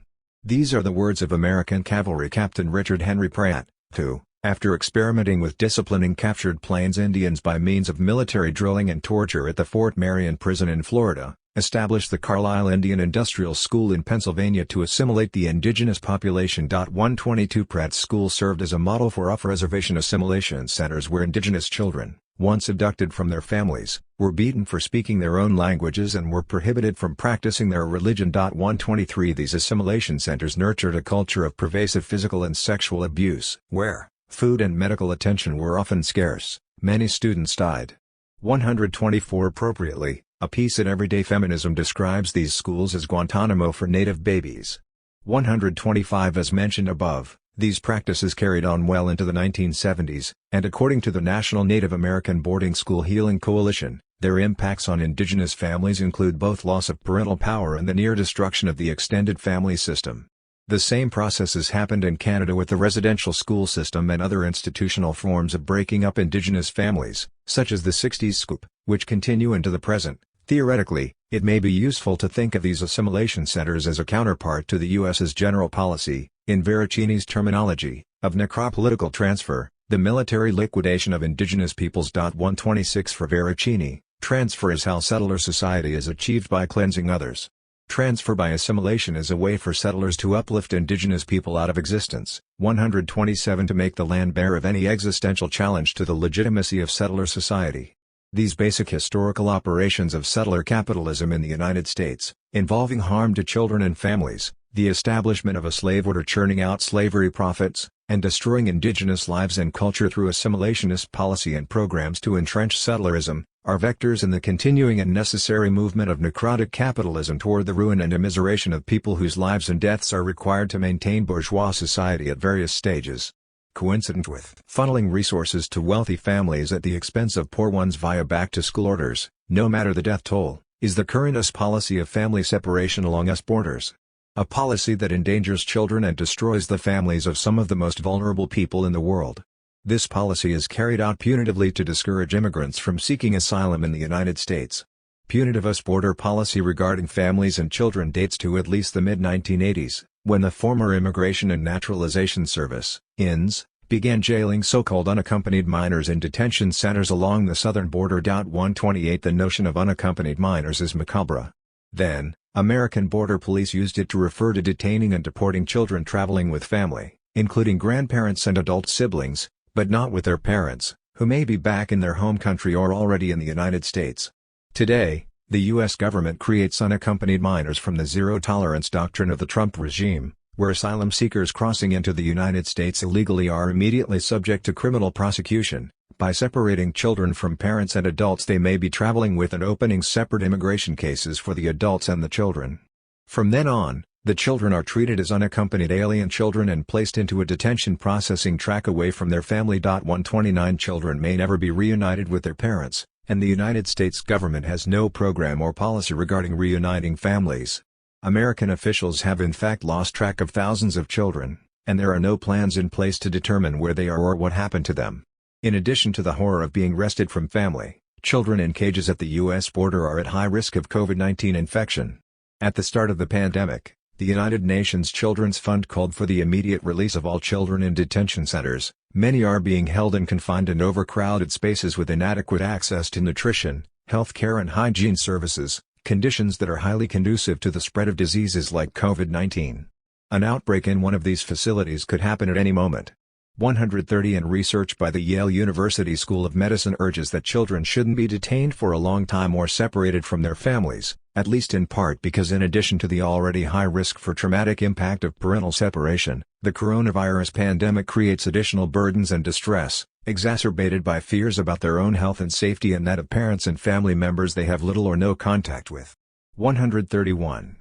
These are the words of American cavalry Captain Richard Henry Pratt, who, after experimenting with disciplining captured Plains Indians by means of military drilling and torture at the Fort Marion prison in Florida, established the Carlisle Indian Industrial School in Pennsylvania to assimilate the indigenous population. 122 Pratt's school served as a model for off-reservation assimilation centers where indigenous children, once abducted from their families, were beaten for speaking their own languages and were prohibited from practicing their religion. 123 These assimilation centers nurtured a culture of pervasive physical and sexual abuse, where food and medical attention were often scarce. Many students died. 124 Appropriately, a piece in Everyday Feminism describes these schools as Guantanamo for native babies. 125 As mentioned above, these practices carried on well into the 1970s, and according to the National Native American Boarding School Healing Coalition, their impacts on indigenous families include both loss of parental power and the near destruction of the extended family system. The same processes happened in Canada with the residential school system and other institutional forms of breaking up indigenous families, such as the 60s scoop, which continue into the present. Theoretically, it may be useful to think of these assimilation centers as a counterpart to the U.S.'s general policy, in Veracini's terminology, of necropolitical transfer, the military liquidation of indigenous peoples. 126 For Veracini, transfer is how settler society is achieved by cleansing others. Transfer by assimilation is a way for settlers to uplift indigenous people out of existence. 127 To make the land bare of any existential challenge to the legitimacy of settler society. These basic historical operations of settler capitalism in the United States, involving harm to children and families, the establishment of a slave order churning out slavery profits, and destroying indigenous lives and culture through assimilationist policy and programs to entrench settlerism, are vectors in the continuing and necessary movement of necrotic capitalism toward the ruin and immiseration of people whose lives and deaths are required to maintain bourgeois society at various stages. Coincident with funneling resources to wealthy families at the expense of poor ones via back-to-school orders, no matter the death toll, is the current US policy of family separation along US borders. A policy that endangers children and destroys the families of some of the most vulnerable people in the world. This policy is carried out punitively to discourage immigrants from seeking asylum in the United States. Punitive US border policy regarding families and children dates to at least the mid-1980s, when the former Immigration and Naturalization Service (INS) began jailing so-called unaccompanied minors in detention centers along the southern border. 128 The notion of unaccompanied minors is macabre. Then, American border police used it to refer to detaining and deporting children traveling with family, including grandparents and adult siblings, but not with their parents, who may be back in their home country or already in the United States. Today, the U.S. government creates unaccompanied minors from the zero-tolerance doctrine of the Trump regime, where asylum seekers crossing into the United States illegally are immediately subject to criminal prosecution. By separating children from parents and adults they may be traveling with and opening separate immigration cases for the adults and the children. From then on, the children are treated as unaccompanied alien children and placed into a detention processing track away from their family. 129 Children may never be reunited with their parents, and the United States government has no program or policy regarding reuniting families. American officials have in fact lost track of thousands of children, and there are no plans in place to determine where they are or what happened to them. In addition to the horror of being wrested from family, children in cages at the U.S. border are at high risk of COVID-19 infection. At the start of the pandemic, the United Nations Children's Fund called for the immediate release of all children in detention centers. Many are being held and confined in overcrowded spaces with inadequate access to nutrition, health care and hygiene services, conditions that are highly conducive to the spread of diseases like COVID-19. An outbreak in one of these facilities could happen at any moment. 130 And research by the Yale University School of Medicine urges that children shouldn't be detained for a long time or separated from their families, at least in part because in addition to the already high risk for traumatic impact of parental separation, the coronavirus pandemic creates additional burdens and distress, exacerbated by fears about their own health and safety and that of parents and family members they have little or no contact with. 131.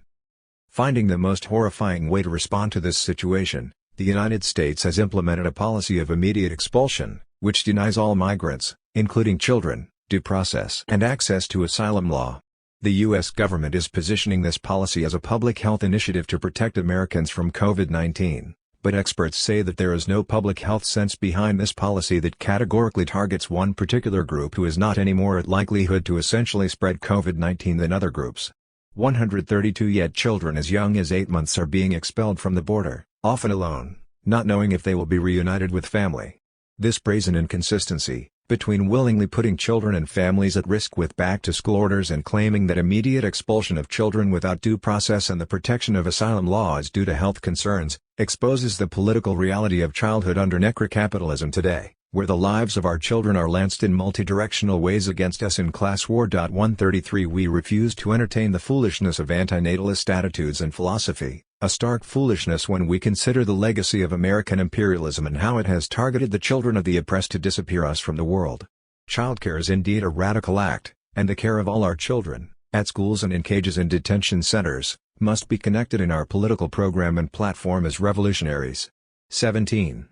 Finding the most horrifying way to respond to this situation, the United States has implemented a policy of immediate expulsion, which denies all migrants, including children, due process and access to asylum law. The U.S. government is positioning this policy as a public health initiative to protect Americans from COVID-19, but experts say that there is no public health sense behind this policy that categorically targets one particular group who is not any more at likelihood to essentially spread COVID-19 than other groups. 132 yet children as young as 8 months are being expelled from the border, often alone, not knowing if they will be reunited with family. This brazen inconsistency, between willingly putting children and families at risk with back-to-school orders and claiming that immediate expulsion of children without due process and the protection of asylum law is due to health concerns, exposes the political reality of childhood under necrocapitalism today, where the lives of our children are lanced in multidirectional ways against us in class war. 133 We refuse to entertain the foolishness of antinatalist attitudes and philosophy, a stark foolishness when we consider the legacy of American imperialism and how it has targeted the children of the oppressed to disappear us from the world. Childcare is indeed a radical act, and the care of all our children, at schools and in cages and detention centers, must be connected in our political program and platform as revolutionaries. 17.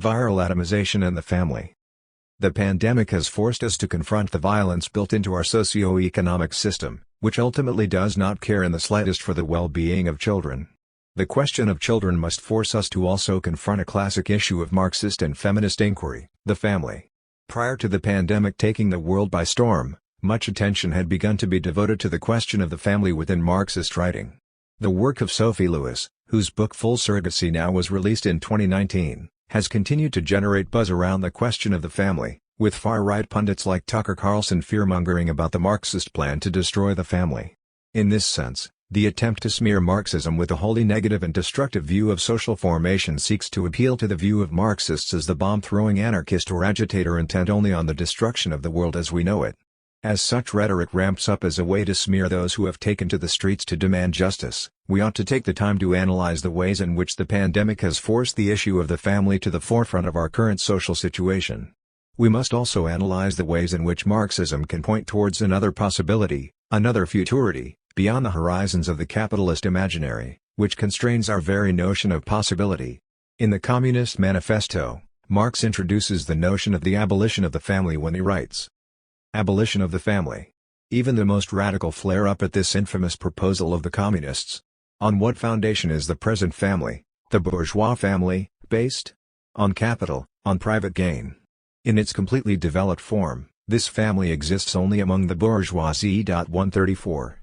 Viral atomization and the family. The pandemic has forced us to confront the violence built into our socio-economic system, which ultimately does not care in the slightest for the well-being of children. The question of children must force us to also confront a classic issue of Marxist and feminist inquiry, the family. Prior to the pandemic taking the world by storm, much attention had begun to be devoted to the question of the family within Marxist writing. The work of Sophie Lewis, whose book Full Surrogacy Now was released in 2019, has continued to generate buzz around the question of the family, with far-right pundits like Tucker Carlson fearmongering about the Marxist plan to destroy the family. In this sense, the attempt to smear Marxism with a wholly negative and destructive view of social formation seeks to appeal to the view of Marxists as the bomb-throwing anarchist or agitator intent only on the destruction of the world as we know it. As such rhetoric ramps up as a way to smear those who have taken to the streets to demand justice, we ought to take the time to analyze the ways in which the pandemic has forced the issue of the family to the forefront of our current social situation. We must also analyze the ways in which Marxism can point towards another possibility, another futurity, beyond the horizons of the capitalist imaginary, which constrains our very notion of possibility. In the Communist Manifesto, Marx introduces the notion of the abolition of the family when he writes, "Abolition of the family. Even the most radical flare up at this infamous proposal of the communists. On what foundation is the present family, the bourgeois family, based? On capital, on private gain. In its completely developed form, this family exists only among the bourgeoisie." 134.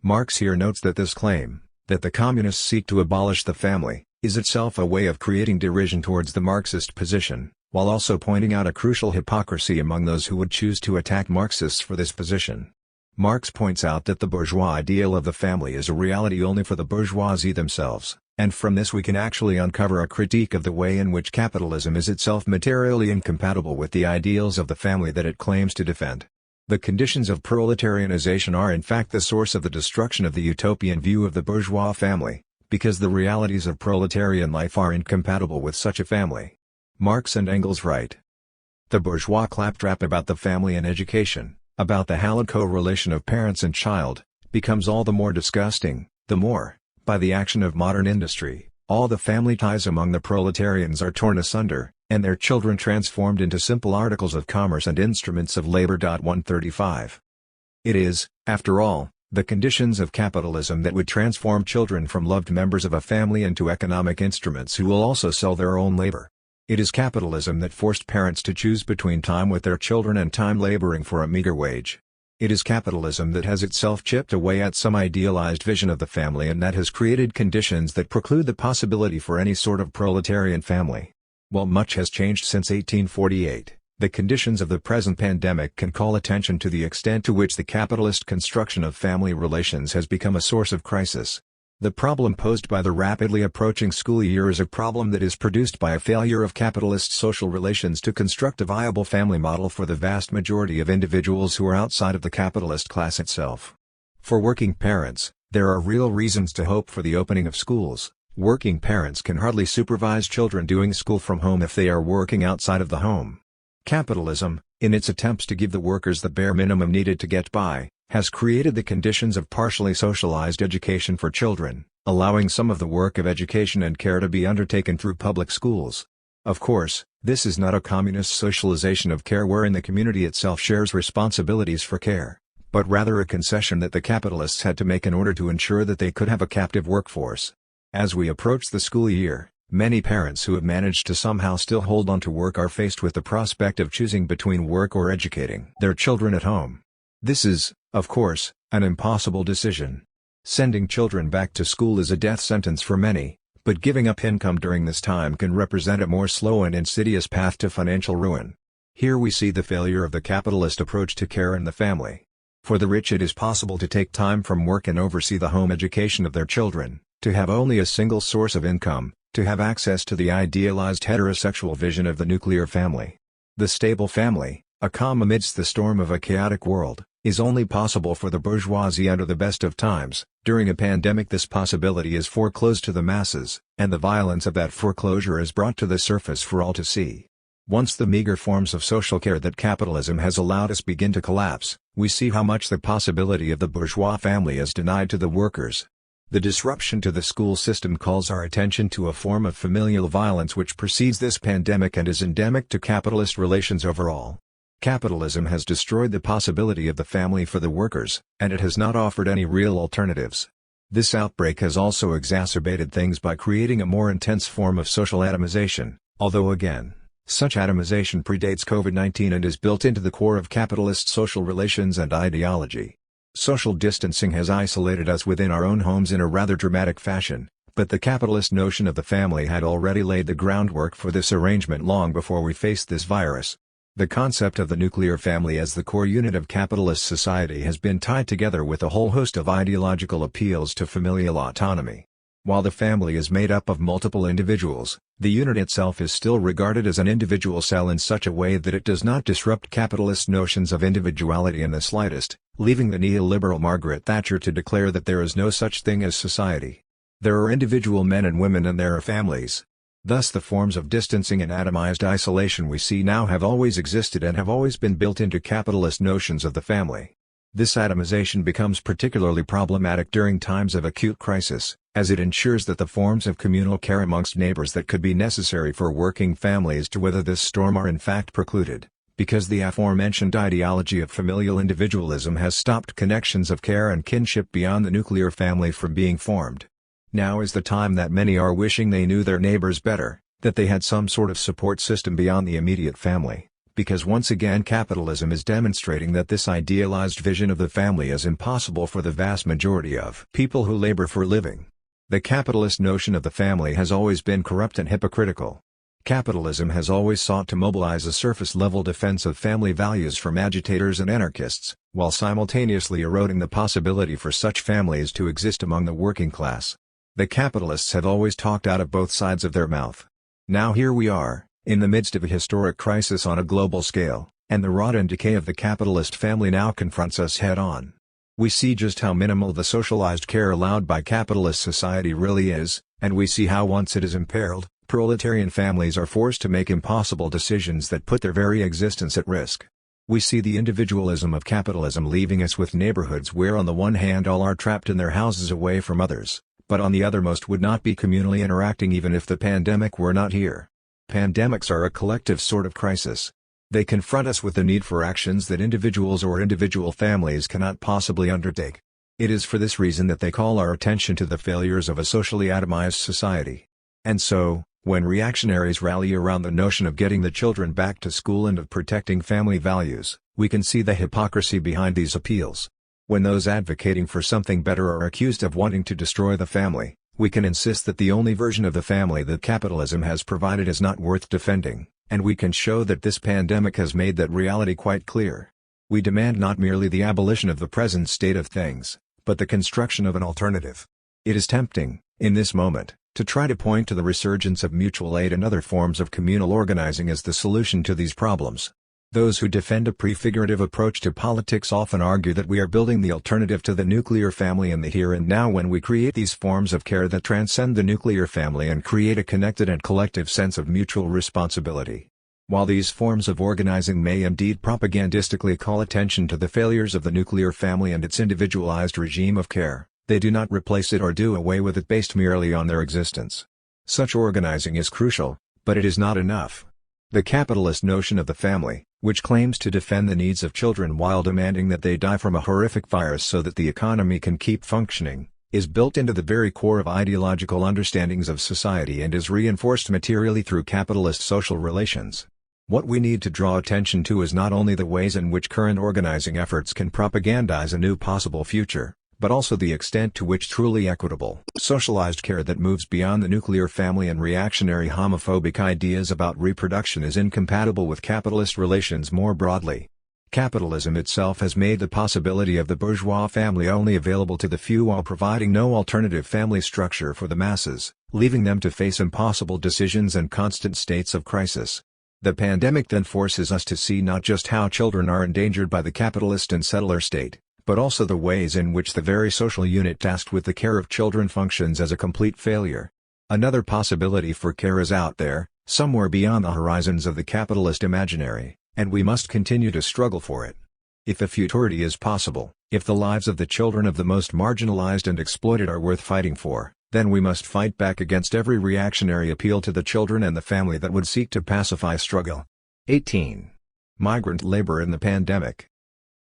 Marx here notes that this claim, that the communists seek to abolish the family, is itself a way of creating derision towards the Marxist position, while also pointing out a crucial hypocrisy among those who would choose to attack Marxists for this position. Marx points out that the bourgeois ideal of the family is a reality only for the bourgeoisie themselves, and from this we can actually uncover a critique of the way in which capitalism is itself materially incompatible with the ideals of the family that it claims to defend. The conditions of proletarianization are in fact the source of the destruction of the utopian view of the bourgeois family, because the realities of proletarian life are incompatible with such a family. Marx and Engels write, "The bourgeois claptrap about the family and education, about the hallowed co-relation of parents and child, becomes all the more disgusting, the more, by the action of modern industry, all the family ties among the proletarians are torn asunder, and their children transformed into simple articles of commerce and instruments of labor." 135. It is, after all, the conditions of capitalism that would transform children from loved members of a family into economic instruments who will also sell their own labor. It is capitalism that forced parents to choose between time with their children and time laboring for a meager wage. It is capitalism that has itself chipped away at some idealized vision of the family and that has created conditions that preclude the possibility for any sort of proletarian family. While much has changed since 1848, the conditions of the present pandemic can call attention to the extent to which the capitalist construction of family relations has become a source of crisis. The problem posed by the rapidly approaching school year is a problem that is produced by a failure of capitalist social relations to construct a viable family model for the vast majority of individuals who are outside of the capitalist class itself. For working parents, there are real reasons to hope for the opening of schools. Working parents can hardly supervise children doing school from home if they are working outside of the home. Capitalism, in its attempts to give the workers the bare minimum needed to get by, has created the conditions of partially socialized education for children, allowing some of the work of education and care to be undertaken through public schools. Of course, this is not a communist socialization of care wherein the community itself shares responsibilities for care, but rather a concession that the capitalists had to make in order to ensure that they could have a captive workforce. As we approach the school year, many parents who have managed to somehow still hold on to work are faced with the prospect of choosing between work or educating their children at home. This is, of course, an impossible decision. Sending children back to school is a death sentence for many, but giving up income during this time can represent a more slow and insidious path to financial ruin. Here we see the failure of the capitalist approach to care and the family. For the rich it is possible to take time from work and oversee the home education of their children, to have only a single source of income, to have access to the idealized heterosexual vision of the nuclear family. The stable family, a calm amidst the storm of a chaotic world, is only possible for the bourgeoisie under the best of times. During a pandemic this possibility is foreclosed to the masses, and the violence of that foreclosure is brought to the surface for all to see. Once the meager forms of social care that capitalism has allowed us begin to collapse, we see how much the possibility of the bourgeois family is denied to the workers. The disruption to the school system calls our attention to a form of familial violence which precedes this pandemic and is endemic to capitalist relations overall. Capitalism has destroyed the possibility of the family for the workers, and it has not offered any real alternatives. This outbreak has also exacerbated things by creating a more intense form of social atomization, although again, such atomization predates COVID-19 and is built into the core of capitalist social relations and ideology. Social distancing has isolated us within our own homes in a rather dramatic fashion, but the capitalist notion of the family had already laid the groundwork for this arrangement long before we faced this virus. The concept of the nuclear family as the core unit of capitalist society has been tied together with a whole host of ideological appeals to familial autonomy. While the family is made up of multiple individuals, the unit itself is still regarded as an individual cell in such a way that it does not disrupt capitalist notions of individuality in the slightest, leaving the neoliberal Margaret Thatcher to declare that there is no such thing as society. There are individual men and women and there are families. Thus the forms of distancing and atomized isolation we see now have always existed and have always been built into capitalist notions of the family. This atomization becomes particularly problematic during times of acute crisis, as it ensures that the forms of communal care amongst neighbors that could be necessary for working families to weather this storm are in fact precluded, because the aforementioned ideology of familial individualism has stopped connections of care and kinship beyond the nuclear family from being formed. Now is the time that many are wishing they knew their neighbors better, that they had some sort of support system beyond the immediate family, because once again capitalism is demonstrating that this idealized vision of the family is impossible for the vast majority of people who labor for a living. The capitalist notion of the family has always been corrupt and hypocritical. Capitalism has always sought to mobilize a surface-level defense of family values from agitators and anarchists, while simultaneously eroding the possibility for such families to exist among the working class. The capitalists have always talked out of both sides of their mouth. Now here we are, in the midst of a historic crisis on a global scale, and the rot and decay of the capitalist family now confronts us head-on. We see just how minimal the socialized care allowed by capitalist society really is, and we see how once it is imperiled, proletarian families are forced to make impossible decisions that put their very existence at risk. We see the individualism of capitalism leaving us with neighborhoods where on the one hand all are trapped in their houses away from others, but on the other most would not be communally interacting even if the pandemic were not here. Pandemics are a collective sort of crisis. They confront us with the need for actions that individuals or individual families cannot possibly undertake. It is for this reason that they call our attention to the failures of a socially atomized society. And so, when reactionaries rally around the notion of getting the children back to school and of protecting family values, we can see the hypocrisy behind these appeals. When those advocating for something better are accused of wanting to destroy the family, we can insist that the only version of the family that capitalism has provided is not worth defending, and we can show that this pandemic has made that reality quite clear. We demand not merely the abolition of the present state of things, but the construction of an alternative. It is tempting, in this moment, to try to point to the resurgence of mutual aid and other forms of communal organizing as the solution to these problems. Those who defend a prefigurative approach to politics often argue that we are building the alternative to the nuclear family in the here and now when we create these forms of care that transcend the nuclear family and create a connected and collective sense of mutual responsibility. While these forms of organizing may indeed propagandistically call attention to the failures of the nuclear family and its individualized regime of care, they do not replace it or do away with it based merely on their existence. Such organizing is crucial, but it is not enough. The capitalist notion of the family, which claims to defend the needs of children while demanding that they die from a horrific virus so that the economy can keep functioning, is built into the very core of ideological understandings of society and is reinforced materially through capitalist social relations. What we need to draw attention to is not only the ways in which current organizing efforts can propagandize a new possible future, but also the extent to which truly equitable, socialized care that moves beyond the nuclear family and reactionary homophobic ideas about reproduction is incompatible with capitalist relations more broadly. Capitalism itself has made the possibility of the bourgeois family only available to the few while providing no alternative family structure for the masses, leaving them to face impossible decisions and constant states of crisis. The pandemic then forces us to see not just how children are endangered by the capitalist and settler state, but also the ways in which the very social unit tasked with the care of children functions as a complete failure. Another possibility for care is out there, somewhere beyond the horizons of the capitalist imaginary, and we must continue to struggle for it. If a futurity is possible, if the lives of the children of the most marginalized and exploited are worth fighting for, then we must fight back against every reactionary appeal to the children and the family that would seek to pacify struggle. 18. Migrant labor in the pandemic.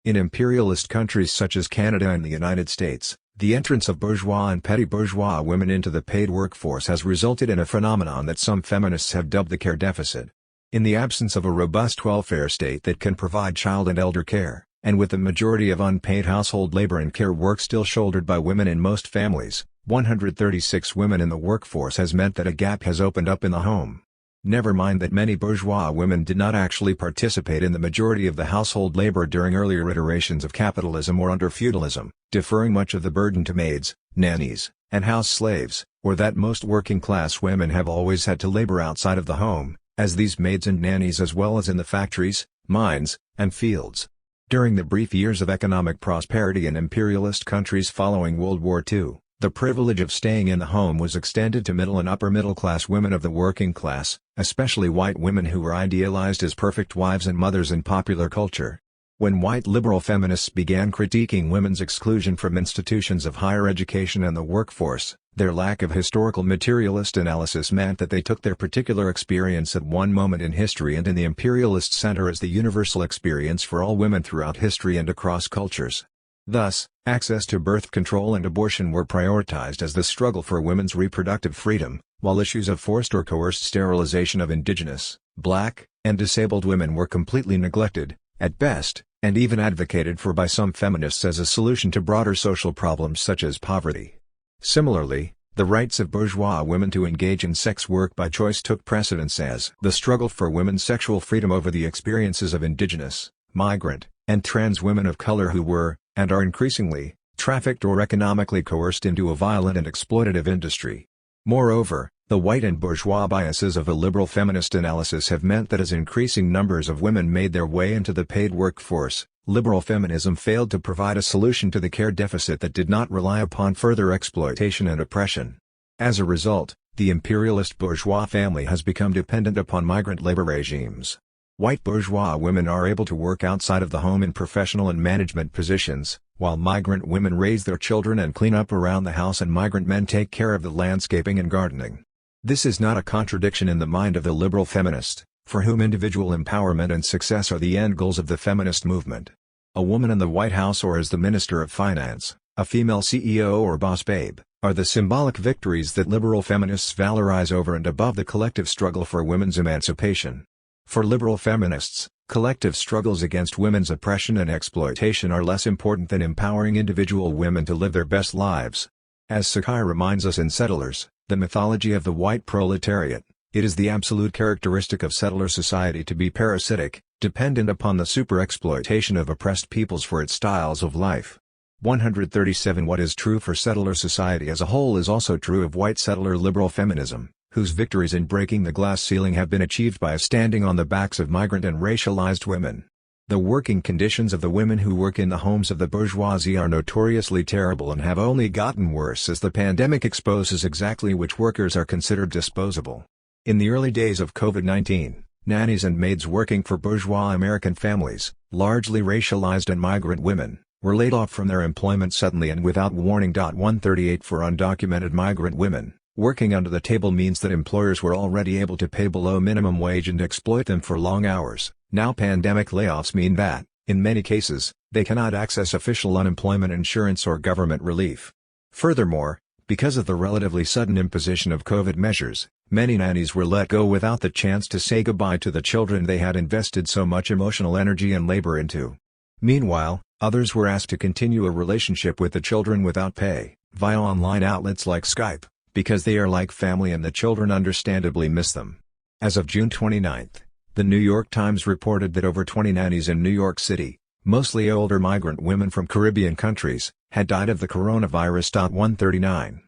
In imperialist countries such as Canada and the United States, the entrance of bourgeois and petty bourgeois women into the paid workforce has resulted in a phenomenon that some feminists have dubbed the care deficit. In the absence of a robust welfare state that can provide child and elder care, and with the majority of unpaid household labor and care work still shouldered by women in most families, 136 women in the workforce has meant that a gap has opened up in the home. Never mind that many bourgeois women did not actually participate in the majority of the household labor during earlier iterations of capitalism or under feudalism, deferring much of the burden to maids, nannies, and house slaves, or that most working-class women have always had to labor outside of the home, as these maids and nannies as well as in the factories, mines, and fields. During the brief years of economic prosperity in imperialist countries following World War II, the privilege of staying in the home was extended to middle and upper middle class women of the working class, especially white women who were idealized as perfect wives and mothers in popular culture. When white liberal feminists began critiquing women's exclusion from institutions of higher education and the workforce, their lack of historical materialist analysis meant that they took their particular experience at one moment in history and in the imperialist center as the universal experience for all women throughout history and across cultures. Thus, access to birth control and abortion were prioritized as the struggle for women's reproductive freedom, while issues of forced or coerced sterilization of indigenous, black, and disabled women were completely neglected, at best, and even advocated for by some feminists as a solution to broader social problems such as poverty. Similarly, the rights of bourgeois women to engage in sex work by choice took precedence as the struggle for women's sexual freedom over the experiences of indigenous, migrant, and trans women of color who were, and are increasingly, trafficked or economically coerced into a violent and exploitative industry. Moreover, the white and bourgeois biases of a liberal feminist analysis have meant that as increasing numbers of women made their way into the paid workforce, liberal feminism failed to provide a solution to the care deficit that did not rely upon further exploitation and oppression. As a result, the imperialist bourgeois family has become dependent upon migrant labor regimes. White bourgeois women are able to work outside of the home in professional and management positions, while migrant women raise their children and clean up around the house and migrant men take care of the landscaping and gardening. This is not a contradiction in the mind of the liberal feminist, for whom individual empowerment and success are the end goals of the feminist movement. A woman in the White House or as the Minister of Finance, a female CEO or boss babe, are the symbolic victories that liberal feminists valorize over and above the collective struggle for women's emancipation. For liberal feminists, collective struggles against women's oppression and exploitation are less important than empowering individual women to live their best lives. As Sakai reminds us in Settlers, the mythology of the white proletariat, it is the absolute characteristic of settler society to be parasitic, dependent upon the super-exploitation of oppressed peoples for its styles of life. 137 What is true for settler society as a whole is also true of white settler liberal feminism, whose victories in breaking the glass ceiling have been achieved by standing on the backs of migrant and racialized women. The working conditions of the women who work in the homes of the bourgeoisie are notoriously terrible and have only gotten worse as the pandemic exposes exactly which workers are considered disposable. In the early days of COVID-19, nannies and maids working for bourgeois American families, largely racialized and migrant women, were laid off from their employment suddenly and without warning. 138 For undocumented migrant women, Working under the table means that employers were already able to pay below minimum wage and exploit them for long hours. Now pandemic layoffs mean that, in many cases, they cannot access official unemployment insurance or government relief. Furthermore, because of the relatively sudden imposition of COVID measures, many nannies were let go without the chance to say goodbye to the children they had invested so much emotional energy and labor into. Meanwhile, others were asked to continue a relationship with the children without pay, via online outlets like Skype, because they are like family and the children understandably miss them. As of June 29, The New York Times reported that over 20 nannies in New York City, mostly older migrant women from Caribbean countries, had died of the coronavirus. 139.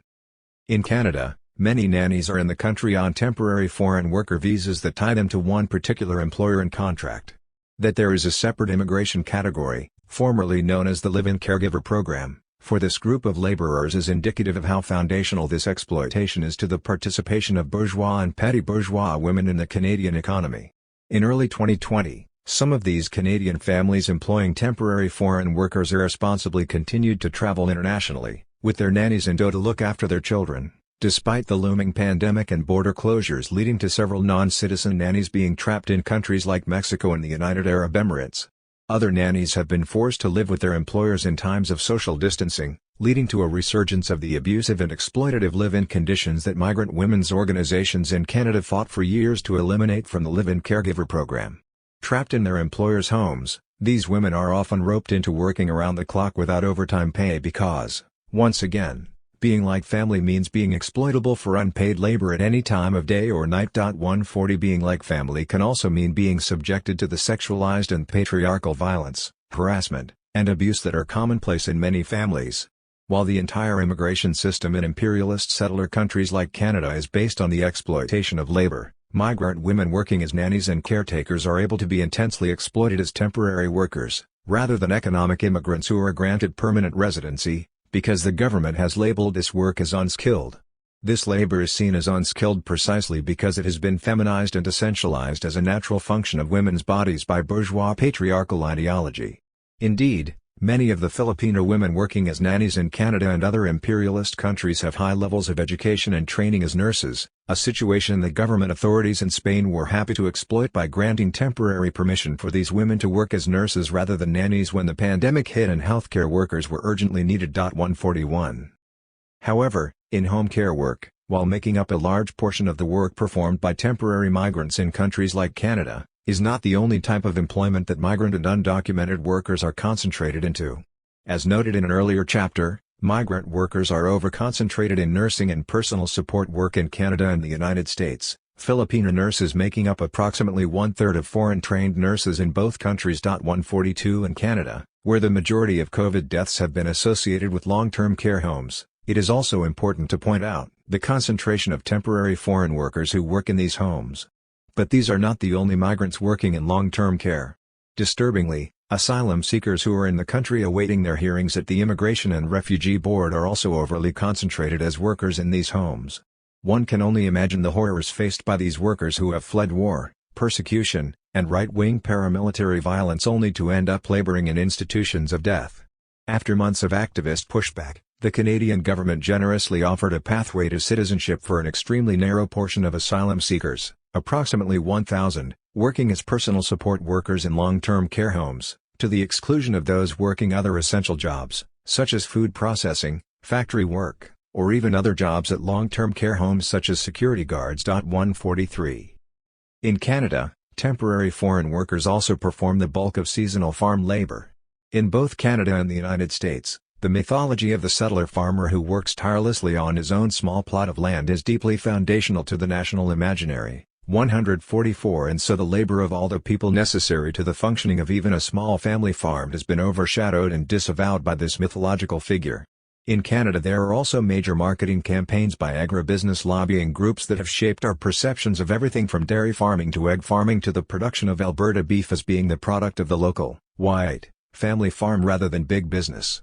In Canada, many nannies are in the country on temporary foreign worker visas that tie them to one particular employer and contract. That there is a separate immigration category, formerly known as the Live-in Caregiver Program, for this group of laborers is indicative of how foundational this exploitation is to the participation of bourgeois and petty bourgeois women in the Canadian economy. In early 2020, some of these Canadian families employing temporary foreign workers irresponsibly continued to travel internationally, with their nannies in tow to look after their children, despite the looming pandemic and border closures leading to several non-citizen nannies being trapped in countries like Mexico and the United Arab Emirates. Other nannies have been forced to live with their employers in times of social distancing, leading to a resurgence of the abusive and exploitative live-in conditions that migrant women's organizations in Canada fought for years to eliminate from the Live-in Caregiver Program. Trapped in their employers' homes, these women are often roped into working around the clock without overtime pay because, once again, being like family means being exploitable for unpaid labor at any time of day or night. 140 Being like family can also mean being subjected to the sexualized and patriarchal violence, harassment, and abuse that are commonplace in many families. While the entire immigration system in imperialist settler countries like Canada is based on the exploitation of labor, migrant women working as nannies and caretakers are able to be intensely exploited as temporary workers, rather than economic immigrants who are granted permanent residency, because the government has labeled this work as unskilled. This labor is seen as unskilled precisely because it has been feminized and essentialized as a natural function of women's bodies by bourgeois patriarchal ideology. Indeed, many of the Filipino women working as nannies in Canada and other imperialist countries have high levels of education and training as nurses, a situation the government authorities in Spain were happy to exploit by granting temporary permission for these women to work as nurses rather than nannies when the pandemic hit and healthcare workers were urgently needed. 141. However, in-home care work, while making up a large portion of the work performed by temporary migrants in countries like Canada, is not the only type of employment that migrant and undocumented workers are concentrated into. As noted in an earlier chapter, migrant workers are over-concentrated in nursing and personal support work in Canada and the United States, Filipino nurses making up approximately one-third of foreign-trained nurses in both countries. 142 In Canada, where the majority of COVID deaths have been associated with long-term care homes, it is also important to point out the concentration of temporary foreign workers who work in these homes. But these are not the only migrants working in long-term care. Disturbingly, asylum seekers who are in the country awaiting their hearings at the Immigration and Refugee Board are also overly concentrated as workers in these homes. One can only imagine the horrors faced by these workers who have fled war, persecution, and right-wing paramilitary violence only to end up laboring in institutions of death. After months of activist pushback, the Canadian government generously offered a pathway to citizenship for an extremely narrow portion of asylum seekers, approximately 1,000, working as personal support workers in long-term care homes, to the exclusion of those working other essential jobs, such as food processing, factory work, or even other jobs at long-term care homes such as security guards. 143. In Canada, temporary foreign workers also perform the bulk of seasonal farm labor. In both Canada and the United States, the mythology of the settler farmer who works tirelessly on his own small plot of land is deeply foundational to the national imaginary. 144 And so the labor of all the people necessary to the functioning of even a small family farm has been overshadowed and disavowed by this mythological figure. In Canada there are also major marketing campaigns by agribusiness lobbying groups that have shaped our perceptions of everything from dairy farming to egg farming to the production of Alberta beef as being the product of the local, white, family farm rather than big business.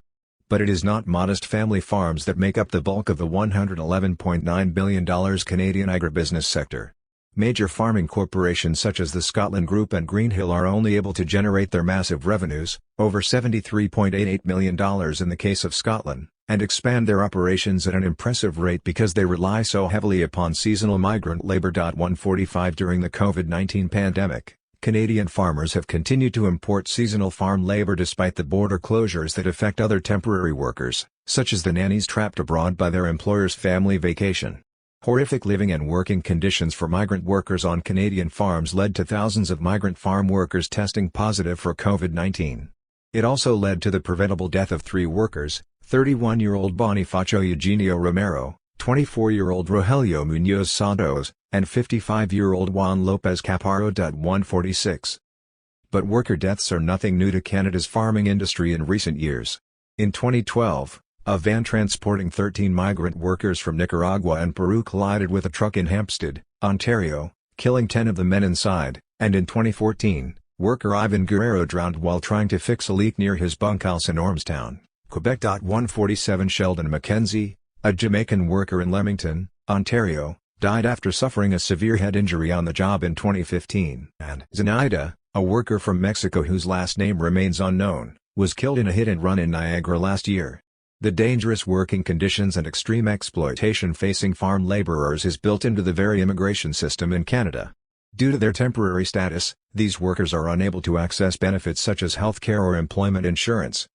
But it is not modest family farms that make up the bulk of the $111.9 billion Canadian agribusiness sector. Major farming corporations such as the Scotland Group and Greenhill are only able to generate their massive revenues, over $73.88 million in the case of Scotland, and expand their operations at an impressive rate because they rely so heavily upon seasonal migrant labor. 145 During the COVID-19 pandemic, Canadian farmers have continued to import seasonal farm labor despite the border closures that affect other temporary workers, such as the nannies trapped abroad by their employer's family vacation. Horrific living and working conditions for migrant workers on Canadian farms led to thousands of migrant farm workers testing positive for COVID-19. It also led to the preventable death of 3 workers, 31-year-old Bonifacio Eugenio Romero, 24-year-old Rogelio Muñoz Santos, and 55-year-old Juan Lopez Caparro. 146. But worker deaths are nothing new to Canada's farming industry in recent years. In 2012, a van transporting 13 migrant workers from Nicaragua and Peru collided with a truck in Hempstead, Ontario, killing 10 of the men inside, and in 2014, worker Ivan Guerrero drowned while trying to fix a leak near his bunkhouse in Ormstown, Quebec. 147 Sheldon Mackenzie, a Jamaican worker in Leamington, Ontario, died after suffering a severe head injury on the job in 2015, and Zenaida, a worker from Mexico whose last name remains unknown, was killed in a hit-and-run in Niagara last year. The dangerous working conditions and extreme exploitation facing farm laborers is built into the very immigration system in Canada. Due to their temporary status, these workers are unable to access benefits such as health care or employment insurance,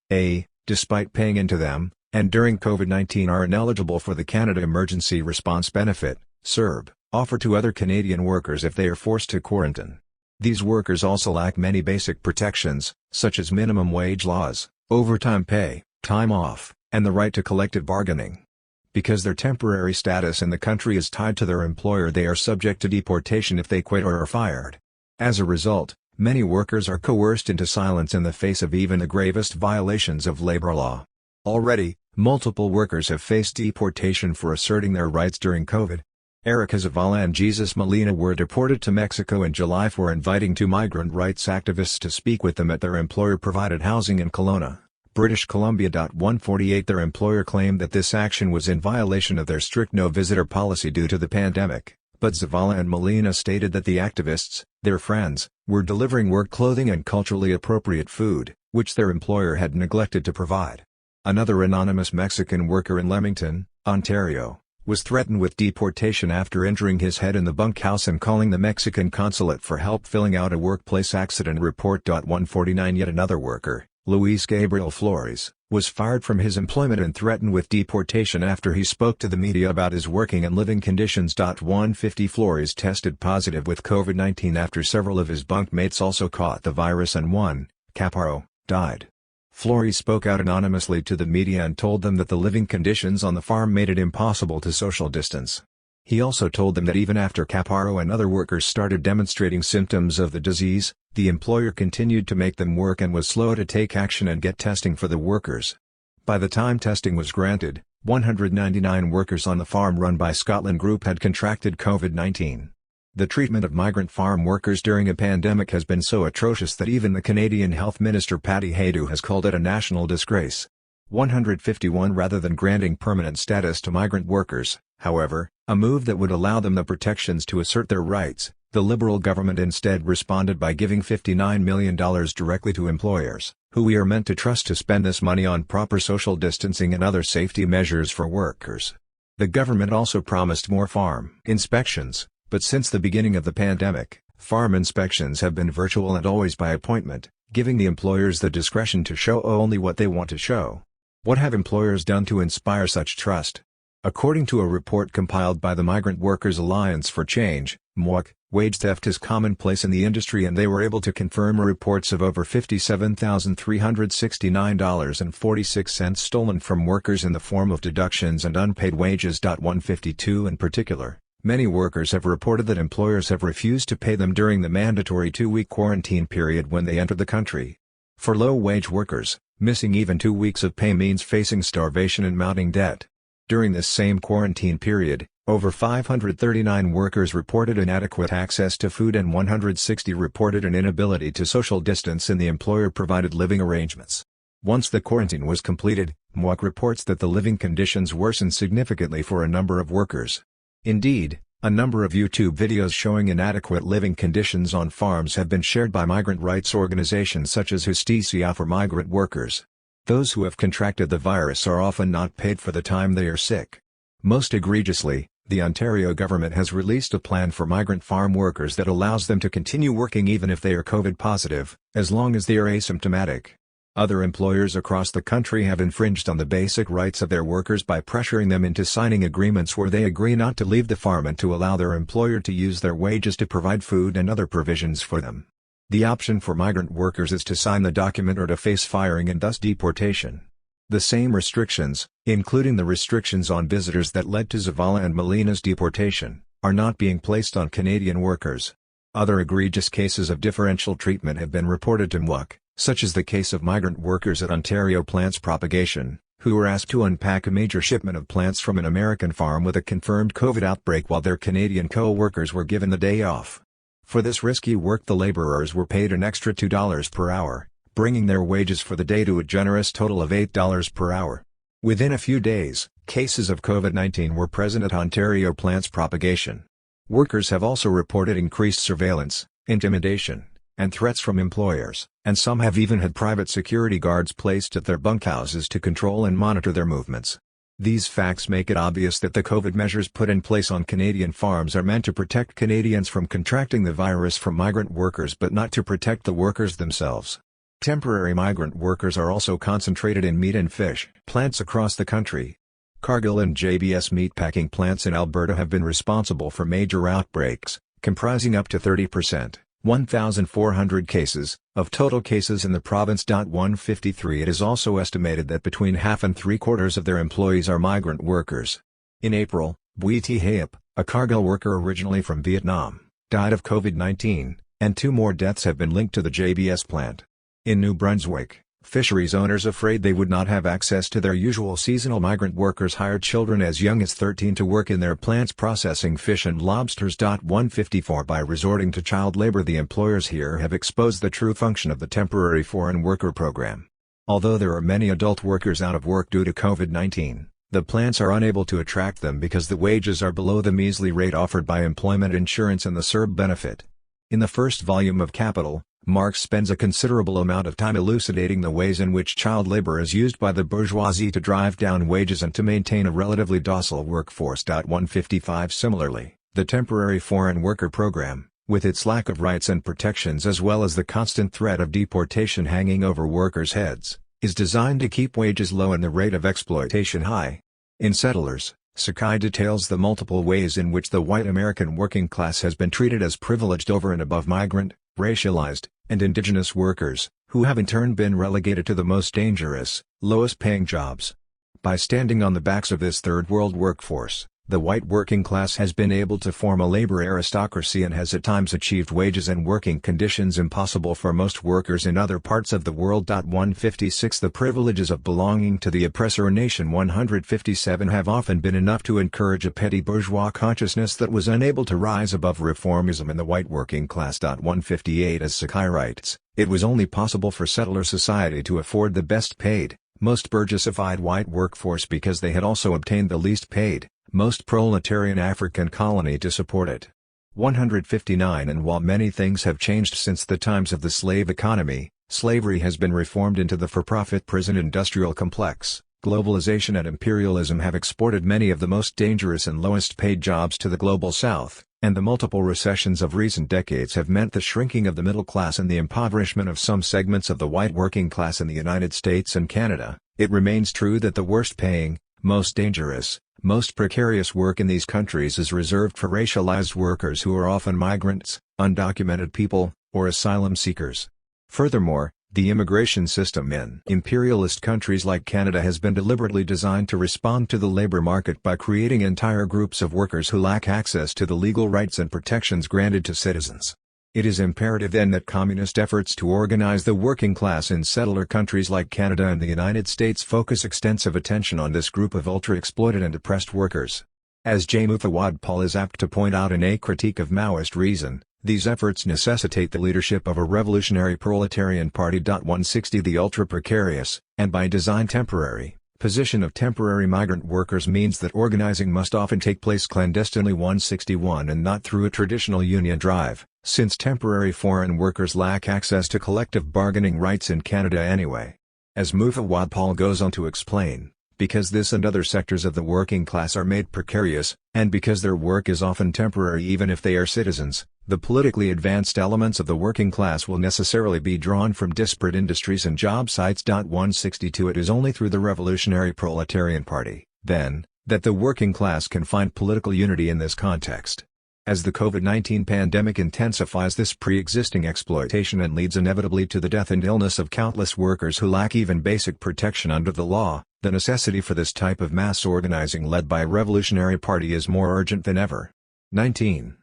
despite paying into them, and during COVID-19 are ineligible for the Canada Emergency Response Benefit, CERB, offered to other Canadian workers if they are forced to quarantine. These workers also lack many basic protections, such as minimum wage laws, overtime pay, time off, and the right to collective bargaining. Because their temporary status in the country is tied to their employer, they are subject to deportation if they quit or are fired. As a result, many workers are coerced into silence in the face of even the gravest violations of labor law. Already, multiple workers have faced deportation for asserting their rights during COVID. Erica Zavala and Jesus Molina were deported to Mexico in July for inviting 2 migrant rights activists to speak with them at their employer-provided housing in Kelowna, British Columbia. 148 Their employer claimed that this action was in violation of their strict no-visitor policy due to the pandemic, but Zavala and Molina stated that the activists, their friends, were delivering work clothing and culturally appropriate food, which their employer had neglected to provide. Another anonymous Mexican worker in Leamington, Ontario, was threatened with deportation after injuring his head in the bunkhouse and calling the Mexican consulate for help filling out a workplace accident report. 149 Yet another worker, Luis Gabriel Flores, was fired from his employment and threatened with deportation after he spoke to the media about his working and living conditions. 150 Flores tested positive with COVID-19 after several of his bunkmates also caught the virus and one, Caparro, died. Flores spoke out anonymously to the media and told them that the living conditions on the farm made it impossible to social distance. He also told them that even after Caparro and other workers started demonstrating symptoms of the disease, the employer continued to make them work and was slow to take action and get testing for the workers. By the time testing was granted, 199 workers on the farm run by Scotland Group had contracted COVID-19. The treatment of migrant farm workers during a pandemic has been so atrocious that even the Canadian Health Minister Patty Haydu has called it a national disgrace. 151 Rather than granting permanent status to migrant workers, however, a move that would allow them the protections to assert their rights, the Liberal government instead responded by giving $59 million directly to employers, who we are meant to trust to spend this money on proper social distancing and other safety measures for workers. The government also promised more farm inspections, but since the beginning of the pandemic, farm inspections have been virtual and always by appointment, giving the employers the discretion to show only what they want to show. What have employers done to inspire such trust? According to a report compiled by the Migrant Workers Alliance for Change, MWAC, wage theft is commonplace in the industry, and they were able to confirm reports of over $57,369.46 stolen from workers in the form of deductions and unpaid wages. 152 In particular, many workers have reported that employers have refused to pay them during the mandatory 2-week quarantine period when they enter the country. For low-wage workers, missing even 2 weeks of pay means facing starvation and mounting debt. During this same quarantine period, over 539 workers reported inadequate access to food and 160 reported an inability to social distance in the employer-provided living arrangements. Once the quarantine was completed, MWAC reports that the living conditions worsened significantly for a number of workers. Indeed, A number of YouTube videos showing inadequate living conditions on farms have been shared by migrant rights organizations such as Justicia for Migrant Workers. Those who have contracted the virus are often not paid for the time they are sick. Most egregiously, the Ontario government has released a plan for migrant farm workers that allows them to continue working even if they are COVID positive, as long as they are asymptomatic. Other employers across the country have infringed on the basic rights of their workers by pressuring them into signing agreements where they agree not to leave the farm and to allow their employer to use their wages to provide food and other provisions for them. The option for migrant workers is to sign the document or to face firing and thus deportation. The same restrictions, including the restrictions on visitors that led to Zavala and Molina's deportation, are not being placed on Canadian workers. Other egregious cases of differential treatment have been reported to MWUC, such as the case of migrant workers at Ontario Plants Propagation, who were asked to unpack a major shipment of plants from an American farm with a confirmed COVID outbreak while their Canadian co-workers were given the day off. For this risky work the laborers were paid an extra $2 per hour, bringing their wages for the day to a generous total of $8 per hour. Within a few days, cases of COVID-19 were present at Ontario Plants Propagation. Workers have also reported increased surveillance, intimidation, and threats from employers, and some have even had private security guards placed at their bunkhouses to control and monitor their movements. These facts make it obvious that the COVID measures put in place on Canadian farms are meant to protect Canadians from contracting the virus from migrant workers but not to protect the workers themselves. Temporary migrant workers are also concentrated in meat and fish plants across the country. Cargill and JBS meatpacking plants in Alberta have been responsible for major outbreaks, comprising up to 30%. 1,400 cases, of total cases in the province. 153 It is also estimated that between half and three-quarters of their employees are migrant workers. In April, Bui T. Hayap, a Cargill worker originally from Vietnam, died of COVID-19, and 2 more deaths have been linked to the JBS plant. In New Brunswick, fisheries owners afraid they would not have access to their usual seasonal migrant workers hired children as young as 13 to work in their plants processing fish and lobsters. 154 By resorting to child labor the employers here have exposed the true function of the temporary foreign worker program. Although there are many adult workers out of work due to COVID-19, the plants are unable to attract them because the wages are below the measly rate offered by employment insurance and the CERB benefit. In the first volume of Capital, Marx spends a considerable amount of time elucidating the ways in which child labor is used by the bourgeoisie to drive down wages and to maintain a relatively docile workforce. 155 Similarly, the temporary foreign worker program, with its lack of rights and protections as well as the constant threat of deportation hanging over workers' heads, is designed to keep wages low and the rate of exploitation high. In Settlers, Sakai details the multiple ways in which the white American working class has been treated as privileged over and above migrant, racialized, and indigenous workers, who have in turn been relegated to the most dangerous, lowest-paying jobs. By standing on the backs of this third world workforce, the white working class has been able to form a labor aristocracy and has at times achieved wages and working conditions impossible for most workers in other parts of the world. 156 The privileges of belonging to the oppressor nation. 157 have often been enough to encourage a petty bourgeois consciousness that was unable to rise above reformism in the white working class. 158 As Sakai writes, it was only possible for settler society to afford the best paid, most burgessified white workforce because they had also obtained the least paid, most proletarian African colony to support it. 159 And while many things have changed since the times of the slave economy, slavery has been reformed into the for-profit prison industrial complex. Globalization and imperialism have exported many of the most dangerous and lowest-paid jobs to the global south, and the multiple recessions of recent decades have meant the shrinking of the middle class and the impoverishment of some segments of the white working class in the United States and Canada. It remains true that the worst-paying, most dangerous, most precarious work in these countries is reserved for racialized workers who are often migrants, undocumented people, or asylum seekers. Furthermore, the immigration system in imperialist countries like Canada has been deliberately designed to respond to the labor market by creating entire groups of workers who lack access to the legal rights and protections granted to citizens. It is imperative then that communist efforts to organize the working class in settler countries like Canada and the United States focus extensive attention on this group of ultra-exploited and oppressed workers. As J. moufwaud Paul is apt to point out in A Critique of Maoist Reason, these efforts necessitate the leadership of a revolutionary proletarian party. 160 The ultra-precarious, and by design temporary, Position of temporary migrant workers means that organizing must often take place clandestinely 161 and not through a traditional union drive, since temporary foreign workers lack access to collective bargaining rights in Canada anyway. As moufwaud Paul goes on to explain, because this and other sectors of the working class are made precarious, and because their work is often temporary even if they are citizens, the politically advanced elements of the working class will necessarily be drawn from disparate industries and job sites. 162 It is only through the revolutionary proletarian party, then, that the working class can find political unity in this context. As the COVID-19 pandemic intensifies this pre-existing exploitation and leads inevitably to the death and illness of countless workers who lack even basic protection under the law, the necessity for this type of mass organizing led by a revolutionary party is more urgent than ever. 19.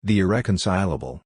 The irreconcilable.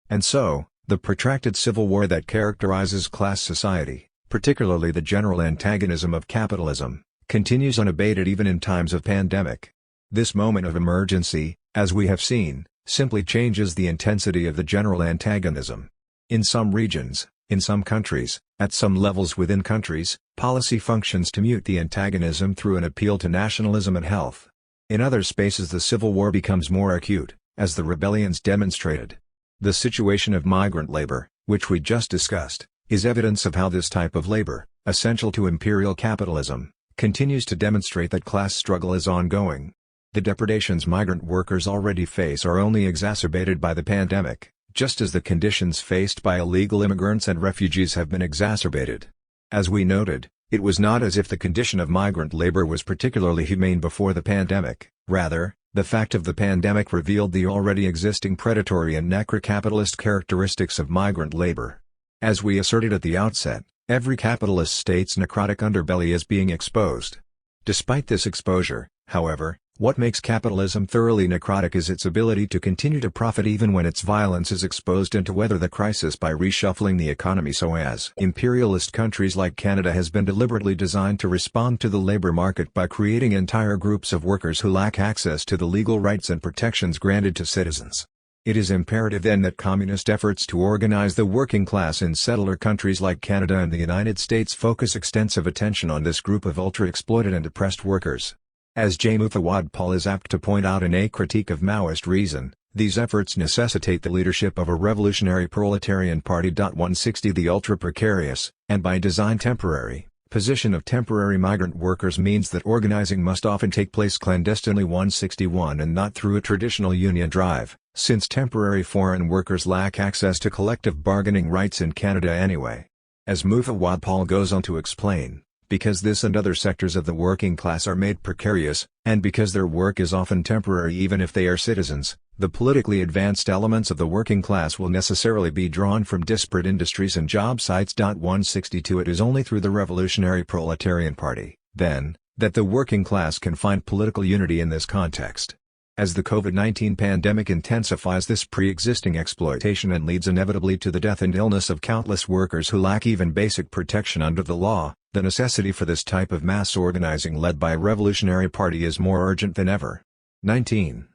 And so, the protracted civil war that characterizes class society, particularly the general antagonism of capitalism, continues unabated even in times of pandemic. This moment of emergency, as we have seen, simply changes the intensity of the general antagonism. In some regions, in some countries, at some levels within countries, policy functions to mute the antagonism through an appeal to nationalism and health. In other spaces the civil war becomes more acute, as the rebellions demonstrated. The situation of migrant labor, which we just discussed, is evidence of how this type of labor, essential to imperial capitalism, continues to demonstrate that class struggle is ongoing. The depredations migrant workers already face are only exacerbated by the pandemic, just as the conditions faced by illegal immigrants and refugees have been exacerbated. As we noted, it was not as if the condition of migrant labor was particularly humane before the pandemic, rather, the fact of the pandemic revealed the already existing predatory and necrocapitalist characteristics of migrant labor. As we asserted at the outset, every capitalist state's necrotic underbelly is being exposed. Despite this exposure, however, what makes capitalism thoroughly necrotic is its ability to continue to profit even when its violence is exposed and to weather the crisis by reshuffling the economy so as. Imperialist countries like Canada has been deliberately designed to respond to the labor market by creating entire groups of workers who lack access to the legal rights and protections granted to citizens. It is imperative then that communist efforts to organize the working class in settler countries like Canada and the United States focus extensive attention on this group of ultra-exploited and oppressed workers. As J. moufwaud Paul is apt to point out in A Critique of Maoist Reason, these efforts necessitate the leadership of a revolutionary proletarian party. 160 The ultra-precarious, and by design temporary, position of temporary migrant workers means that organizing must often take place clandestinely 161 and not through a traditional union drive, since temporary foreign workers lack access to collective bargaining rights in Canada anyway. As moufwaud Paul goes on to explain, because this and other sectors of the working class are made precarious, and because their work is often temporary even if they are citizens, the politically advanced elements of the working class will necessarily be drawn from disparate industries and job sites. 162 It is only through the revolutionary proletarian party, then, that the working class can find political unity in this context. As the COVID-19 pandemic intensifies this pre-existing exploitation and leads inevitably to the death and illness of countless workers who lack even basic protection under the law, the necessity for this type of mass organizing led by a revolutionary party is more urgent than ever. 19.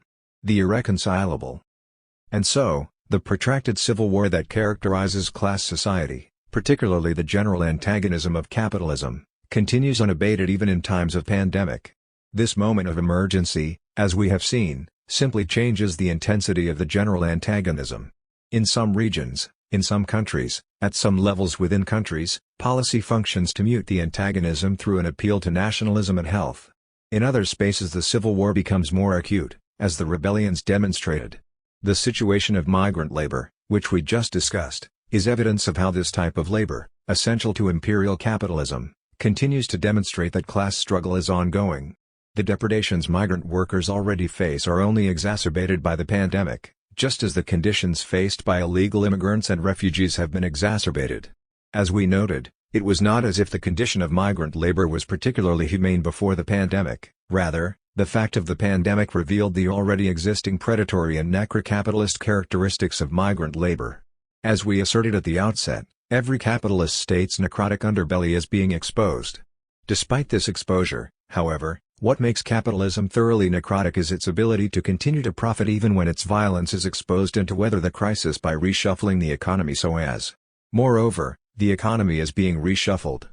The irreconcilable. And so, the protracted civil war that characterizes class society, particularly the general antagonism of capitalism, continues unabated even in times of pandemic. This moment of emergency, as we have seen, simply changes the intensity of the general antagonism. In some regions, in some countries, at some levels within countries, policy functions to mute the antagonism through an appeal to nationalism and health. In other spaces the civil war becomes more acute, as the rebellions demonstrated. The situation of migrant labor, which we just discussed, is evidence of how this type of labor, essential to imperial capitalism, continues to demonstrate that class struggle is ongoing. The depredations migrant workers already face are only exacerbated by the pandemic, just as the conditions faced by illegal immigrants and refugees have been exacerbated. As we noted, it was not as if the condition of migrant labor was particularly humane before the pandemic, rather, the fact of the pandemic revealed the already existing predatory and necrocapitalist characteristics of migrant labor. As we asserted at the outset, every capitalist state's necrotic underbelly is being exposed. Despite this exposure, however, what makes capitalism thoroughly necrotic is its ability to continue to profit even when its violence is exposed and to weather the crisis by reshuffling the economy so as. Moreover, the economy is being reshuffled.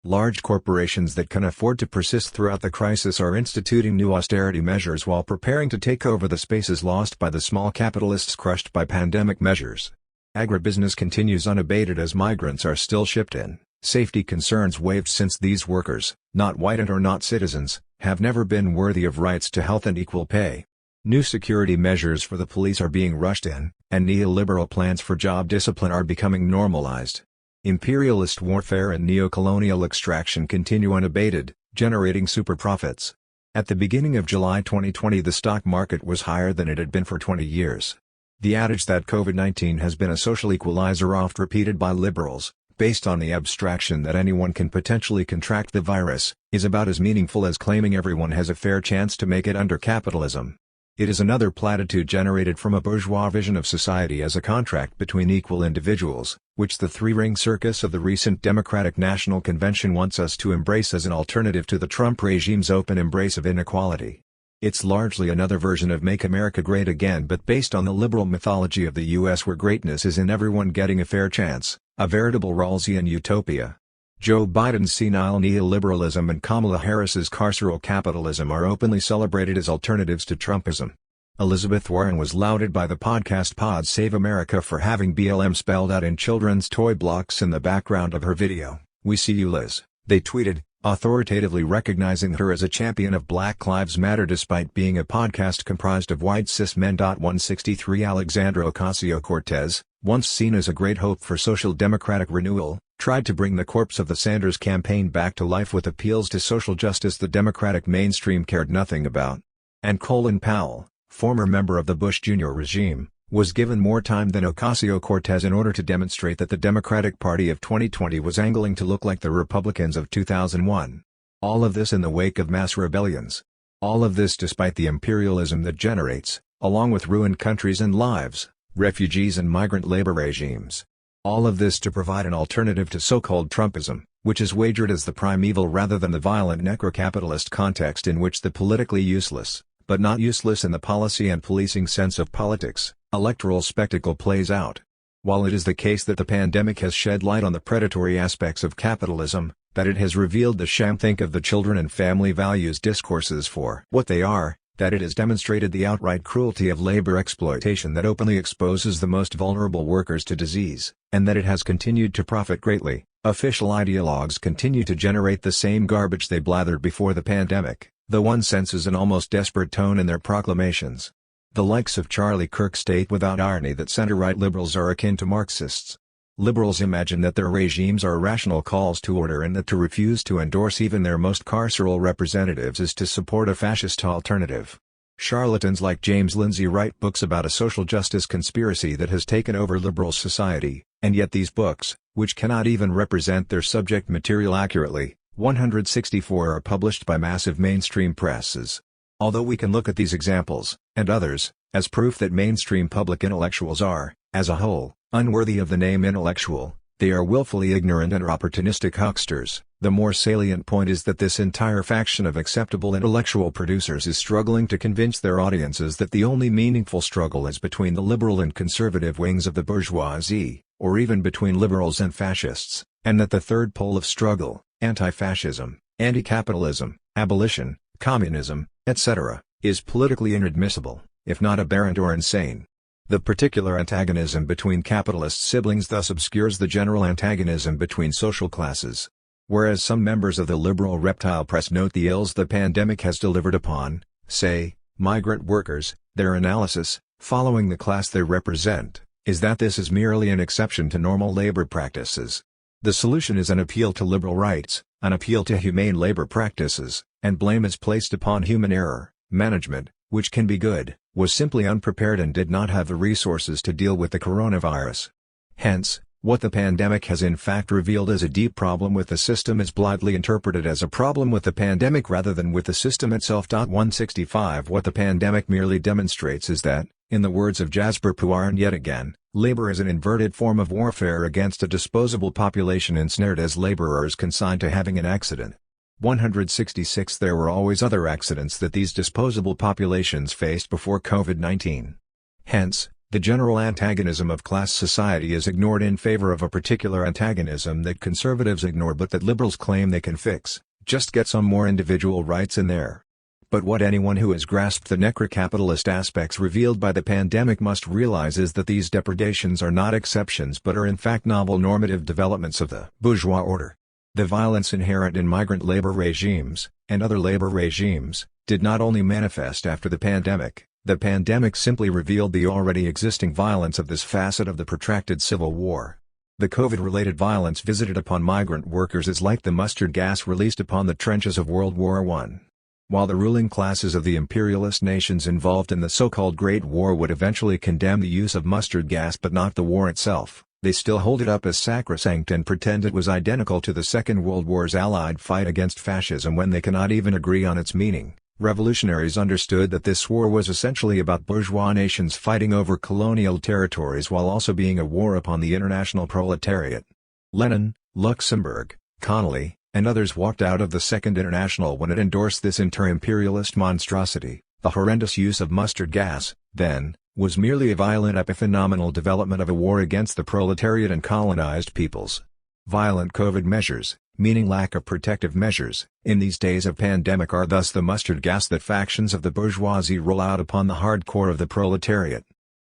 Large corporations that can afford to persist throughout the crisis are instituting new austerity measures while preparing to take over the spaces lost by the small capitalists crushed by pandemic measures. Agribusiness continues unabated as migrants are still shipped in, safety concerns waived since these workers, not white and or not citizens, have never been worthy of rights to health and equal pay. New security measures for the police are being rushed in, and neoliberal plans for job discipline are becoming normalized. Imperialist warfare and neo-colonial extraction continue unabated, generating super profits. At the beginning of July 2020 the stock market was higher than it had been for 20 years. The adage that COVID-19 has been a social equalizer oft repeated by liberals, based on the abstraction that anyone can potentially contract the virus, is about as meaningful as claiming everyone has a fair chance to make it under capitalism. It is another platitude generated from a bourgeois vision of society as a contract between equal individuals, which the three-ring circus of the recent Democratic National Convention wants us to embrace as an alternative to the Trump regime's open embrace of inequality. It's largely another version of Make America Great Again but based on the liberal mythology of the U.S. where greatness is in everyone getting a fair chance, a veritable Rawlsian utopia. Joe Biden's senile neoliberalism and Kamala Harris's carceral capitalism are openly celebrated as alternatives to Trumpism. Elizabeth Warren was lauded by the podcast Pod Save America for having BLM spelled out in children's toy blocks in the background of her video, "We See You Liz," they tweeted, authoritatively recognizing her as a champion of Black Lives Matter despite being a podcast comprised of white cis men. 163 Alexandra Ocasio-Cortez, once seen as a great hope for social democratic renewal, tried to bring the corpse of the Sanders campaign back to life with appeals to social justice the Democratic mainstream cared nothing about. And Colin Powell, former member of the Bush Jr. regime, was given more time than Ocasio-Cortez in order to demonstrate that the Democratic Party of 2020 was angling to look like the Republicans of 2001. All of this in the wake of mass rebellions. All of this despite the imperialism that generates, along with ruined countries and lives, refugees and migrant labor regimes. All of this to provide an alternative to so-called Trumpism, which is wagered as the primeval rather than the violent necrocapitalist context in which the politically useless, but not useless in the policy and policing sense of politics, electoral spectacle plays out. While it is the case that the pandemic has shed light on the predatory aspects of capitalism, that it has revealed the sham think of the children and family values discourses for what they are, that it has demonstrated the outright cruelty of labor exploitation that openly exposes the most vulnerable workers to disease, and that it has continued to profit greatly, official ideologues continue to generate the same garbage they blathered before the pandemic, though one senses an almost desperate tone in their proclamations. The likes of Charlie Kirk state without irony that center-right liberals are akin to Marxists. Liberals imagine that their regimes are rational calls to order and that to refuse to endorse even their most carceral representatives is to support a fascist alternative. Charlatans like James Lindsay write books about a social justice conspiracy that has taken over liberal society, and yet these books, which cannot even represent their subject material accurately, 164 are published by massive mainstream presses. Although we can look at these examples, and others, as proof that mainstream public intellectuals are, as a whole, unworthy of the name intellectual, they are willfully ignorant and are opportunistic hucksters, the more salient point is that this entire faction of acceptable intellectual producers is struggling to convince their audiences that the only meaningful struggle is between the liberal and conservative wings of the bourgeoisie, or even between liberals and fascists, and that the third pole of struggle, anti-fascism, anti-capitalism, abolition, communism, etc., is politically inadmissible, if not aberrant or insane. The particular antagonism between capitalist siblings thus obscures the general antagonism between social classes. Whereas some members of the liberal reptile press note the ills the pandemic has delivered upon, say, migrant workers, their analysis, following the class they represent, is that this is merely an exception to normal labor practices. The solution is an appeal to liberal rights, an appeal to humane labor practices, and blame is placed upon human error. Management, which can be good, was simply unprepared and did not have the resources to deal with the coronavirus. Hence, what the pandemic has in fact revealed as a deep problem with the system is blithely interpreted as a problem with the pandemic rather than with the system itself. 165 What the pandemic merely demonstrates is that, in the words of Jasper Puaran yet again, labor is an inverted form of warfare against a disposable population ensnared as laborers consigned to having an accident. 166 There were always other accidents that these disposable populations faced before COVID-19. Hence, The general antagonism of class society is ignored in favor of a particular antagonism that conservatives ignore but that liberals claim they can fix, just get some more individual rights in there. But what anyone who has grasped the necrocapitalist aspects revealed by the pandemic must realize is that these depredations are not exceptions but are in fact novel normative developments of the bourgeois order. The violence inherent in migrant labor regimes, and other labor regimes, did not only manifest after the pandemic simply revealed the already existing violence of this facet of the protracted civil war. The COVID-related violence visited upon migrant workers is like the mustard gas released upon the trenches of World War I. While the ruling classes of the imperialist nations involved in the so-called Great War would eventually condemn the use of mustard gas but not the war itself, they still hold it up as sacrosanct and pretend it was identical to the Second World War's Allied fight against fascism when they cannot even agree on its meaning. Revolutionaries understood that this war was essentially about bourgeois nations fighting over colonial territories while also being a war upon the international proletariat. Lenin, Luxemburg, Connolly, and others walked out of the Second International when it endorsed this inter-imperialist monstrosity. The horrendous use of mustard gas, then, was merely a violent epiphenomenal development of a war against the proletariat and colonized peoples. Violent COVID measures, meaning lack of protective measures, in these days of pandemic are thus the mustard gas that factions of the bourgeoisie roll out upon the hardcore of the proletariat.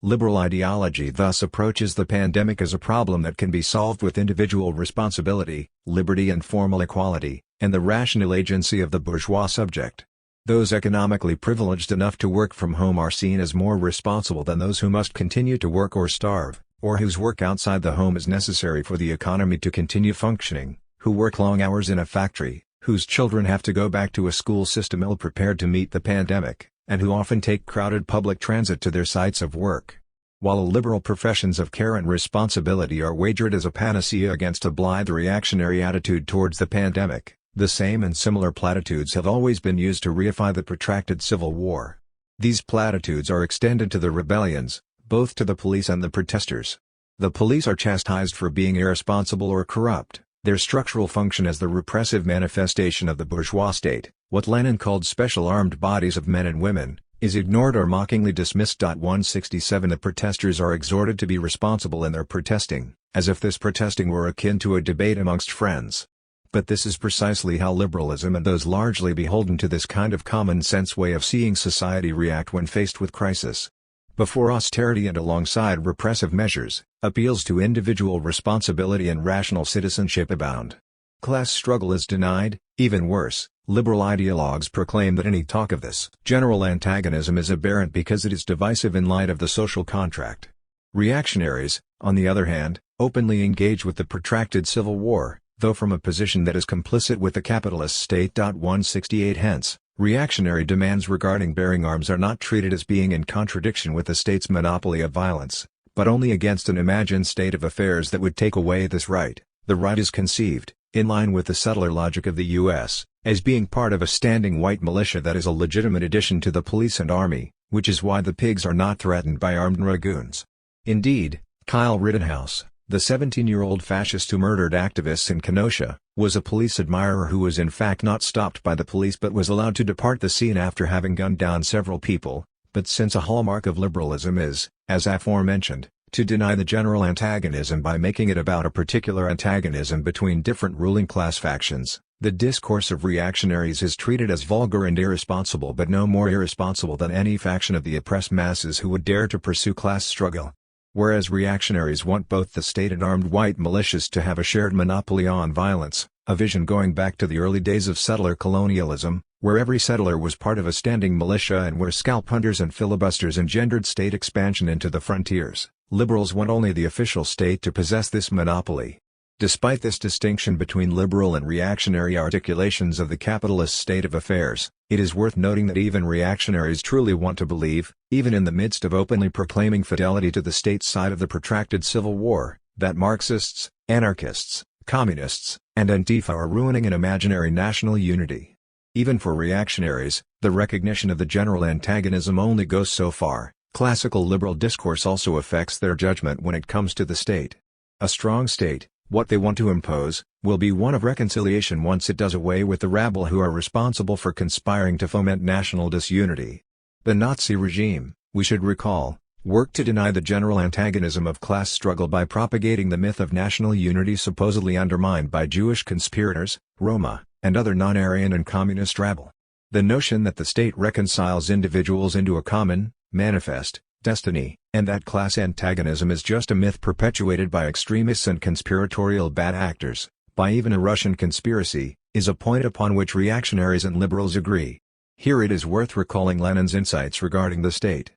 Liberal ideology thus approaches the pandemic as a problem that can be solved with individual responsibility, liberty and formal equality, and the rational agency of the bourgeois subject. Those economically privileged enough to work from home are seen as more responsible than those who must continue to work or starve, or whose work outside the home is necessary for the economy to continue functioning, who work long hours in a factory, whose children have to go back to a school system ill-prepared to meet the pandemic, and who often take crowded public transit to their sites of work. While liberal professions of care and responsibility are wagered as a panacea against a blithe reactionary attitude towards the pandemic, the same and similar platitudes have always been used to reify the protracted civil war. These platitudes are extended to the rebellions, both to the police and the protesters. The police are chastised for being irresponsible or corrupt. Their structural function as the repressive manifestation of the bourgeois state, what Lenin called special armed bodies of men and women, is ignored or mockingly dismissed. 167 The protesters are exhorted to be responsible in their protesting, as if this protesting were akin to a debate amongst friends. But this is precisely how liberalism and those largely beholden to this kind of common-sense way of seeing society react when faced with crisis. Before austerity and alongside repressive measures, appeals to individual responsibility and rational citizenship abound. Class struggle is denied. Even worse, liberal ideologues proclaim that any talk of this general antagonism is aberrant because it is divisive in light of the social contract. Reactionaries, on the other hand, openly engage with the protracted civil war, though from a position that is complicit with the capitalist state. 168 Hence, reactionary demands regarding bearing arms are not treated as being in contradiction with the state's monopoly of violence, but only against an imagined state of affairs that would take away this right. The right is conceived, in line with the settler logic of the U.S., as being part of a standing white militia that is a legitimate addition to the police and army, which is why the pigs are not threatened by armed dragoons. Indeed, Kyle Rittenhouse, the 17-year-old fascist who murdered activists in Kenosha, was a police admirer who was in fact not stopped by the police but was allowed to depart the scene after having gunned down several people. But since a hallmark of liberalism is, as aforementioned, to deny the general antagonism by making it about a particular antagonism between different ruling class factions, the discourse of reactionaries is treated as vulgar and irresponsible, but no more irresponsible than any faction of the oppressed masses who would dare to pursue class struggle. Whereas reactionaries want both the state and armed white militias to have a shared monopoly on violence, a vision going back to the early days of settler colonialism, where every settler was part of a standing militia and where scalp hunters and filibusters engendered state expansion into the frontiers. Liberals want only the official state to possess this monopoly. Despite this distinction between liberal and reactionary articulations of the capitalist state of affairs, it is worth noting that even reactionaries truly want to believe, even in the midst of openly proclaiming fidelity to the state side of the protracted civil war, that Marxists, anarchists, communists, and Antifa are ruining an imaginary national unity. Even for reactionaries, the recognition of the general antagonism only goes so far. Classical liberal discourse also affects their judgment when it comes to the state. A strong state, what they want to impose, will be one of reconciliation once it does away with the rabble who are responsible for conspiring to foment national disunity. The Nazi regime, we should recall, work to deny the general antagonism of class struggle by propagating the myth of national unity supposedly undermined by Jewish conspirators, Roma, and other non-Aryan and communist rabble. The notion that the state reconciles individuals into a common, manifest, destiny, and that class antagonism is just a myth perpetuated by extremists and conspiratorial bad actors, by even a Russian conspiracy, is a point upon which reactionaries and liberals agree. Here it is worth recalling Lenin's insights regarding the state.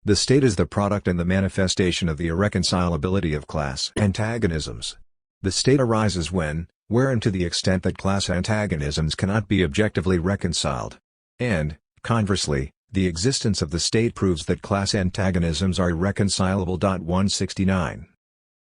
The state is the product and the manifestation of the irreconcilability of class antagonisms. The state arises when, where and to the extent that class antagonisms cannot be objectively reconciled. And, conversely, the existence of the state proves that class antagonisms are irreconcilable. 169.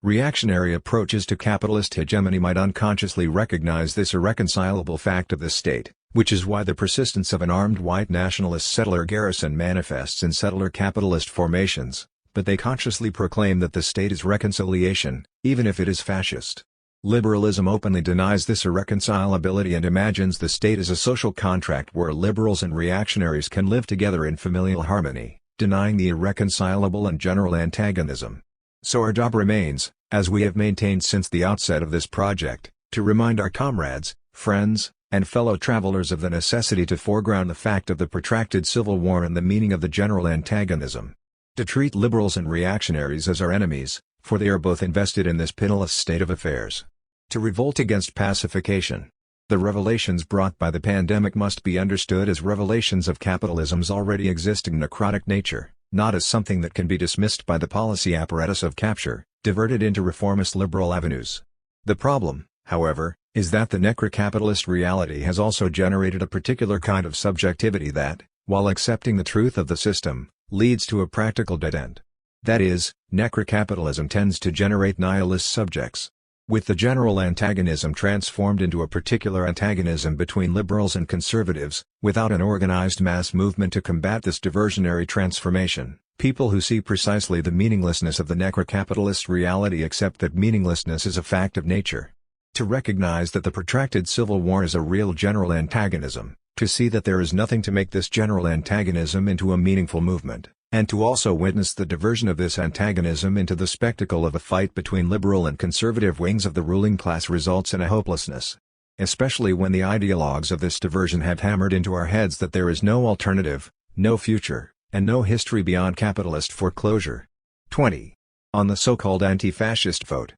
Reactionary approaches to capitalist hegemony might unconsciously recognize this irreconcilable fact of the state, which is why the persistence of an armed white nationalist settler garrison manifests in settler capitalist formations, but they consciously proclaim that the state is reconciliation, even if it is fascist. Liberalism openly denies this irreconcilability and imagines the state as a social contract where liberals and reactionaries can live together in familial harmony, denying the irreconcilable and general antagonism. So our job remains, as we have maintained since the outset of this project, to remind our comrades, friends, and fellow travelers of the necessity to foreground the fact of the protracted civil war and the meaning of the general antagonism. To treat liberals and reactionaries as our enemies, for they are both invested in this pitiless state of affairs. To revolt against pacification. The revelations brought by the pandemic must be understood as revelations of capitalism's already existing necrotic nature, not as something that can be dismissed by the policy apparatus of capture, diverted into reformist liberal avenues. The problem, however, is that the necrocapitalist reality has also generated a particular kind of subjectivity that, while accepting the truth of the system, leads to a practical dead end. That is, necrocapitalism tends to generate nihilist subjects. With the general antagonism transformed into a particular antagonism between liberals and conservatives, without an organized mass movement to combat this diversionary transformation, people who see precisely the meaninglessness of the necrocapitalist reality accept that meaninglessness is a fact of nature. To recognize that the protracted civil war is a real general antagonism, to see that there is nothing to make this general antagonism into a meaningful movement, and to also witness the diversion of this antagonism into the spectacle of a fight between liberal and conservative wings of the ruling class results in a hopelessness. Especially when the ideologues of this diversion have hammered into our heads that there is no alternative, no future, and no history beyond capitalist foreclosure. 20. On the so-called anti-fascist vote.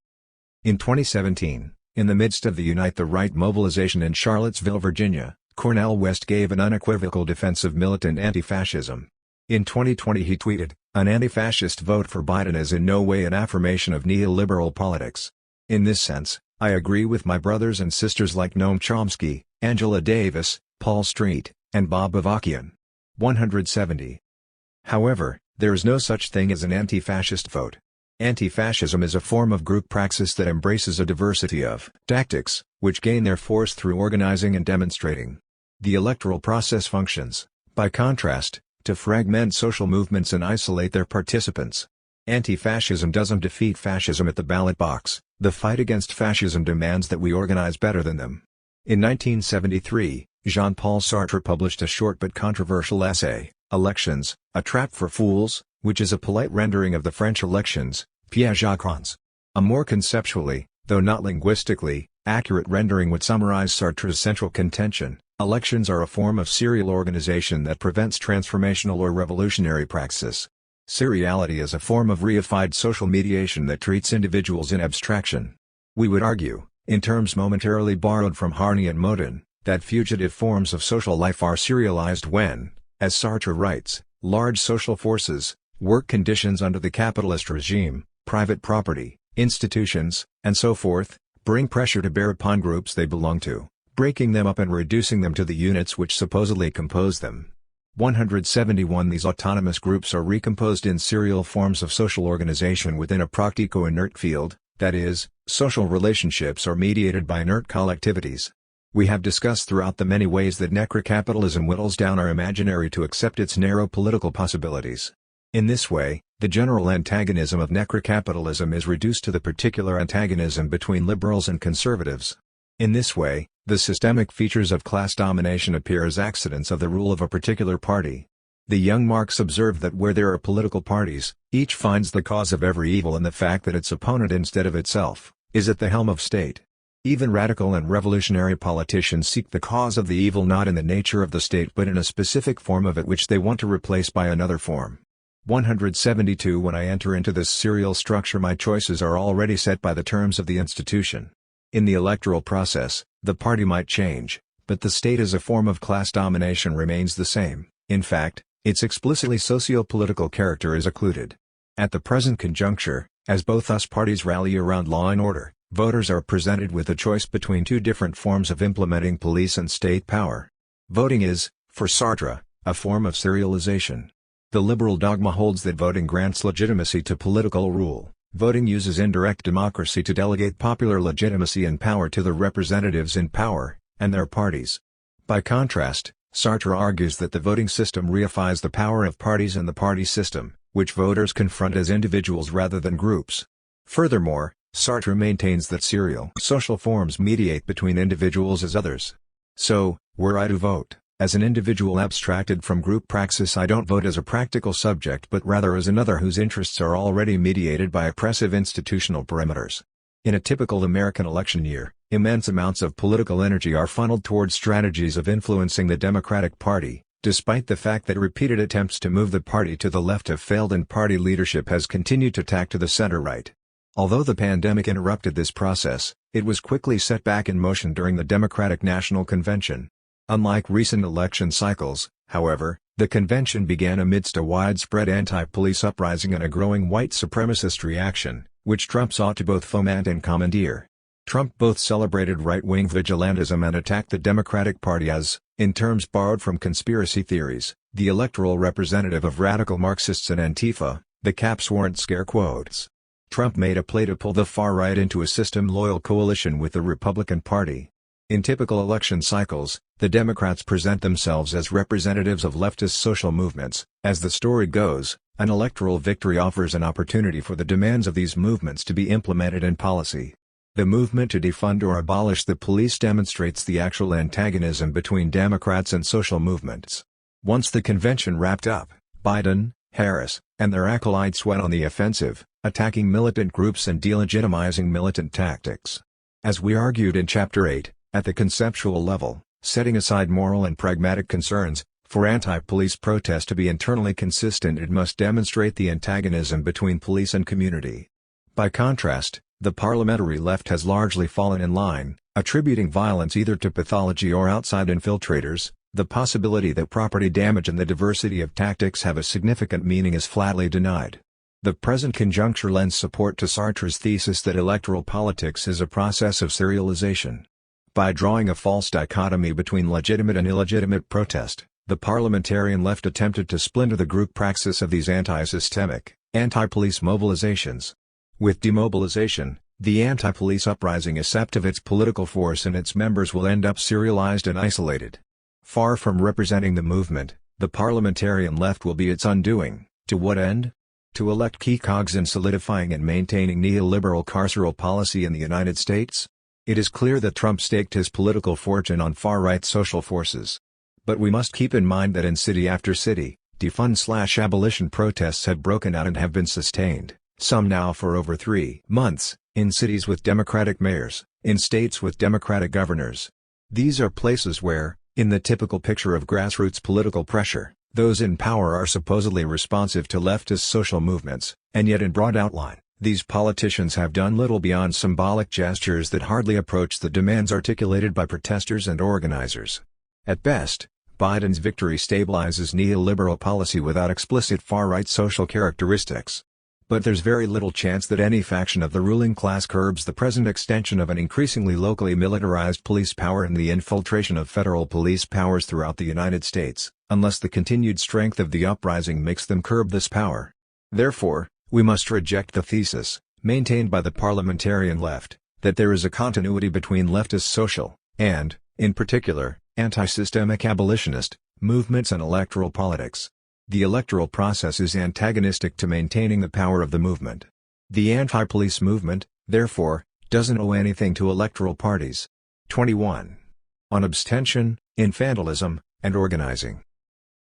In 2017, in the midst of the Unite the Right mobilization in Charlottesville, Virginia, Cornel West gave an unequivocal defense of militant anti-fascism. In 2020 he tweeted, "An anti-fascist vote for Biden is in no way an affirmation of neoliberal politics. In this sense, I agree with my brothers and sisters like Noam Chomsky, Angela Davis, Paul Street, and Bob Avakian." 170. However, there is no such thing as an anti-fascist vote. Anti-fascism is a form of group praxis that embraces a diversity of tactics, which gain their force through organizing and demonstrating. The electoral process functions, by contrast, to fragment social movements and isolate their participants. Anti-fascism doesn't defeat fascism at the ballot box, the fight against fascism demands that we organize better than them. In 1973, Jean-Paul Sartre published a short but controversial essay, Elections, A Trap for Fools, which is a polite rendering of the French elections, piège à crans. A more conceptually, though not linguistically, accurate rendering would summarize Sartre's central contention: elections are a form of serial organization that prevents transformational or revolutionary praxis. Seriality is a form of reified social mediation that treats individuals in abstraction. We would argue, in terms momentarily borrowed from Harney and Modin, that fugitive forms of social life are serialized when, as Sartre writes, large social forces, work conditions under the capitalist regime, private property, institutions, and so forth, bring pressure to bear upon groups they belong to, breaking them up and reducing them to the units which supposedly compose them. 171 These autonomous groups are recomposed in serial forms of social organization within a practico-inert field, that is, social relationships are mediated by inert collectivities. We have discussed throughout the many ways that necrocapitalism whittles down our imaginary to accept its narrow political possibilities. In this way, the general antagonism of necrocapitalism is reduced to the particular antagonism between liberals and conservatives. In this way, the systemic features of class domination appear as accidents of the rule of a particular party. The young Marx observed that where there are political parties, each finds the cause of every evil in the fact that its opponent instead of itself, is at the helm of state. Even radical and revolutionary politicians seek the cause of the evil not in the nature of the state but in a specific form of it which they want to replace by another form. 172 When I enter into this serial structure my choices are already set by the terms of the institution. In the electoral process, the party might change, but the state as a form of class domination remains the same. In fact, its explicitly socio-political character is occluded. At the present conjuncture, as both US parties rally around law and order, voters are presented with a choice between two different forms of implementing police and state power. Voting is, for Sartre, a form of serialization. The liberal dogma holds that voting grants legitimacy to political rule. Voting uses indirect democracy to delegate popular legitimacy and power to the representatives in power, and their parties. By contrast, Sartre argues that the voting system reifies the power of parties and the party system, which voters confront as individuals rather than groups. Furthermore, Sartre maintains that serial social forms mediate between individuals as others. So, were I to vote, as an individual abstracted from group praxis I don't vote as a practical subject but rather as another whose interests are already mediated by oppressive institutional perimeters. In a typical American election year, immense amounts of political energy are funneled toward strategies of influencing the Democratic Party, despite the fact that repeated attempts to move the party to the left have failed and party leadership has continued to tack to the center-right. Although the pandemic interrupted this process, it was quickly set back in motion during the Democratic National Convention. Unlike recent election cycles, however, the convention began amidst a widespread anti-police uprising and a growing white supremacist reaction, which Trump sought to both foment and commandeer. Trump both celebrated right-wing vigilantism and attacked the Democratic Party as, in terms borrowed from conspiracy theories, the electoral representative of radical Marxists and Antifa. The caps weren't scare quotes. Trump made a play to pull the far right into a system-loyal coalition with the Republican Party. In typical election cycles, the Democrats present themselves as representatives of leftist social movements. As the story goes, an electoral victory offers an opportunity for the demands of these movements to be implemented in policy. The movement to defund or abolish the police demonstrates the actual antagonism between Democrats and social movements. Once the convention wrapped up, Biden, Harris, and their acolytes went on the offensive, attacking militant groups and delegitimizing militant tactics. As we argued in Chapter 8, at the conceptual level, setting aside moral and pragmatic concerns, for anti-police protest to be internally consistent it must demonstrate the antagonism between police and community. By contrast, the parliamentary left has largely fallen in line, attributing violence either to pathology or outside infiltrators. The possibility that property damage and the diversity of tactics have a significant meaning is flatly denied. The present conjuncture lends support to Sartre's thesis that electoral politics is a process of serialization. By drawing a false dichotomy between legitimate and illegitimate protest, the parliamentarian left attempted to splinter the group praxis of these anti-systemic, anti-police mobilizations. With demobilization, the anti-police uprising is sapped of its political force and its members will end up serialized and isolated. Far from representing the movement, the parliamentarian left will be its undoing. To what end? To elect key cogs in solidifying and maintaining neoliberal carceral policy in the United States? It is clear that Trump staked his political fortune on far-right social forces. But we must keep in mind that in city after city, defund/abolition protests have broken out and have been sustained, some now for over 3 months, in cities with Democratic mayors, in states with Democratic governors. These are places where, in the typical picture of grassroots political pressure, those in power are supposedly responsive to leftist social movements, and yet in broad outline, these politicians have done little beyond symbolic gestures that hardly approach the demands articulated by protesters and organizers. At best, Biden's victory stabilizes neoliberal policy without explicit far-right social characteristics. But there's very little chance that any faction of the ruling class curbs the present extension of an increasingly locally militarized police power and the infiltration of federal police powers throughout the United States, unless the continued strength of the uprising makes them curb this power. Therefore, we must reject the thesis, maintained by the parliamentarian left, that there is a continuity between leftist social, and, in particular, anti-systemic abolitionist, movements and electoral politics. The electoral process is antagonistic to maintaining the power of the movement. The anti-police movement, therefore, doesn't owe anything to electoral parties. 21. On abstention, infantilism, and organizing.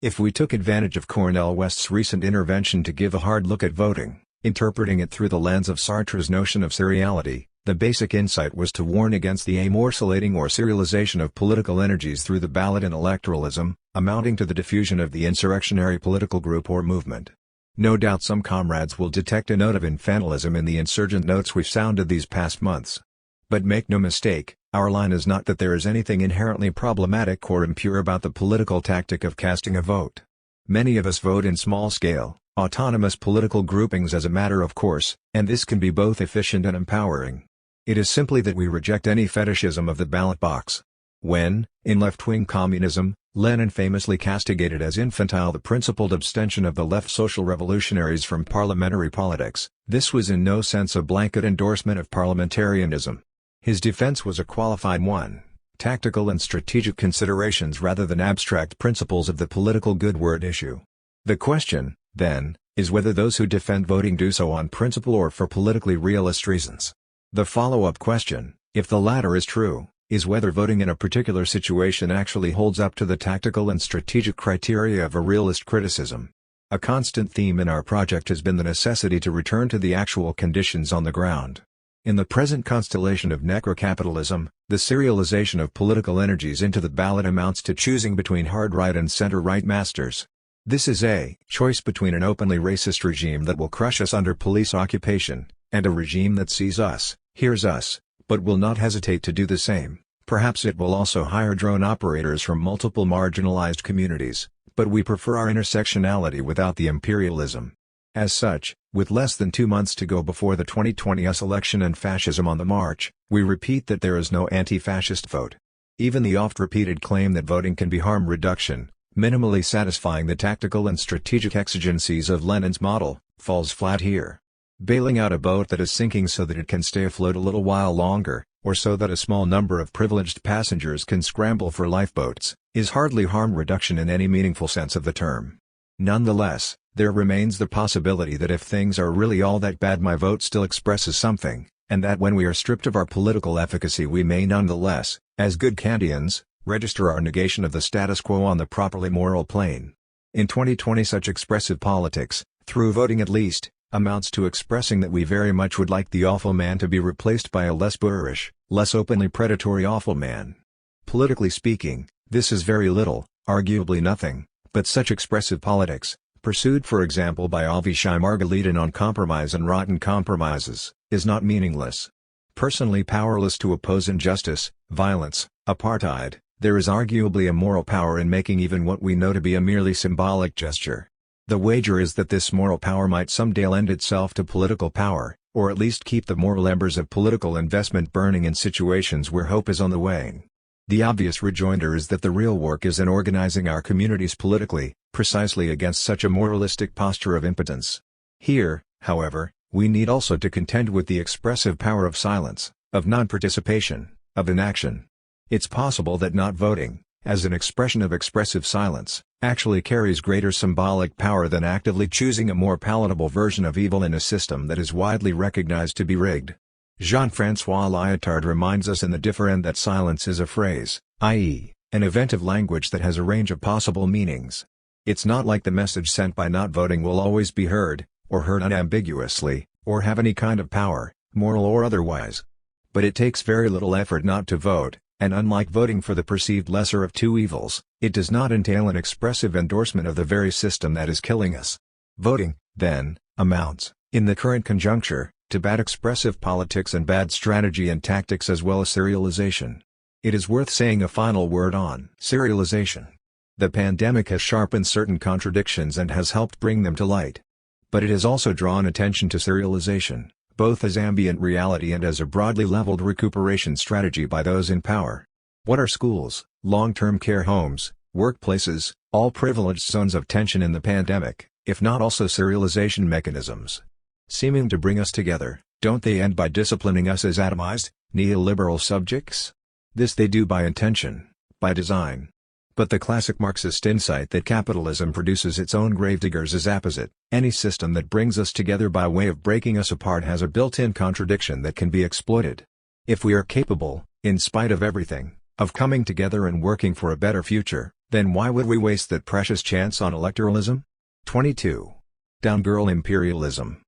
If we took advantage of Cornel West's recent intervention to give a hard look at voting, interpreting it through the lens of Sartre's notion of seriality, the basic insight was to warn against the amorsalating or serialization of political energies through the ballot and electoralism, amounting to the diffusion of the insurrectionary political group or movement. No doubt some comrades will detect a note of infantilism in the insurgent notes we've sounded these past months. But make no mistake, our line is not that there is anything inherently problematic or impure about the political tactic of casting a vote. Many of us vote in small-scale, autonomous political groupings as a matter of course, and this can be both efficient and empowering. It is simply that we reject any fetishism of the ballot box. When, in left-wing communism, Lenin famously castigated as infantile the principled abstention of the left social revolutionaries from parliamentary politics, this was in no sense a blanket endorsement of parliamentarism. His defense was a qualified one, tactical and strategic considerations rather than abstract principles of the political good word issue. The question, then, is whether those who defend voting do so on principle or for politically realist reasons. The follow-up question, if the latter is true, is whether voting in a particular situation actually holds up to the tactical and strategic criteria of a realist criticism. A constant theme in our project has been the necessity to return to the actual conditions on the ground. In the present constellation of necrocapitalism, the serialization of political energies into the ballot amounts to choosing between hard-right and center-right masters. This is a choice between an openly racist regime that will crush us under police occupation, and a regime that sees us, hears us, but will not hesitate to do the same. Perhaps it will also hire drone operators from multiple marginalized communities, but we prefer our intersectionality without the imperialism. As such, with less than 2 months to go before the 2020 US election and fascism on the march, we repeat that there is no anti-fascist vote. Even the oft-repeated claim that voting can be harm reduction, minimally satisfying the tactical and strategic exigencies of Lenin's model, falls flat here. Bailing out a boat that is sinking so that it can stay afloat a little while longer, or so that a small number of privileged passengers can scramble for lifeboats, is hardly harm reduction in any meaningful sense of the term. Nonetheless, there remains the possibility that if things are really all that bad my vote still expresses something, and that when we are stripped of our political efficacy we may nonetheless, as good Kantians, register our negation of the status quo on the properly moral plane. In 2020 such expressive politics, through voting at least, amounts to expressing that we very much would like the awful man to be replaced by a less boorish, less openly predatory awful man. Politically speaking, this is very little, arguably nothing, but such expressive politics, pursued for example by Avishai Margolitin on compromise and rotten compromises, is not meaningless. Personally powerless to oppose injustice, violence, apartheid, there is arguably a moral power in making even what we know to be a merely symbolic gesture. The wager is that this moral power might someday lend itself to political power, or at least keep the moral embers of political investment burning in situations where hope is on the wane. The obvious rejoinder is that the real work is in organizing our communities politically, precisely against such a moralistic posture of impotence. Here, however, we need also to contend with the expressive power of silence, of non-participation, of inaction. It's possible that not voting, as an expression of expressive silence, actually carries greater symbolic power than actively choosing a more palatable version of evil in a system that is widely recognized to be rigged. Jean-François Lyotard reminds us in The Differend that silence is a phrase, i.e., an event of language that has a range of possible meanings. It's not like the message sent by not voting will always be heard, or heard unambiguously, or have any kind of power, moral or otherwise. But it takes very little effort not to vote, and unlike voting for the perceived lesser of two evils, it does not entail an expressive endorsement of the very system that is killing us. Voting, then, amounts, in the current conjuncture, to bad expressive politics and bad strategy and tactics as well as serialization. It is worth saying a final word on serialization. The pandemic has sharpened certain contradictions and has helped bring them to light. But it has also drawn attention to serialization, both as ambient reality and as a broadly leveled recuperation strategy by those in power. What are schools, long-term care homes, workplaces, all privileged zones of tension in the pandemic, if not also serialization mechanisms? Seeming to bring us together, don't they end by disciplining us as atomized, neoliberal subjects? This they do by intention, by design. But the classic Marxist insight that capitalism produces its own gravediggers is apposite. Any system that brings us together by way of breaking us apart has a built-in contradiction that can be exploited. If we are capable, in spite of everything, of coming together and working for a better future, Then why would we waste that precious chance on electoralism? 22. Down girl imperialism.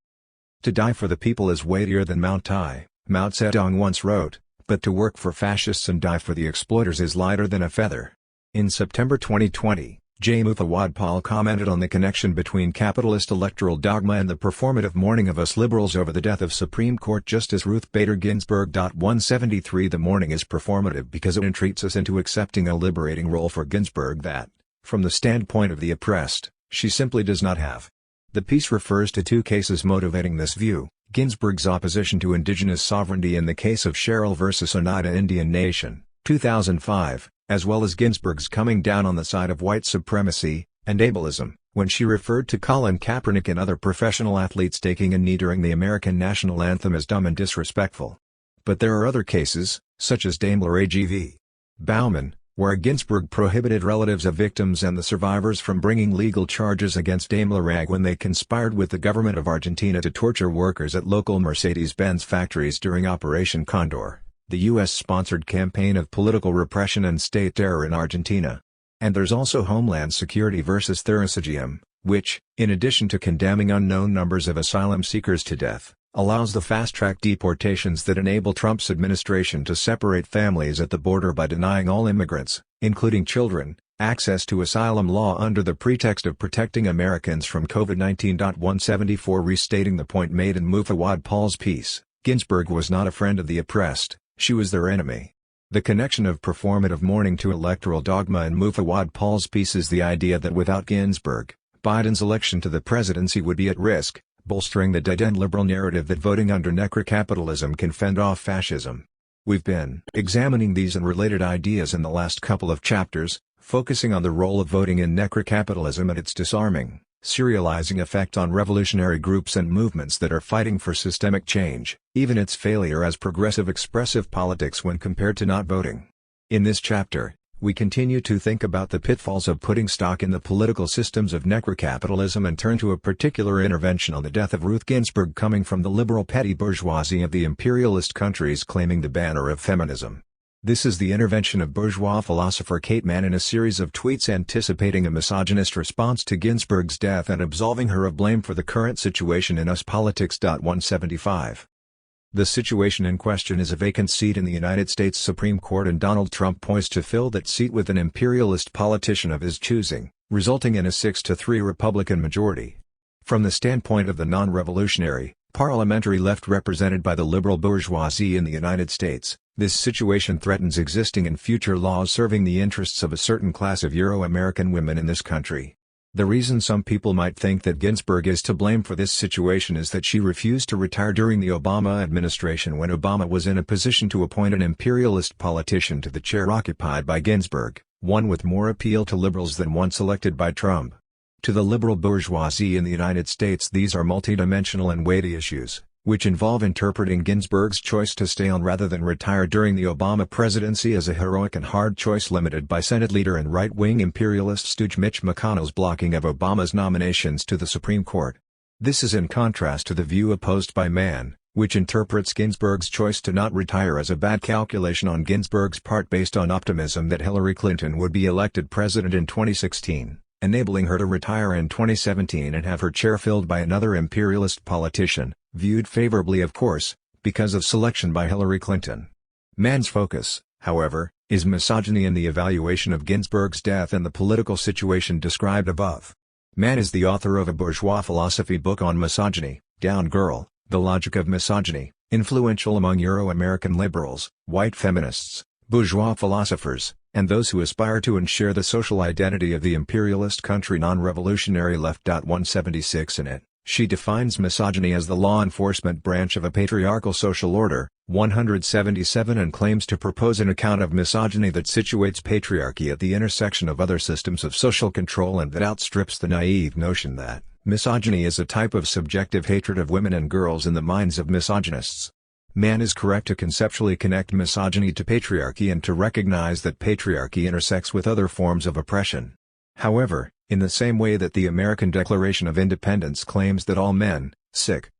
To die for the people is weightier than Mount Tai, Mao Zedong once wrote, but to work for fascists and die for the exploiters is lighter than a feather. In September 2020, J. Moufwaud Paul commented on the connection between capitalist electoral dogma and the performative mourning of us liberals over the death of Supreme Court Justice Ruth Bader Ginsburg. 173 The mourning is performative because it entreats us into accepting a liberating role for Ginsburg that, from the standpoint of the oppressed, she simply does not have. The piece refers to two cases motivating this view: Ginsburg's opposition to indigenous sovereignty in the case of Sherrill versus Oneida Indian Nation, 2005, as well as Ginsburg's coming down on the side of white supremacy and ableism, when she referred to Colin Kaepernick and other professional athletes taking a knee during the American national anthem as dumb and disrespectful. But there are other cases, such as Daimler AG v. Baumann, where Ginsburg prohibited relatives of victims and the survivors from bringing legal charges against Daimler AG when they conspired with the government of Argentina to torture workers at local Mercedes-Benz factories during Operation Condor, the U.S.-sponsored campaign of political repression and state terror in Argentina. And there's also Homeland Security versus THIRD-WORLDISM, which, in addition to condemning unknown numbers of asylum seekers to death, allows the fast-track deportations that enable Trump's administration to separate families at the border by denying all immigrants, including children, access to asylum law under the pretext of protecting Americans from COVID-19. 174 Restating the point made in Moufwaud Paul's piece, Ginsburg was not a friend of the oppressed, she was their enemy. The connection of performative mourning to electoral dogma in Moufwaud Paul's piece is the idea that without Ginsburg, Biden's election to the presidency would be at risk, bolstering the dead-end liberal narrative that voting under necrocapitalism can fend off fascism. We've been examining these and related ideas in the last couple of chapters, focusing on the role of voting in necrocapitalism and its disarming, serializing effect on revolutionary groups and movements that are fighting for systemic change, even its failure as progressive expressive politics when compared to not voting. In this chapter, we continue to think about the pitfalls of putting stock in the political systems of necrocapitalism and turn to a particular intervention on the death of Ruth Ginsburg coming from the liberal petty bourgeoisie of the imperialist countries claiming the banner of feminism. This is the intervention of bourgeois philosopher Kate Manne in a series of tweets anticipating a misogynist response to Ginsburg's death and absolving her of blame for the current situation in US politics. 175. The situation in question is a vacant seat in the United States Supreme Court and Donald Trump poised to fill that seat with an imperialist politician of his choosing, resulting in a 6-3 Republican majority. From the standpoint of the non-revolutionary, parliamentary left represented by the liberal bourgeoisie in the United States, this situation threatens existing and future laws serving the interests of a certain class of Euro-American women in this country. The reason some people might think that Ginsburg is to blame for this situation is that she refused to retire during the Obama administration when Obama was in a position to appoint an imperialist politician to the chair occupied by Ginsburg, one with more appeal to liberals than once elected by Trump. To the liberal bourgeoisie in the United States, these are multidimensional and weighty issues, which involve interpreting Ginsburg's choice to stay on rather than retire during the Obama presidency as a heroic and hard choice limited by Senate leader and right-wing imperialist stooge Mitch McConnell's blocking of Obama's nominations to the Supreme Court. This is in contrast to the view opposed by Manne, which interprets Ginsburg's choice to not retire as a bad calculation on Ginsburg's part based on optimism that Hillary Clinton would be elected president in 2016, enabling her to retire in 2017 and have her chair filled by another imperialist politician, viewed favorably of course, because of selection by Hillary Clinton. Manne's focus, however, is misogyny in the evaluation of Ginsburg's death and the political situation described above. Manne is the author of a bourgeois philosophy book on misogyny, Down Girl, The Logic of Misogyny, influential among Euro-American liberals, white feminists, bourgeois philosophers, and those who aspire to and share the social identity of the imperialist country non-revolutionary left. 176 In it, she defines misogyny as the law enforcement branch of a patriarchal social order, 177 and claims to propose an account of misogyny that situates patriarchy at the intersection of other systems of social control and that outstrips the naive notion that misogyny is a type of subjective hatred of women and girls in the minds of misogynists. Manne is correct to conceptually connect misogyny to patriarchy and to recognize that patriarchy intersects with other forms of oppression. However, in the same way that the American Declaration of Independence claims that all men,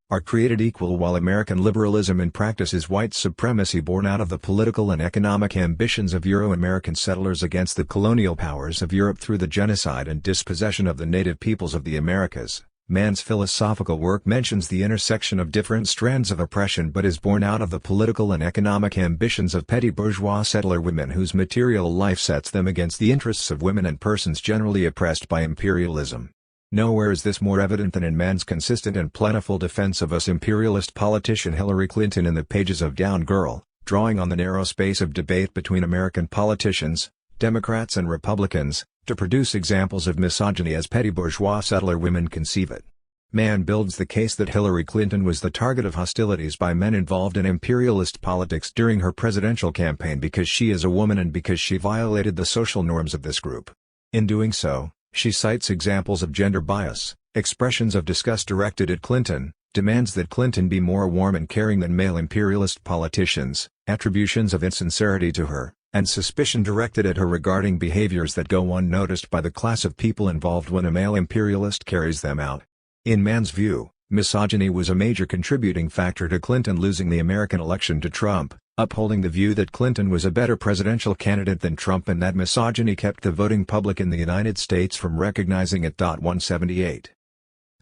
are created equal, while American liberalism in practice is white supremacy born out of the political and economic ambitions of Euro-American settlers against the colonial powers of Europe through the genocide and dispossession of the native peoples of the Americas. Mann's philosophical work mentions the intersection of different strands of oppression but is born out of the political and economic ambitions of petty bourgeois settler women whose material life sets them against the interests of women and persons generally oppressed by imperialism. Nowhere is this more evident than in Mann's consistent and plentiful defense of us imperialist politician Hillary Clinton in the pages of Down Girl, drawing on the narrow space of debate between American politicians, Democrats and Republicans, to produce examples of misogyny as petty bourgeois settler women conceive it. Mann builds the case that Hillary Clinton was the target of hostilities by men involved in imperialist politics during her presidential campaign because she is a woman and because she violated the social norms of this group. In doing so, she cites examples of gender bias, expressions of disgust directed at Clinton, demands that Clinton be more warm and caring than male imperialist politicians, attributions of insincerity to her, and suspicion directed at her regarding behaviors that go unnoticed by the class of people involved when a male imperialist carries them out. In Mann's view, misogyny was a major contributing factor to Clinton losing the American election to Trump, upholding the view that Clinton was a better presidential candidate than Trump and that misogyny kept the voting public in the United States from recognizing it. 178.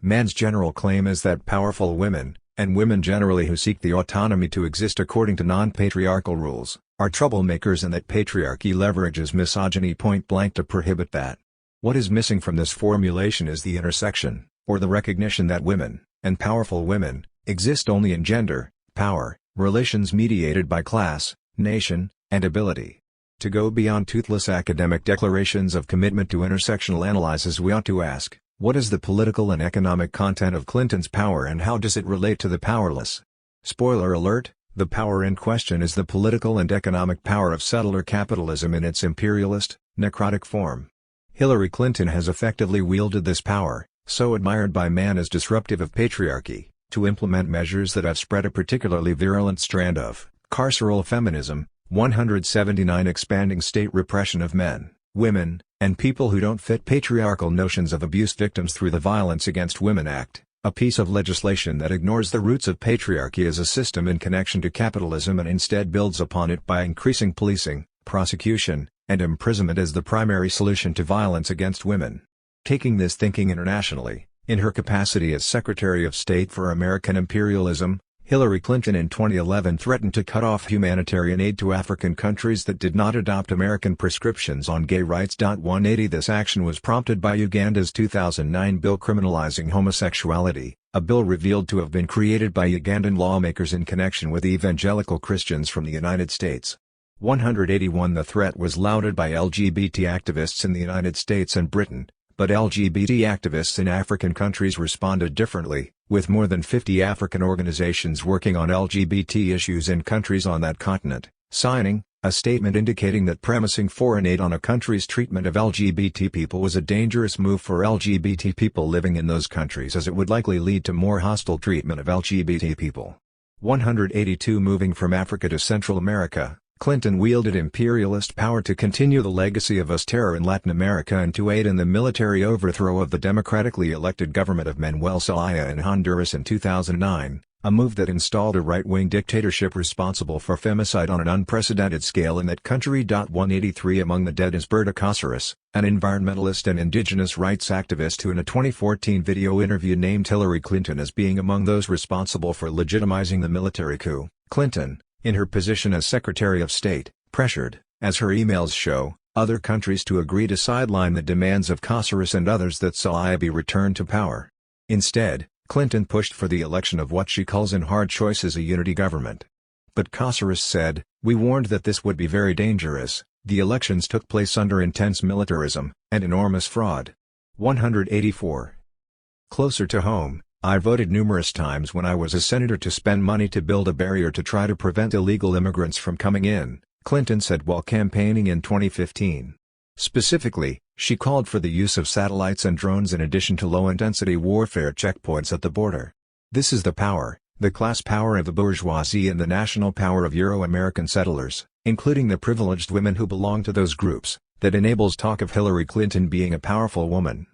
Mann's general claim is that powerful women, and women generally who seek the autonomy to exist according to non-patriarchal rules, are troublemakers and that patriarchy leverages misogyny point-blank to prohibit that. What is missing from this formulation is the intersection, or the recognition that women, and powerful women, exist only in gender, power, relations mediated by class, nation, and ability. To go beyond toothless academic declarations of commitment to intersectional analysis, we ought to ask, what is the political and economic content of Clinton's power and how does it relate to the powerless? Spoiler alert, the power in question is the political and economic power of settler capitalism in its imperialist, necrotic form. Hillary Clinton has effectively wielded this power, so admired by Mann as disruptive of patriarchy, to implement measures that have spread a particularly virulent strand of carceral feminism, 179 expanding state repression of men, women, and people who don't fit patriarchal notions of abuse victims through the Violence Against Women Act, a piece of legislation that ignores the roots of patriarchy as a system in connection to capitalism and instead builds upon it by increasing policing, prosecution, and imprisonment as the primary solution to violence against women. Taking this thinking internationally, in her capacity as Secretary of State for American Imperialism, Hillary Clinton in 2011 threatened to cut off humanitarian aid to African countries that did not adopt American prescriptions on gay rights. 180 This action was prompted by Uganda's 2009 bill criminalizing homosexuality, a bill revealed to have been created by Ugandan lawmakers in connection with evangelical Christians from the United States. 181 The threat was lauded by LGBT activists in the United States and Britain, but LGBT activists in African countries responded differently, with more than 50 African organizations working on LGBT issues in countries on that continent, signing a statement indicating that premising foreign aid on a country's treatment of LGBT people was a dangerous move for LGBT people living in those countries, as it would likely lead to more hostile treatment of LGBT people. 182 Moving from Africa to Central America, Clinton wielded imperialist power to continue the legacy of US terror in Latin America and to aid in the military overthrow of the democratically elected government of Manuel Zelaya in Honduras in 2009, a move that installed a right-wing dictatorship responsible for femicide on an unprecedented scale in that country. 183 Among the dead is Berta Cáceres, an environmentalist and indigenous rights activist who in a 2014 video interview named Hillary Clinton as being among those responsible for legitimizing the military coup. Clinton, in her position as Secretary of State, pressured, as her emails show, other countries to agree to sideline the demands of Cáceres and others that Zelaya be returned to power. Instead, Clinton pushed for the election of what she calls in hard choices a unity government. But Cáceres said, "We warned that this would be very dangerous." The elections took place under intense militarism and enormous fraud. 184. Closer to home, I voted numerous times when I was a senator to spend money to build a barrier to try to prevent illegal immigrants from coming in, Clinton said while campaigning in 2015. Specifically, she called for the use of satellites and drones in addition to low-intensity warfare checkpoints at the border. This is the power, the class power of the bourgeoisie and the national power of Euro-American settlers, including the privileged women who belong to those groups, that enables talk of Hillary Clinton being a powerful woman.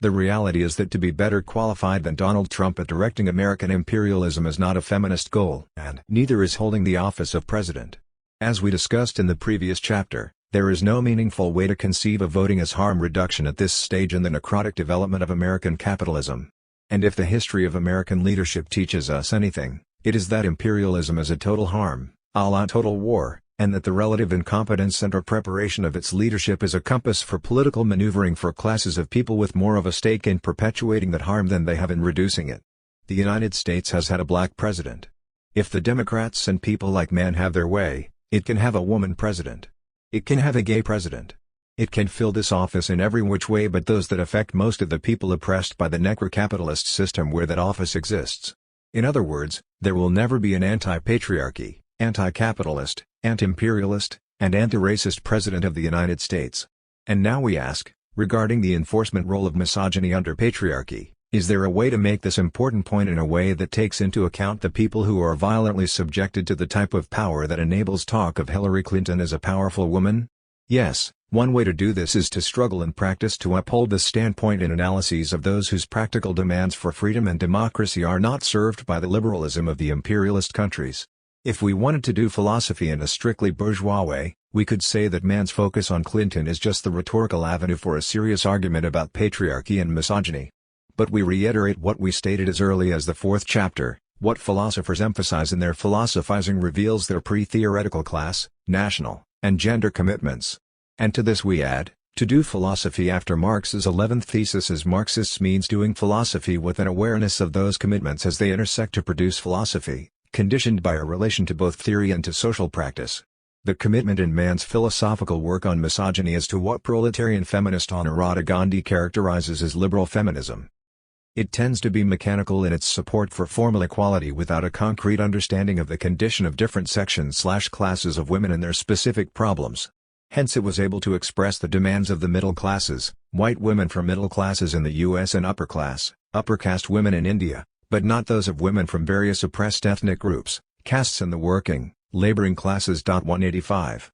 The reality is that to be better qualified than Donald Trump at directing American imperialism is not a feminist goal, and neither is holding the office of president. As we discussed in the previous chapter, there is no meaningful way to conceive of voting as harm reduction at this stage in the necrotic development of American capitalism. And if the history of American leadership teaches us anything, it is that imperialism is a total harm, a la total war, and that the relative incompetence and/or preparation of its leadership is a compass for political maneuvering for classes of people with more of a stake in perpetuating that harm than they have in reducing it. The United States has had a black president. If the Democrats and people like man have their way, it can have a woman president. It can have a gay president. It can fill this office in every which way but those that affect most of the people oppressed by the necrocapitalist system where that office exists. In other words, there will never be an anti-patriarchy, anti-capitalist, anti-imperialist, and anti-racist president of the United States. And now we ask, regarding the enforcement role of misogyny under patriarchy, is there a way to make this important point in a way that takes into account the people who are violently subjected to the type of power that enables talk of Hillary Clinton as a powerful woman? Yes, one way to do this is to struggle in practice to uphold the standpoint and analyses of those whose practical demands for freedom and democracy are not served by the liberalism of the imperialist countries. If we wanted to do philosophy in a strictly bourgeois way, we could say that man's focus on Clinton is just the rhetorical avenue for a serious argument about patriarchy and misogyny. But we reiterate what we stated as early as the 4th chapter, what philosophers emphasize in their philosophizing reveals their pre-theoretical class, national, and gender commitments. And to this we add, to do philosophy after Marx's 11th thesis as Marxists means doing philosophy with an awareness of those commitments as they intersect to produce philosophy, conditioned by a relation to both theory and to social practice. The commitment in man's philosophical work on misogyny is to what proletarian feminist Honorata Gandhi characterizes as liberal feminism. It tends to be mechanical in its support for formal equality without a concrete understanding of the condition of different sections/classes of women and their specific problems. Hence it was able to express the demands of the middle classes, white women from middle classes in the US and upper caste women in India, but not those of women from various oppressed ethnic groups, castes and the working, laboring classes. 185.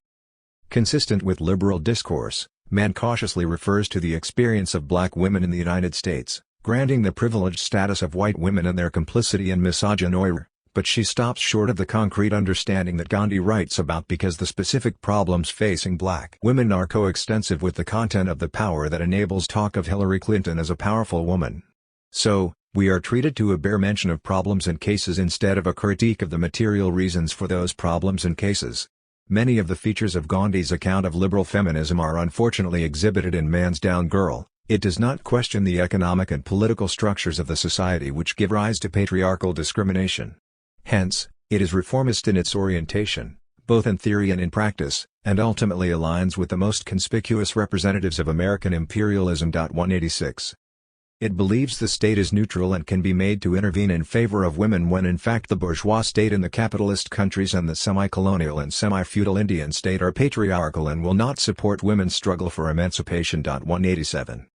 Consistent with liberal discourse, man cautiously refers to the experience of black women in the United States, granting the privileged status of white women and their complicity in misogynoir, but she stops short of the concrete understanding that Gandhi writes about because the specific problems facing black women are coextensive with the content of the power that enables talk of Hillary Clinton as a powerful woman. So, we are treated to a bare mention of problems and cases instead of a critique of the material reasons for those problems and cases. Many of the features of Gandhi's account of liberal feminism are unfortunately exhibited in Man's Down Girl. It does not question the economic and political structures of the society which give rise to patriarchal discrimination. Hence, it is reformist in its orientation, both in theory and in practice, and ultimately aligns with the most conspicuous representatives of American imperialism. 186. It believes the state is neutral and can be made to intervene in favor of women when in fact the bourgeois state in the capitalist countries and the semi-colonial and semi-feudal Indian state are patriarchal and will not support women's struggle for emancipation. 187.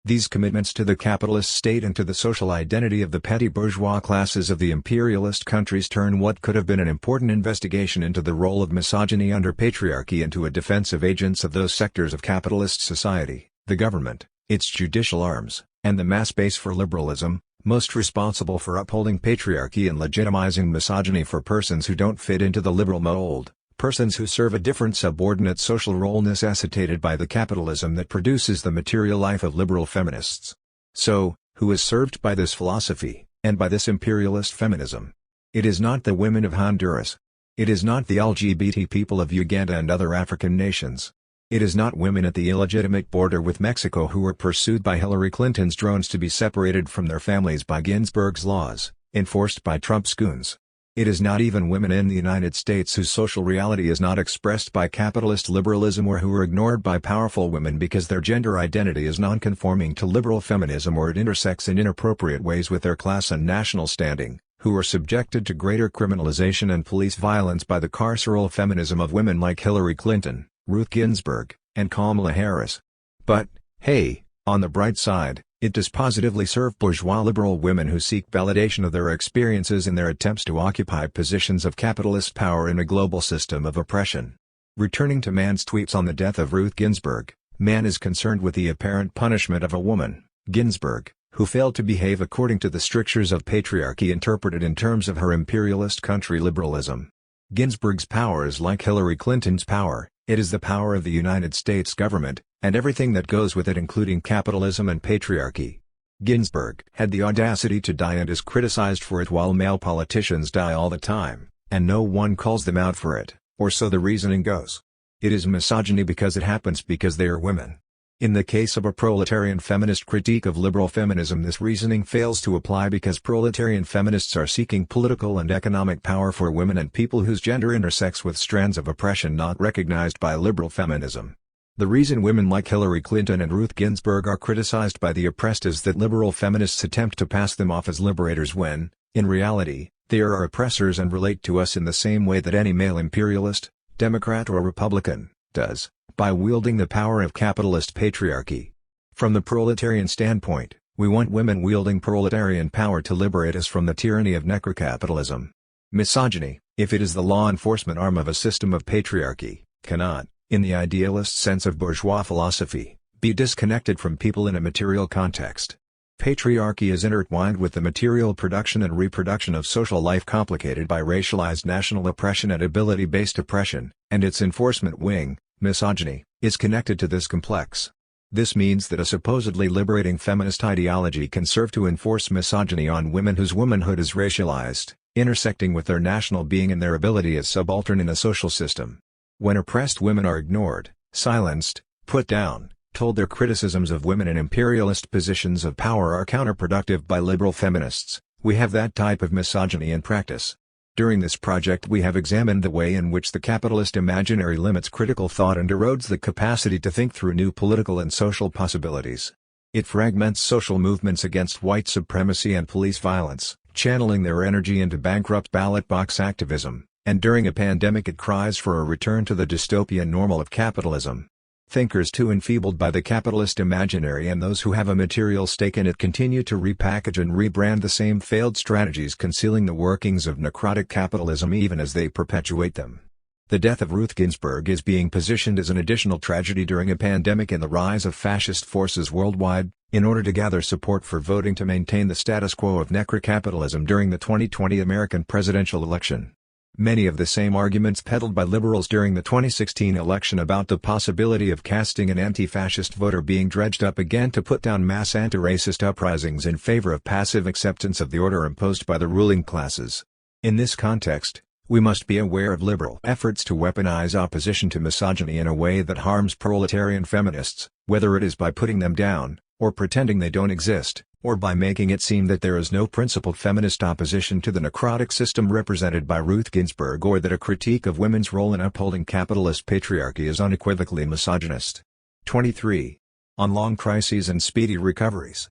These commitments to the capitalist state and to the social identity of the petty bourgeois classes of the imperialist countries turn what could have been an important investigation into the role of misogyny under patriarchy into a defense of agents of those sectors of capitalist society, the government, its judicial arms, and the mass base for liberalism, most responsible for upholding patriarchy and legitimizing misogyny for persons who don't fit into the liberal mold, persons who serve a different subordinate social role necessitated by the capitalism that produces the material life of liberal feminists. So, who is served by this philosophy, and by this imperialist feminism? It is not the women of Honduras. It is not the LGBT people of Uganda and other African nations. It is not women at the illegitimate border with Mexico who were pursued by Hillary Clinton's drones to be separated from their families by Ginsburg's laws, enforced by Trump's goons. It is not even women in the United States whose social reality is not expressed by capitalist liberalism or who are ignored by powerful women because their gender identity is non-conforming to liberal feminism or it intersects in inappropriate ways with their class and national standing, who are subjected to greater criminalization and police violence by the carceral feminism of women like Hillary Clinton, Ruth Ginsburg, and Kamala Harris. But, hey, on the bright side, it does positively serve bourgeois liberal women who seek validation of their experiences in their attempts to occupy positions of capitalist power in a global system of oppression. Returning to Mann's tweets on the death of Ruth Ginsburg, Mann is concerned with the apparent punishment of a woman, Ginsburg, who failed to behave according to the strictures of patriarchy interpreted in terms of her imperialist country liberalism. Ginsburg's power is like Hillary Clinton's power, it is the power of the United States government, and everything that goes with it including capitalism and patriarchy. Ginsburg had the audacity to die and is criticized for it while male politicians die all the time, and no one calls them out for it, or so the reasoning goes. It is misogyny because it happens because they are women. In the case of a proletarian feminist critique of liberal feminism, this reasoning fails to apply because proletarian feminists are seeking political and economic power for women and people whose gender intersects with strands of oppression not recognized by liberal feminism. The reason women like Hillary Clinton and Ruth Ginsburg are criticized by the oppressed is that liberal feminists attempt to pass them off as liberators when, in reality, they are our oppressors and relate to us in the same way that any male imperialist, Democrat or Republican, does, by wielding the power of capitalist patriarchy. From the proletarian standpoint, we want women wielding proletarian power to liberate us from the tyranny of necrocapitalism. Misogyny, if it is the law enforcement arm of a system of patriarchy, cannot, in the idealist sense of bourgeois philosophy, be disconnected from people in a material context. Patriarchy is intertwined with the material production and reproduction of social life complicated by racialized national oppression and ability-based oppression, and its enforcement wing, misogyny, is connected to this complex. This means that a supposedly liberating feminist ideology can serve to enforce misogyny on women whose womanhood is racialized, intersecting with their national being and their ability as subaltern in a social system. When oppressed women are ignored, silenced, put down, told their criticisms of women in imperialist positions of power are counterproductive by liberal feminists, we have that type of misogyny in practice. During this project we have examined the way in which the capitalist imaginary limits critical thought and erodes the capacity to think through new political and social possibilities. It fragments social movements against white supremacy and police violence, channeling their energy into bankrupt ballot box activism, and during a pandemic it cries for a return to the dystopian normal of capitalism. Thinkers too enfeebled by the capitalist imaginary and those who have a material stake in it continue to repackage and rebrand the same failed strategies, concealing the workings of necrotic capitalism even as they perpetuate them. The death of Ruth Ginsburg is being positioned as an additional tragedy during a pandemic and the rise of fascist forces worldwide, in order to gather support for voting to maintain the status quo of necrocapitalism during the 2020 American presidential election. Many of the same arguments peddled by liberals during the 2016 election about the possibility of casting an anti-fascist vote are being dredged up again to put down mass anti-racist uprisings in favor of passive acceptance of the order imposed by the ruling classes. In this context, we must be aware of liberal efforts to weaponize opposition to misogyny in a way that harms proletarian feminists, whether it is by putting them down, or pretending they don't exist, or by making it seem that there is no principled feminist opposition to the necrotic system represented by Ruth Ginsburg, or that a critique of women's role in upholding capitalist patriarchy is unequivocally misogynist. 23. On long crises and speedy recoveries.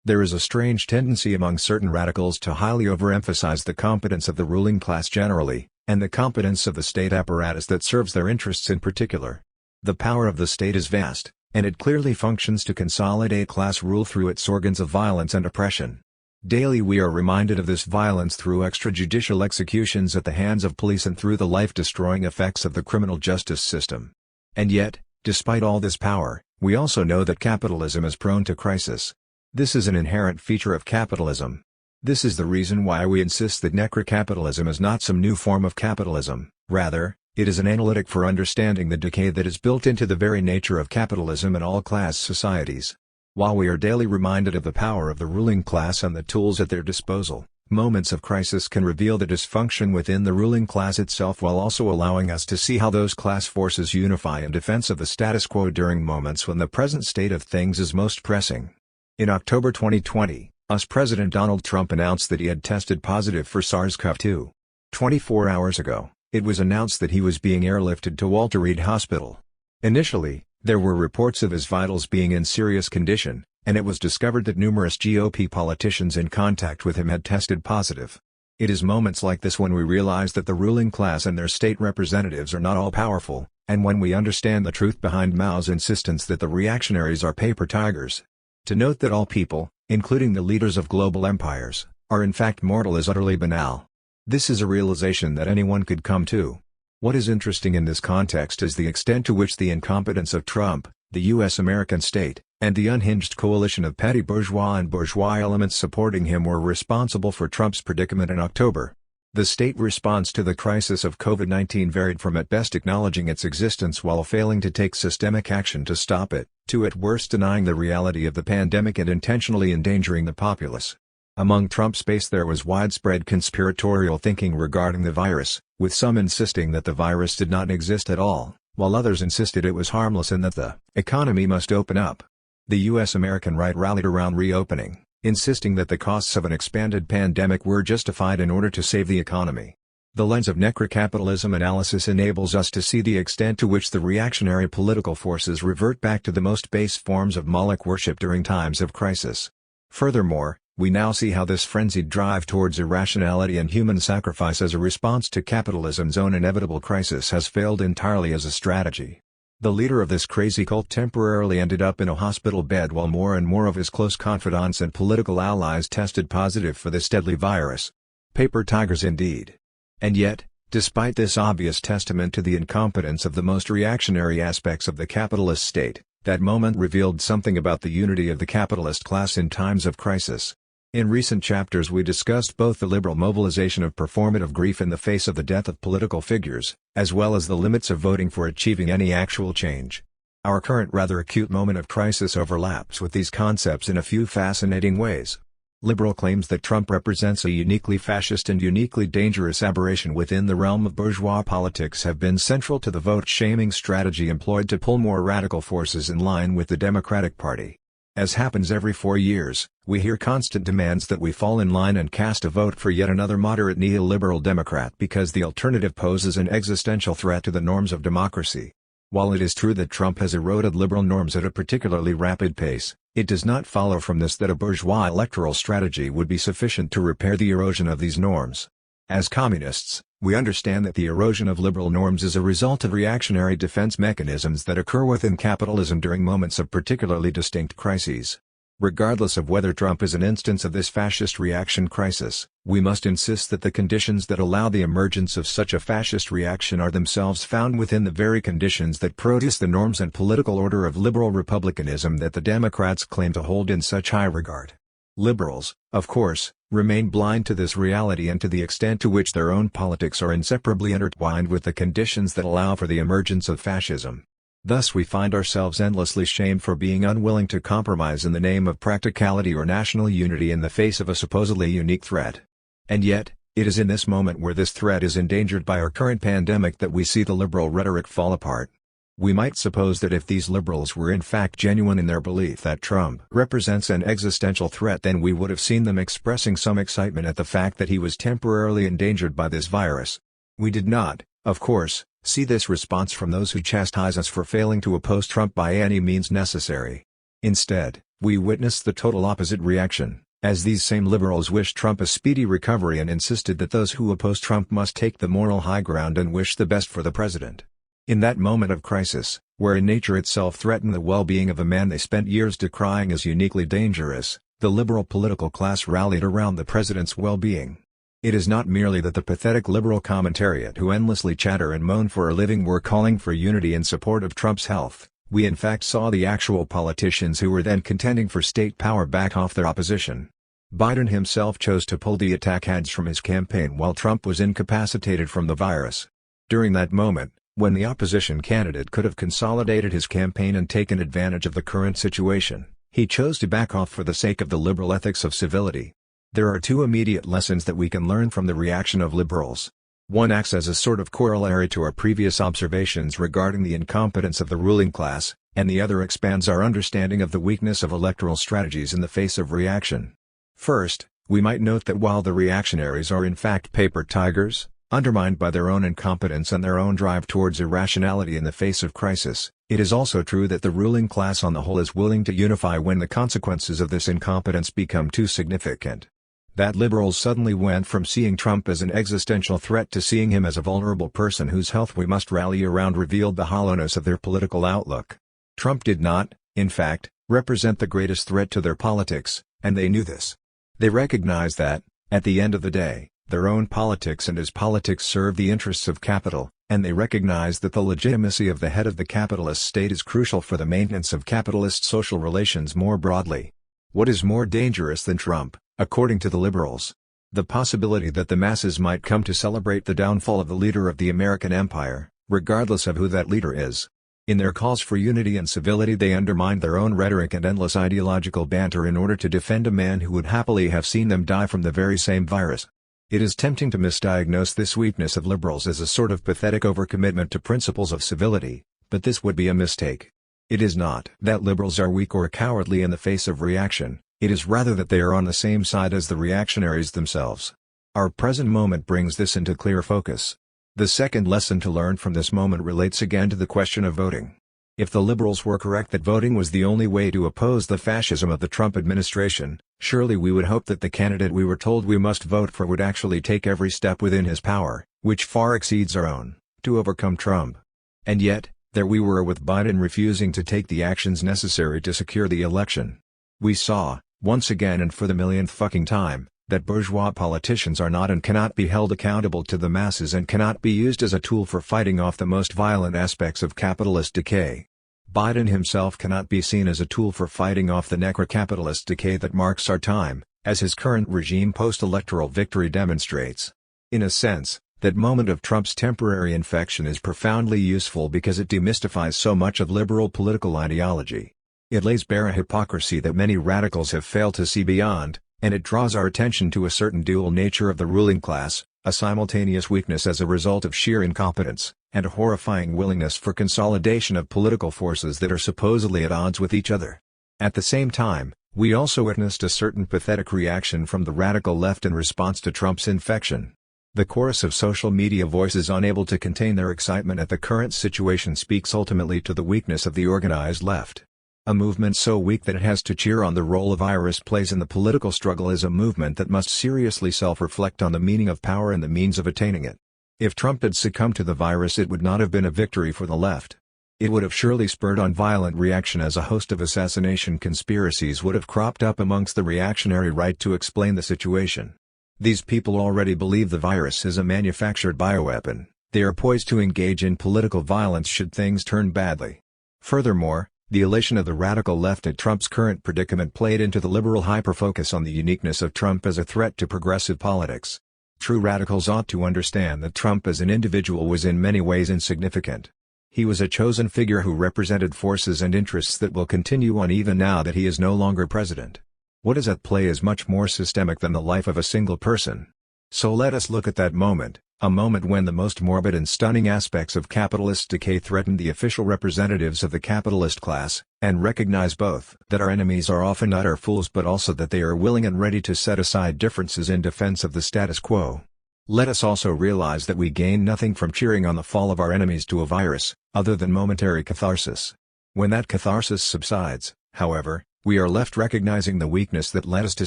There is a strange tendency among certain radicals to highly overemphasize the competence of the ruling class generally, and the competence of the state apparatus that serves their interests in particular. The power of the state is vast, and it clearly functions to consolidate class rule through its organs of violence and oppression. Daily we are reminded of this violence through extrajudicial executions at the hands of police and through the life-destroying effects of the criminal justice system. And yet, despite all this power, we also know that capitalism is prone to crisis. This is an inherent feature of capitalism. This is the reason why we insist that necrocapitalism is not some new form of capitalism, rather, it is an analytic for understanding the decay that is built into the very nature of capitalism in all class societies. While we are daily reminded of the power of the ruling class and the tools at their disposal, moments of crisis can reveal the dysfunction within the ruling class itself while also allowing us to see how those class forces unify in defense of the status quo during moments when the present state of things is most pressing. In October 2020, US President Donald Trump announced that he had tested positive for SARS-CoV-2. 24 hours ago, it was announced that he was being airlifted to Walter Reed Hospital. Initially, there were reports of his vitals being in serious condition, and it was discovered that numerous GOP politicians in contact with him had tested positive. It is moments like this when we realize that the ruling class and their state representatives are not all powerful, and when we understand the truth behind Mao's insistence that the reactionaries are paper tigers. To note that all people, including the leaders of global empires, are in fact mortal is utterly banal. This is a realization that anyone could come to. What is interesting in this context is the extent to which the incompetence of Trump, The U.S.-American state, and the unhinged coalition of petty bourgeois and bourgeois elements supporting him were responsible for Trump's predicament in October. The state response to the crisis of COVID-19 varied from at best acknowledging its existence while failing to take systemic action to stop it, to at worst denying the reality of the pandemic and intentionally endangering the populace. Among Trump's base there was widespread conspiratorial thinking regarding the virus, with some insisting that the virus did not exist at all, while others insisted it was harmless and that the economy must open up. The U.S.-American right rallied around reopening, insisting that the costs of an expanded pandemic were justified in order to save the economy. The lens of necrocapitalism analysis enables us to see the extent to which the reactionary political forces revert back to the most base forms of Moloch worship during times of crisis. Furthermore, we now see how this frenzied drive towards irrationality and human sacrifice as a response to capitalism's own inevitable crisis has failed entirely as a strategy. The leader of this crazy cult temporarily ended up in a hospital bed while more and more of his close confidants and political allies tested positive for this deadly virus. Paper tigers indeed. And yet, despite this obvious testament to the incompetence of the most reactionary aspects of the capitalist state, that moment revealed something about the unity of the capitalist class in times of crisis. In recent chapters we discussed both the liberal mobilization of performative grief in the face of the death of political figures, as well as the limits of voting for achieving any actual change. Our current rather acute moment of crisis overlaps with these concepts in a few fascinating ways. Liberal claims that Trump represents a uniquely fascist and uniquely dangerous aberration within the realm of bourgeois politics have been central to the vote-shaming strategy employed to pull more radical forces in line with the Democratic Party. As happens every 4 years, we hear constant demands that we fall in line and cast a vote for yet another moderate neoliberal Democrat because the alternative poses an existential threat to the norms of democracy. While it is true that Trump has eroded liberal norms at a particularly rapid pace, it does not follow from this that a bourgeois electoral strategy would be sufficient to repair the erosion of these norms. As communists, we understand that the erosion of liberal norms is a result of reactionary defense mechanisms that occur within capitalism during moments of particularly distinct crises. Regardless of whether Trump is an instance of this fascist reaction crisis, we must insist that the conditions that allow the emergence of such a fascist reaction are themselves found within the very conditions that produce the norms and political order of liberal republicanism that the Democrats claim to hold in such high regard. Liberals, of course, remain blind to this reality and to the extent to which their own politics are inseparably intertwined with the conditions that allow for the emergence of fascism. Thus we find ourselves endlessly shamed for being unwilling to compromise in the name of practicality or national unity in the face of a supposedly unique threat. And yet, it is in this moment where this threat is endangered by our current pandemic that we see the liberal rhetoric fall apart. We might suppose that if these liberals were in fact genuine in their belief that Trump represents an existential threat, then we would have seen them expressing some excitement at the fact that he was temporarily endangered by this virus. We did not, of course, see this response from those who chastise us for failing to oppose Trump by any means necessary. Instead, we witnessed the total opposite reaction, as these same liberals wished Trump a speedy recovery and insisted that those who oppose Trump must take the moral high ground and wish the best for the president. In that moment of crisis, wherein nature itself threatened the well-being of a man they spent years decrying as uniquely dangerous, the liberal political class rallied around the president's well-being. It is not merely that the pathetic liberal commentariat who endlessly chatter and moan for a living were calling for unity in support of Trump's health, we in fact saw the actual politicians who were then contending for state power back off their opposition. Biden himself chose to pull the attack ads from his campaign while Trump was incapacitated from the virus. During that moment, when the opposition candidate could have consolidated his campaign and taken advantage of the current situation, he chose to back off for the sake of the liberal ethics of civility. There are two immediate lessons that we can learn from the reaction of liberals. One acts as a sort of corollary to our previous observations regarding the incompetence of the ruling class, and the other expands our understanding of the weakness of electoral strategies in the face of reaction. First, we might note that while the reactionaries are in fact paper tigers, undermined by their own incompetence and their own drive towards irrationality in the face of crisis, it is also true that the ruling class on the whole is willing to unify when the consequences of this incompetence become too significant. That liberals suddenly went from seeing Trump as an existential threat to seeing him as a vulnerable person whose health we must rally around revealed the hollowness of their political outlook. Trump did not, in fact, represent the greatest threat to their politics, and they knew this. They recognized that, at the end of the day, their own politics, and as politics serve the interests of capital, and they recognize that the legitimacy of the head of the capitalist state is crucial for the maintenance of capitalist social relations more broadly. What is more dangerous than Trump, according to the liberals? The possibility that the masses might come to celebrate the downfall of the leader of the American empire, regardless of who that leader is. In their calls for unity and civility, they undermine their own rhetoric and endless ideological banter in order to defend a man who would happily have seen them die from the very same virus. It is tempting to misdiagnose this weakness of liberals as a sort of pathetic overcommitment to principles of civility, but this would be a mistake. It is not that liberals are weak or cowardly in the face of reaction, it is rather that they are on the same side as the reactionaries themselves. Our present moment brings this into clear focus. The second lesson to learn from this moment relates again to the question of voting. If the liberals were correct that voting was the only way to oppose the fascism of the Trump administration, surely we would hope that the candidate we were told we must vote for would actually take every step within his power, which far exceeds our own, to overcome Trump. And yet, there we were with Biden refusing to take the actions necessary to secure the election. We saw, once again and for the millionth fucking time, that bourgeois politicians are not and cannot be held accountable to the masses and cannot be used as a tool for fighting off the most violent aspects of capitalist decay. Biden himself cannot be seen as a tool for fighting off the necrocapitalist decay that marks our time, as his current regime post-electoral victory demonstrates. In a sense, that moment of Trump's temporary infection is profoundly useful because it demystifies so much of liberal political ideology. It lays bare a hypocrisy that many radicals have failed to see beyond, and it draws our attention to a certain dual nature of the ruling class, a simultaneous weakness as a result of sheer incompetence, and a horrifying willingness for consolidation of political forces that are supposedly at odds with each other. At the same time, we also witnessed a certain pathetic reaction from the radical left in response to Trump's infection. The chorus of social media voices unable to contain their excitement at the current situation speaks ultimately to the weakness of the organized left. A movement so weak that it has to cheer on the role the virus plays in the political struggle is a movement that must seriously self-reflect on the meaning of power and the means of attaining it. If Trump had succumbed to the virus, it would not have been a victory for the left. It would have surely spurred on violent reaction, as a host of assassination conspiracies would have cropped up amongst the reactionary right to explain the situation. These people already believe the virus is a manufactured bioweapon. They are poised to engage in political violence should things turn badly. Furthermore, the elation of the radical left at Trump's current predicament played into the liberal hyperfocus on the uniqueness of Trump as a threat to progressive politics. True radicals ought to understand that Trump as an individual was in many ways insignificant. He was a chosen figure who represented forces and interests that will continue on even now that he is no longer president. What is at play is much more systemic than the life of a single person. So let us look at that moment, a moment when the most morbid and stunning aspects of capitalist decay threatened the official representatives of the capitalist class, and recognize both that our enemies are often utter fools but also that they are willing and ready to set aside differences in defense of the status quo. Let us also realize that we gain nothing from cheering on the fall of our enemies to a virus, other than momentary catharsis. When that catharsis subsides, however, we are left recognizing the weakness that led us to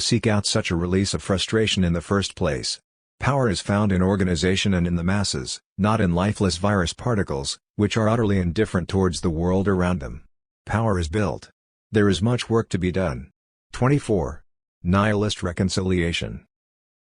seek out such a release of frustration in the first place. Power is found in organization and in the masses, not in lifeless virus particles, which are utterly indifferent towards the world around them. Power is built. There is much work to be done. 24. Nihilist reconciliation.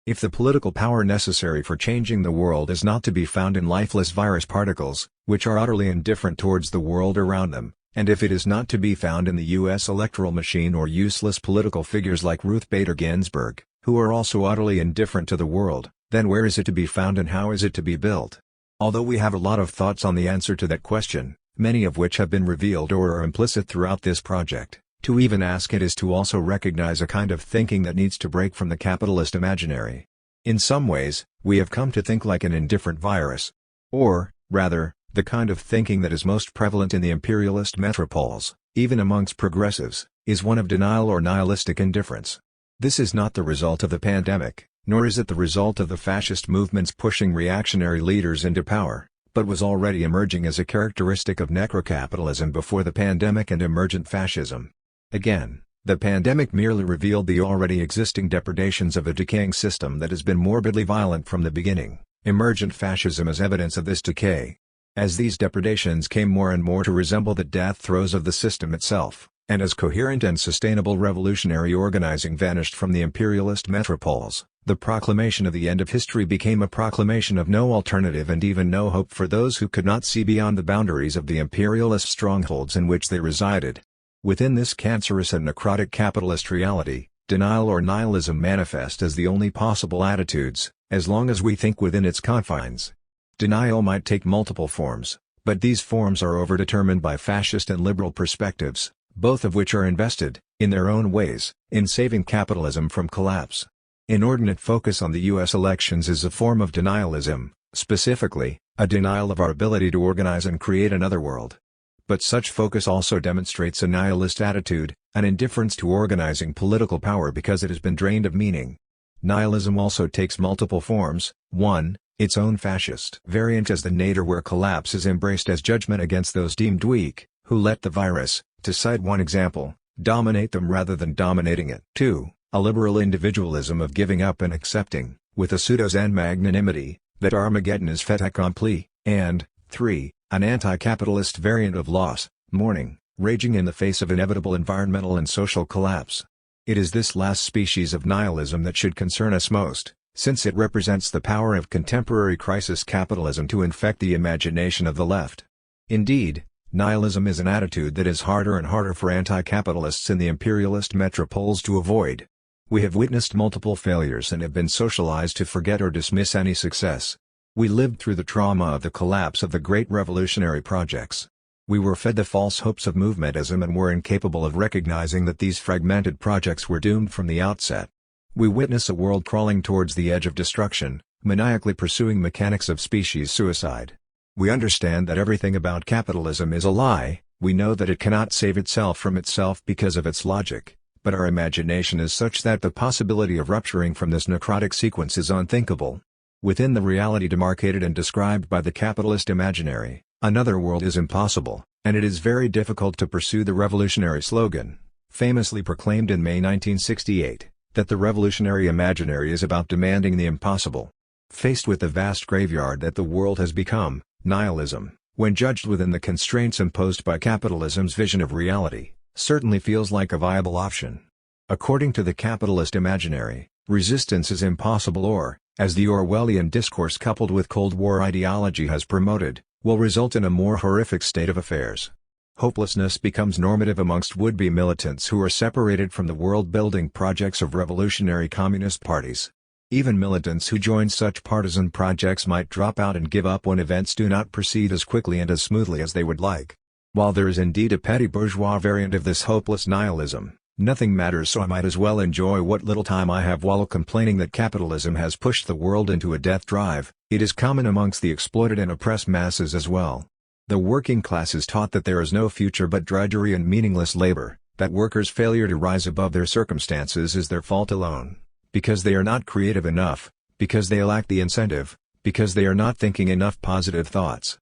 If the political power necessary for changing the world is not to be found in lifeless virus particles, which are utterly indifferent towards the world around them, and if it is not to be found in the U.S. electoral machine or useless political figures like Ruth Bader Ginsburg, who are also utterly indifferent to the world, then where is it to be found and how is it to be built? Although we have a lot of thoughts on the answer to that question, many of which have been revealed or are implicit throughout this project, to even ask it is to also recognize a kind of thinking that needs to break from the capitalist imaginary. In some ways, we have come to think like an indifferent virus. Or, rather, the kind of thinking that is most prevalent in the imperialist metropoles, even amongst progressives, is one of denial or nihilistic indifference. This is not the result of the pandemic, nor is it the result of the fascist movements pushing reactionary leaders into power, but was already emerging as a characteristic of necrocapitalism before the pandemic and emergent fascism. Again, the pandemic merely revealed the already existing depredations of a decaying system that has been morbidly violent from the beginning. Emergent fascism is evidence of this decay. As these depredations came more and more to resemble the death throes of the system itself, and as coherent and sustainable revolutionary organizing vanished from the imperialist metropoles, The proclamation of the end of history became a proclamation of no alternative and even no hope for those who could not see beyond the boundaries of the imperialist strongholds in which they resided. Within this cancerous and necrotic capitalist reality, denial or nihilism manifest as the only possible attitudes, as long as we think within its confines. Denial might take multiple forms, but these forms are overdetermined by fascist and liberal perspectives, both of which are invested, in their own ways, in saving capitalism from collapse. Inordinate focus on the U.S. elections is a form of denialism, specifically, a denial of our ability to organize and create another world. But such focus also demonstrates a nihilist attitude, an indifference to organizing political power because it has been drained of meaning. Nihilism also takes multiple forms. 1. Its own fascist variant as the nadir where collapse is embraced as judgment against those deemed weak, who let the virus, to cite one example, dominate them rather than dominating it. 2. A liberal individualism of giving up and accepting, with a pseudo-Zen magnanimity, that Armageddon is fait accompli, and, 3. An anti-capitalist variant of loss, mourning, raging in the face of inevitable environmental and social collapse. It is this last species of nihilism that should concern us most, since it represents the power of contemporary crisis capitalism to infect the imagination of the left. Indeed, nihilism is an attitude that is harder and harder for anti-capitalists in the imperialist metropoles to avoid. We have witnessed multiple failures and have been socialized to forget or dismiss any success. We lived through the trauma of the collapse of the great revolutionary projects. We were fed the false hopes of movementism and were incapable of recognizing that these fragmented projects were doomed from the outset. We witness a world crawling towards the edge of destruction, maniacally pursuing mechanics of species suicide. We understand that everything about capitalism is a lie. We know that it cannot save itself from itself because of its logic. But our imagination is such that the possibility of rupturing from this necrotic sequence is unthinkable. Within the reality demarcated and described by the capitalist imaginary, another world is impossible, and it is very difficult to pursue the revolutionary slogan, famously proclaimed in May 1968, that the revolutionary imaginary is about demanding the impossible. Faced with the vast graveyard that the world has become, nihilism, when judged within the constraints imposed by capitalism's vision of reality, certainly feels like a viable option. According to the capitalist imaginary, resistance is impossible or, as the Orwellian discourse coupled with Cold War ideology has promoted, will result in a more horrific state of affairs. Hopelessness becomes normative amongst would-be militants who are separated from the world-building projects of revolutionary communist parties. Even militants who join such partisan projects might drop out and give up when events do not proceed as quickly and as smoothly as they would like. While there is indeed a petty bourgeois variant of this hopeless nihilism, nothing matters, so I might as well enjoy what little time I have while complaining that capitalism has pushed the world into a death drive. It is common amongst the exploited and oppressed masses as well. The working class is taught that there is no future but drudgery and meaningless labor, that workers' failure to rise above their circumstances is their fault alone, because they are not creative enough, because they lack the incentive, because they are not thinking enough positive thoughts.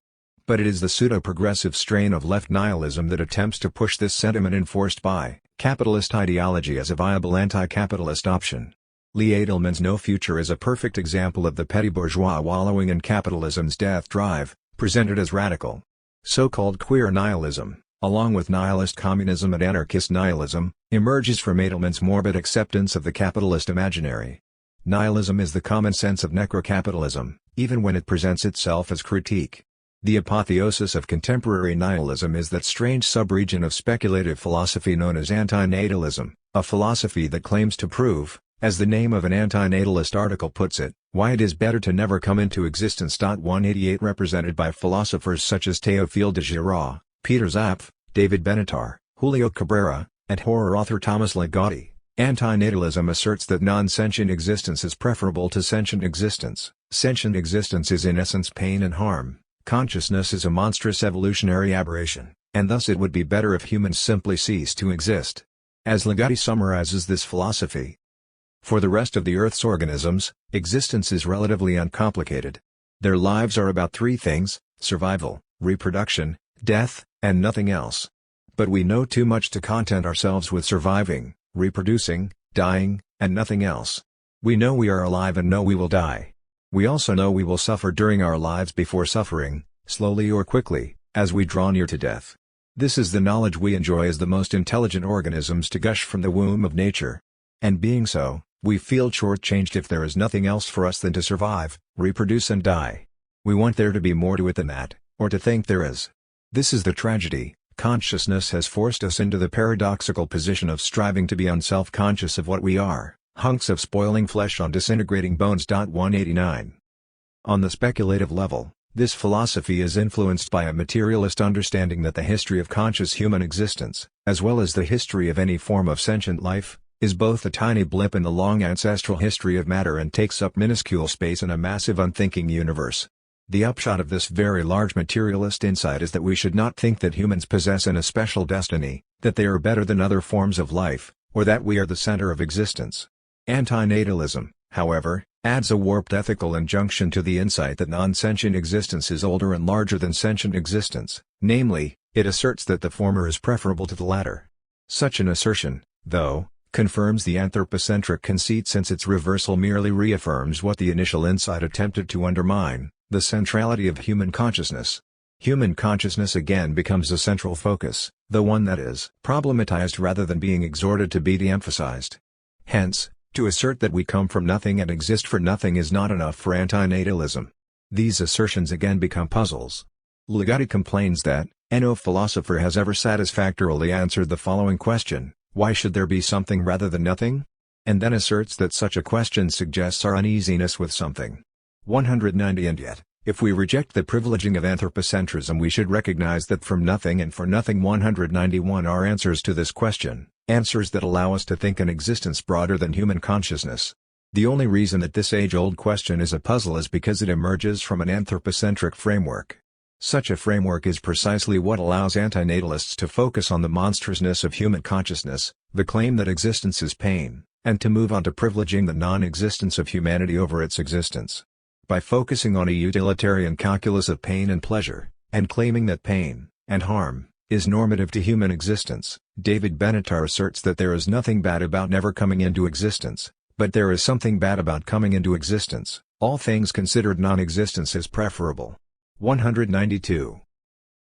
But it is the pseudo-progressive strain of left nihilism that attempts to push this sentiment enforced by capitalist ideology as a viable anti-capitalist option. Lee Edelman's No Future is a perfect example of the petty bourgeois wallowing in capitalism's death drive, presented as radical. So-called queer nihilism, along with nihilist communism and anarchist nihilism, emerges from Edelman's morbid acceptance of the capitalist imaginary. Nihilism is the common sense of necrocapitalism, even when it presents itself as critique. The apotheosis of contemporary nihilism is that strange sub-region of speculative philosophy known as antinatalism, a philosophy that claims to prove, as the name of an antinatalist article puts it, why it is better to never come into existence. 188 Represented by philosophers such as Théophile de Giraud, Peter Zapf, David Benatar, Julio Cabrera, and horror author Thomas Ligotti, antinatalism asserts that non-sentient existence is preferable to sentient existence. Sentient existence is in essence pain and harm. Consciousness is a monstrous evolutionary aberration, and thus it would be better if humans simply ceased to exist. As Ligotti summarizes this philosophy, for the rest of the Earth's organisms, existence is relatively uncomplicated. Their lives are about three things: survival, reproduction, death, and nothing else. But we know too much to content ourselves with surviving, reproducing, dying, and nothing else. We know we are alive and know we will die. We also know we will suffer during our lives before suffering, slowly or quickly, as we draw near to death. This is the knowledge we enjoy as the most intelligent organisms to gush from the womb of nature. And being so, We feel shortchanged if there is nothing else for us than to survive, reproduce and die. We want there to be more to it than that, or to think there is. This is the tragedy. Consciousness has forced us into the paradoxical position of striving to be unself-conscious of what we are, hunks of spoiling flesh on disintegrating bones. 189. On the speculative level, this philosophy is influenced by a materialist understanding that the history of conscious human existence, as well as the history of any form of sentient life, is both a tiny blip in the long ancestral history of matter and takes up minuscule space in a massive unthinking universe. The upshot of this very large materialist insight is that we should not think that humans possess an especial destiny, that they are better than other forms of life, or that we are the center of existence. Antinatalism, however, adds a warped ethical injunction to the insight that non-sentient existence is older and larger than sentient existence, namely, it asserts that the former is preferable to the latter. Such an assertion, though, confirms the anthropocentric conceit, since its reversal merely reaffirms what the initial insight attempted to undermine: the centrality of human consciousness. Human consciousness again becomes a central focus, the one that is problematized rather than being exhorted to be de-emphasized. Hence, to assert that we come from nothing and exist for nothing is not enough for antinatalism. These assertions again become puzzles. Ligotti complains that, no philosopher has ever satisfactorily answered the following question: why should there be something rather than nothing? And then asserts that such a question suggests our uneasiness with something. 190. And yet, if we reject the privileging of anthropocentrism, we should recognize that from nothing and for nothing 191 are answers to this question, answers that allow us to think an existence broader than human consciousness. The only reason that this age-old question is a puzzle is because it emerges from an anthropocentric framework. Such a framework is precisely what allows antinatalists to focus on the monstrousness of human consciousness, the claim that existence is pain, and to move on to privileging the non-existence of humanity over its existence. By focusing on a utilitarian calculus of pain and pleasure, and claiming that pain, and harm, is normative to human existence, David Benatar asserts that there is nothing bad about never coming into existence, but there is something bad about coming into existence. All things considered, non-existence is preferable. 192.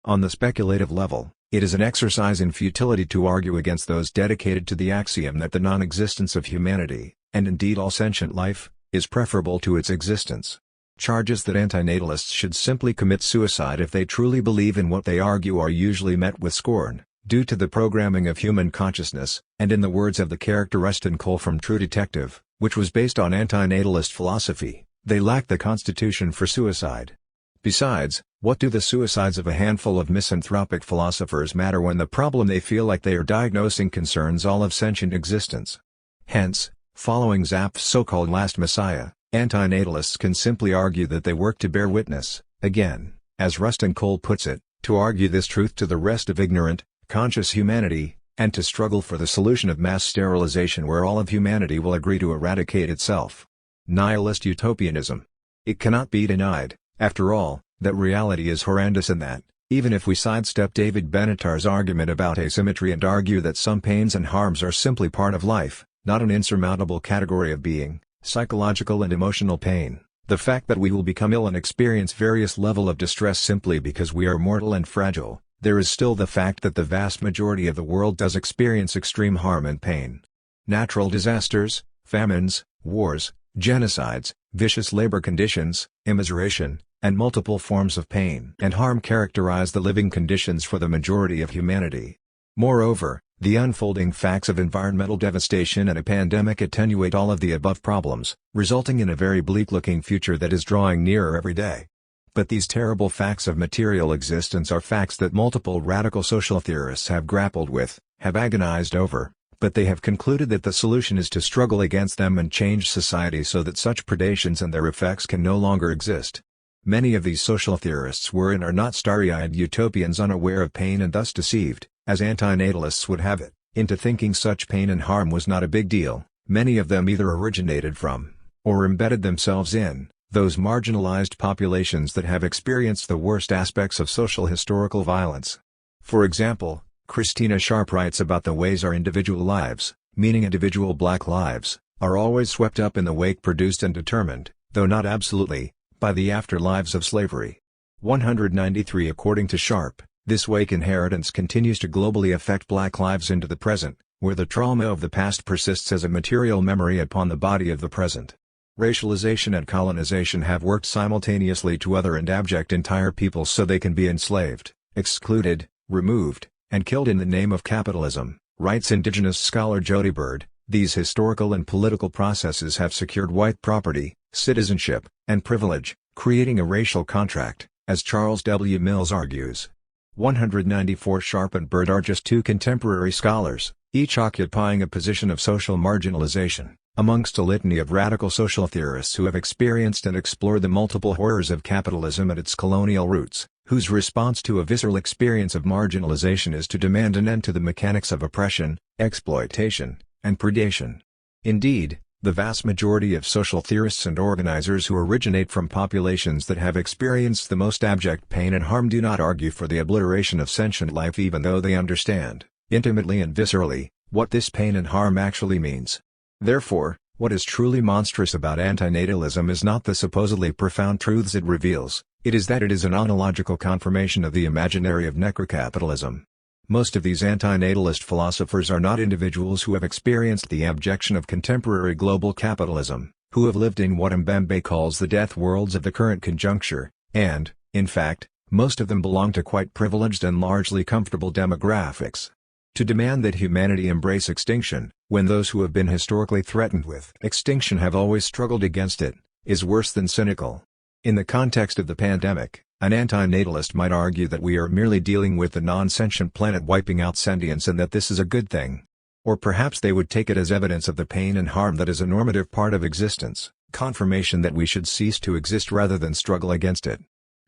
On the speculative level, it is an exercise in futility to argue against those dedicated to the axiom that the non-existence of humanity, and indeed all sentient life, is preferable to its existence. Charges that antinatalists should simply commit suicide if they truly believe in what they argue are usually met with scorn, due to the programming of human consciousness, and in the words of the character Rustin Cole from True Detective, which was based on antinatalist philosophy, they lack the constitution for suicide. Besides, what do the suicides of a handful of misanthropic philosophers matter when the problem they feel like they are diagnosing concerns all of sentient existence? Hence, following Zapf's so-called last messiah, antinatalists can simply argue that they work to bear witness, again, as Rustin Cole puts it, to argue this truth to the rest of ignorant, conscious humanity, and to struggle for the solution of mass sterilization where all of humanity will agree to eradicate itself. Nihilist utopianism. It cannot be denied, after all, that reality is horrendous and that, even if we sidestep David Benatar's argument about asymmetry and argue that some pains and harms are simply part of life, not an insurmountable category of being, psychological and emotional pain, the fact that we will become ill and experience various level of distress simply because we are mortal and fragile, there is still the fact that the vast majority of the world does experience extreme harm and pain. Natural disasters, famines, wars, genocides, vicious labor conditions, immiseration, and multiple forms of pain and harm characterize the living conditions for the majority of humanity. Moreover, the unfolding facts of environmental devastation and a pandemic attenuate all of the above problems, resulting in a very bleak-looking future that is drawing nearer every day. But these terrible facts of material existence are facts that multiple radical social theorists have grappled with, have agonized over, but they have concluded that the solution is to struggle against them and change society so that such predations and their effects can no longer exist. Many of these social theorists were and are not starry-eyed utopians unaware of pain and thus deceived, as antinatalists would have it, into thinking such pain and harm was not a big deal. Many of them either originated from, or embedded themselves in, those marginalized populations that have experienced the worst aspects of social historical violence. For example, Christina Sharp writes about the ways our individual lives, meaning individual black lives, are always swept up in the wake produced and determined, though not absolutely, by the afterlives of slavery. 193. According to Sharp, this wake inheritance continues to globally affect black lives into the present, where the trauma of the past persists as a material memory upon the body of the present. Racialization and colonization have worked simultaneously to other and abject entire peoples so they can be enslaved, excluded, removed, and killed in the name of capitalism, writes indigenous scholar Jody Bird. These historical and political processes have secured white property, citizenship, and privilege, creating a racial contract, as Charles W. Mills argues. 194 Sharp and Bird are just two contemporary scholars, each occupying a position of social marginalization, amongst a litany of radical social theorists who have experienced and explored the multiple horrors of capitalism and its colonial roots, whose response to a visceral experience of marginalization is to demand an end to the mechanics of oppression, exploitation, and predation. Indeed, the vast majority of social theorists and organizers who originate from populations that have experienced the most abject pain and harm do not argue for the obliteration of sentient life even though they understand, intimately and viscerally, what this pain and harm actually means. Therefore, what is truly monstrous about antinatalism is not the supposedly profound truths it reveals, it is that it is an ontological confirmation of the imaginary of necrocapitalism. Most of these antinatalist philosophers are not individuals who have experienced the abjection of contemporary global capitalism, who have lived in what Mbembe calls the death worlds of the current conjuncture, and, in fact, most of them belong to quite privileged and largely comfortable demographics. To demand that humanity embrace extinction, when those who have been historically threatened with extinction have always struggled against it, is worse than cynical. In the context of the pandemic, an antinatalist might argue that we are merely dealing with the non-sentient planet wiping out sentience and that this is a good thing. Or perhaps they would take it as evidence of the pain and harm that is a normative part of existence, confirmation that we should cease to exist rather than struggle against it.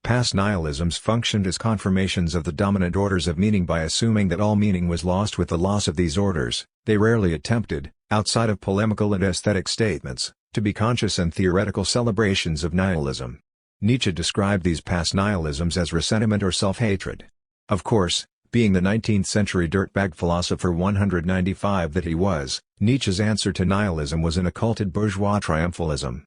Past nihilisms functioned as confirmations of the dominant orders of meaning by assuming that all meaning was lost with the loss of these orders. They rarely attempted, outside of polemical and aesthetic statements, to be conscious and theoretical celebrations of nihilism. Nietzsche described these past nihilisms as ressentiment or self-hatred. Of course, being the 19th century dirtbag philosopher 195 that he was, Nietzsche's answer to nihilism was an occulted bourgeois triumphalism.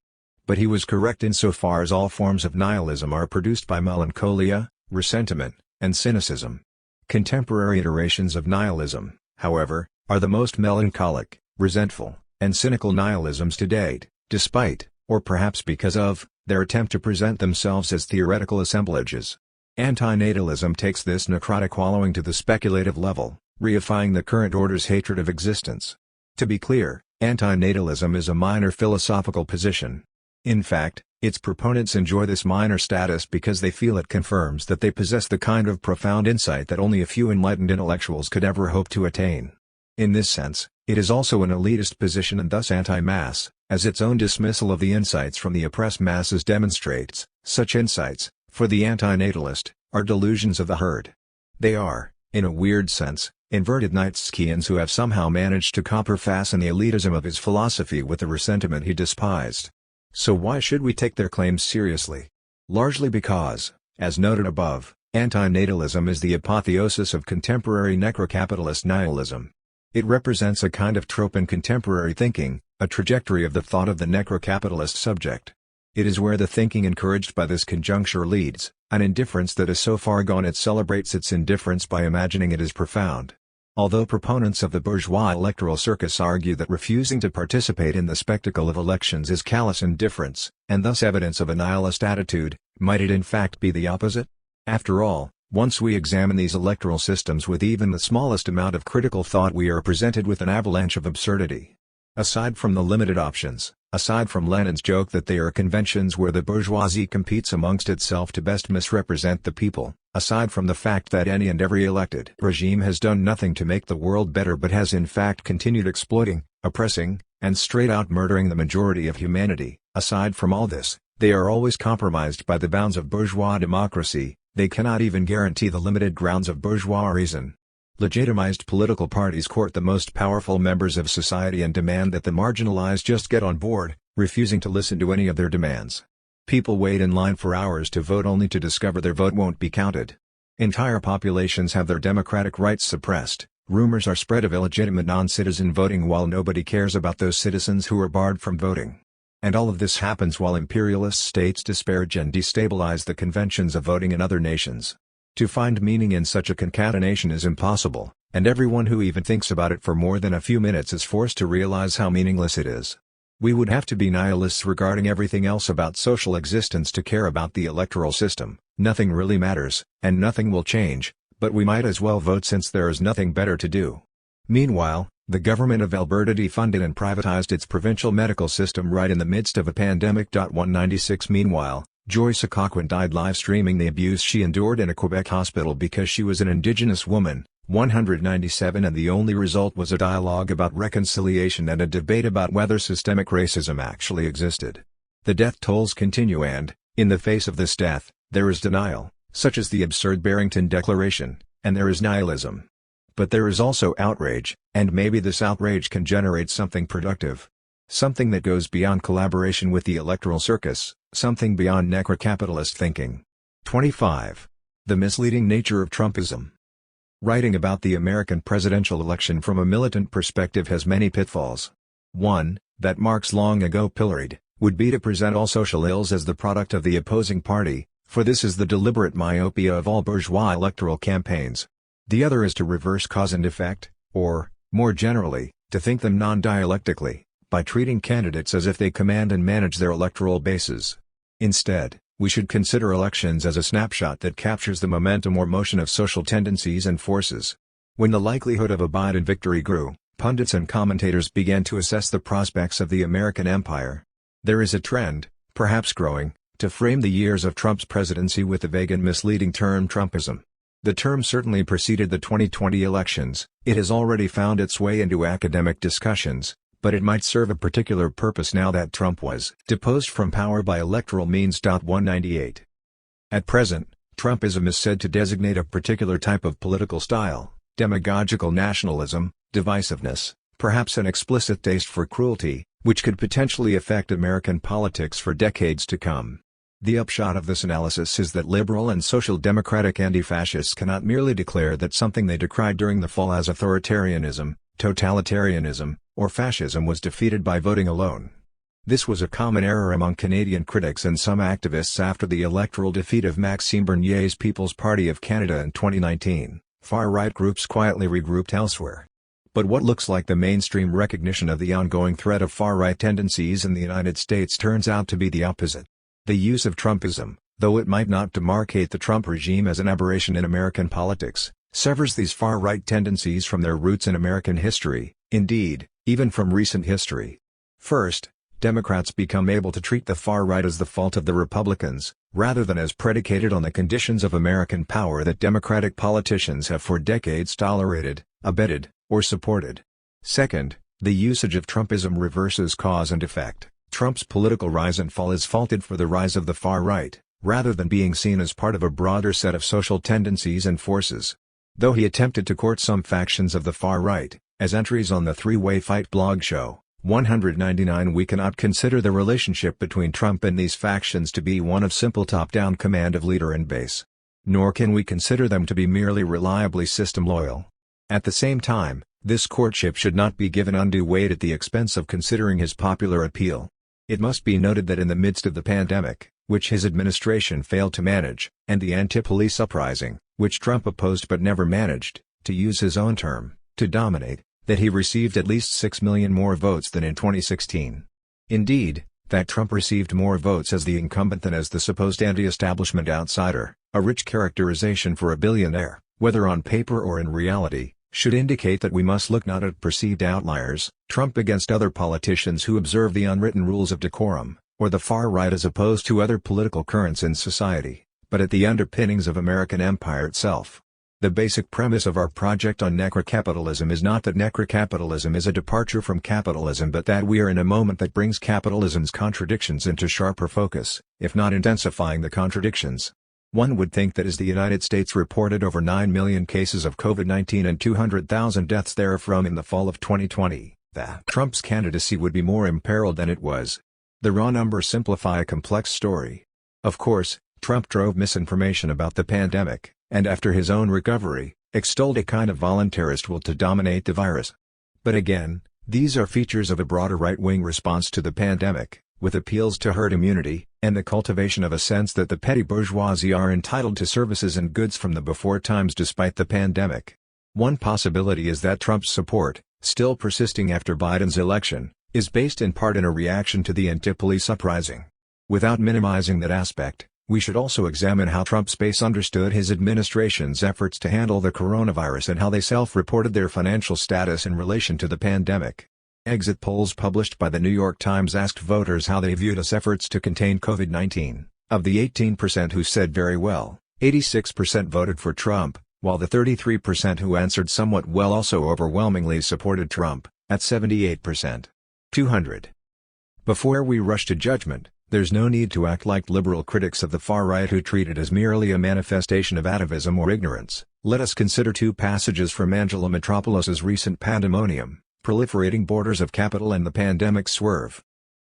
But he was correct insofar as all forms of nihilism are produced by melancholia, ressentiment, and cynicism. Contemporary iterations of nihilism, however, are the most melancholic, resentful, and cynical nihilisms to date, despite, or perhaps because of, their attempt to present themselves as theoretical assemblages. Antinatalism takes this necrotic wallowing to the speculative level, reifying the current order's hatred of existence. To be clear, antinatalism is a minor philosophical position. In fact, its proponents enjoy this minor status because they feel it confirms that they possess the kind of profound insight that only a few enlightened intellectuals could ever hope to attain. In this sense, it is also an elitist position and thus anti-mass, as its own dismissal of the insights from the oppressed masses demonstrates. Such insights, for the antinatalist, are delusions of the herd. They are, in a weird sense, inverted Nietzscheans who have somehow managed to copper fasten the elitism of his philosophy with the ressentiment he despised. So why should we take their claims seriously? Largely because, as noted above, antinatalism is the apotheosis of contemporary necrocapitalist nihilism. It represents a kind of trope in contemporary thinking, a trajectory of the thought of the necrocapitalist subject. It is where the thinking encouraged by this conjuncture leads, an indifference that is so far gone it celebrates its indifference by imagining it as profound. Although proponents of the bourgeois electoral circus argue that refusing to participate in the spectacle of elections is callous indifference, and thus evidence of a nihilist attitude, might it in fact be the opposite? After all, once we examine these electoral systems with even the smallest amount of critical thought we are presented with an avalanche of absurdity. Aside from the limited options, aside from Lenin's joke that they are conventions where the bourgeoisie competes amongst itself to best misrepresent the people, aside from the fact that any and every elected regime has done nothing to make the world better but has in fact continued exploiting, oppressing, and straight-out murdering the majority of humanity, aside from all this, they are always compromised by the bounds of bourgeois democracy. They cannot even guarantee the limited grounds of bourgeois reason. Legitimized political parties court the most powerful members of society and demand that the marginalized just get on board, refusing to listen to any of their demands. People wait in line for hours to vote only to discover their vote won't be counted. Entire populations have their democratic rights suppressed. Rumors are spread of illegitimate non-citizen voting while nobody cares about those citizens who are barred from voting. And all of this happens while imperialist states disparage and destabilize the conventions of voting in other nations. To find meaning in such a concatenation is impossible, and everyone who even thinks about it for more than a few minutes is forced to realize how meaningless it is. We would have to be nihilists regarding everything else about social existence to care about the electoral system. Nothing really matters, and nothing will change, but we might as well vote since there is nothing better to do. Meanwhile, the government of Alberta defunded and privatized its provincial medical system right in the midst of a pandemic. 196 Meanwhile, Joyce Occoquan died live streaming the abuse she endured in a Quebec hospital because she was an Indigenous woman. 197 And the only result was a dialogue about reconciliation and a debate about whether systemic racism actually existed. The death tolls continue and, in the face of this death, there is denial, such as the absurd Barrington Declaration, and there is nihilism. But there is also outrage, and maybe this outrage can generate something productive. Something that goes beyond collaboration with the electoral circus, something beyond necrocapitalist thinking. 25. The misleading nature of Trumpism. Writing about the American presidential election from a militant perspective has many pitfalls. One, that Marx long ago pilloried, would be to present all social ills as the product of the opposing party, for this is the deliberate myopia of all bourgeois electoral campaigns. The other is to reverse cause and effect, or, more generally, to think them non-dialectically, by treating candidates as if they command and manage their electoral bases. Instead, we should consider elections as a snapshot that captures the momentum or motion of social tendencies and forces. When the likelihood of a Biden victory grew, pundits and commentators began to assess the prospects of the American empire. There is a trend, perhaps growing, to frame the years of Trump's presidency with the vague and misleading term Trumpism. The term certainly preceded the 2020 elections, it has already found its way into academic discussions, but it might serve a particular purpose now that Trump was deposed from power by electoral means. 198. At present, Trumpism is said to designate a particular type of political style, demagogical nationalism, divisiveness, perhaps an explicit taste for cruelty, which could potentially affect American politics for decades to come. The upshot of this analysis is that liberal and social democratic anti-fascists cannot merely declare that something they decried during the fall as authoritarianism, totalitarianism, or fascism was defeated by voting alone. This was a common error among Canadian critics and some activists after the electoral defeat of Maxime Bernier's People's Party of Canada in 2019. Far-right groups quietly regrouped elsewhere. But what looks like the mainstream recognition of the ongoing threat of far-right tendencies in the United States turns out to be the opposite. The use of Trumpism, though it might not demarcate the Trump regime as an aberration in American politics, severs these far-right tendencies from their roots in American history, indeed, even from recent history. First, Democrats become able to treat the far right as the fault of the Republicans, rather than as predicated on the conditions of American power that Democratic politicians have for decades tolerated, abetted, or supported. Second, the usage of Trumpism reverses cause and effect. Trump's political rise and fall is faulted for the rise of the far right, rather than being seen as part of a broader set of social tendencies and forces. Though he attempted to court some factions of the far right, as entries on the Three-Way Fight blog show, 199 we cannot consider the relationship between Trump and these factions to be one of simple top-down command of leader and base. Nor can we consider them to be merely reliably system-loyal. At the same time, this courtship should not be given undue weight at the expense of considering his popular appeal. It must be noted that in the midst of the pandemic, which his administration failed to manage, and the anti-police uprising, which Trump opposed but never managed, to use his own term, to dominate, that he received at least 6 million more votes than in 2016. Indeed, that Trump received more votes as the incumbent than as the supposed anti-establishment outsider, a rich characterization for a billionaire, whether on paper or in reality, should indicate that we must look not at perceived outliers, Trump against other politicians who observe the unwritten rules of decorum, or the far right as opposed to other political currents in society, but at the underpinnings of American empire itself. The basic premise of our project on necrocapitalism is not that necrocapitalism is a departure from capitalism but that we are in a moment that brings capitalism's contradictions into sharper focus, if not intensifying the contradictions. One would think that as the United States reported over 9 million cases of COVID-19 and 200,000 deaths therefrom in the fall of 2020, that Trump's candidacy would be more imperiled than it was. The raw numbers simplify a complex story. Of course, Trump drove misinformation about the pandemic, and after his own recovery, extolled a kind of voluntarist will to dominate the virus. But again, these are features of a broader right-wing response to the pandemic, with appeals to herd immunity, and the cultivation of a sense that the petty bourgeoisie are entitled to services and goods from the before times despite the pandemic. One possibility is that Trump's support, still persisting after Biden's election, is based in part in a reaction to the anti-police uprising. Without minimizing that aspect, we should also examine how Trump's base understood his administration's efforts to handle the coronavirus and how they self-reported their financial status in relation to the pandemic. Exit polls published by the New York Times asked voters how they viewed his efforts to contain COVID-19. Of the 18% who said very well, 86% voted for Trump, while the 33% who answered somewhat well also overwhelmingly supported Trump, at 78%. 200. Before we rush to judgment, there's no need to act like liberal critics of the far right who treat it as merely a manifestation of atavism or ignorance. Let us consider two passages from Angela Metropoulos's recent Pandemonium, Proliferating Borders of Capital and the Pandemic Swerve.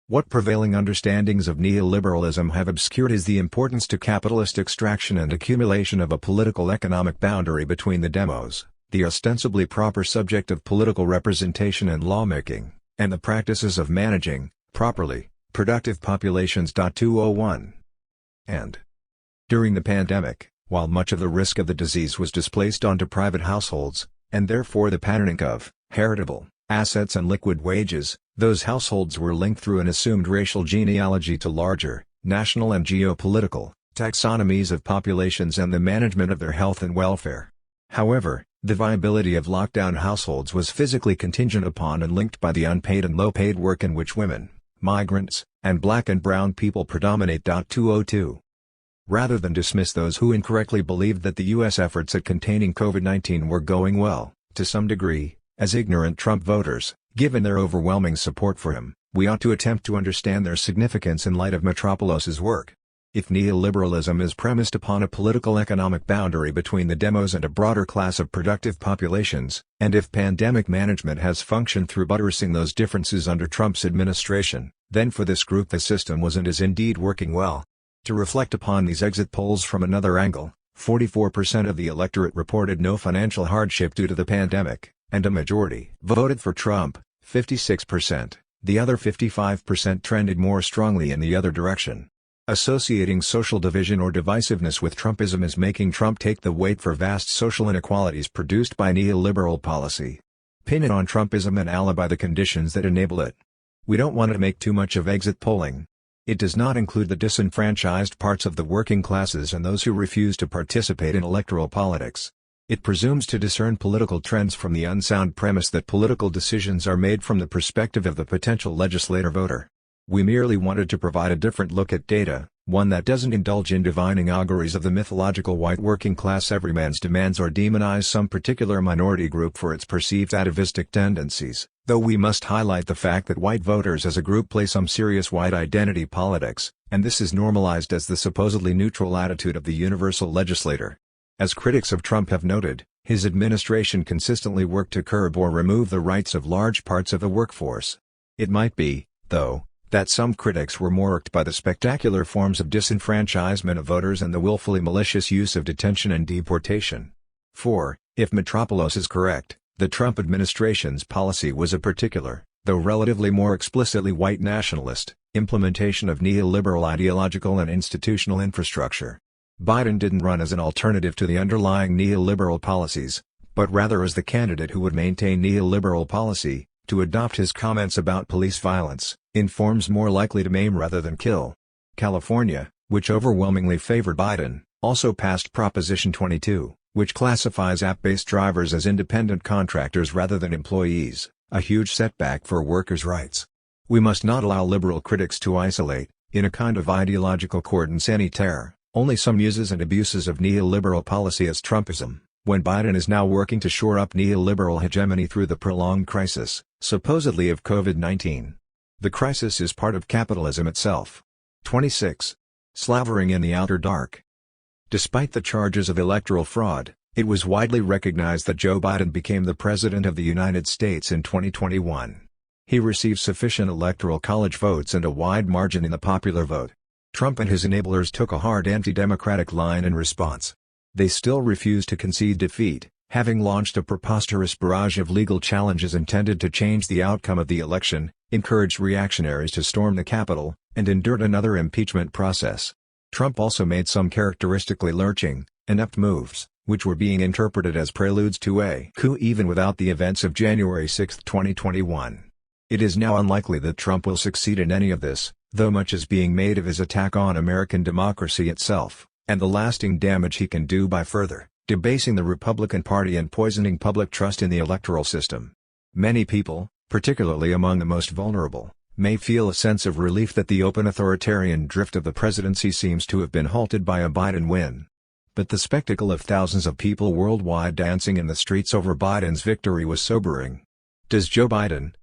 What prevailing understandings of neoliberalism have obscured is the importance to capitalist extraction and accumulation of a political-economic boundary between the demos, the ostensibly proper subject of political representation and lawmaking, and the practices of managing, properly, productive populations. 201. And during the pandemic, while much of the risk of the disease was displaced onto private households, and therefore the patterning of heritable assets and liquid wages, those households were linked through an assumed racial genealogy to larger, national and geopolitical, taxonomies of populations and the management of their health and welfare. However, the viability of lockdown households was physically contingent upon and linked by the unpaid and low-paid work in which women, migrants, and black and brown people predominate. 202. Rather than dismiss those who incorrectly believed that the U.S. efforts at containing COVID-19 were going well, to some degree, as ignorant Trump voters, given their overwhelming support for him, we ought to attempt to understand their significance in light of Metropoulos's work. If neoliberalism is premised upon a political-economic boundary between the demos and a broader class of productive populations, and if pandemic management has functioned through buttressing those differences under Trump's administration, then for this group the system was and is indeed working well. To reflect upon these exit polls from another angle, 44% of the electorate reported no financial hardship due to the pandemic, and a majority voted for Trump, 56%. The other 55% trended more strongly in the other direction. Associating social division or divisiveness with Trumpism is making Trump take the weight for vast social inequalities produced by neoliberal policy. Pin it on Trumpism and alibi the conditions that enable it. We don't want to make too much of exit polling. It does not include the disenfranchised parts of the working classes and those who refuse to participate in electoral politics. It presumes to discern political trends from the unsound premise that political decisions are made from the perspective of the potential legislator voter. We merely wanted to provide a different look at data, one that doesn't indulge in divining auguries of the mythological white working class everyman's demands or demonize some particular minority group for its perceived atavistic tendencies, though we must highlight the fact that white voters as a group play some serious white identity politics, and this is normalized as the supposedly neutral attitude of the universal legislator. As critics of Trump have noted, his administration consistently worked to curb or remove the rights of large parts of the workforce. It might be, though, that some critics were more irked by the spectacular forms of disenfranchisement of voters and the willfully malicious use of detention and deportation. For, if Metropoulos is correct, the Trump administration's policy was a particular, though relatively more explicitly white nationalist, implementation of neoliberal ideological and institutional infrastructure. Biden didn't run as an alternative to the underlying neoliberal policies, but rather as the candidate who would maintain neoliberal policy, to adopt his comments about police violence, in forms more likely to maim rather than kill. California, which overwhelmingly favored Biden, also passed Proposition 22, which classifies app-based drivers as independent contractors rather than employees, a huge setback for workers' rights. We must not allow liberal critics to isolate, in a kind of ideological cordon sanitaire, only some uses and abuses of neoliberal policy as Trumpism, when Biden is now working to shore up neoliberal hegemony through the prolonged crisis, supposedly of COVID-19. The crisis is part of capitalism itself. 26. Slavering in the outer dark. Despite the charges of electoral fraud, it was widely recognized that Joe Biden became the President of the United States in 2021. He received sufficient electoral college votes and a wide margin in the popular vote. Trump and his enablers took a hard anti-democratic line in response. They still refused to concede defeat, having launched a preposterous barrage of legal challenges intended to change the outcome of the election, encouraged reactionaries to storm the Capitol, and endured another impeachment process. Trump also made some characteristically lurching, inept moves, which were being interpreted as preludes to a coup even without the events of January 6, 2021. It is now unlikely that Trump will succeed in any of this, though much is being made of his attack on American democracy itself, and the lasting damage he can do by further debasing the Republican Party and poisoning public trust in the electoral system. Many people, particularly among the most vulnerable, may feel a sense of relief that the open authoritarian drift of the presidency seems to have been halted by a Biden win. But the spectacle of thousands of people worldwide dancing in the streets over Biden's victory was sobering. Does Joe Biden,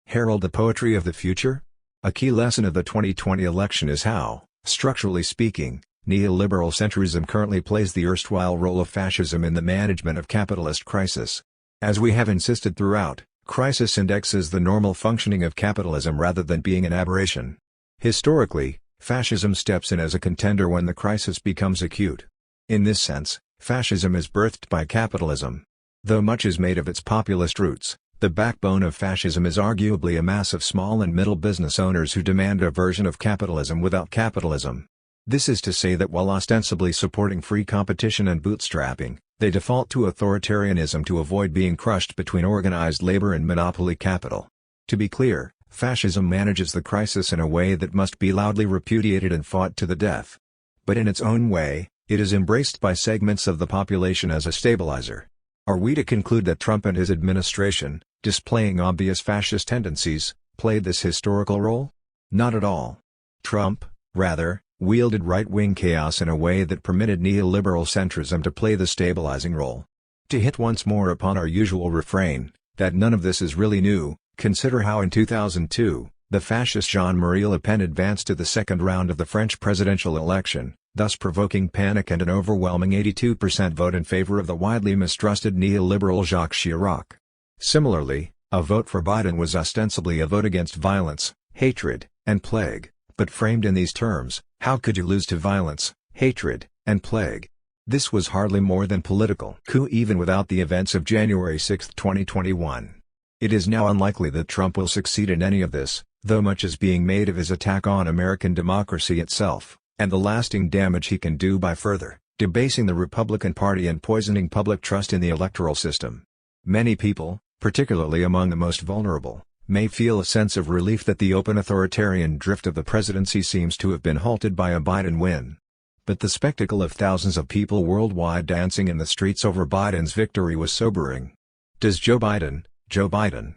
herald the poetry of the future? A key lesson of the 2020 election is how, structurally speaking, neoliberal centrism currently plays the erstwhile role of fascism in the management of capitalist crisis. As we have insisted throughout, crisis indexes the normal functioning of capitalism rather than being an aberration. Historically, fascism steps in as a contender when the crisis becomes acute. In this sense, fascism is birthed by capitalism. Though much is made of its populist roots, the backbone of fascism is arguably a mass of small and middle business owners who demand a version of capitalism without capitalism. This is to say that while ostensibly supporting free competition and bootstrapping, they default to authoritarianism to avoid being crushed between organized labor and monopoly capital. To be clear, fascism manages the crisis in a way that must be loudly repudiated and fought to the death. But in its own way, it is embraced by segments of the population as a stabilizer. Are we to conclude that Trump and his administration, displaying obvious fascist tendencies, played this historical role? Not at all. Trump, rather, wielded right-wing chaos in a way that permitted neoliberal centrism to play the stabilizing role. To hit once more upon our usual refrain, that none of this is really new, consider how in 2002, the fascist Jean-Marie Le Pen advanced to the second round of the French presidential election, thus provoking panic and an overwhelming 82% vote in favor of the widely mistrusted neoliberal Jacques Chirac. Similarly, a vote for Biden was ostensibly a vote against violence, hatred, and plague, but framed in these terms: how could you lose to violence, hatred, and plague? This was hardly more than political coup even without the events of January 6, 2021. It is now unlikely that Trump will succeed in any of this, though much is being made of his attack on American democracy itself, and the lasting damage he can do by further debasing the Republican Party and poisoning public trust in the electoral system. Many people, particularly among the most vulnerable, may feel a sense of relief that the open authoritarian drift of the presidency seems to have been halted by a Biden win. But the spectacle of thousands of people worldwide dancing in the streets over Biden's victory was sobering. Does Joe Biden,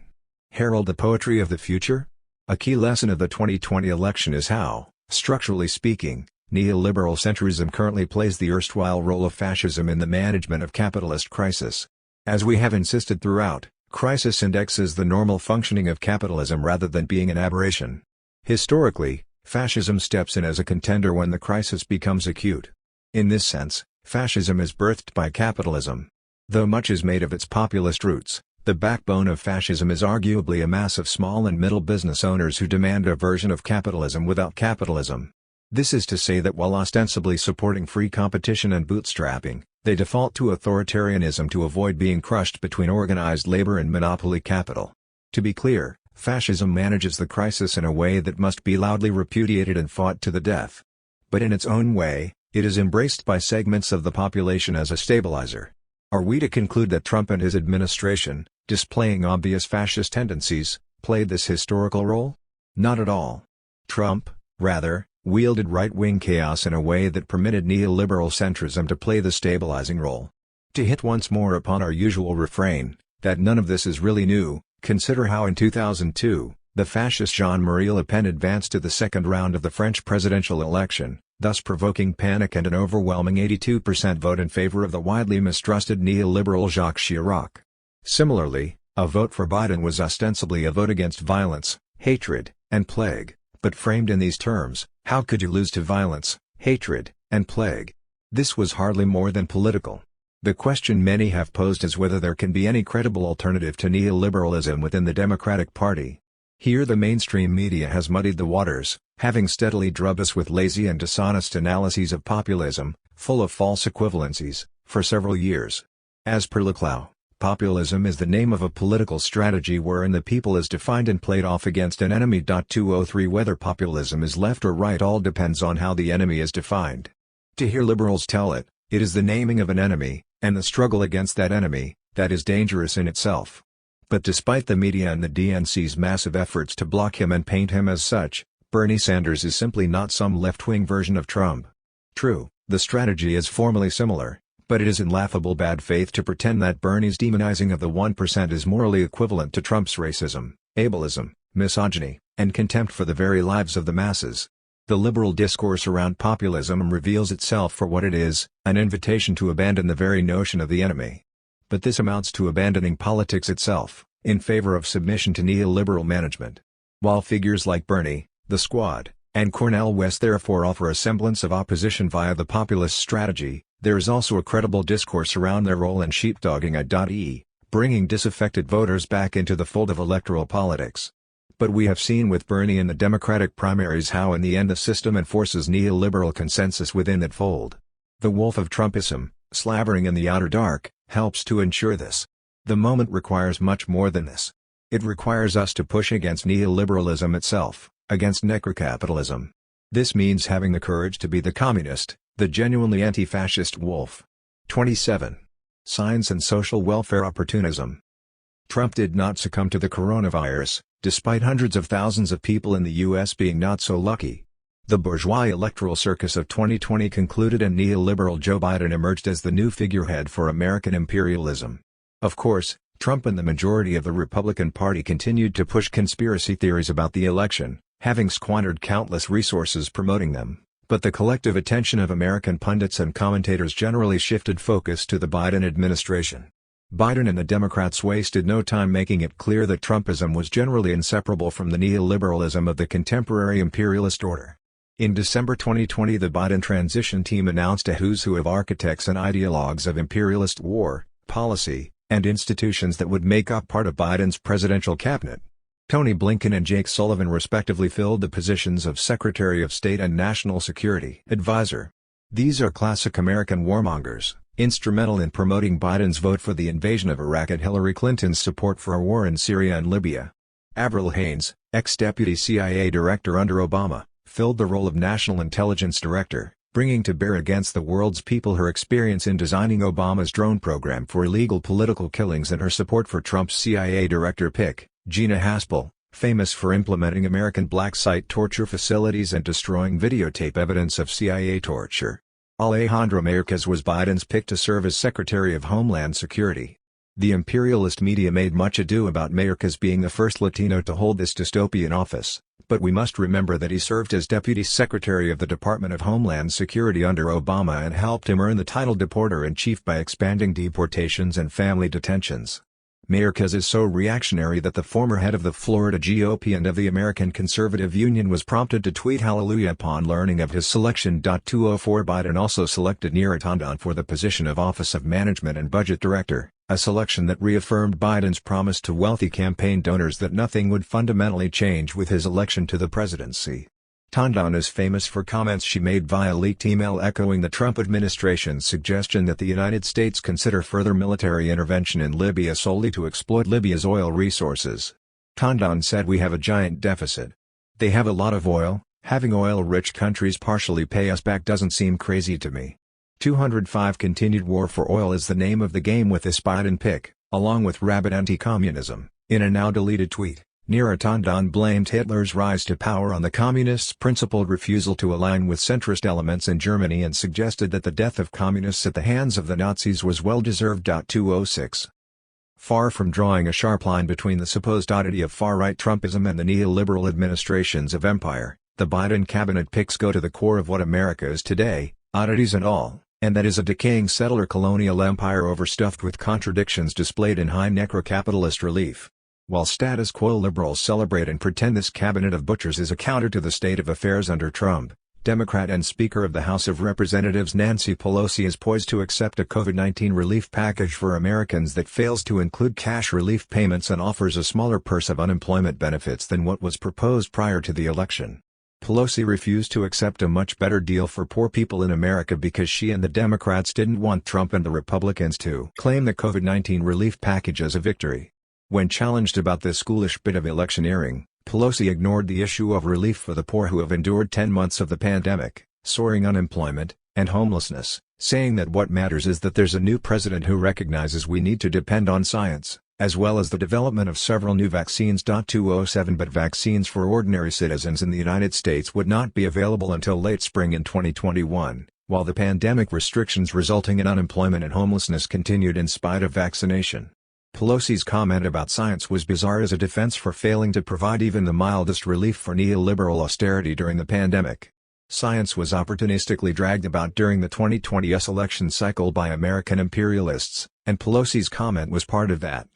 herald the poetry of the future? A key lesson of the 2020 election is how, structurally speaking, neoliberal centrism currently plays the erstwhile role of fascism in the management of capitalist crisis. As we have insisted throughout, crisis indexes the normal functioning of capitalism rather than being an aberration. Historically, fascism steps in as a contender when the crisis becomes acute. In this sense, fascism is birthed by capitalism. Though much is made of its populist roots, the backbone of fascism is arguably a mass of small and middle business owners who demand a version of capitalism without capitalism. This is to say that while ostensibly supporting free competition and bootstrapping, they default to authoritarianism to avoid being crushed between organized labor and monopoly capital. To be clear, fascism manages the crisis in a way that must be loudly repudiated and fought to the death. But in its own way, it is embraced by segments of the population as a stabilizer. Are we to conclude that Trump and his administration, displaying obvious fascist tendencies, played this historical role? Not at all. Trump, rather, wielded right-wing chaos in a way that permitted neoliberal centrism to play the stabilizing role. To hit once more upon our usual refrain, that none of this is really new, consider how in 2002, the fascist Jean-Marie Le Pen advanced to the second round of the French presidential election, thus provoking panic and an overwhelming 82% vote in favor of the widely mistrusted neoliberal Jacques Chirac. Similarly, a vote for Biden was ostensibly a vote against violence, hatred, and plague, but framed in these terms: how could you lose to violence, hatred, and plague? This was hardly more than political. The question many have posed is whether there can be any credible alternative to neoliberalism within the Democratic Party. Here the mainstream media has muddied the waters, having steadily drubbed us with lazy and dishonest analyses of populism, full of false equivalencies, for several years. As per Laclau, populism is the name of a political strategy wherein the people is defined and played off against an enemy. 203 Whether populism is left or right all depends on how the enemy is defined. To hear liberals tell it, It is the naming of an enemy, and the struggle against that enemy, that is dangerous in itself. But despite the media and the DNC's massive efforts to block him and paint him as such, Bernie Sanders is simply not some left-wing version of Trump. True, the strategy is formally similar, but it is in laughable bad faith to pretend that Bernie's demonizing of the 1% is morally equivalent to Trump's racism, ableism, misogyny, and contempt for the very lives of the masses. The liberal discourse around populism reveals itself for what it is, an invitation to abandon the very notion of the enemy. But this amounts to abandoning politics itself, in favor of submission to neoliberal management. While figures like Bernie, the Squad, and Cornel West therefore offer a semblance of opposition via the populist strategy, there is also a credible discourse around their role in sheepdogging .e, bringing disaffected voters back into the fold of electoral politics. But we have seen with Bernie in the Democratic primaries how in the end the system enforces neoliberal consensus within that fold. The wolf of Trumpism, slavering in the outer dark, helps to ensure this. The moment requires much more than this. It requires us to push against neoliberalism itself, against necrocapitalism. This means having the courage to be the communist, the genuinely anti-fascist wolf. 27. Science and social welfare opportunism. Trump did not succumb to the coronavirus, despite hundreds of thousands of people in the U.S. being not so lucky. The bourgeois electoral circus of 2020 concluded and neoliberal Joe Biden emerged as the new figurehead for American imperialism. Of course, Trump and the majority of the Republican Party continued to push conspiracy theories about the election, having squandered countless resources promoting them, but the collective attention of American pundits and commentators generally shifted focus to the Biden administration. Biden and the Democrats wasted no time making it clear that Trumpism was generally inseparable from the neoliberalism of the contemporary imperialist order. In December 2020 the Biden transition team announced a who's who of architects and ideologues of imperialist war, policy, and institutions that would make up part of Biden's presidential cabinet. Tony Blinken and Jake Sullivan respectively filled the positions of Secretary of State and National Security Advisor. These are classic American warmongers, instrumental in promoting Biden's vote for the invasion of Iraq and Hillary Clinton's support for a war in Syria and Libya. Avril Haines, ex-deputy CIA director under Obama, filled the role of National Intelligence Director, bringing to bear against the world's people her experience in designing Obama's drone program for illegal political killings and her support for Trump's CIA director pick, Gina Haspel, famous for implementing American black site torture facilities and destroying videotape evidence of CIA torture. Alejandro Mayorkas was Biden's pick to serve as Secretary of Homeland Security. The imperialist media made much ado about Mayorkas being the first Latino to hold this dystopian office, but we must remember that he served as Deputy Secretary of the Department of Homeland Security under Obama and helped him earn the title Deporter-in-Chief by expanding deportations and family detentions. Mayorkas is so reactionary that the former head of the Florida GOP and of the American Conservative Union was prompted to tweet hallelujah upon learning of his selection. 204 Biden also selected Neera Tandon for the position of Office of Management and Budget Director, a selection that reaffirmed Biden's promise to wealthy campaign donors that nothing would fundamentally change with his election to the presidency. Tandon is famous for comments she made via leaked email echoing the Trump administration's suggestion that the United States consider further military intervention in Libya solely to exploit Libya's oil resources. Tandon said, "We have a giant deficit. They have a lot of oil, having oil-rich countries partially pay us back doesn't seem crazy to me." 205 Continued war for oil is the name of the game with this Biden pick, along with rabid anti-communism. In a now-deleted tweet, Neera Tandon blamed Hitler's rise to power on the communists' principled refusal to align with centrist elements in Germany and suggested that the death of communists at the hands of the Nazis was well-deserved. 206. Far from drawing a sharp line between the supposed oddity of far-right Trumpism and the neoliberal administrations of empire, the Biden cabinet picks go to the core of what America is today, oddities and all, and that is a decaying settler colonial empire overstuffed with contradictions displayed in high necrocapitalist relief. While status quo liberals celebrate and pretend this cabinet of butchers is a counter to the state of affairs under Trump, Democrat and Speaker of the House of Representatives Nancy Pelosi is poised to accept a COVID-19 relief package for Americans that fails to include cash relief payments and offers a smaller purse of unemployment benefits than what was proposed prior to the election. Pelosi refused to accept a much better deal for poor people in America because she and the Democrats didn't want Trump and the Republicans to claim the COVID-19 relief package as a victory. When challenged about this ghoulish bit of electioneering, Pelosi ignored the issue of relief for the poor who have endured 10 months of the pandemic, soaring unemployment, and homelessness, saying that what matters is that there's a new president who recognizes we need to depend on science, as well as the development of several new vaccines. 207 But vaccines for ordinary citizens in the United States would not be available until late spring in 2021, while the pandemic restrictions resulting in unemployment and homelessness continued in spite of vaccination. Pelosi's comment about science was bizarre as a defense for failing to provide even the mildest relief for neoliberal austerity during the pandemic. Science was opportunistically dragged about during the 2020 US election cycle by American imperialists, and Pelosi's comment was part of that.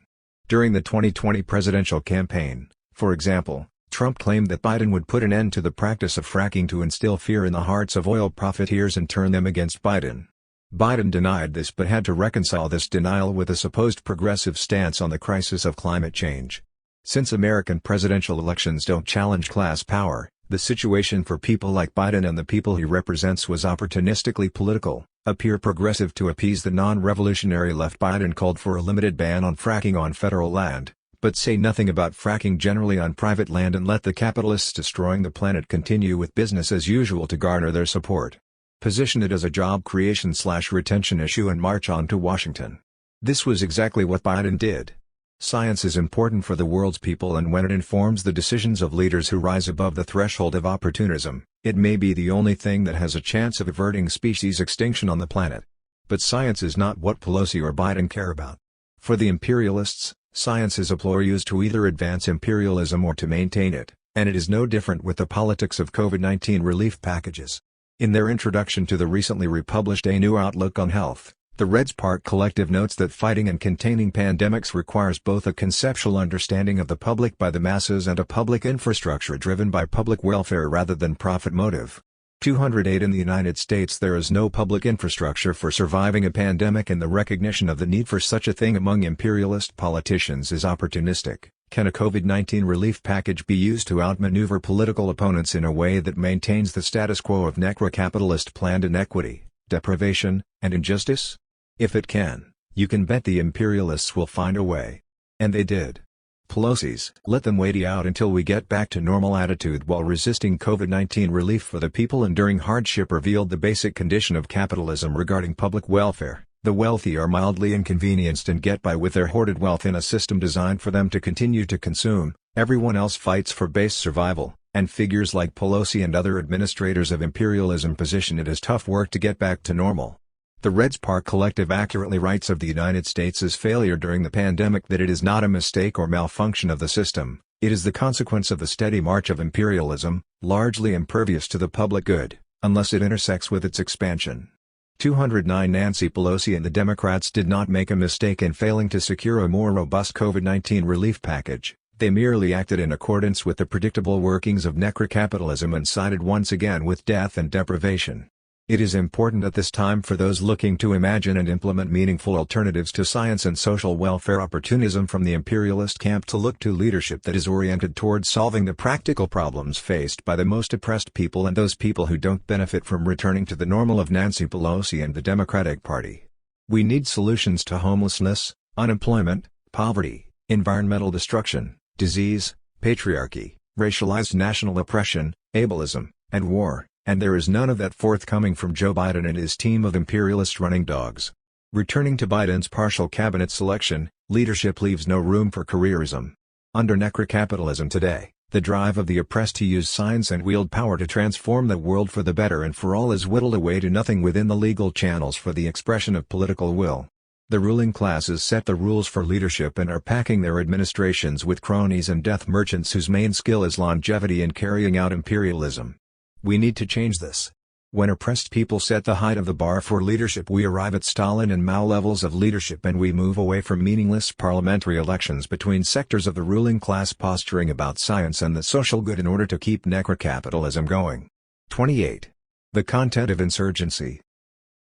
During the 2020 presidential campaign, for example, Trump claimed that Biden would put an end to the practice of fracking to instill fear in the hearts of oil profiteers and turn them against Biden. Biden denied this but had to reconcile this denial with a supposed progressive stance on the crisis of climate change. Since American presidential elections don't challenge class power, the situation for people like Biden and the people he represents was opportunistically political. Appear progressive to appease the non-revolutionary left. Biden called for a limited ban on fracking on federal land, but say nothing about fracking generally on private land and let the capitalists destroying the planet continue with business as usual to garner their support. Position it as a job creation/retention issue and march on to Washington. This was exactly what Biden did. Science is important for the world's people, and when it informs the decisions of leaders who rise above the threshold of opportunism, it may be the only thing that has a chance of averting species extinction on the planet. But science is not what Pelosi or Biden care about. For the imperialists, science is a ploy used to either advance imperialism or to maintain it, and it is no different with the politics of COVID-19 relief packages. In their introduction to the recently republished A New Outlook on Health, the Reds Park Collective notes that fighting and containing pandemics requires both a conceptual understanding of the public by the masses and a public infrastructure driven by public welfare rather than profit motive. 208 In the United States there is no public infrastructure for surviving a pandemic, and the recognition of the need for such a thing among imperialist politicians is opportunistic. Can a COVID-19 relief package be used to outmaneuver political opponents in a way that maintains the status quo of necrocapitalist planned inequity, deprivation, and injustice? If it can, you can bet the imperialists will find a way. And they did. Pelosi's "let them wait out until we get back to normal" attitude while resisting COVID-19 relief for the people enduring hardship revealed the basic condition of capitalism regarding public welfare. The wealthy are mildly inconvenienced and get by with their hoarded wealth in a system designed for them to continue to consume. Everyone else fights for base survival, and figures like Pelosi and other administrators of imperialism position it as tough work to get back to normal. The Reds Park Collective accurately writes of the United States' failure during the pandemic that it is not a mistake or malfunction of the system, it is the consequence of the steady march of imperialism, largely impervious to the public good, unless it intersects with its expansion. 209 Nancy Pelosi and the Democrats did not make a mistake in failing to secure a more robust COVID-19 relief package. They merely acted in accordance with the predictable workings of necrocapitalism and sided once again with death and deprivation. It is important at this time for those looking to imagine and implement meaningful alternatives to science and social welfare opportunism from the imperialist camp to look to leadership that is oriented towards solving the practical problems faced by the most oppressed people and those people who don't benefit from returning to the normal of Nancy Pelosi and the Democratic Party. We need solutions to homelessness, unemployment, poverty, environmental destruction, disease, patriarchy, racialized national oppression, ableism, and war. And there is none of that forthcoming from Joe Biden and his team of imperialist running dogs. Returning to Biden's partial cabinet selection, leadership leaves no room for careerism. Under necrocapitalism today, the drive of the oppressed to use science and wield power to transform the world for the better and for all is whittled away to nothing within the legal channels for the expression of political will. The ruling classes set the rules for leadership and are packing their administrations with cronies and death merchants whose main skill is longevity in carrying out imperialism. We need to change this. When oppressed people set the height of the bar for leadership, we arrive at Stalin and Mao levels of leadership, and we move away from meaningless parliamentary elections between sectors of the ruling class posturing about science and the social good in order to keep necrocapitalism going. 28. The content of insurgency.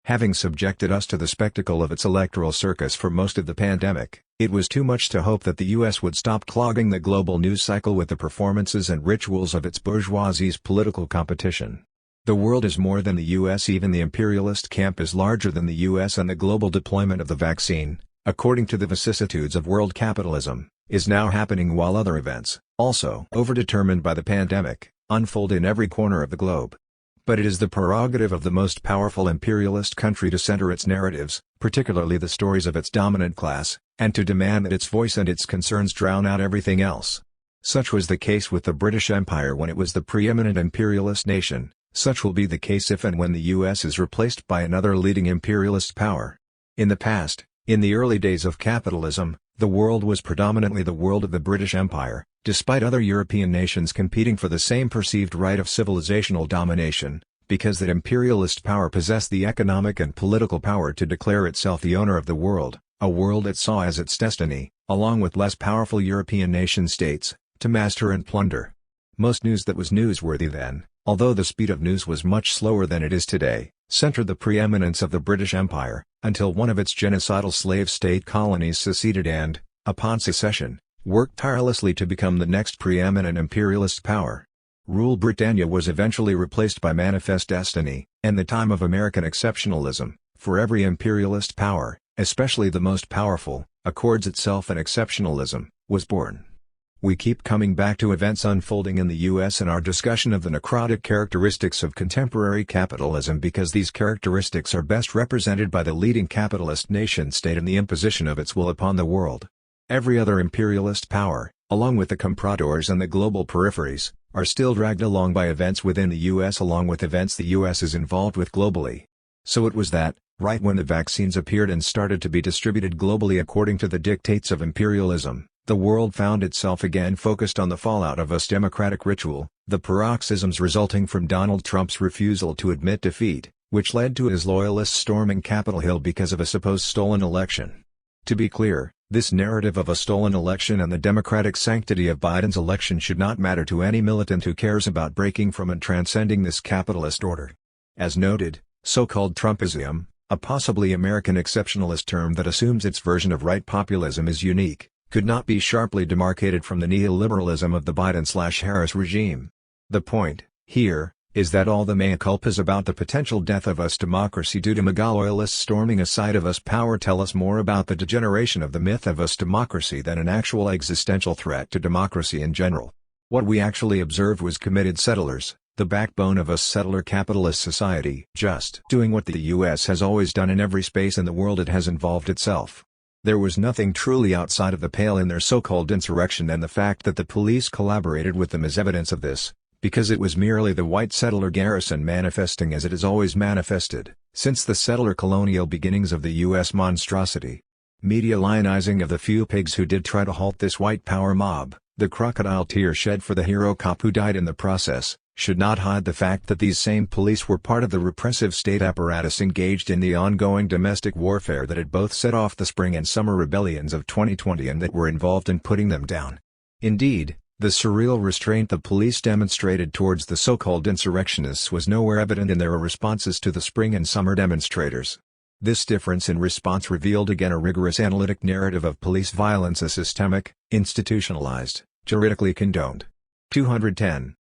Having subjected us to the spectacle of its electoral circus for most of the pandemic, it was too much to hope that the U.S. would stop clogging the global news cycle with the performances and rituals of its bourgeoisie's political competition. The world is more than the U.S. Even the imperialist camp is larger than the U.S. and the global deployment of the vaccine, according to the vicissitudes of world capitalism, is now happening while other events, also overdetermined by the pandemic, unfold in every corner of the globe. But it is the prerogative of the most powerful imperialist country to center its narratives, particularly the stories of its dominant class, and to demand that its voice and its concerns drown out everything else. Such was the case with the British Empire when it was the preeminent imperialist nation. Such will be the case if and when the US is replaced by another leading imperialist power. In the past, in the early days of capitalism, the world was predominantly the world of the British Empire, despite other European nations competing for the same perceived right of civilizational domination, because that imperialist power possessed the economic and political power to declare itself the owner of the world, a world it saw as its destiny, along with less powerful European nation-states, to master and plunder. Most news that was newsworthy then, although the speed of news was much slower than it is today, centered the preeminence of the British Empire, until one of its genocidal slave state colonies seceded and, upon secession, worked tirelessly to become the next preeminent imperialist power. Rule Britannia was eventually replaced by manifest destiny, and the time of American exceptionalism, for every imperialist power, especially the most powerful, accords itself an exceptionalism, was born. We keep coming back to events unfolding in the US in our discussion of the necrotic characteristics of contemporary capitalism because these characteristics are best represented by the leading capitalist nation-state and the imposition of its will upon the world. Every other imperialist power, along with the compradors and the global peripheries, are still dragged along by events within the US along with events the US is involved with globally. So it was that, right when the vaccines appeared and started to be distributed globally according to the dictates of imperialism, the world found itself again focused on the fallout of this democratic ritual, the paroxysms resulting from Donald Trump's refusal to admit defeat, which led to his loyalists storming Capitol Hill because of a supposed stolen election. To be clear, this narrative of a stolen election and the democratic sanctity of Biden's election should not matter to any militant who cares about breaking from and transcending this capitalist order. As noted, so-called Trumpism, a possibly American exceptionalist term that assumes its version of right populism is unique, could not be sharply demarcated from the neoliberalism of the Biden/Harris regime. The point, here, is that all the mea culpas about the potential death of us democracy due to MAGA loyalists storming a side of us power tell us more about the degeneration of the myth of us democracy than an actual existential threat to democracy in general. What we actually observed was committed settlers, the backbone of a settler capitalist society, just doing what the US has always done in every space in the world it has involved itself. There was nothing truly outside of the pale in their so-called insurrection, and the fact that the police collaborated with them is evidence of this, because it was merely the white settler garrison manifesting as it has always manifested, since the settler colonial beginnings of the U.S. monstrosity. Media lionizing of the few pigs who did try to halt this white power mob, the crocodile tear shed for the hero cop who died in the process, should not hide the fact that these same police were part of the repressive state apparatus engaged in the ongoing domestic warfare that had both set off the spring and summer rebellions of 2020 and that were involved in putting them down. Indeed, the surreal restraint the police demonstrated towards the so-called insurrectionists was nowhere evident in their responses to the spring and summer demonstrators. This difference in response revealed again a rigorous analytic narrative of police violence as systemic, institutionalized, juridically condoned. 210.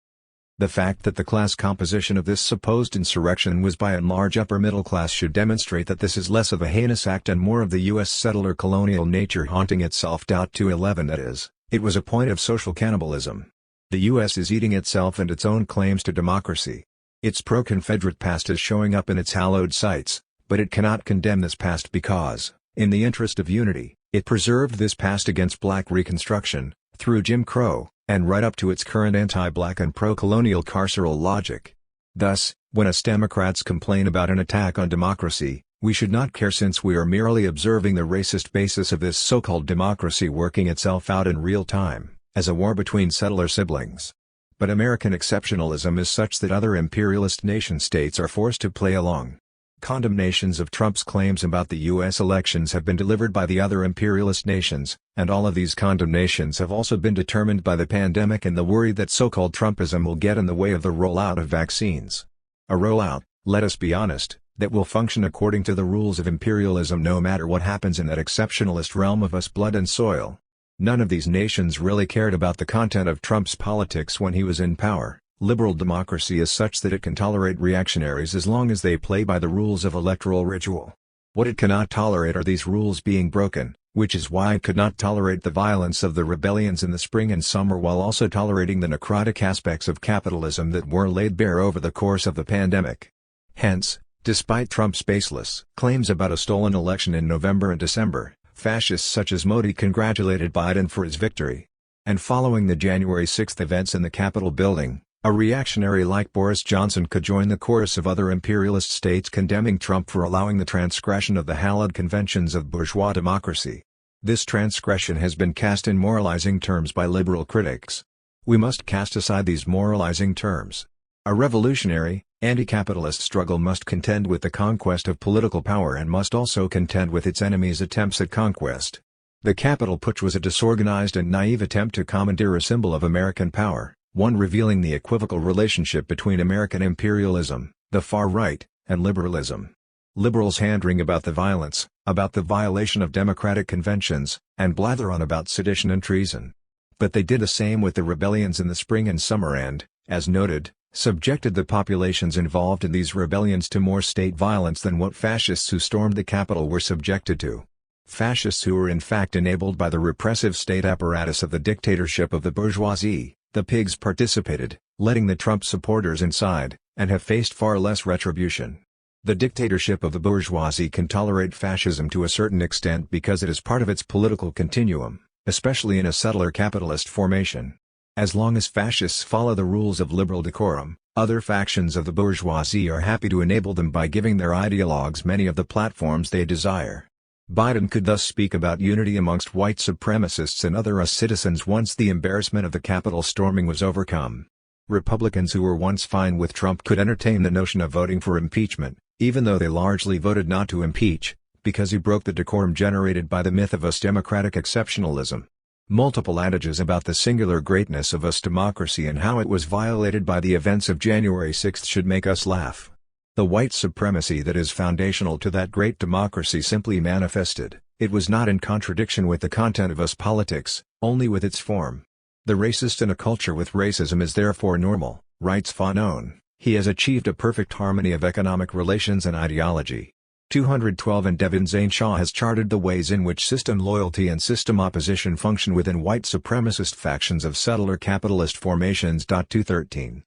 The fact that the class composition of this supposed insurrection was by and large upper middle class should demonstrate that this is less of a heinous act and more of the U.S. settler colonial nature haunting itself. 211 That is, it was a point of social cannibalism. The U.S. is eating itself and its own claims to democracy. Its pro-Confederate past is showing up in its hallowed sites, but it cannot condemn this past because, in the interest of unity, it preserved this past against black Reconstruction, through Jim Crow, and right up to its current anti-black and pro-colonial carceral logic. Thus, when us Democrats complain about an attack on democracy, we should not care since we are merely observing the racist basis of this so-called democracy working itself out in real time, as a war between settler siblings. But American exceptionalism is such that other imperialist nation-states are forced to play along. Condemnations of Trump's claims about the U.S. elections have been delivered by the other imperialist nations, and all of these condemnations have also been determined by the pandemic and the worry that so-called Trumpism will get in the way of the rollout of vaccines. A rollout, let us be honest, that will function according to the rules of imperialism no matter what happens in that exceptionalist realm of us blood and soil. None of these nations really cared about the content of Trump's politics when he was in power. Liberal democracy is such that it can tolerate reactionaries as long as they play by the rules of electoral ritual. What it cannot tolerate are these rules being broken, which is why it could not tolerate the violence of the rebellions in the spring and summer while also tolerating the necrotic aspects of capitalism that were laid bare over the course of the pandemic. Hence, despite Trump's baseless claims about a stolen election in November and December, fascists such as Modi congratulated Biden for his victory. And following the January 6 events in the Capitol building, a reactionary like Boris Johnson could join the chorus of other imperialist states condemning Trump for allowing the transgression of the hallowed conventions of bourgeois democracy. This transgression has been cast in moralizing terms by liberal critics. We must cast aside these moralizing terms. A revolutionary, anti-capitalist struggle must contend with the conquest of political power and must also contend with its enemies' attempts at conquest. The Capitol Putsch was a disorganized and naive attempt to commandeer a symbol of American power, one revealing the equivocal relationship between American imperialism, the far right, and liberalism. Liberals hand-wring about the violence, about the violation of democratic conventions, and blather on about sedition and treason. But they did the same with the rebellions in the spring and summer and, as noted, subjected the populations involved in these rebellions to more state violence than what fascists who stormed the Capitol were subjected to. Fascists who were in fact enabled by the repressive state apparatus of the dictatorship of the bourgeoisie. The pigs participated, letting the Trump supporters inside, and have faced far less retribution. The dictatorship of the bourgeoisie can tolerate fascism to a certain extent because it is part of its political continuum, especially in a settler capitalist formation. As long as fascists follow the rules of liberal decorum, other factions of the bourgeoisie are happy to enable them by giving their ideologues many of the platforms they desire. Biden could thus speak about unity amongst white supremacists and other US citizens once the embarrassment of the Capitol storming was overcome. Republicans who were once fine with Trump could entertain the notion of voting for impeachment, even though they largely voted not to impeach, because he broke the decorum generated by the myth of US democratic exceptionalism. Multiple adages about the singular greatness of US democracy and how it was violated by the events of January 6 should make us laugh. The white supremacy that is foundational to that great democracy simply manifested. It was not in contradiction with the content of US politics, only with its form. The racist in a culture with racism is therefore normal, writes Fanon. He has achieved a perfect harmony of economic relations and ideology. 212 and Devin Zane Shaw has charted the ways in which system loyalty and system opposition function within white supremacist factions of settler capitalist formations. 213.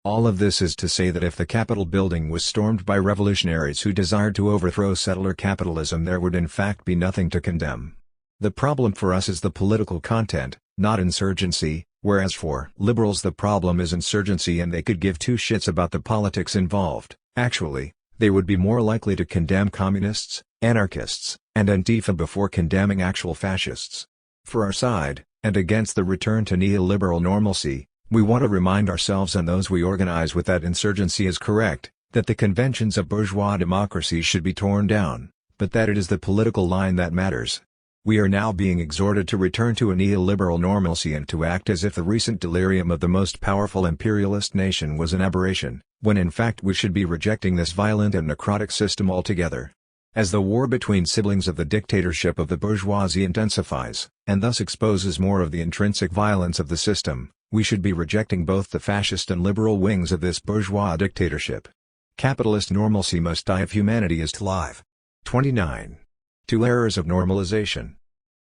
All of this is to say that if the Capitol building was stormed by revolutionaries who desired to overthrow settler capitalism, there would in fact be nothing to condemn. The problem for us is the political content, not insurgency, whereas for liberals the problem is insurgency and they could give two shits about the politics involved. Actually, they would be more likely to condemn communists, anarchists, and Antifa before condemning actual fascists. For our side, and against the return to neoliberal normalcy, we want to remind ourselves and those we organize with that insurgency is correct, that the conventions of bourgeois democracy should be torn down, but that it is the political line that matters. We are now being exhorted to return to a neoliberal normalcy and to act as if the recent delirium of the most powerful imperialist nation was an aberration, when in fact we should be rejecting this violent and necrotic system altogether. As the war between siblings of the dictatorship of the bourgeoisie intensifies, and thus exposes more of the intrinsic violence of the system, we should be rejecting both the fascist and liberal wings of this bourgeois dictatorship. Capitalist normalcy must die if humanity is to live. 29. 2 Errors of normalization.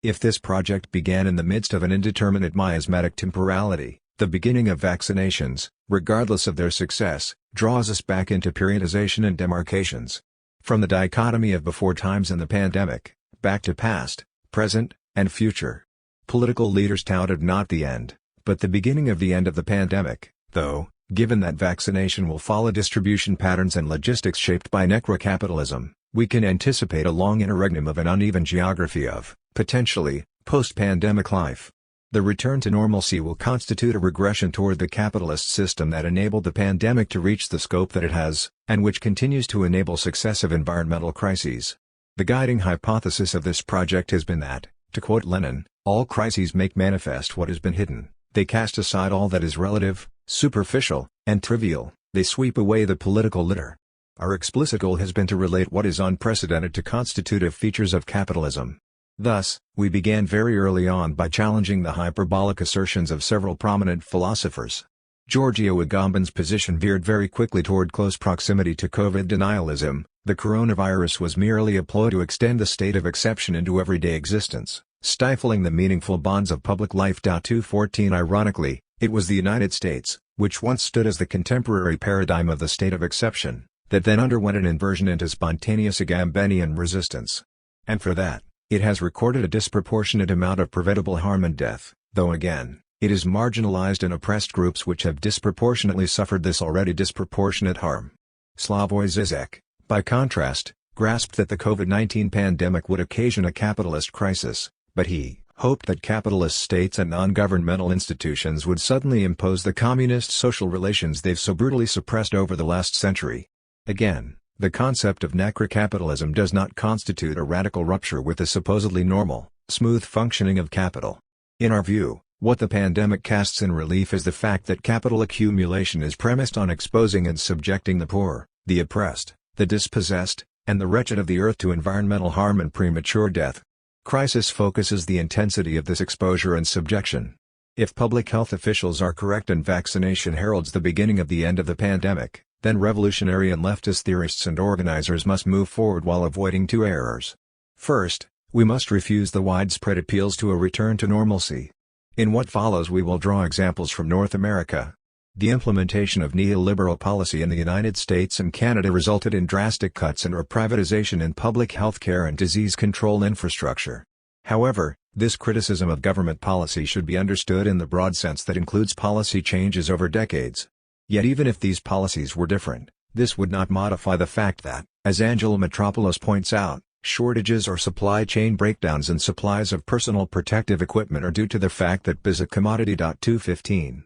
If this project began in the midst of an indeterminate miasmatic temporality, the beginning of vaccinations, regardless of their success, draws us back into periodization and demarcations. From the dichotomy of before times and the pandemic, back to past, present, and future. Political leaders touted not the end, but the beginning of the end of the pandemic, though, given that vaccination will follow distribution patterns and logistics shaped by necrocapitalism, we can anticipate a long interregnum of an uneven geography of, potentially, post-pandemic life. The return to normalcy will constitute a regression toward the capitalist system that enabled the pandemic to reach the scope that it has, and which continues to enable successive environmental crises. The guiding hypothesis of this project has been that, to quote Lenin, all crises make manifest what has been hidden. They cast aside all that is relative, superficial, and trivial, they sweep away the political litter. Our explicit goal has been to relate what is unprecedented to constitutive features of capitalism. Thus, we began very early on by challenging the hyperbolic assertions of several prominent philosophers. Giorgio Agamben's position veered very quickly toward close proximity to COVID denialism, The coronavirus was merely a ploy to extend the state of exception into everyday existence, stifling the meaningful bonds of public life. 214 Ironically, it was the United States, which once stood as the contemporary paradigm of the state of exception, that then underwent an inversion into spontaneous Agambenian resistance. And for that, it has recorded a disproportionate amount of preventable harm and death, though again, it is marginalized and oppressed groups which have disproportionately suffered this already disproportionate harm. Slavoj Žižek, by contrast, grasped that the COVID-19 pandemic would occasion a capitalist crisis, but he hoped that capitalist states and non-governmental institutions would suddenly impose the communist social relations they've so brutally suppressed over the last century. Again, the concept of necrocapitalism does not constitute a radical rupture with the supposedly normal, smooth functioning of capital. In our view, what the pandemic casts in relief is the fact that capital accumulation is premised on exposing and subjecting the poor, the oppressed, the dispossessed, and the wretched of the earth to environmental harm and premature death. Crisis focuses the intensity of this exposure and subjection. If public health officials are correct and vaccination heralds the beginning of the end of the pandemic, then revolutionary and leftist theorists and organizers must move forward while avoiding two errors. First, we must refuse the widespread appeals to a return to normalcy. In what follows we will draw examples from North America. The implementation of neoliberal policy in the United States and Canada resulted in drastic cuts and or privatization in public health care and disease control infrastructure. However, this criticism of government policy should be understood in the broad sense that includes policy changes over decades. Yet even if these policies were different, this would not modify the fact that, as Angela Metropoulos points out, shortages or supply chain breakdowns in supplies of personal protective equipment are due to the fact that B is a commodity. 215.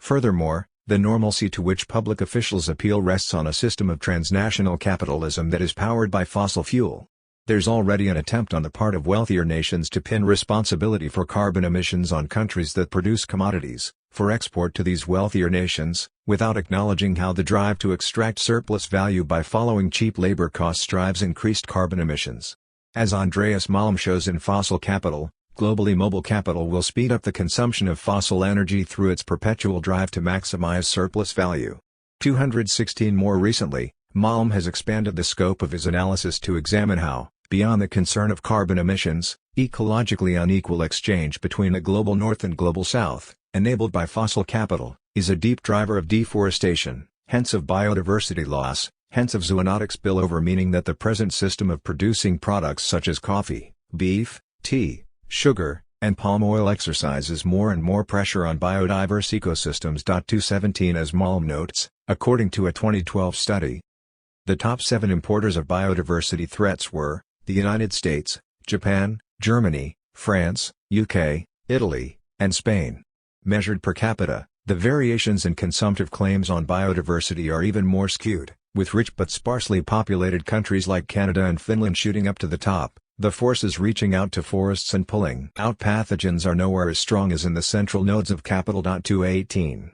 Furthermore, the normalcy to which public officials appeal rests on a system of transnational capitalism that is powered by fossil fuel. There's already an attempt on the part of wealthier nations to pin responsibility for carbon emissions on countries that produce commodities, for export to these wealthier nations, without acknowledging how the drive to extract surplus value by following cheap labor costs drives increased carbon emissions. As Andreas Malm shows in Fossil Capital, globally mobile capital will speed up the consumption of fossil energy through its perpetual drive to maximize surplus value. 216 More recently, Malm has expanded the scope of his analysis to examine how, beyond the concern of carbon emissions, ecologically unequal exchange between a global north and global south, enabled by fossil capital, is a deep driver of deforestation, hence of biodiversity loss, hence of zoonotic spillover, meaning that the present system of producing products such as coffee, beef, tea, sugar, and palm oil exercises more and more pressure on biodiverse ecosystems. 217 As Malm notes, according to a 2012 study, the top 7 importers of biodiversity threats were the United States, Japan, Germany, France, UK, Italy, and Spain. Measured per capita, the variations in consumptive claims on biodiversity are even more skewed, with rich but sparsely populated countries like Canada and Finland shooting up to the top. The forces reaching out to forests and pulling out pathogens are nowhere as strong as in the central nodes of capital. 218.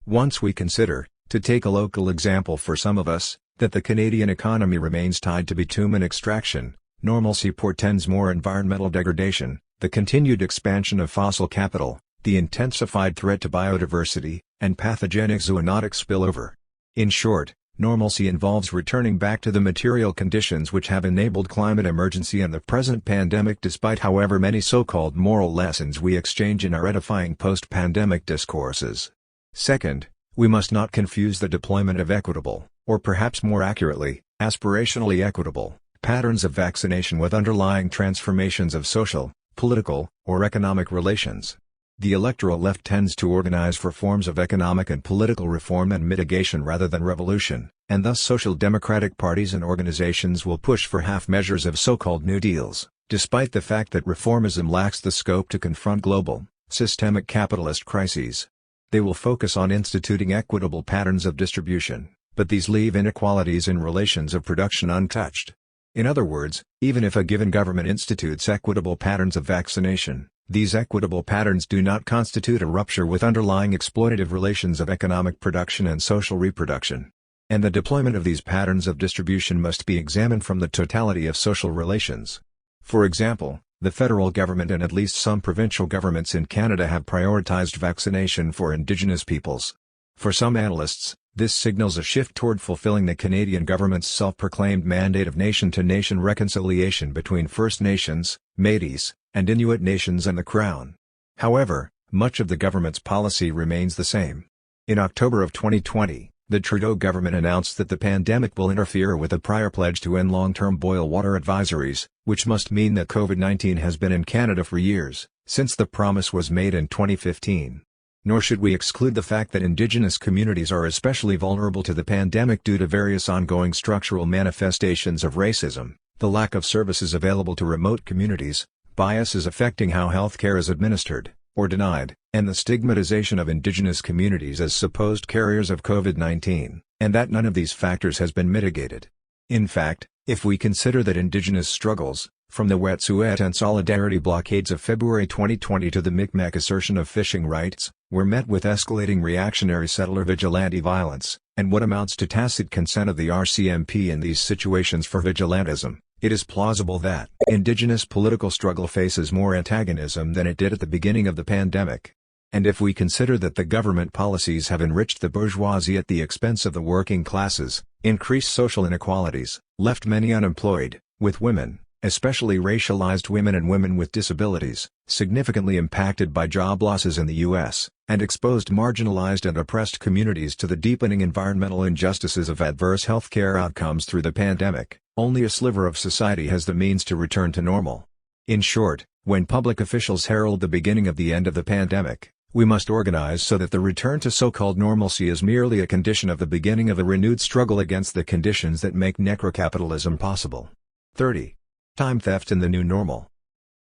Once we consider, to take a local example for some of us, that the Canadian economy remains tied to bitumen extraction, normalcy portends more environmental degradation, the continued expansion of fossil capital, the intensified threat to biodiversity, and pathogenic zoonotic spillover. In short, normalcy involves returning back to the material conditions which have enabled climate emergency and the present pandemic, despite however many so-called moral lessons we exchange in our edifying post-pandemic discourses. Second, we must not confuse the deployment of equitable, or perhaps more accurately, aspirationally equitable, patterns of vaccination with underlying transformations of social, political, or economic relations. The electoral left tends to organize for forms of economic and political reform and mitigation rather than revolution, and thus social democratic parties and organizations will push for half measures of so-called New Deals, despite the fact that reformism lacks the scope to confront global, systemic capitalist crises. They will focus on instituting equitable patterns of distribution, but these leave inequalities in relations of production untouched. In other words, even if a given government institutes equitable patterns of vaccination, these equitable patterns do not constitute a rupture with underlying exploitative relations of economic production and social reproduction. And the deployment of these patterns of distribution must be examined from the totality of social relations. For example, the federal government and at least some provincial governments in Canada have prioritized vaccination for Indigenous peoples. For some analysts, This signals a shift toward fulfilling the Canadian government's self-proclaimed mandate of nation-to-nation reconciliation between First Nations, Métis, and Inuit nations and the Crown. However, much of the government's policy remains the same. In October of 2020, the Trudeau government announced that the pandemic will interfere with a prior pledge to end long-term boil water advisories, which must mean that COVID-19 has been in Canada for years, since the promise was made in 2015. Nor should we exclude the fact that Indigenous communities are especially vulnerable to the pandemic due to various ongoing structural manifestations of racism, the lack of services available to remote communities, biases affecting how healthcare is administered, or denied, and the stigmatization of Indigenous communities as supposed carriers of COVID-19, and that none of these factors has been mitigated. In fact, if we consider that Indigenous struggles, from the Wet'suwet'en and Solidarity blockades of February 2020 to the Micmac assertion of fishing rights, were met with escalating reactionary settler vigilante violence, and what amounts to tacit consent of the RCMP in these situations for vigilantism, it is plausible that Indigenous political struggle faces more antagonism than it did at the beginning of the pandemic. And if we consider that the government policies have enriched the bourgeoisie at the expense of the working classes, increased social inequalities, left many unemployed, with women, especially racialized women and women with disabilities, significantly impacted by job losses in the U.S., and exposed marginalized and oppressed communities to the deepening environmental injustices of adverse healthcare outcomes through the pandemic, only a sliver of society has the means to return to normal. In short, when public officials herald the beginning of the end of the pandemic, we must organize so that the return to so-called normalcy is merely a condition of the beginning of a renewed struggle against the conditions that make necrocapitalism possible. 30. Time theft in the new normal.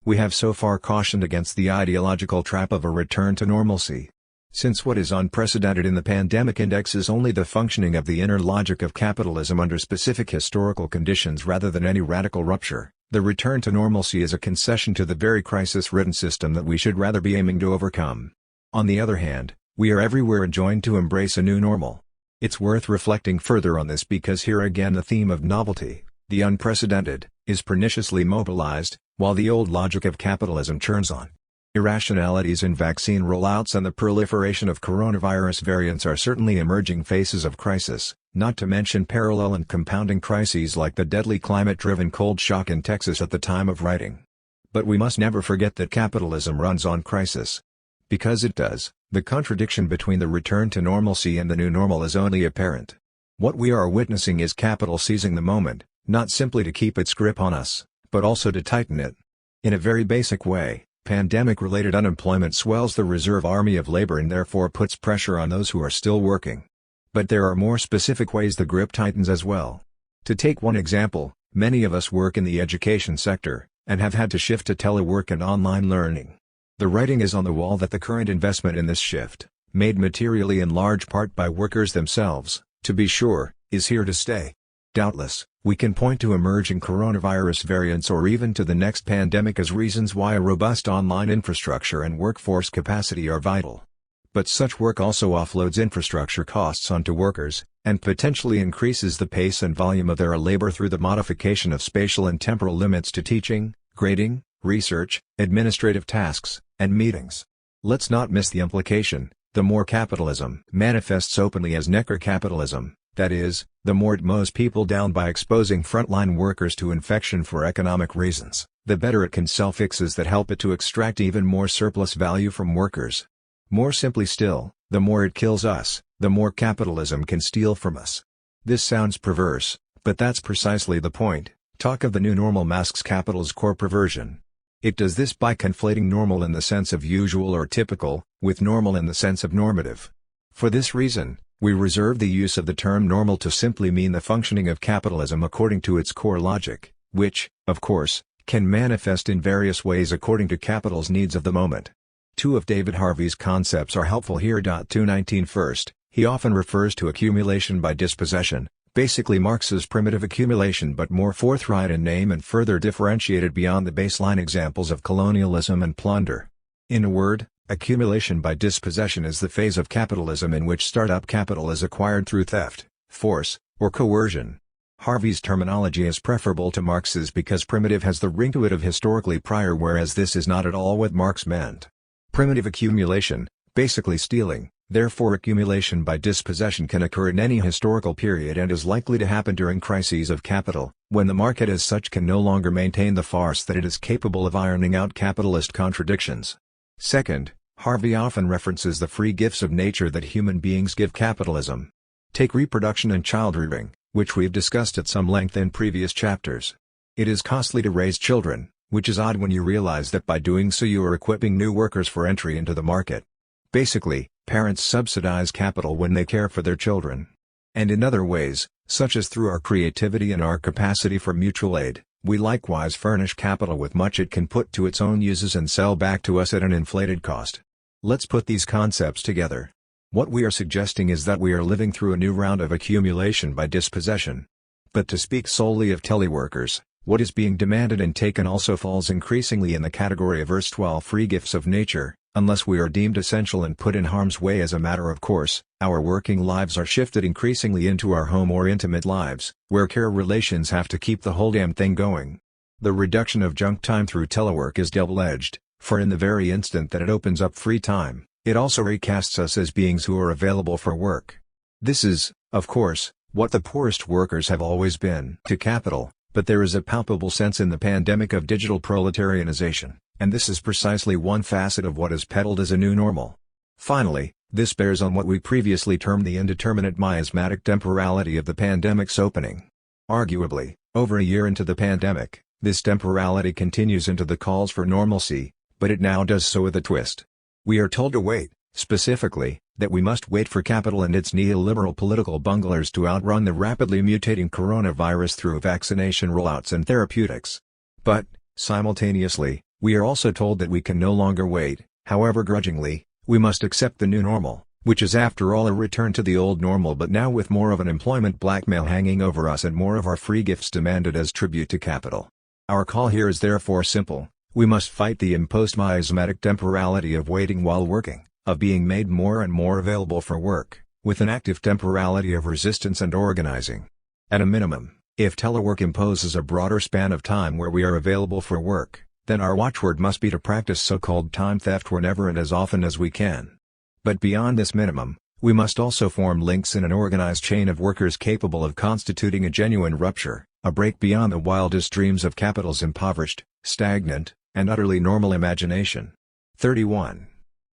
We have so far cautioned against the ideological trap of a return to normalcy. Since what is unprecedented in the pandemic index is only the functioning of the inner logic of capitalism under specific historical conditions rather than any radical rupture, the return to normalcy is a concession to the very crisis-ridden system that we should rather be aiming to overcome. On the other hand, we are everywhere enjoined to embrace a new normal. It's worth reflecting further on this because here again the theme of novelty, the unprecedented, is perniciously mobilized, while the old logic of capitalism churns on. Irrationalities in vaccine rollouts and the proliferation of coronavirus variants are certainly emerging phases of crisis, not to mention parallel and compounding crises like the deadly climate-driven cold shock in Texas at the time of writing. But we must never forget that capitalism runs on crisis. Because it does, the contradiction between the return to normalcy and the new normal is only apparent. What we are witnessing is capital seizing the moment, not simply to keep its grip on us, but also to tighten it. In a very basic way, pandemic-related unemployment swells the reserve army of labor and therefore puts pressure on those who are still working. But there are more specific ways the grip tightens as well. To take one example, many of us work in the education sector, and have had to shift to telework and online learning. The writing is on the wall that the current investment in this shift, made materially in large part by workers themselves, to be sure, is here to stay. Doubtless, we can point to emerging coronavirus variants or even to the next pandemic as reasons why a robust online infrastructure and workforce capacity are vital. But such work also offloads infrastructure costs onto workers, and potentially increases the pace and volume of their labor through the modification of spatial and temporal limits to teaching, grading, research, administrative tasks, and meetings. Let's not miss the implication: the more capitalism manifests openly as necrocapitalism, that is, the more it mows people down by exposing frontline workers to infection for economic reasons, the better it can sell fixes that help it to extract even more surplus value from workers. More simply still, the more it kills us, the more capitalism can steal from us. This sounds perverse, but that's precisely the point. Talk of the new normal masks capital's core perversion. It does this by conflating normal in the sense of usual or typical, with normal in the sense of normative. For this reason, we reserve the use of the term normal to simply mean the functioning of capitalism according to its core logic, which, of course, can manifest in various ways according to capital's needs of the moment. Two of David Harvey's concepts are helpful here. 219 First, he often refers to accumulation by dispossession, basically Marx's primitive accumulation but more forthright in name and further differentiated beyond the baseline examples of colonialism and plunder. In a word, accumulation by dispossession is the phase of capitalism in which startup capital is acquired through theft, force, or coercion. Harvey's terminology is preferable to Marx's because primitive has the ring to it of historically prior, whereas this is not at all what Marx meant. Primitive accumulation, basically stealing, Therefore accumulation by dispossession can occur in any historical period and is likely to happen during crises of capital, when the market as such can no longer maintain the farce that it is capable of ironing out capitalist contradictions. Second, Harvey often references the free gifts of nature that human beings give capitalism. Take reproduction and child-rearing, which we've discussed at some length in previous chapters. It is costly to raise children, which is odd when you realize that by doing so you are equipping new workers for entry into the market. Basically, parents subsidize capital when they care for their children. And in other ways, such as through our creativity and our capacity for mutual aid, we likewise furnish capital with much it can put to its own uses and sell back to us at an inflated cost. Let's put these concepts together. What we are suggesting is that we are living through a new round of accumulation by dispossession. But to speak solely of teleworkers, what is being demanded and taken also falls increasingly in the category of erstwhile free gifts of nature. Unless we are deemed essential and put in harm's way as a matter of course, our working lives are shifted increasingly into our home or intimate lives, where care relations have to keep the whole damn thing going. The reduction of junk time through telework is double-edged, for in the very instant that it opens up free time, it also recasts us as beings who are available for work. This is, of course, what the poorest workers have always been to capital, but there is a palpable sense in the pandemic of digital proletarianization. And this is precisely one facet of what is peddled as a new normal. Finally, this bears on what we previously termed the indeterminate miasmatic temporality of the pandemic's opening. Arguably, over a year into the pandemic, this temporality continues into the calls for normalcy, but it now does so with a twist. We are told to wait, specifically, that we must wait for capital and its neoliberal political bunglers to outrun the rapidly mutating coronavirus through vaccination rollouts and therapeutics. But, simultaneously, we are also told that we can no longer wait, however grudgingly, we must accept the new normal, which is after all a return to the old normal but now with more of an employment blackmail hanging over us and more of our free gifts demanded as tribute to capital. Our call here is therefore simple: we must fight the imposed miasmatic temporality of waiting while working, of being made more and more available for work, with an active temporality of resistance and organizing. At a minimum, if telework imposes a broader span of time where we are available for work, then our watchword must be to practice so-called time theft whenever and as often as we can. But beyond this minimum, we must also form links in an organized chain of workers capable of constituting a genuine rupture, a break beyond the wildest dreams of capital's impoverished, stagnant, and utterly normal imagination. 31.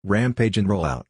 Rampage and rollout.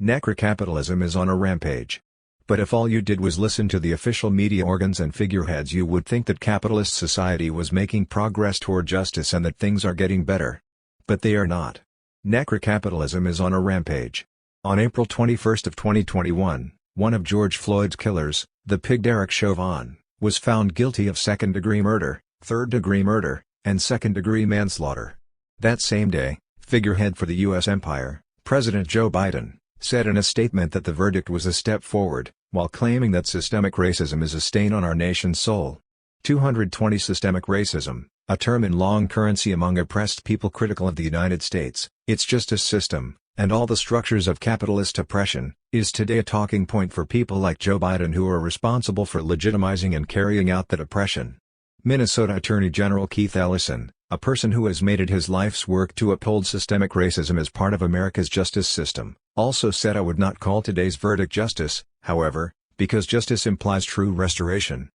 Necrocapitalism is on a rampage. But if all you did was listen to the official media organs and figureheads, you would think that capitalist society was making progress toward justice and that things are getting better. But they are not. Necrocapitalism is on a rampage. On April 21 of 2021, one of George Floyd's killers, the pig Derek Chauvin, was found guilty of second-degree murder, third-degree murder, and second-degree manslaughter. That same day, figurehead for the U.S. empire, President Joe Biden, said in a statement that the verdict was a step forward, while claiming that systemic racism is a stain on our nation's soul. 220 Systemic racism, a term in long currency among oppressed people critical of the United States, its justice system, and all the structures of capitalist oppression, is today a talking point for people like Joe Biden who are responsible for legitimizing and carrying out that oppression. Minnesota Attorney General Keith Ellison, a person who has made it his life's work to uphold systemic racism as part of America's justice system, also said, "I would not call today's verdict justice, however, because justice implies true restoration.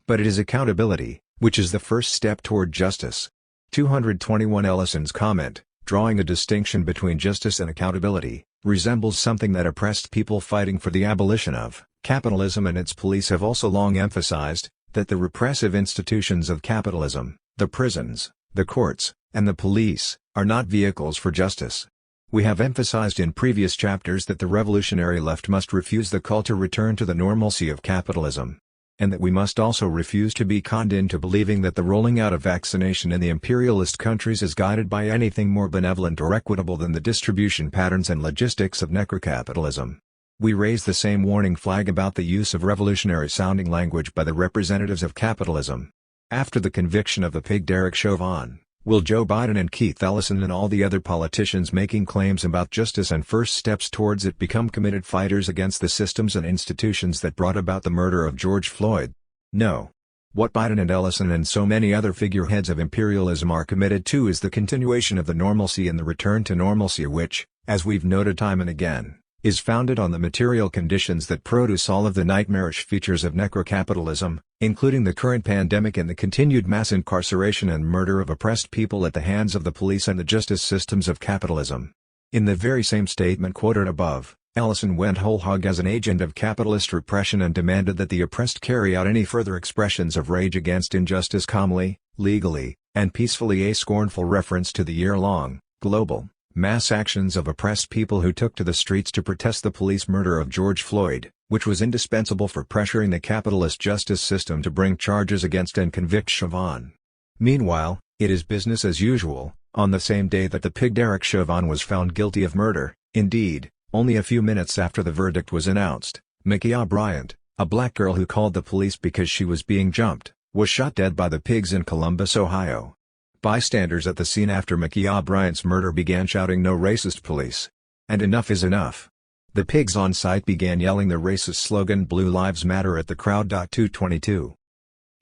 But it is accountability, which is the first step toward justice." 221 Ellison's comment, drawing a distinction between justice and accountability, resembles something that oppressed people fighting for the abolition of capitalism and its police have also long emphasized, that the repressive institutions of capitalism, the prisons, the courts, and the police, are not vehicles for justice. We have emphasized in previous chapters that the revolutionary left must refuse the call to return to the normalcy of capitalism. And that we must also refuse to be conned into believing that the rolling out of vaccination in the imperialist countries is guided by anything more benevolent or equitable than the distribution patterns and logistics of necrocapitalism. We raise the same warning flag about the use of revolutionary-sounding language by the representatives of capitalism. After the conviction of the pig Derek Chauvin, will Joe Biden and Keith Ellison and all the other politicians making claims about justice and first steps towards it become committed fighters against the systems and institutions that brought about the murder of George Floyd? No. What Biden and Ellison and so many other figureheads of imperialism are committed to is the continuation of the normalcy and the return to normalcy which, as we've noted time and again, is founded on the material conditions that produce all of the nightmarish features of necrocapitalism, including the current pandemic and the continued mass incarceration and murder of oppressed people at the hands of the police and the justice systems of capitalism. In the very same statement quoted above, Ellison went whole hog as an agent of capitalist repression and demanded that the oppressed carry out any further expressions of rage against injustice calmly, legally, and peacefully. A scornful reference to the year-long, global, mass actions of oppressed people who took to the streets to protest the police murder of George Floyd, which was indispensable for pressuring the capitalist justice system to bring charges against and convict Chauvin. Meanwhile, it is business as usual, on the same day that the pig Derek Chauvin was found guilty of murder. Indeed, only a few minutes after the verdict was announced, Ma'Khia Bryant, a black girl who called the police because she was being jumped, was shot dead by the pigs in Columbus, Ohio. Bystanders at the scene after Ma'Khia Bryant's murder began shouting "No racist police!" and "Enough is enough." The pigs on site began yelling the racist slogan "Blue Lives Matter" at the crowd. 222.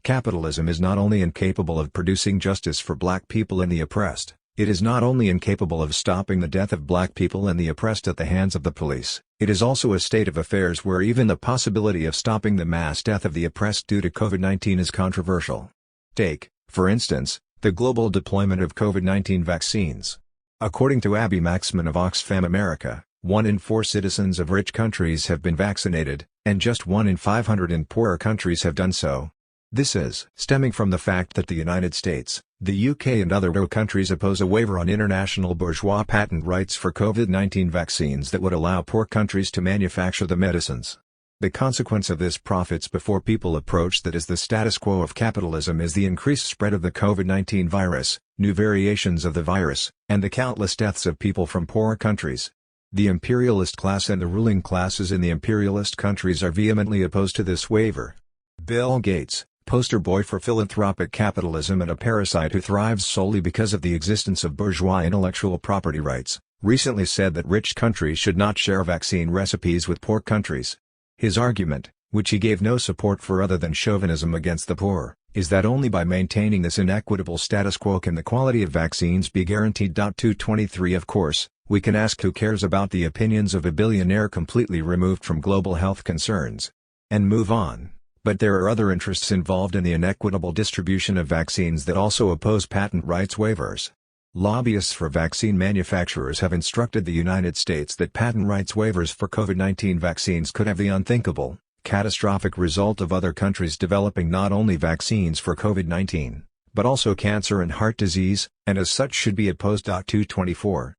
Capitalism is not only incapable of producing justice for black people and the oppressed, it is not only incapable of stopping the death of black people and the oppressed at the hands of the police, it is also a state of affairs where even the possibility of stopping the mass death of the oppressed due to COVID-19 is controversial. Take, for instance, the global deployment of COVID-19 vaccines. According to Abby Maxman of Oxfam America, 1 in 4 citizens of rich countries have been vaccinated, and just 1 in 500 in poorer countries have done so. This is stemming from the fact that the United States, the UK and other countries oppose a waiver on international bourgeois patent rights for COVID-19 vaccines that would allow poor countries to manufacture the medicines. The consequence of this profits before people approach that is the status quo of capitalism is the increased spread of the COVID-19 virus, new variations of the virus, and the countless deaths of people from poorer countries. The imperialist class and the ruling classes in the imperialist countries are vehemently opposed to this waiver. Bill Gates, poster boy for philanthropic capitalism and a parasite who thrives solely because of the existence of bourgeois intellectual property rights, recently said that rich countries should not share vaccine recipes with poor countries. His argument, which he gave no support for other than chauvinism against the poor, is that only by maintaining this inequitable status quo can the quality of vaccines be guaranteed. 223 Of course, we can ask who cares about the opinions of a billionaire completely removed from global health concerns, and move on. But there are other interests involved in the inequitable distribution of vaccines that also oppose patent rights waivers. Lobbyists for vaccine manufacturers have instructed the United States that patent rights waivers for COVID-19 vaccines could have the unthinkable, catastrophic result of other countries developing not only vaccines for COVID-19, but also cancer and heart disease, and as such should be opposed. 224.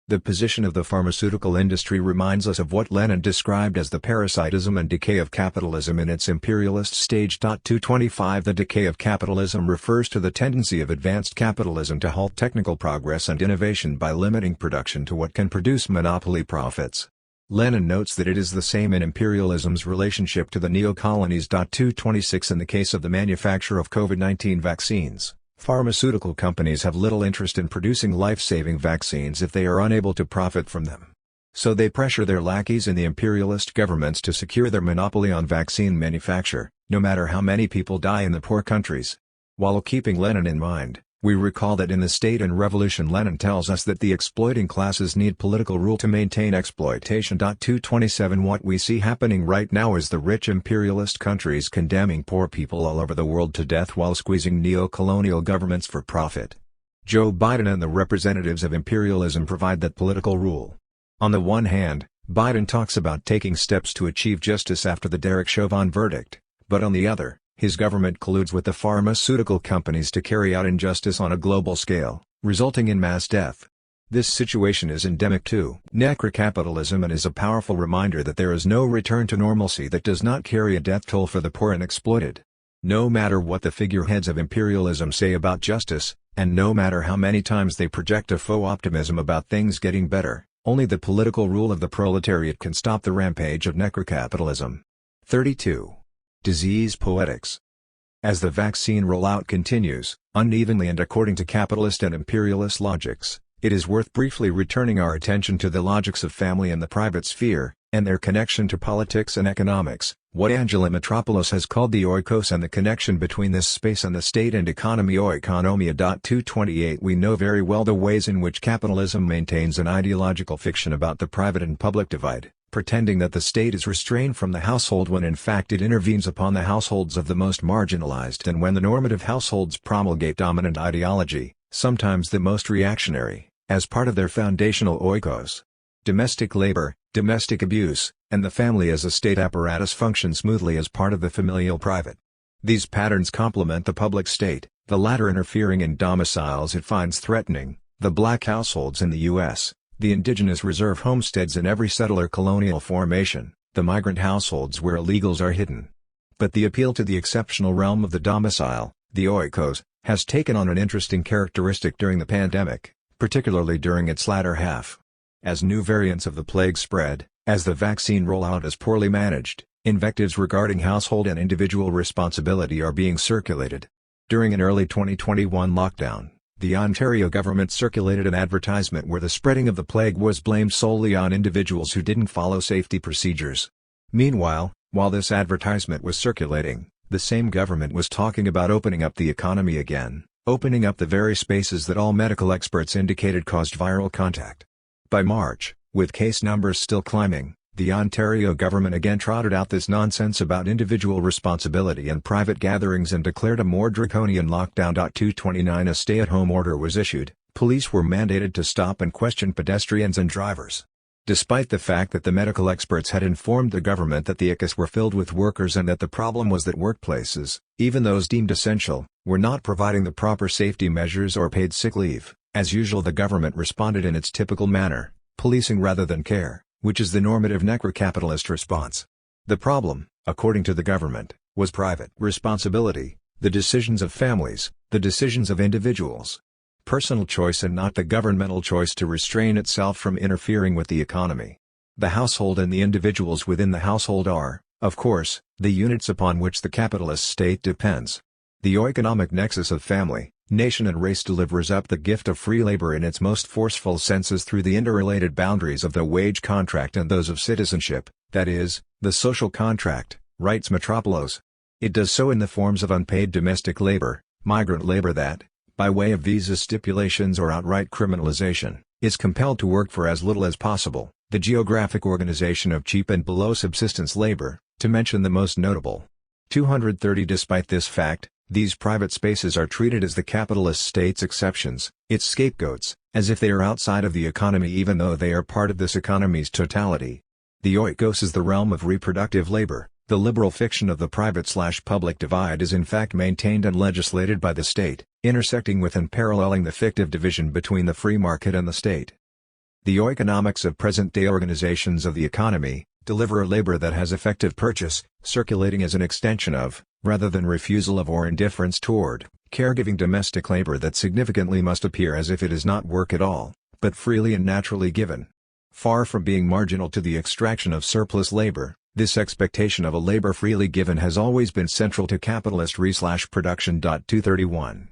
The position of the pharmaceutical industry reminds us of what Lenin described as the parasitism and decay of capitalism in its imperialist stage. 225 The decay of capitalism refers to the tendency of advanced capitalism to halt technical progress and innovation by limiting production to what can produce monopoly profits. Lenin notes that it is the same in imperialism's relationship to the neo-colonies. 226 In the case of the manufacture of COVID-19 vaccines, pharmaceutical companies have little interest in producing life-saving vaccines if they are unable to profit from them. So they pressure their lackeys in the imperialist governments to secure their monopoly on vaccine manufacture, no matter how many people die in the poor countries. While keeping Lenin in mind, we recall that in The State and Revolution Lenin tells us that the exploiting classes need political rule to maintain exploitation. 227 What we see happening right now is the rich imperialist countries condemning poor people all over the world to death while squeezing neo-colonial governments for profit. Joe Biden and the representatives of imperialism provide that political rule. On the one hand, Biden talks about taking steps to achieve justice after the Derek Chauvin verdict, but on the other, his government colludes with the pharmaceutical companies to carry out injustice on a global scale, resulting in mass death. This situation is endemic to necrocapitalism and is a powerful reminder that there is no return to normalcy that does not carry a death toll for the poor and exploited. No matter what the figureheads of imperialism say about justice, and no matter how many times they project a faux optimism about things getting better, only the political rule of the proletariat can stop the rampage of necrocapitalism. 32. Disease poetics. As the vaccine rollout continues, unevenly and according to capitalist and imperialist logics, it is worth briefly returning our attention to the logics of family and the private sphere, and their connection to politics and economics, what Angela Metropoulos has called the oikos and the connection between this space and the state and economy oikonomia. 228 We know very well the ways in which capitalism maintains an ideological fiction about the private and public divide, pretending that the state is restrained from the household when in fact it intervenes upon the households of the most marginalized, and when the normative households promulgate dominant ideology, sometimes the most reactionary, as part of their foundational oikos. Domestic labor, domestic abuse, and the family as a state apparatus function smoothly as part of the familial private. These patterns complement the public state, the latter interfering in domiciles it finds threatening, the black households in the U.S., the indigenous reserve homesteads in every settler colonial formation, the migrant households where illegals are hidden. But the appeal to the exceptional realm of the domicile, the oikos, has taken on an interesting characteristic during the pandemic, particularly during its latter half. As new variants of the plague spread, as the vaccine rollout is poorly managed, invectives regarding household and individual responsibility are being circulated. During an early 2021 lockdown, the Ontario government circulated an advertisement where the spreading of the plague was blamed solely on individuals who didn't follow safety procedures. Meanwhile, while this advertisement was circulating, the same government was talking about opening up the economy again, opening up the very spaces that all medical experts indicated caused viral contact. By March, with case numbers still climbing, the Ontario government again trotted out this nonsense about individual responsibility and private gatherings and declared a more draconian lockdown. 229 A stay-at-home order was issued, police were mandated to stop and question pedestrians and drivers. Despite the fact that the medical experts had informed the government that the ICAs were filled with workers and that the problem was that workplaces, even those deemed essential, were not providing the proper safety measures or paid sick leave, as usual the government responded in its typical manner, policing rather than care, which is the normative necrocapitalist response. The problem, according to the government, was private responsibility, the decisions of families, the decisions of individuals. Personal choice and not the governmental choice to restrain itself from interfering with the economy. The household and the individuals within the household are, of course, the units upon which the capitalist state depends. The economic nexus of family, nation and race delivers up the gift of free labor in its most forceful senses through the interrelated boundaries of the wage contract and those of citizenship, that is, the social contract, writes Metropolos. It does so in the forms of unpaid domestic labor, migrant labor that, by way of visa stipulations or outright criminalization, is compelled to work for as little as possible, the geographic organization of cheap and below subsistence labor, to mention the most notable. 230 Despite this fact, these private spaces are treated as the capitalist state's exceptions, its scapegoats, as if they are outside of the economy even though they are part of this economy's totality. The oikos is the realm of reproductive labor. The liberal fiction of the private/public divide is in fact maintained and legislated by the state, intersecting with and paralleling the fictive division between the free market and the state. The economics of present-day organizations of the economy deliver a labor that has effective purchase, circulating as an extension of, rather than refusal of or indifference toward, caregiving domestic labor that significantly must appear as if it is not work at all, but freely and naturally given. Far from being marginal to the extraction of surplus labor, this expectation of a labor freely given has always been central to capitalist production. 231.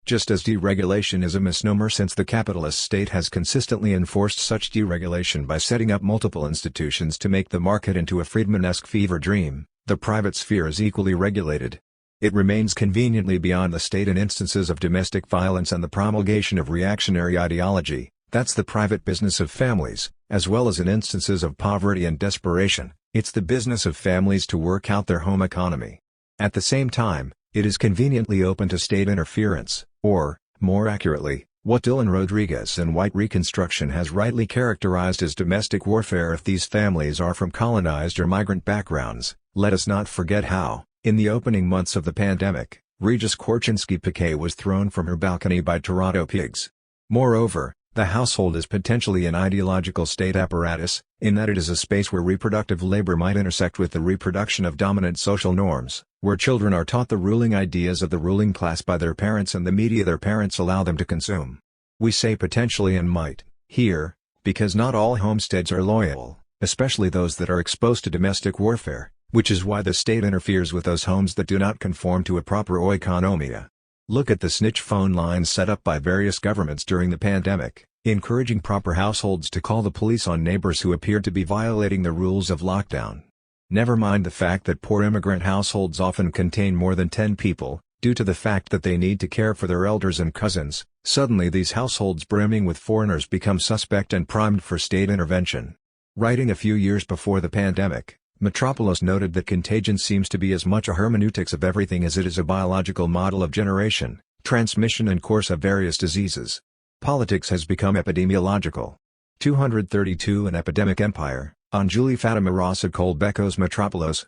Just as deregulation is a misnomer since the capitalist state has consistently enforced such deregulation by setting up multiple institutions to make the market into a Friedman-esque fever dream, the private sphere is equally regulated. It remains conveniently beyond the state in instances of domestic violence and the promulgation of reactionary ideology. That's the private business of families, as well as in instances of poverty and desperation. It's the business of families to work out their home economy. At the same time, it is conveniently open to state interference, or, more accurately, what Dylan Rodriguez and White Reconstruction has rightly characterized as domestic warfare if these families are from colonized or migrant backgrounds. Let us not forget how, in the opening months of the pandemic, Regis Korchinski-Piquet was thrown from her balcony by Toronto pigs. Moreover, the household is potentially an ideological state apparatus, in that it is a space where reproductive labor might intersect with the reproduction of dominant social norms, where children are taught the ruling ideas of the ruling class by their parents and the media their parents allow them to consume. We say potentially and might, here, because not all homesteads are loyal, especially those that are exposed to domestic warfare, which is why the state interferes with those homes that do not conform to a proper oikonomia. Look at the snitch phone lines set up by various governments during the pandemic, encouraging proper households to call the police on neighbors who appeared to be violating the rules of lockdown. Never mind the fact that poor immigrant households often contain more than 10 people, due to the fact that they need to care for their elders and cousins. Suddenly these households brimming with foreigners become suspect and primed for state intervention. Writing a few years before the pandemic, Metropolis noted that contagion seems to be as much a hermeneutics of everything as it is a biological model of generation, transmission and course of various diseases. Politics has become epidemiological. 232 An Epidemic Empire, on Julie Fatima Rossi-Colbeck's Metropolis.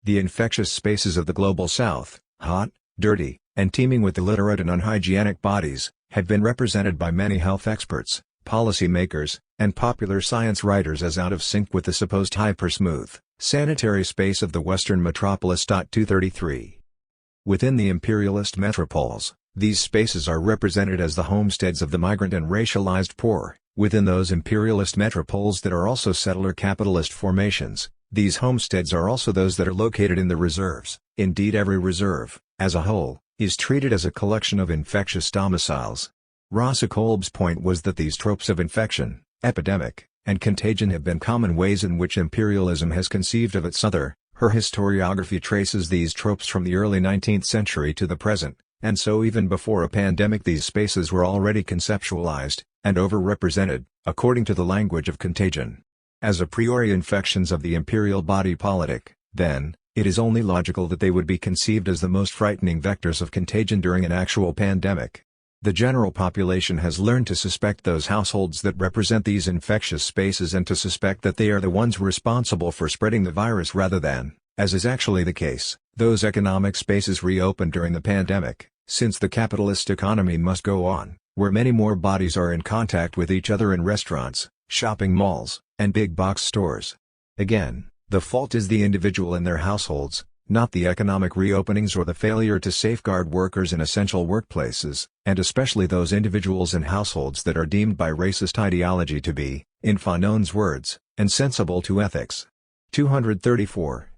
The infectious spaces of the global south, hot, dirty, and teeming with illiterate and unhygienic bodies, have been represented by many health experts, policymakers, and popular science writers as out of sync with the supposed hyper-smooth, sanitary space of the Western metropolis. 233. Within the imperialist metropoles, these spaces are represented as the homesteads of the migrant and racialized poor. Within those imperialist metropoles that are also settler capitalist formations, these homesteads are also those that are located in the reserves. Indeed, every reserve, as a whole, is treated as a collection of infectious domiciles. Rossi-Kolb's point was that these tropes of infection, epidemic, and contagion have been common ways in which imperialism has conceived of its other. Her historiography traces these tropes from the early 19th century to the present, and so even before a pandemic these spaces were already conceptualized, and overrepresented, according to the language of contagion, as a priori infections of the imperial body politic. Then, it is only logical that they would be conceived as the most frightening vectors of contagion during an actual pandemic. The general population has learned to suspect those households that represent these infectious spaces and to suspect that they are the ones responsible for spreading the virus rather than, as is actually the case, those economic spaces reopened during the pandemic, since the capitalist economy must go on, where many more bodies are in contact with each other in restaurants, shopping malls, and big box stores. Again, the fault is the individual and their households, not the economic reopenings or the failure to safeguard workers in essential workplaces, and especially those individuals and households that are deemed by racist ideology to be, in Fanon's words, insensible to ethics. 234.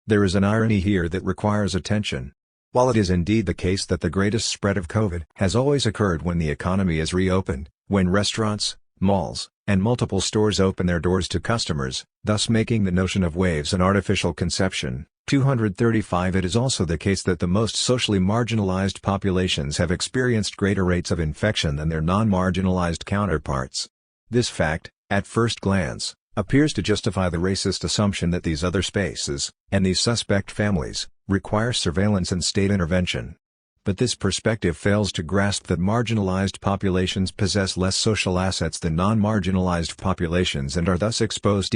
There is an irony here that requires attention. While it is indeed the case that the greatest spread of COVID has always occurred when the economy is reopened, when restaurants, malls, and multiple stores open their doors to customers, thus making the notion of waves an artificial conception. 235 It is also the case that the most socially marginalized populations have experienced greater rates of infection than their non-marginalized counterparts. This fact, at first glance, appears to justify the racist assumption that these other spaces, and these suspect families, require surveillance and state intervention. But this perspective fails to grasp that marginalized populations possess less social assets than non-marginalized populations and are thus exposed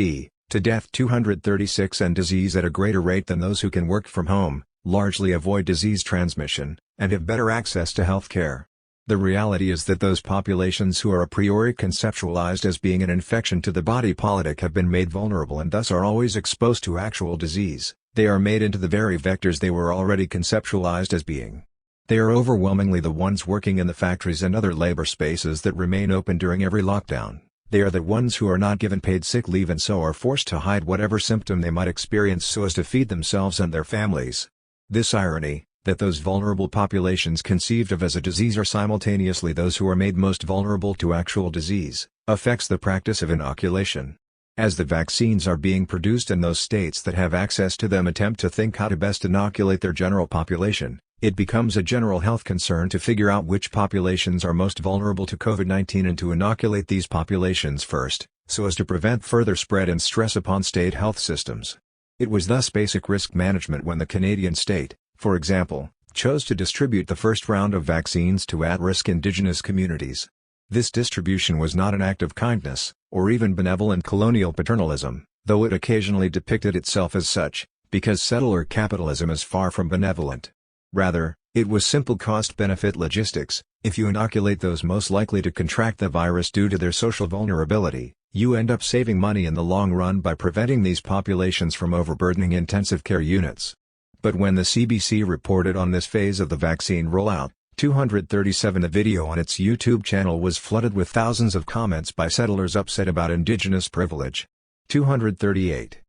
to death. 236 And disease at a greater rate than those who can work from home, largely avoid disease transmission, and have better access to health care. The reality is that those populations who are a priori conceptualized as being an infection to the body politic have been made vulnerable and thus are always exposed to actual disease. They are made into the very vectors they were already conceptualized as being. They are overwhelmingly the ones working in the factories and other labor spaces that remain open during every lockdown. They are the ones who are not given paid sick leave and so are forced to hide whatever symptom they might experience so as to feed themselves and their families. This irony, that those vulnerable populations conceived of as a disease are simultaneously those who are made most vulnerable to actual disease, affects the practice of inoculation. As the vaccines are being produced and those states that have access to them attempt to think how to best inoculate their general population, it becomes a general health concern to figure out which populations are most vulnerable to COVID-19 and to inoculate these populations first, so as to prevent further spread and stress upon state health systems. It was thus basic risk management when the Canadian state, for example, chose to distribute the first round of vaccines to at-risk Indigenous communities. This distribution was not an act of kindness, or even benevolent colonial paternalism, though it occasionally depicted itself as such, because settler capitalism is far from benevolent. Rather, it was simple cost-benefit logistics. If you inoculate those most likely to contract the virus due to their social vulnerability, you end up saving money in the long run by preventing these populations from overburdening intensive care units. But when the CBC reported on this phase of the vaccine rollout, 237 a video on its YouTube channel was flooded with thousands of comments by settlers upset about Indigenous privilege. 238.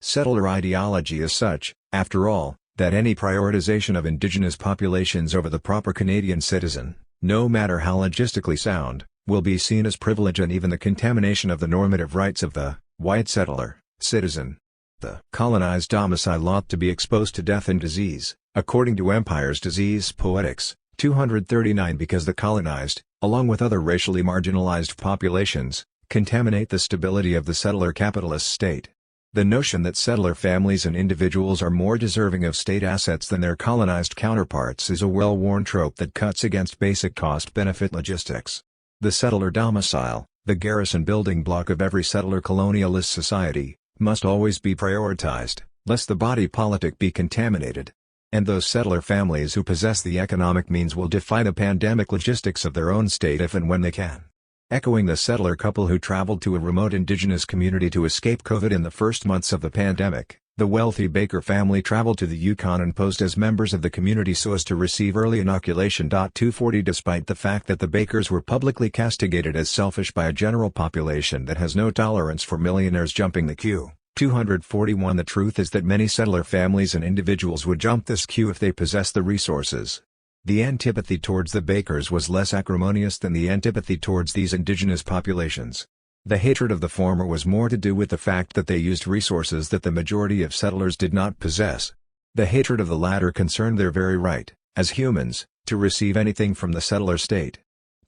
Settler ideology is such, after all, that any prioritization of Indigenous populations over the proper Canadian citizen, no matter how logistically sound, will be seen as privilege and even the contamination of the normative rights of the white settler, citizen. The colonized domicile ought to be exposed to death and disease, according to Empire's Disease Poetics, 239 because the colonized, along with other racially marginalized populations, contaminate the stability of the settler capitalist state. The notion that settler families and individuals are more deserving of state assets than their colonized counterparts is a well-worn trope that cuts against basic cost-benefit logistics. The settler domicile, the garrison building block of every settler colonialist society, must always be prioritized, lest the body politic be contaminated. And those settler families who possess the economic means will defy the pandemic logistics of their own state if and when they can. Echoing the settler couple who traveled to a remote indigenous community to escape COVID in the first months of the pandemic, the wealthy Baker family traveled to the Yukon and posed as members of the community so as to receive early inoculation. 240 Despite the fact that the Bakers were publicly castigated as selfish by a general population that has no tolerance for millionaires jumping the queue, 241 The truth is that many settler families and individuals would jump this queue if they possessed the resources. The antipathy towards the Bakers was less acrimonious than the antipathy towards these indigenous populations. The hatred of the former was more to do with the fact that they used resources that the majority of settlers did not possess. The hatred of the latter concerned their very right, as humans, to receive anything from the settler state.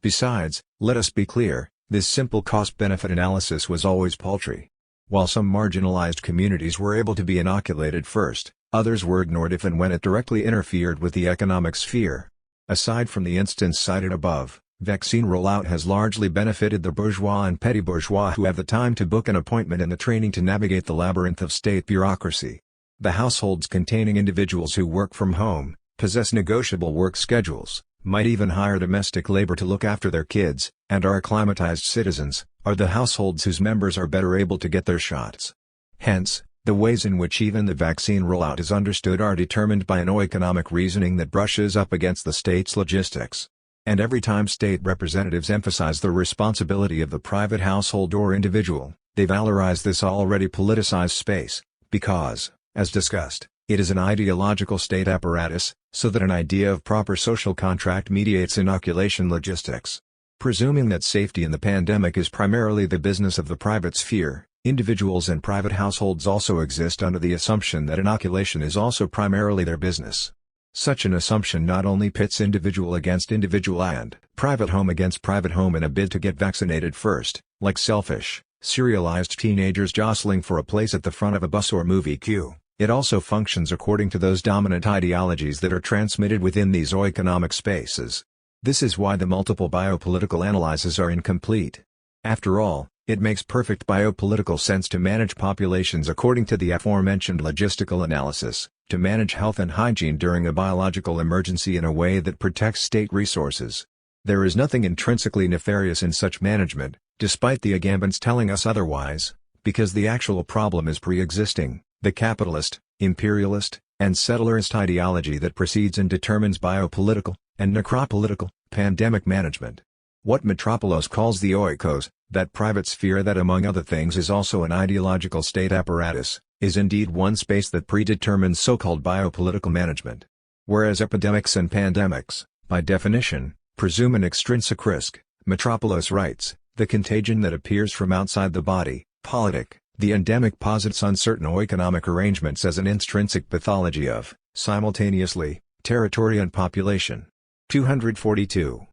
Besides, let us be clear, this simple cost-benefit analysis was always paltry. While some marginalized communities were able to be inoculated first, others were ignored if and when it directly interfered with the economic sphere. Aside from the instance cited above, vaccine rollout has largely benefited the bourgeois and petty bourgeois who have the time to book an appointment and the training to navigate the labyrinth of state bureaucracy. The households containing individuals who work from home, possess negotiable work schedules, might even hire domestic labor to look after their kids, and are acclimatized citizens, are the households whose members are better able to get their shots. Hence, the ways in which even the vaccine rollout is understood are determined by an economic reasoning that brushes up against the state's logistics. And every time state representatives emphasize the responsibility of the private household or individual, they valorize this already politicized space, because, as discussed, it is an ideological state apparatus, so that an idea of proper social contract mediates inoculation logistics. Presuming that safety in the pandemic is primarily the business of the private sphere, individuals and private households also exist under the assumption that inoculation is also primarily their business. Such an assumption not only pits individual against individual and private home against private home in a bid to get vaccinated first, like selfish, serialized teenagers jostling for a place at the front of a bus or movie queue, it also functions according to those dominant ideologies that are transmitted within these economic spaces. This is why the multiple biopolitical analyses are incomplete. After all, it makes perfect biopolitical sense to manage populations according to the aforementioned logistical analysis, to manage health and hygiene during a biological emergency in a way that protects state resources. There is nothing intrinsically nefarious in such management, despite the Agambants telling us otherwise, because the actual problem is pre-existing, the capitalist, imperialist, and settlerist ideology that precedes and determines biopolitical, and necropolitical, pandemic management. What Metropolos calls the oikos, that private sphere that among other things is also an ideological state apparatus, is indeed one space that predetermines so-called biopolitical management. Whereas epidemics and pandemics, by definition, presume an extrinsic risk, Metropolos writes, the contagion that appears from outside the body, politic, the endemic posits uncertain economic arrangements as an intrinsic pathology of, simultaneously, territory and population. 242.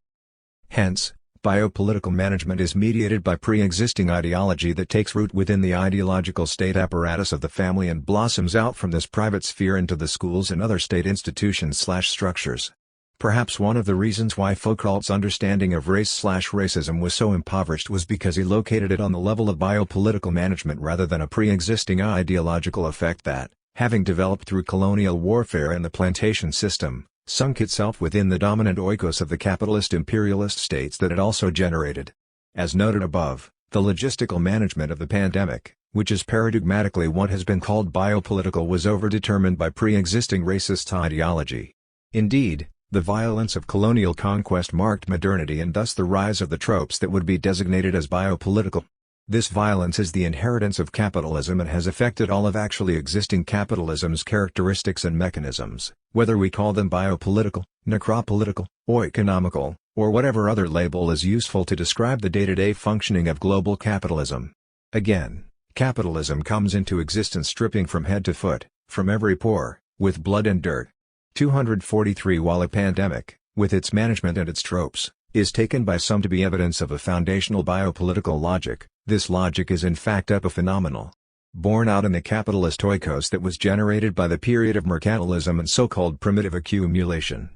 Hence, biopolitical management is mediated by pre-existing ideology that takes root within the ideological state apparatus of the family and blossoms out from this private sphere into the schools and other state institutions/structures. Perhaps one of the reasons why Foucault's understanding of race/racism was so impoverished was because he located it on the level of biopolitical management rather than a pre-existing ideological effect that, having developed through colonial warfare and the plantation system, sunk itself within the dominant oikos of the capitalist imperialist states that it also generated. As noted above, the logistical management of the pandemic, which is paradigmatically what has been called biopolitical, was overdetermined by pre-existing racist ideology. Indeed, the violence of colonial conquest marked modernity and thus the rise of the tropes that would be designated as biopolitical. This violence is the inheritance of capitalism and has affected all of actually existing capitalism's characteristics and mechanisms, whether we call them biopolitical, necropolitical, economical, or whatever other label is useful to describe the day-to-day functioning of global capitalism. Again, capitalism comes into existence dripping from head to foot, from every pore, with blood and dirt. 243 While a pandemic, with its management and its tropes, is taken by some to be evidence of a foundational biopolitical logic, This logic is in fact epiphenomenal. Born out in the capitalist oikos that was generated by the period of mercantilism and so-called primitive accumulation.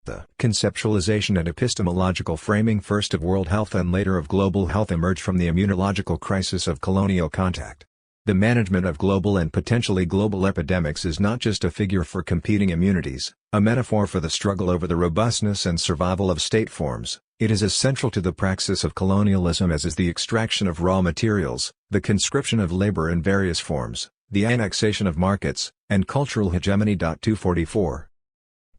The conceptualization and epistemological framing first of world health and later of global health emerged from the immunological crisis of colonial contact. The management of global and potentially global epidemics is not just a figure for competing immunities, a metaphor for the struggle over the robustness and survival of state forms. It is as central to the praxis of colonialism as is the extraction of raw materials, the conscription of labor in various forms, the annexation of markets, and cultural hegemony. 244.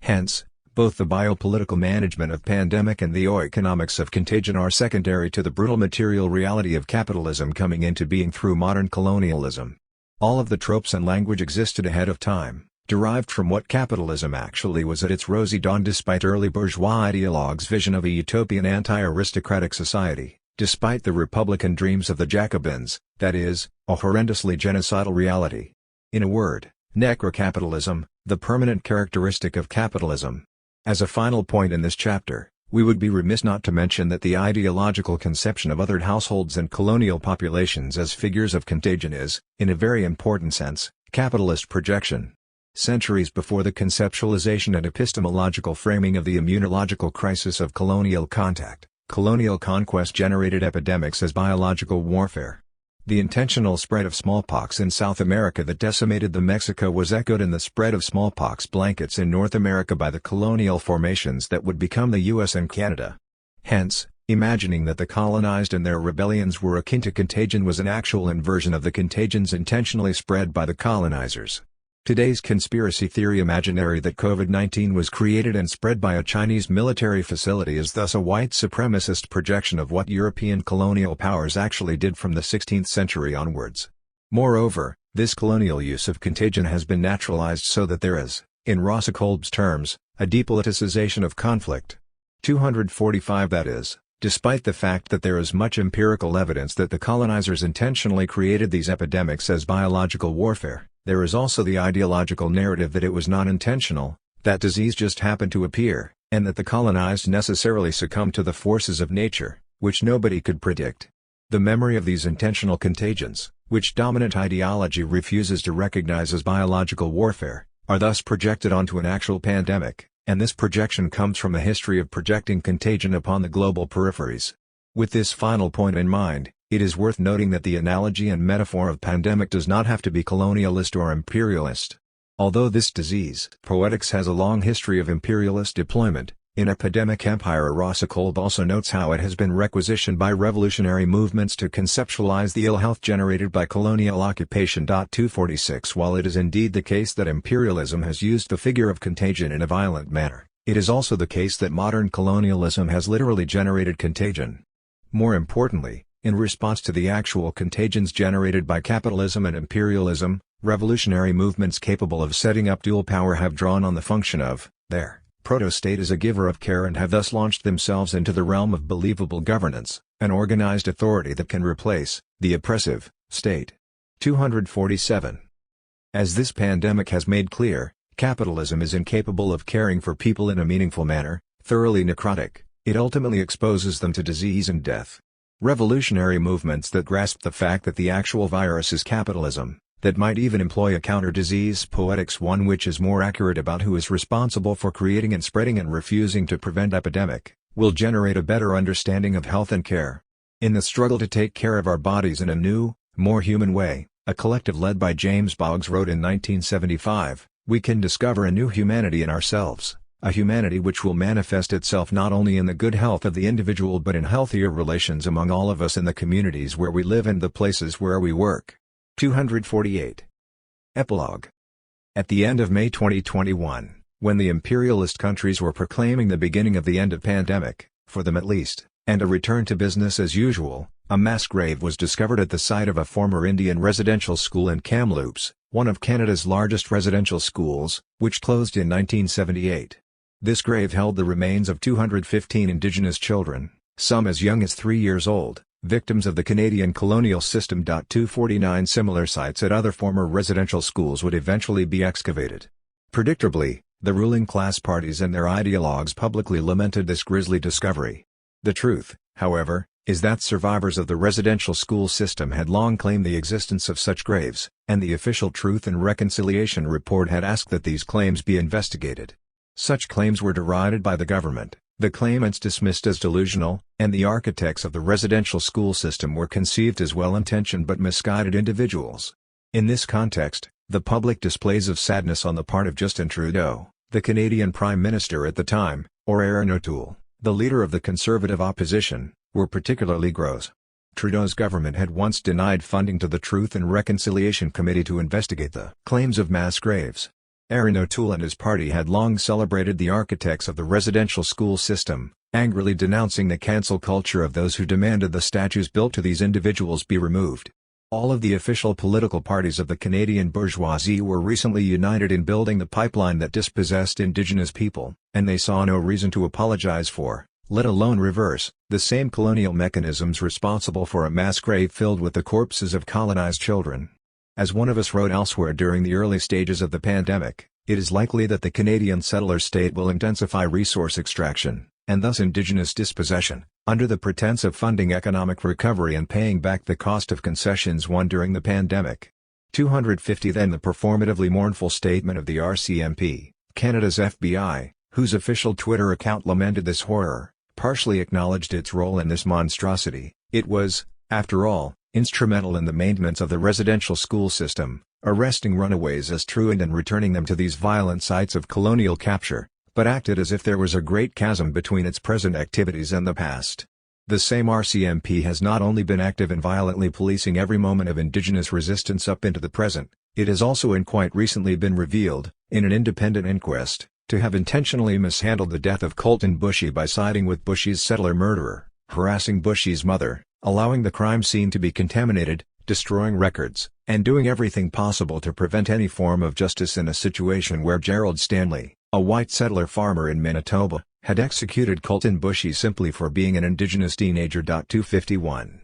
Hence, both the biopolitical management of pandemic and the economics of contagion are secondary to the brutal material reality of capitalism coming into being through modern colonialism. All of the tropes and language existed ahead of time, derived from what capitalism actually was at its rosy dawn despite early bourgeois ideologues' vision of a utopian anti-aristocratic society, despite the republican dreams of the Jacobins, that is, a horrendously genocidal reality. In a word, necrocapitalism, the permanent characteristic of capitalism. As a final point in this chapter, we would be remiss not to mention that the ideological conception of othered households and colonial populations as figures of contagion is, in a very important sense, capitalist projection. Centuries before the conceptualization and epistemological framing of the immunological crisis of colonial contact, colonial conquest generated epidemics as biological warfare. The intentional spread of smallpox in South America that decimated the Mexico was echoed in the spread of smallpox blankets in North America by the colonial formations that would become the US and Canada. Hence, imagining that the colonized and their rebellions were akin to contagion was an actual inversion of the contagions intentionally spread by the colonizers. Today's conspiracy theory imaginary that COVID-19 was created and spread by a Chinese military facility is thus a white supremacist projection of what European colonial powers actually did from the 16th century onwards. Moreover, this colonial use of contagion has been naturalized so that there is, in Rosekolb's terms, a depoliticization of conflict. 245 That is, despite the fact that there is much empirical evidence that the colonizers intentionally created these epidemics as biological warfare, there is also the ideological narrative that it was not intentional, that disease just happened to appear, and that the colonized necessarily succumbed to the forces of nature, which nobody could predict. The memory of these intentional contagions, which dominant ideology refuses to recognize as biological warfare, are thus projected onto an actual pandemic, and this projection comes from a history of projecting contagion upon the global peripheries. With this final point in mind, it is worth noting that the analogy and metaphor of pandemic does not have to be colonialist or imperialist. Although this disease poetics has a long history of imperialist deployment, in Epidemic Empire Rosekolb also notes how it has been requisitioned by revolutionary movements to conceptualize the ill health generated by colonial occupation. 246 While it is indeed the case that imperialism has used the figure of contagion in a violent manner, it is also the case that modern colonialism has literally generated contagion. More importantly, in response to the actual contagions generated by capitalism and imperialism, revolutionary movements capable of setting up dual power have drawn on the function of their proto-state as a giver of care and have thus launched themselves into the realm of believable governance, an organized authority that can replace the oppressive state. 247. As this pandemic has made clear, capitalism is incapable of caring for people in a meaningful manner, thoroughly necrotic, it ultimately exposes them to disease and death. Revolutionary movements that grasp the fact that the actual virus is capitalism, that might even employ a counter-disease poetics, one which is more accurate about who is responsible for creating and spreading and refusing to prevent epidemic, will generate a better understanding of health and care. In the struggle to take care of our bodies in a new, more human way, a collective led by James Boggs wrote in 1975, we can discover a new humanity in ourselves. A humanity which will manifest itself not only in the good health of the individual but in healthier relations among all of us in the communities where we live and the places where we work. 248. Epilogue. At the end of May 2021, when the imperialist countries were proclaiming the beginning of the end of pandemic, for them at least, and a return to business as usual, a mass grave was discovered at the site of a former Indian residential school in Kamloops, one of Canada's largest residential schools, which closed in 1978. This grave held the remains of 215 Indigenous children, some as young as 3 years old, victims of the Canadian colonial system. 249 Similar sites at other former residential schools would eventually be excavated. Predictably, the ruling class parties and their ideologues publicly lamented this grisly discovery. The truth, however, is that survivors of the residential school system had long claimed the existence of such graves, and the official Truth and Reconciliation report had asked that these claims be investigated. Such claims were derided by the government, the claimants dismissed as delusional, and the architects of the residential school system were conceived as well-intentioned but misguided individuals. In this context, the public displays of sadness on the part of Justin Trudeau, the Canadian Prime Minister at the time, or Erin O'Toole, the leader of the Conservative opposition, were particularly gross. Trudeau's government had once denied funding to the Truth and Reconciliation Committee to investigate the claims of mass graves. Erin O'Toole and his party had long celebrated the architects of the residential school system, angrily denouncing the cancel culture of those who demanded the statues built to these individuals be removed. All of the official political parties of the Canadian bourgeoisie were recently united in building the pipeline that dispossessed Indigenous people, and they saw no reason to apologize for, let alone reverse, the same colonial mechanisms responsible for a mass grave filled with the corpses of colonized children. As one of us wrote elsewhere during the early stages of the pandemic, it is likely that the Canadian settler state will intensify resource extraction, and thus Indigenous dispossession, under the pretense of funding economic recovery and paying back the cost of concessions won during the pandemic. 250 Then the performatively mournful statement of the RCMP, Canada's FBI, whose official Twitter account lamented this horror, partially acknowledged its role in this monstrosity. It was, after all, instrumental in the maintenance of the residential school system, arresting runaways as truant and returning them to these violent sites of colonial capture, but acted as if there was a great chasm between its present activities and the past. The same RCMP has not only been active in violently policing every moment of Indigenous resistance up into the present, it has also quite recently been revealed, in an independent inquest, to have intentionally mishandled the death of Colton Bushy by siding with Bushy's settler murderer, harassing Bushy's mother, allowing the crime scene to be contaminated, destroying records, and doing everything possible to prevent any form of justice in a situation where Gerald Stanley, a white settler farmer in Manitoba, had executed Colton Bushy simply for being an Indigenous teenager. 251.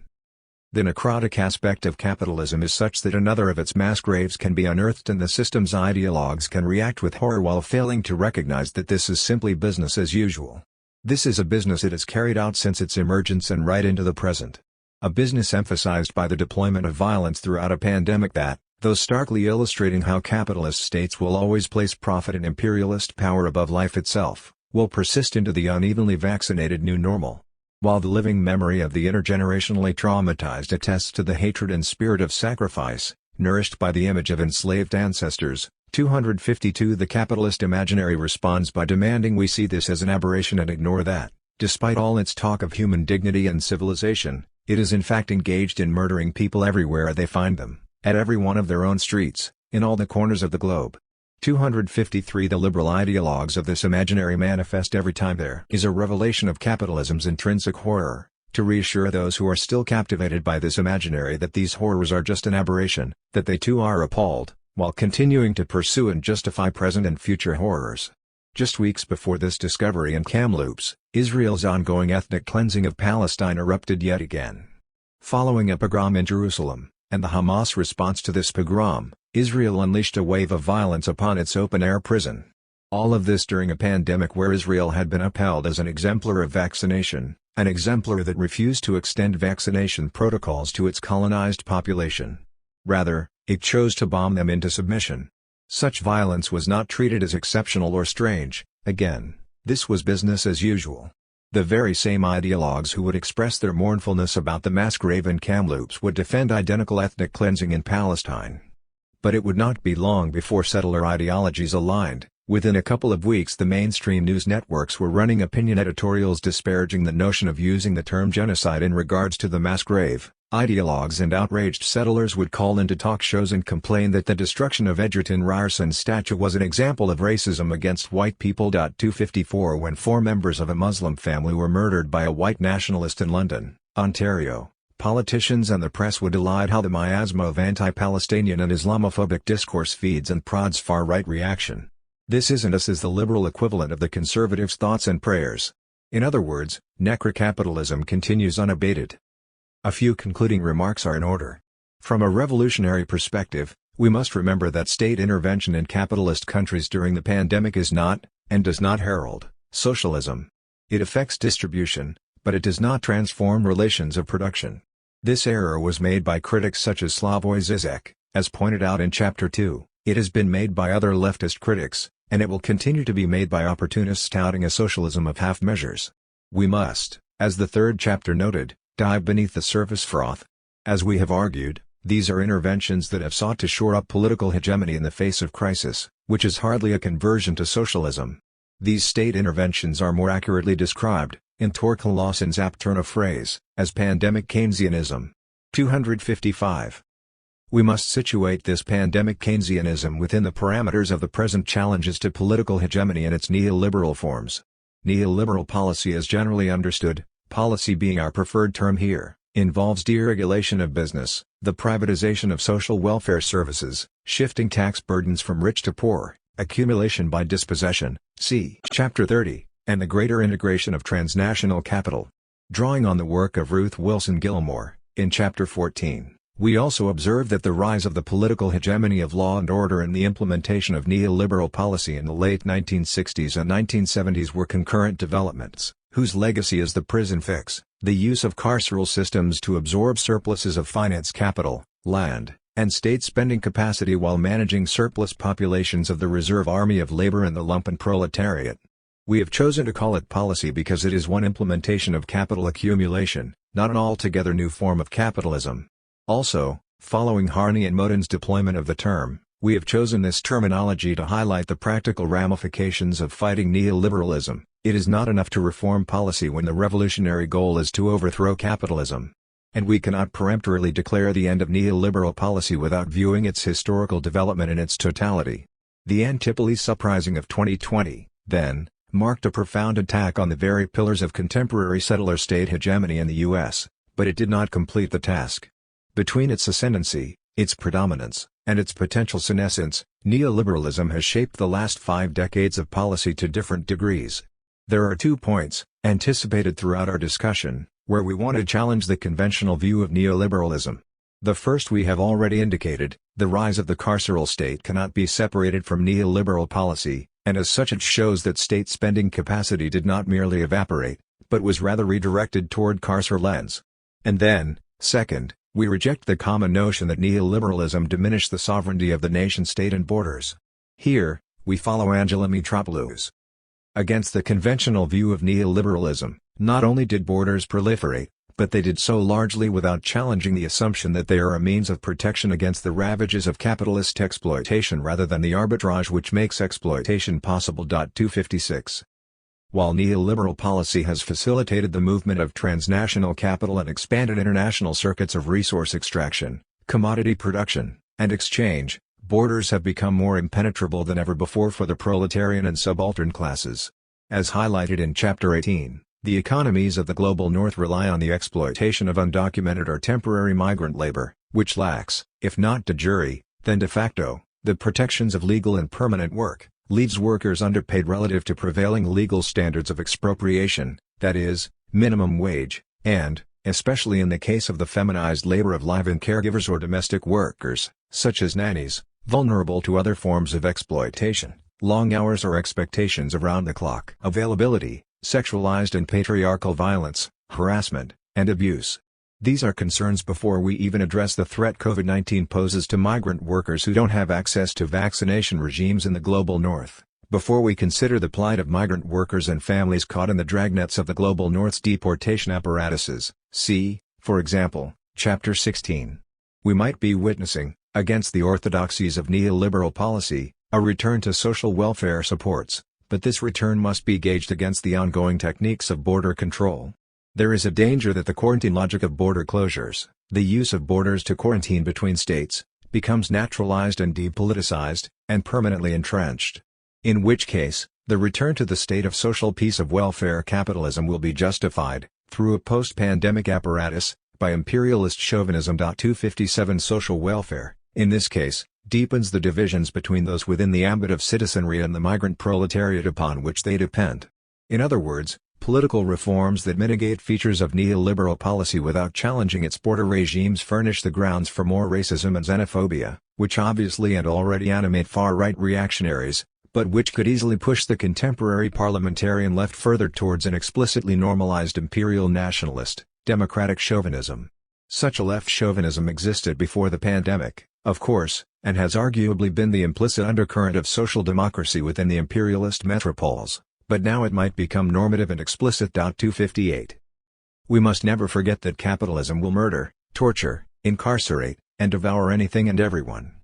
The necrotic aspect of capitalism is such that another of its mass graves can be unearthed and the system's ideologues can react with horror while failing to recognize that this is simply business as usual. This is a business it has carried out since its emergence and right into the present. A business emphasized by the deployment of violence throughout a pandemic that, though starkly illustrating how capitalist states will always place profit and imperialist power above life itself, will persist into the unevenly vaccinated new normal. While the living memory of the intergenerationally traumatized attests to the hatred and spirit of sacrifice, nourished by the image of enslaved ancestors, 252 The capitalist imaginary responds by demanding we see this as an aberration and ignore that, despite all its talk of human dignity and civilization, it is in fact engaged in murdering people everywhere they find them, at every one of their own streets, in all the corners of the globe. 253 The liberal ideologues of this imaginary manifest every time there is a revelation of capitalism's intrinsic horror, to reassure those who are still captivated by this imaginary that these horrors are just an aberration, that they too are appalled, while continuing to pursue and justify present and future horrors. Just weeks before this discovery in Kamloops, Israel's ongoing ethnic cleansing of Palestine erupted yet again. Following a pogrom in Jerusalem, and the Hamas response to this pogrom, Israel unleashed a wave of violence upon its open-air prison. All of this during a pandemic where Israel had been upheld as an exemplar of vaccination, an exemplar that refused to extend vaccination protocols to its colonized population. Rather, it chose to bomb them into submission. Such violence was not treated as exceptional or strange. Again, this was business as usual. The very same ideologues who would express their mournfulness about the mass grave in Kamloops would defend identical ethnic cleansing in Palestine. But it would not be long before settler ideologies aligned. Within a couple of weeks the mainstream news networks were running opinion editorials disparaging the notion of using the term genocide in regards to the mass grave. Ideologues and outraged settlers would call into talk shows and complain that the destruction of Egerton Ryerson's statue was an example of racism against white people. 254 When 4 members of a Muslim family were murdered by a white nationalist in London, Ontario, politicians and the press would elide how the miasma of anti-Palestinian and Islamophobic discourse feeds and prods far-right reaction. This isn't us as the liberal equivalent of the conservatives' thoughts and prayers. In other words, necrocapitalism continues unabated. A few concluding remarks are in order. From a revolutionary perspective, we must remember that state intervention in capitalist countries during the pandemic is not, and does not herald, socialism. It affects distribution, but it does not transform relations of production. This error was made by critics such as Slavoj Žižek, as pointed out in Chapter 2, it has been made by other leftist critics, and it will continue to be made by opportunists touting a socialism of half measures. We must, as the third chapter noted, dive beneath the surface froth. As we have argued, these are interventions that have sought to shore up political hegemony in the face of crisis, which is hardly a conversion to socialism. These state interventions are more accurately described, in Torkel Lawson's apt turn of phrase, as pandemic Keynesianism. 255. We must situate this pandemic Keynesianism within the parameters of the present challenges to political hegemony and its neoliberal forms. Neoliberal policy as generally understood, policy being our preferred term here, involves deregulation of business, the privatization of social welfare services, shifting tax burdens from rich to poor, accumulation by dispossession, see Chapter 30, and the greater integration of transnational capital. Drawing on the work of Ruth Wilson Gilmore, in Chapter 14, we also observe that the rise of the political hegemony of law and order and the implementation of neoliberal policy in the late 1960s and 1970s were concurrent developments, whose legacy is the prison fix, the use of carceral systems to absorb surpluses of finance capital, land, and state spending capacity while managing surplus populations of the reserve army of labor and the lumpen proletariat. We have chosen to call it policy because it is one implementation of capital accumulation, not an altogether new form of capitalism. Also, following Harney and Moden's deployment of the term, we have chosen this terminology to highlight the practical ramifications of fighting neoliberalism. It is not enough to reform policy when the revolutionary goal is to overthrow capitalism. And we cannot peremptorily declare the end of neoliberal policy without viewing its historical development in its totality. The Antipolis Uprising of 2020, then, marked a profound attack on the very pillars of contemporary settler state hegemony in the U.S., but it did not complete the task. Between its ascendancy, its predominance, and its potential senescence, neoliberalism has shaped the last 5 decades of policy to different degrees. There are 2 points, anticipated throughout our discussion, where we want to challenge the conventional view of neoliberalism. The first we have already indicated, the rise of the carceral state cannot be separated from neoliberal policy, and as such it shows that state spending capacity did not merely evaporate, but was rather redirected toward carceral ends. And then, second, we reject the common notion that neoliberalism diminished the sovereignty of the nation-state and borders. Here, we follow Angela Mitropoulos. Against the conventional view of neoliberalism, not only did borders proliferate, but they did so largely without challenging the assumption that they are a means of protection against the ravages of capitalist exploitation rather than the arbitrage which makes exploitation possible. 256. While neoliberal policy has facilitated the movement of transnational capital and expanded international circuits of resource extraction, commodity production, and exchange, borders have become more impenetrable than ever before for the proletarian and subaltern classes. As highlighted in Chapter 18, the economies of the global north rely on the exploitation of undocumented or temporary migrant labor, which lacks, if not de jure, then de facto, the protections of legal and permanent work, leaves workers underpaid relative to prevailing legal standards of expropriation, that is, minimum wage, and, especially in the case of the feminized labor of live-in caregivers or domestic workers, such as nannies, vulnerable to other forms of exploitation, long hours or expectations around the clock availability, sexualized and patriarchal violence, harassment, and abuse. These are concerns before we even address the threat COVID-19 poses to migrant workers who don't have access to vaccination regimes in the global north, before we consider the plight of migrant workers and families caught in the dragnets of the global north's deportation apparatuses, see, for example, Chapter 16. We might be witnessing, against the orthodoxies of neoliberal policy, a return to social welfare supports, but this return must be gauged against the ongoing techniques of border control. There is a danger that the quarantine logic of border closures, the use of borders to quarantine between states, becomes naturalized and depoliticized, and permanently entrenched. In which case, the return to the state of social peace of welfare capitalism will be justified, through a post-pandemic apparatus, by imperialist chauvinism. 257 Social welfare, in this case, deepens the divisions between those within the ambit of citizenry and the migrant proletariat upon which they depend. In other words, political reforms that mitigate features of neoliberal policy without challenging its border regimes furnish the grounds for more racism and xenophobia, which obviously and already animate far-right reactionaries, but which could easily push the contemporary parliamentarian left further towards an explicitly normalized imperial nationalist, democratic chauvinism. Such a left chauvinism existed before the pandemic, of course, and has arguably been the implicit undercurrent of social democracy within the imperialist metropoles, but now it might become normative and explicit. 258. We must never forget that capitalism will murder, torture, incarcerate, and devour anything and everyone.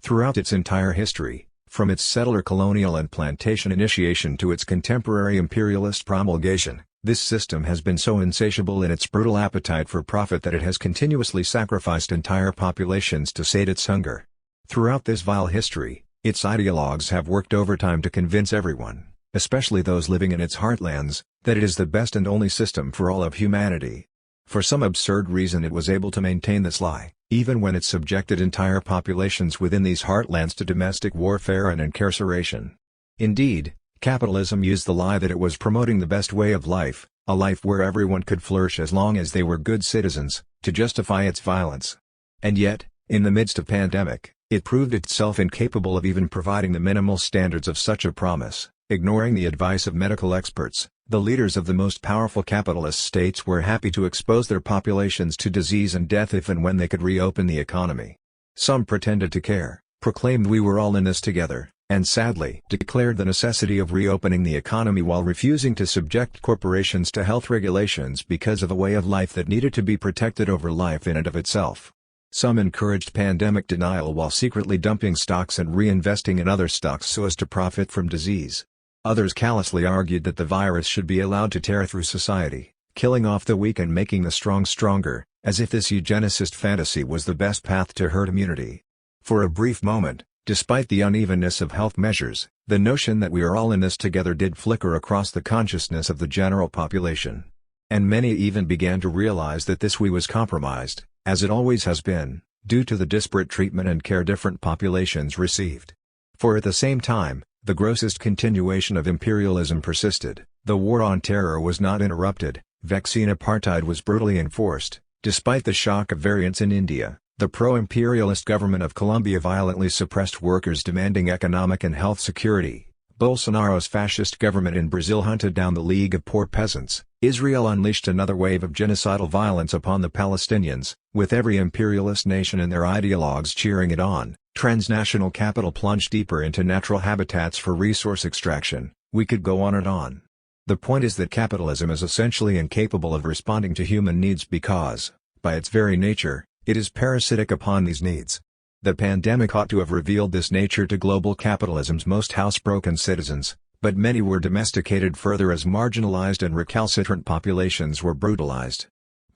Throughout its entire history, from its settler colonial and plantation initiation to its contemporary imperialist promulgation, this system has been so insatiable in its brutal appetite for profit that it has continuously sacrificed entire populations to sate its hunger. Throughout this vile history, its ideologues have worked overtime to convince everyone, especially those living in its heartlands, that it is the best and only system for all of humanity. For some absurd reason it was able to maintain this lie, even when it subjected entire populations within these heartlands to domestic warfare and incarceration. Indeed, capitalism used the lie that it was promoting the best way of life, a life where everyone could flourish as long as they were good citizens, to justify its violence. And yet, in the midst of pandemic, it proved itself incapable of even providing the minimal standards of such a promise. Ignoring the advice of medical experts, the leaders of the most powerful capitalist states were happy to expose their populations to disease and death if and when they could reopen the economy. Some pretended to care, proclaimed we were all in this together, and sadly declared the necessity of reopening the economy while refusing to subject corporations to health regulations because of a way of life that needed to be protected over life in and of itself. Some encouraged pandemic denial while secretly dumping stocks and reinvesting in other stocks so as to profit from disease. Others callously argued that the virus should be allowed to tear through society, killing off the weak and making the strong stronger, as if this eugenicist fantasy was the best path to herd immunity. For a brief moment, despite the unevenness of health measures, the notion that we are all in this together did flicker across the consciousness of the general population. And many even began to realize that this we was compromised, as it always has been, due to the disparate treatment and care different populations received. For at the same time, the grossest continuation of imperialism persisted, the war on terror was not interrupted, vaccine apartheid was brutally enforced, despite the shock of variants in India, the pro-imperialist government of Colombia violently suppressed workers demanding economic and health security, Bolsonaro's fascist government in Brazil hunted down the League of Poor Peasants, Israel unleashed another wave of genocidal violence upon the Palestinians, with every imperialist nation and their ideologues cheering it on. Transnational capital plunged deeper into natural habitats for resource extraction. We could go on and on. The point is that capitalism is essentially incapable of responding to human needs because, by its very nature, it is parasitic upon these needs. The pandemic ought to have revealed this nature to global capitalism's most housebroken citizens, but many were domesticated further as marginalized and recalcitrant populations were brutalized.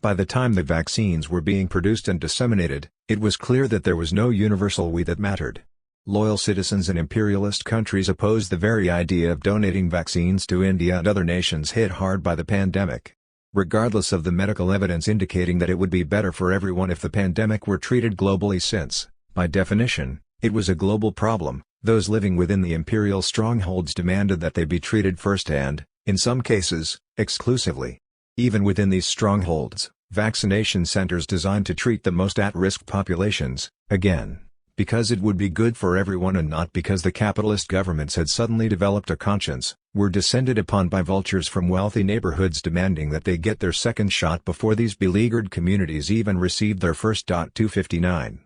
By the time the vaccines were being produced and disseminated, it was clear that there was no universal we that mattered. Loyal citizens in imperialist countries opposed the very idea of donating vaccines to India and other nations hit hard by the pandemic. Regardless of the medical evidence indicating that it would be better for everyone if the pandemic were treated globally since, by definition, it was a global problem, those living within the imperial strongholds demanded that they be treated first and, in some cases, exclusively. Even within these strongholds, vaccination centers designed to treat the most at-risk populations, again, because it would be good for everyone and not because the capitalist governments had suddenly developed a conscience, were descended upon by vultures from wealthy neighborhoods demanding that they get their second shot before these beleaguered communities even received their first. 259.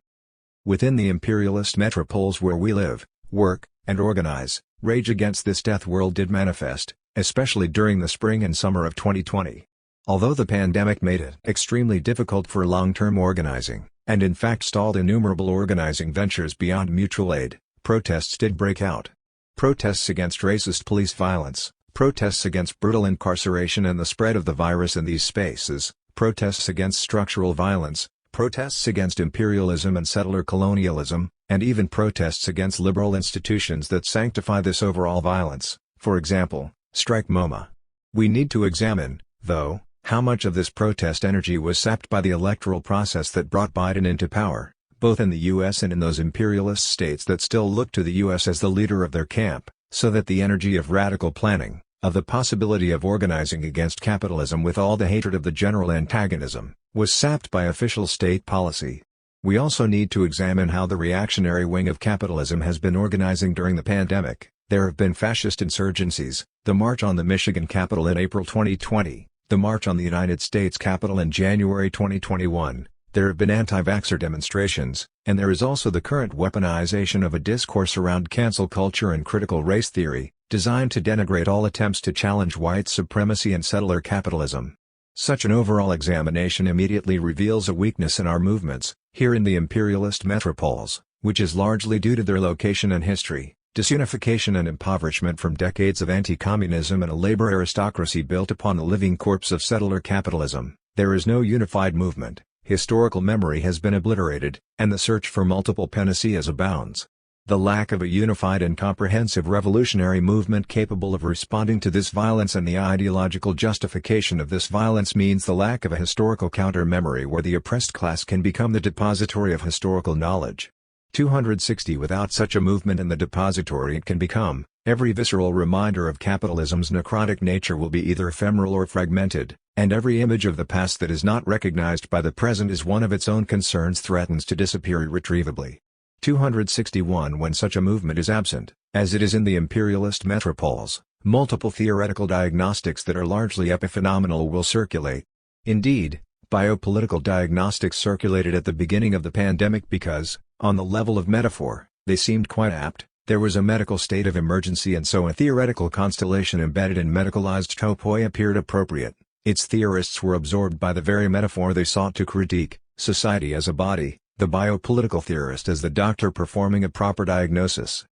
Within the imperialist metropoles where we live, work, and organize, rage against this death world did manifest, especially during the spring and summer of 2020. Although the pandemic made it extremely difficult for long-term organizing, and in fact stalled innumerable organizing ventures beyond mutual aid, protests did break out. Protests against racist police violence, protests against brutal incarceration and the spread of the virus in these spaces, protests against structural violence, protests against imperialism and settler colonialism, and even protests against liberal institutions that sanctify this overall violence, for example, Strike MoMA. We need to examine, though, how much of this protest energy was sapped by the electoral process that brought Biden into power, both in the U.S. and in those imperialist states that still look to the U.S. as the leader of their camp, so that the energy of radical planning, of the possibility of organizing against capitalism with all the hatred of the general antagonism, was sapped by official state policy. We also need to examine how the reactionary wing of capitalism has been organizing during the pandemic, There have been fascist insurgencies, the March on the Michigan Capitol in April 2020, the March on the United States Capitol in January 2021, there have been anti-vaxxer demonstrations, and there is also the current weaponization of a discourse around cancel culture and critical race theory, designed to denigrate all attempts to challenge white supremacy and settler capitalism. Such an overall examination immediately reveals a weakness in our movements, here in the imperialist metropoles, which is largely due to their location and history, disunification and impoverishment from decades of anti-communism and a labor aristocracy built upon the living corpse of settler capitalism. There is no unified movement, historical memory has been obliterated, and the search for multiple panaceas abounds. The lack of a unified and comprehensive revolutionary movement capable of responding to this violence and the ideological justification of this violence means the lack of a historical counter-memory where the oppressed class can become the depository of historical knowledge. 260 Without such a movement and the depository it can become, every visceral reminder of capitalism's necrotic nature will be either ephemeral or fragmented, and every image of the past that is not recognized by the present as one of its own concerns threatens to disappear irretrievably. 261 When such a movement is absent, as it is in the imperialist metropoles, multiple theoretical diagnostics that are largely epiphenomenal will circulate. Indeed, biopolitical diagnostics circulated at the beginning of the pandemic because, on the level of metaphor, they seemed quite apt. There was a medical state of emergency and so a theoretical constellation embedded in medicalized topoi appeared appropriate. Its theorists were absorbed by the very metaphor they sought to critique, society as a body, the biopolitical theorist as the doctor performing a proper diagnosis.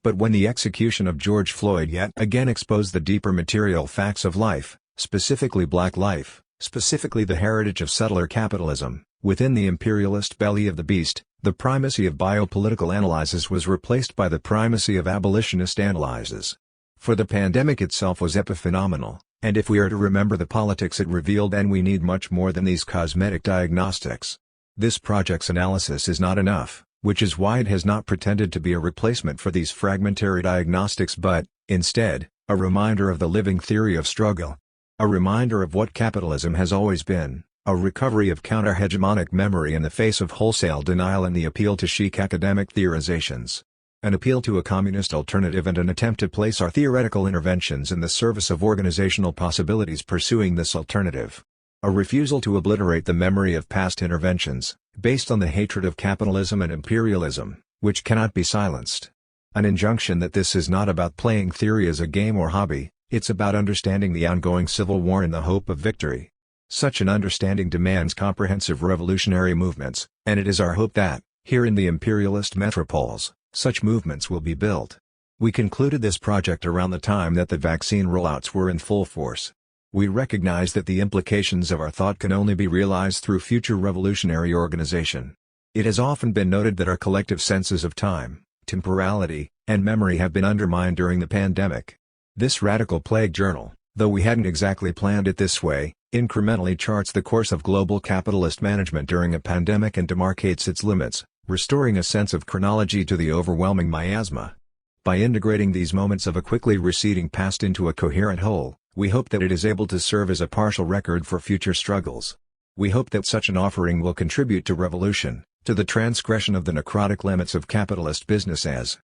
But when the execution of George Floyd yet again exposed the deeper material facts of life, specifically black life, specifically the heritage of settler capitalism, within the imperialist belly of the beast, the primacy of biopolitical analysis was replaced by the primacy of abolitionist analyses. For the pandemic itself was epiphenomenal, and if we are to remember the politics it revealed then we need much more than these cosmetic diagnostics. This project's analysis is not enough, which is why it has not pretended to be a replacement for these fragmentary diagnostics but, instead, a reminder of the living theory of struggle. A reminder of what capitalism has always been, a recovery of counter-hegemonic memory in the face of wholesale denial and the appeal to chic academic theorizations. An appeal to a communist alternative and an attempt to place our theoretical interventions in the service of organizational possibilities pursuing this alternative. A refusal to obliterate the memory of past interventions, based on the hatred of capitalism and imperialism, which cannot be silenced. An injunction that this is not about playing theory as a game or hobby, it's about understanding the ongoing civil war in the hope of victory. Such an understanding demands comprehensive revolutionary movements, and it is our hope that, here in the imperialist metropoles, such movements will be built. We concluded this project around the time that the vaccine rollouts were in full force. We recognize that the implications of our thought can only be realized through future revolutionary organization. It has often been noted that our collective senses of time, temporality, and memory have been undermined during the pandemic. This radical plague journal, though we hadn't exactly planned it this way, incrementally charts the course of global capitalist management during a pandemic and demarcates its limits, restoring a sense of chronology to the overwhelming miasma. By integrating these moments of a quickly receding past into a coherent whole, we hope that it is able to serve as a partial record for future struggles. We hope that such an offering will contribute to revolution, to the transgression of the necrotic limits of capitalist business as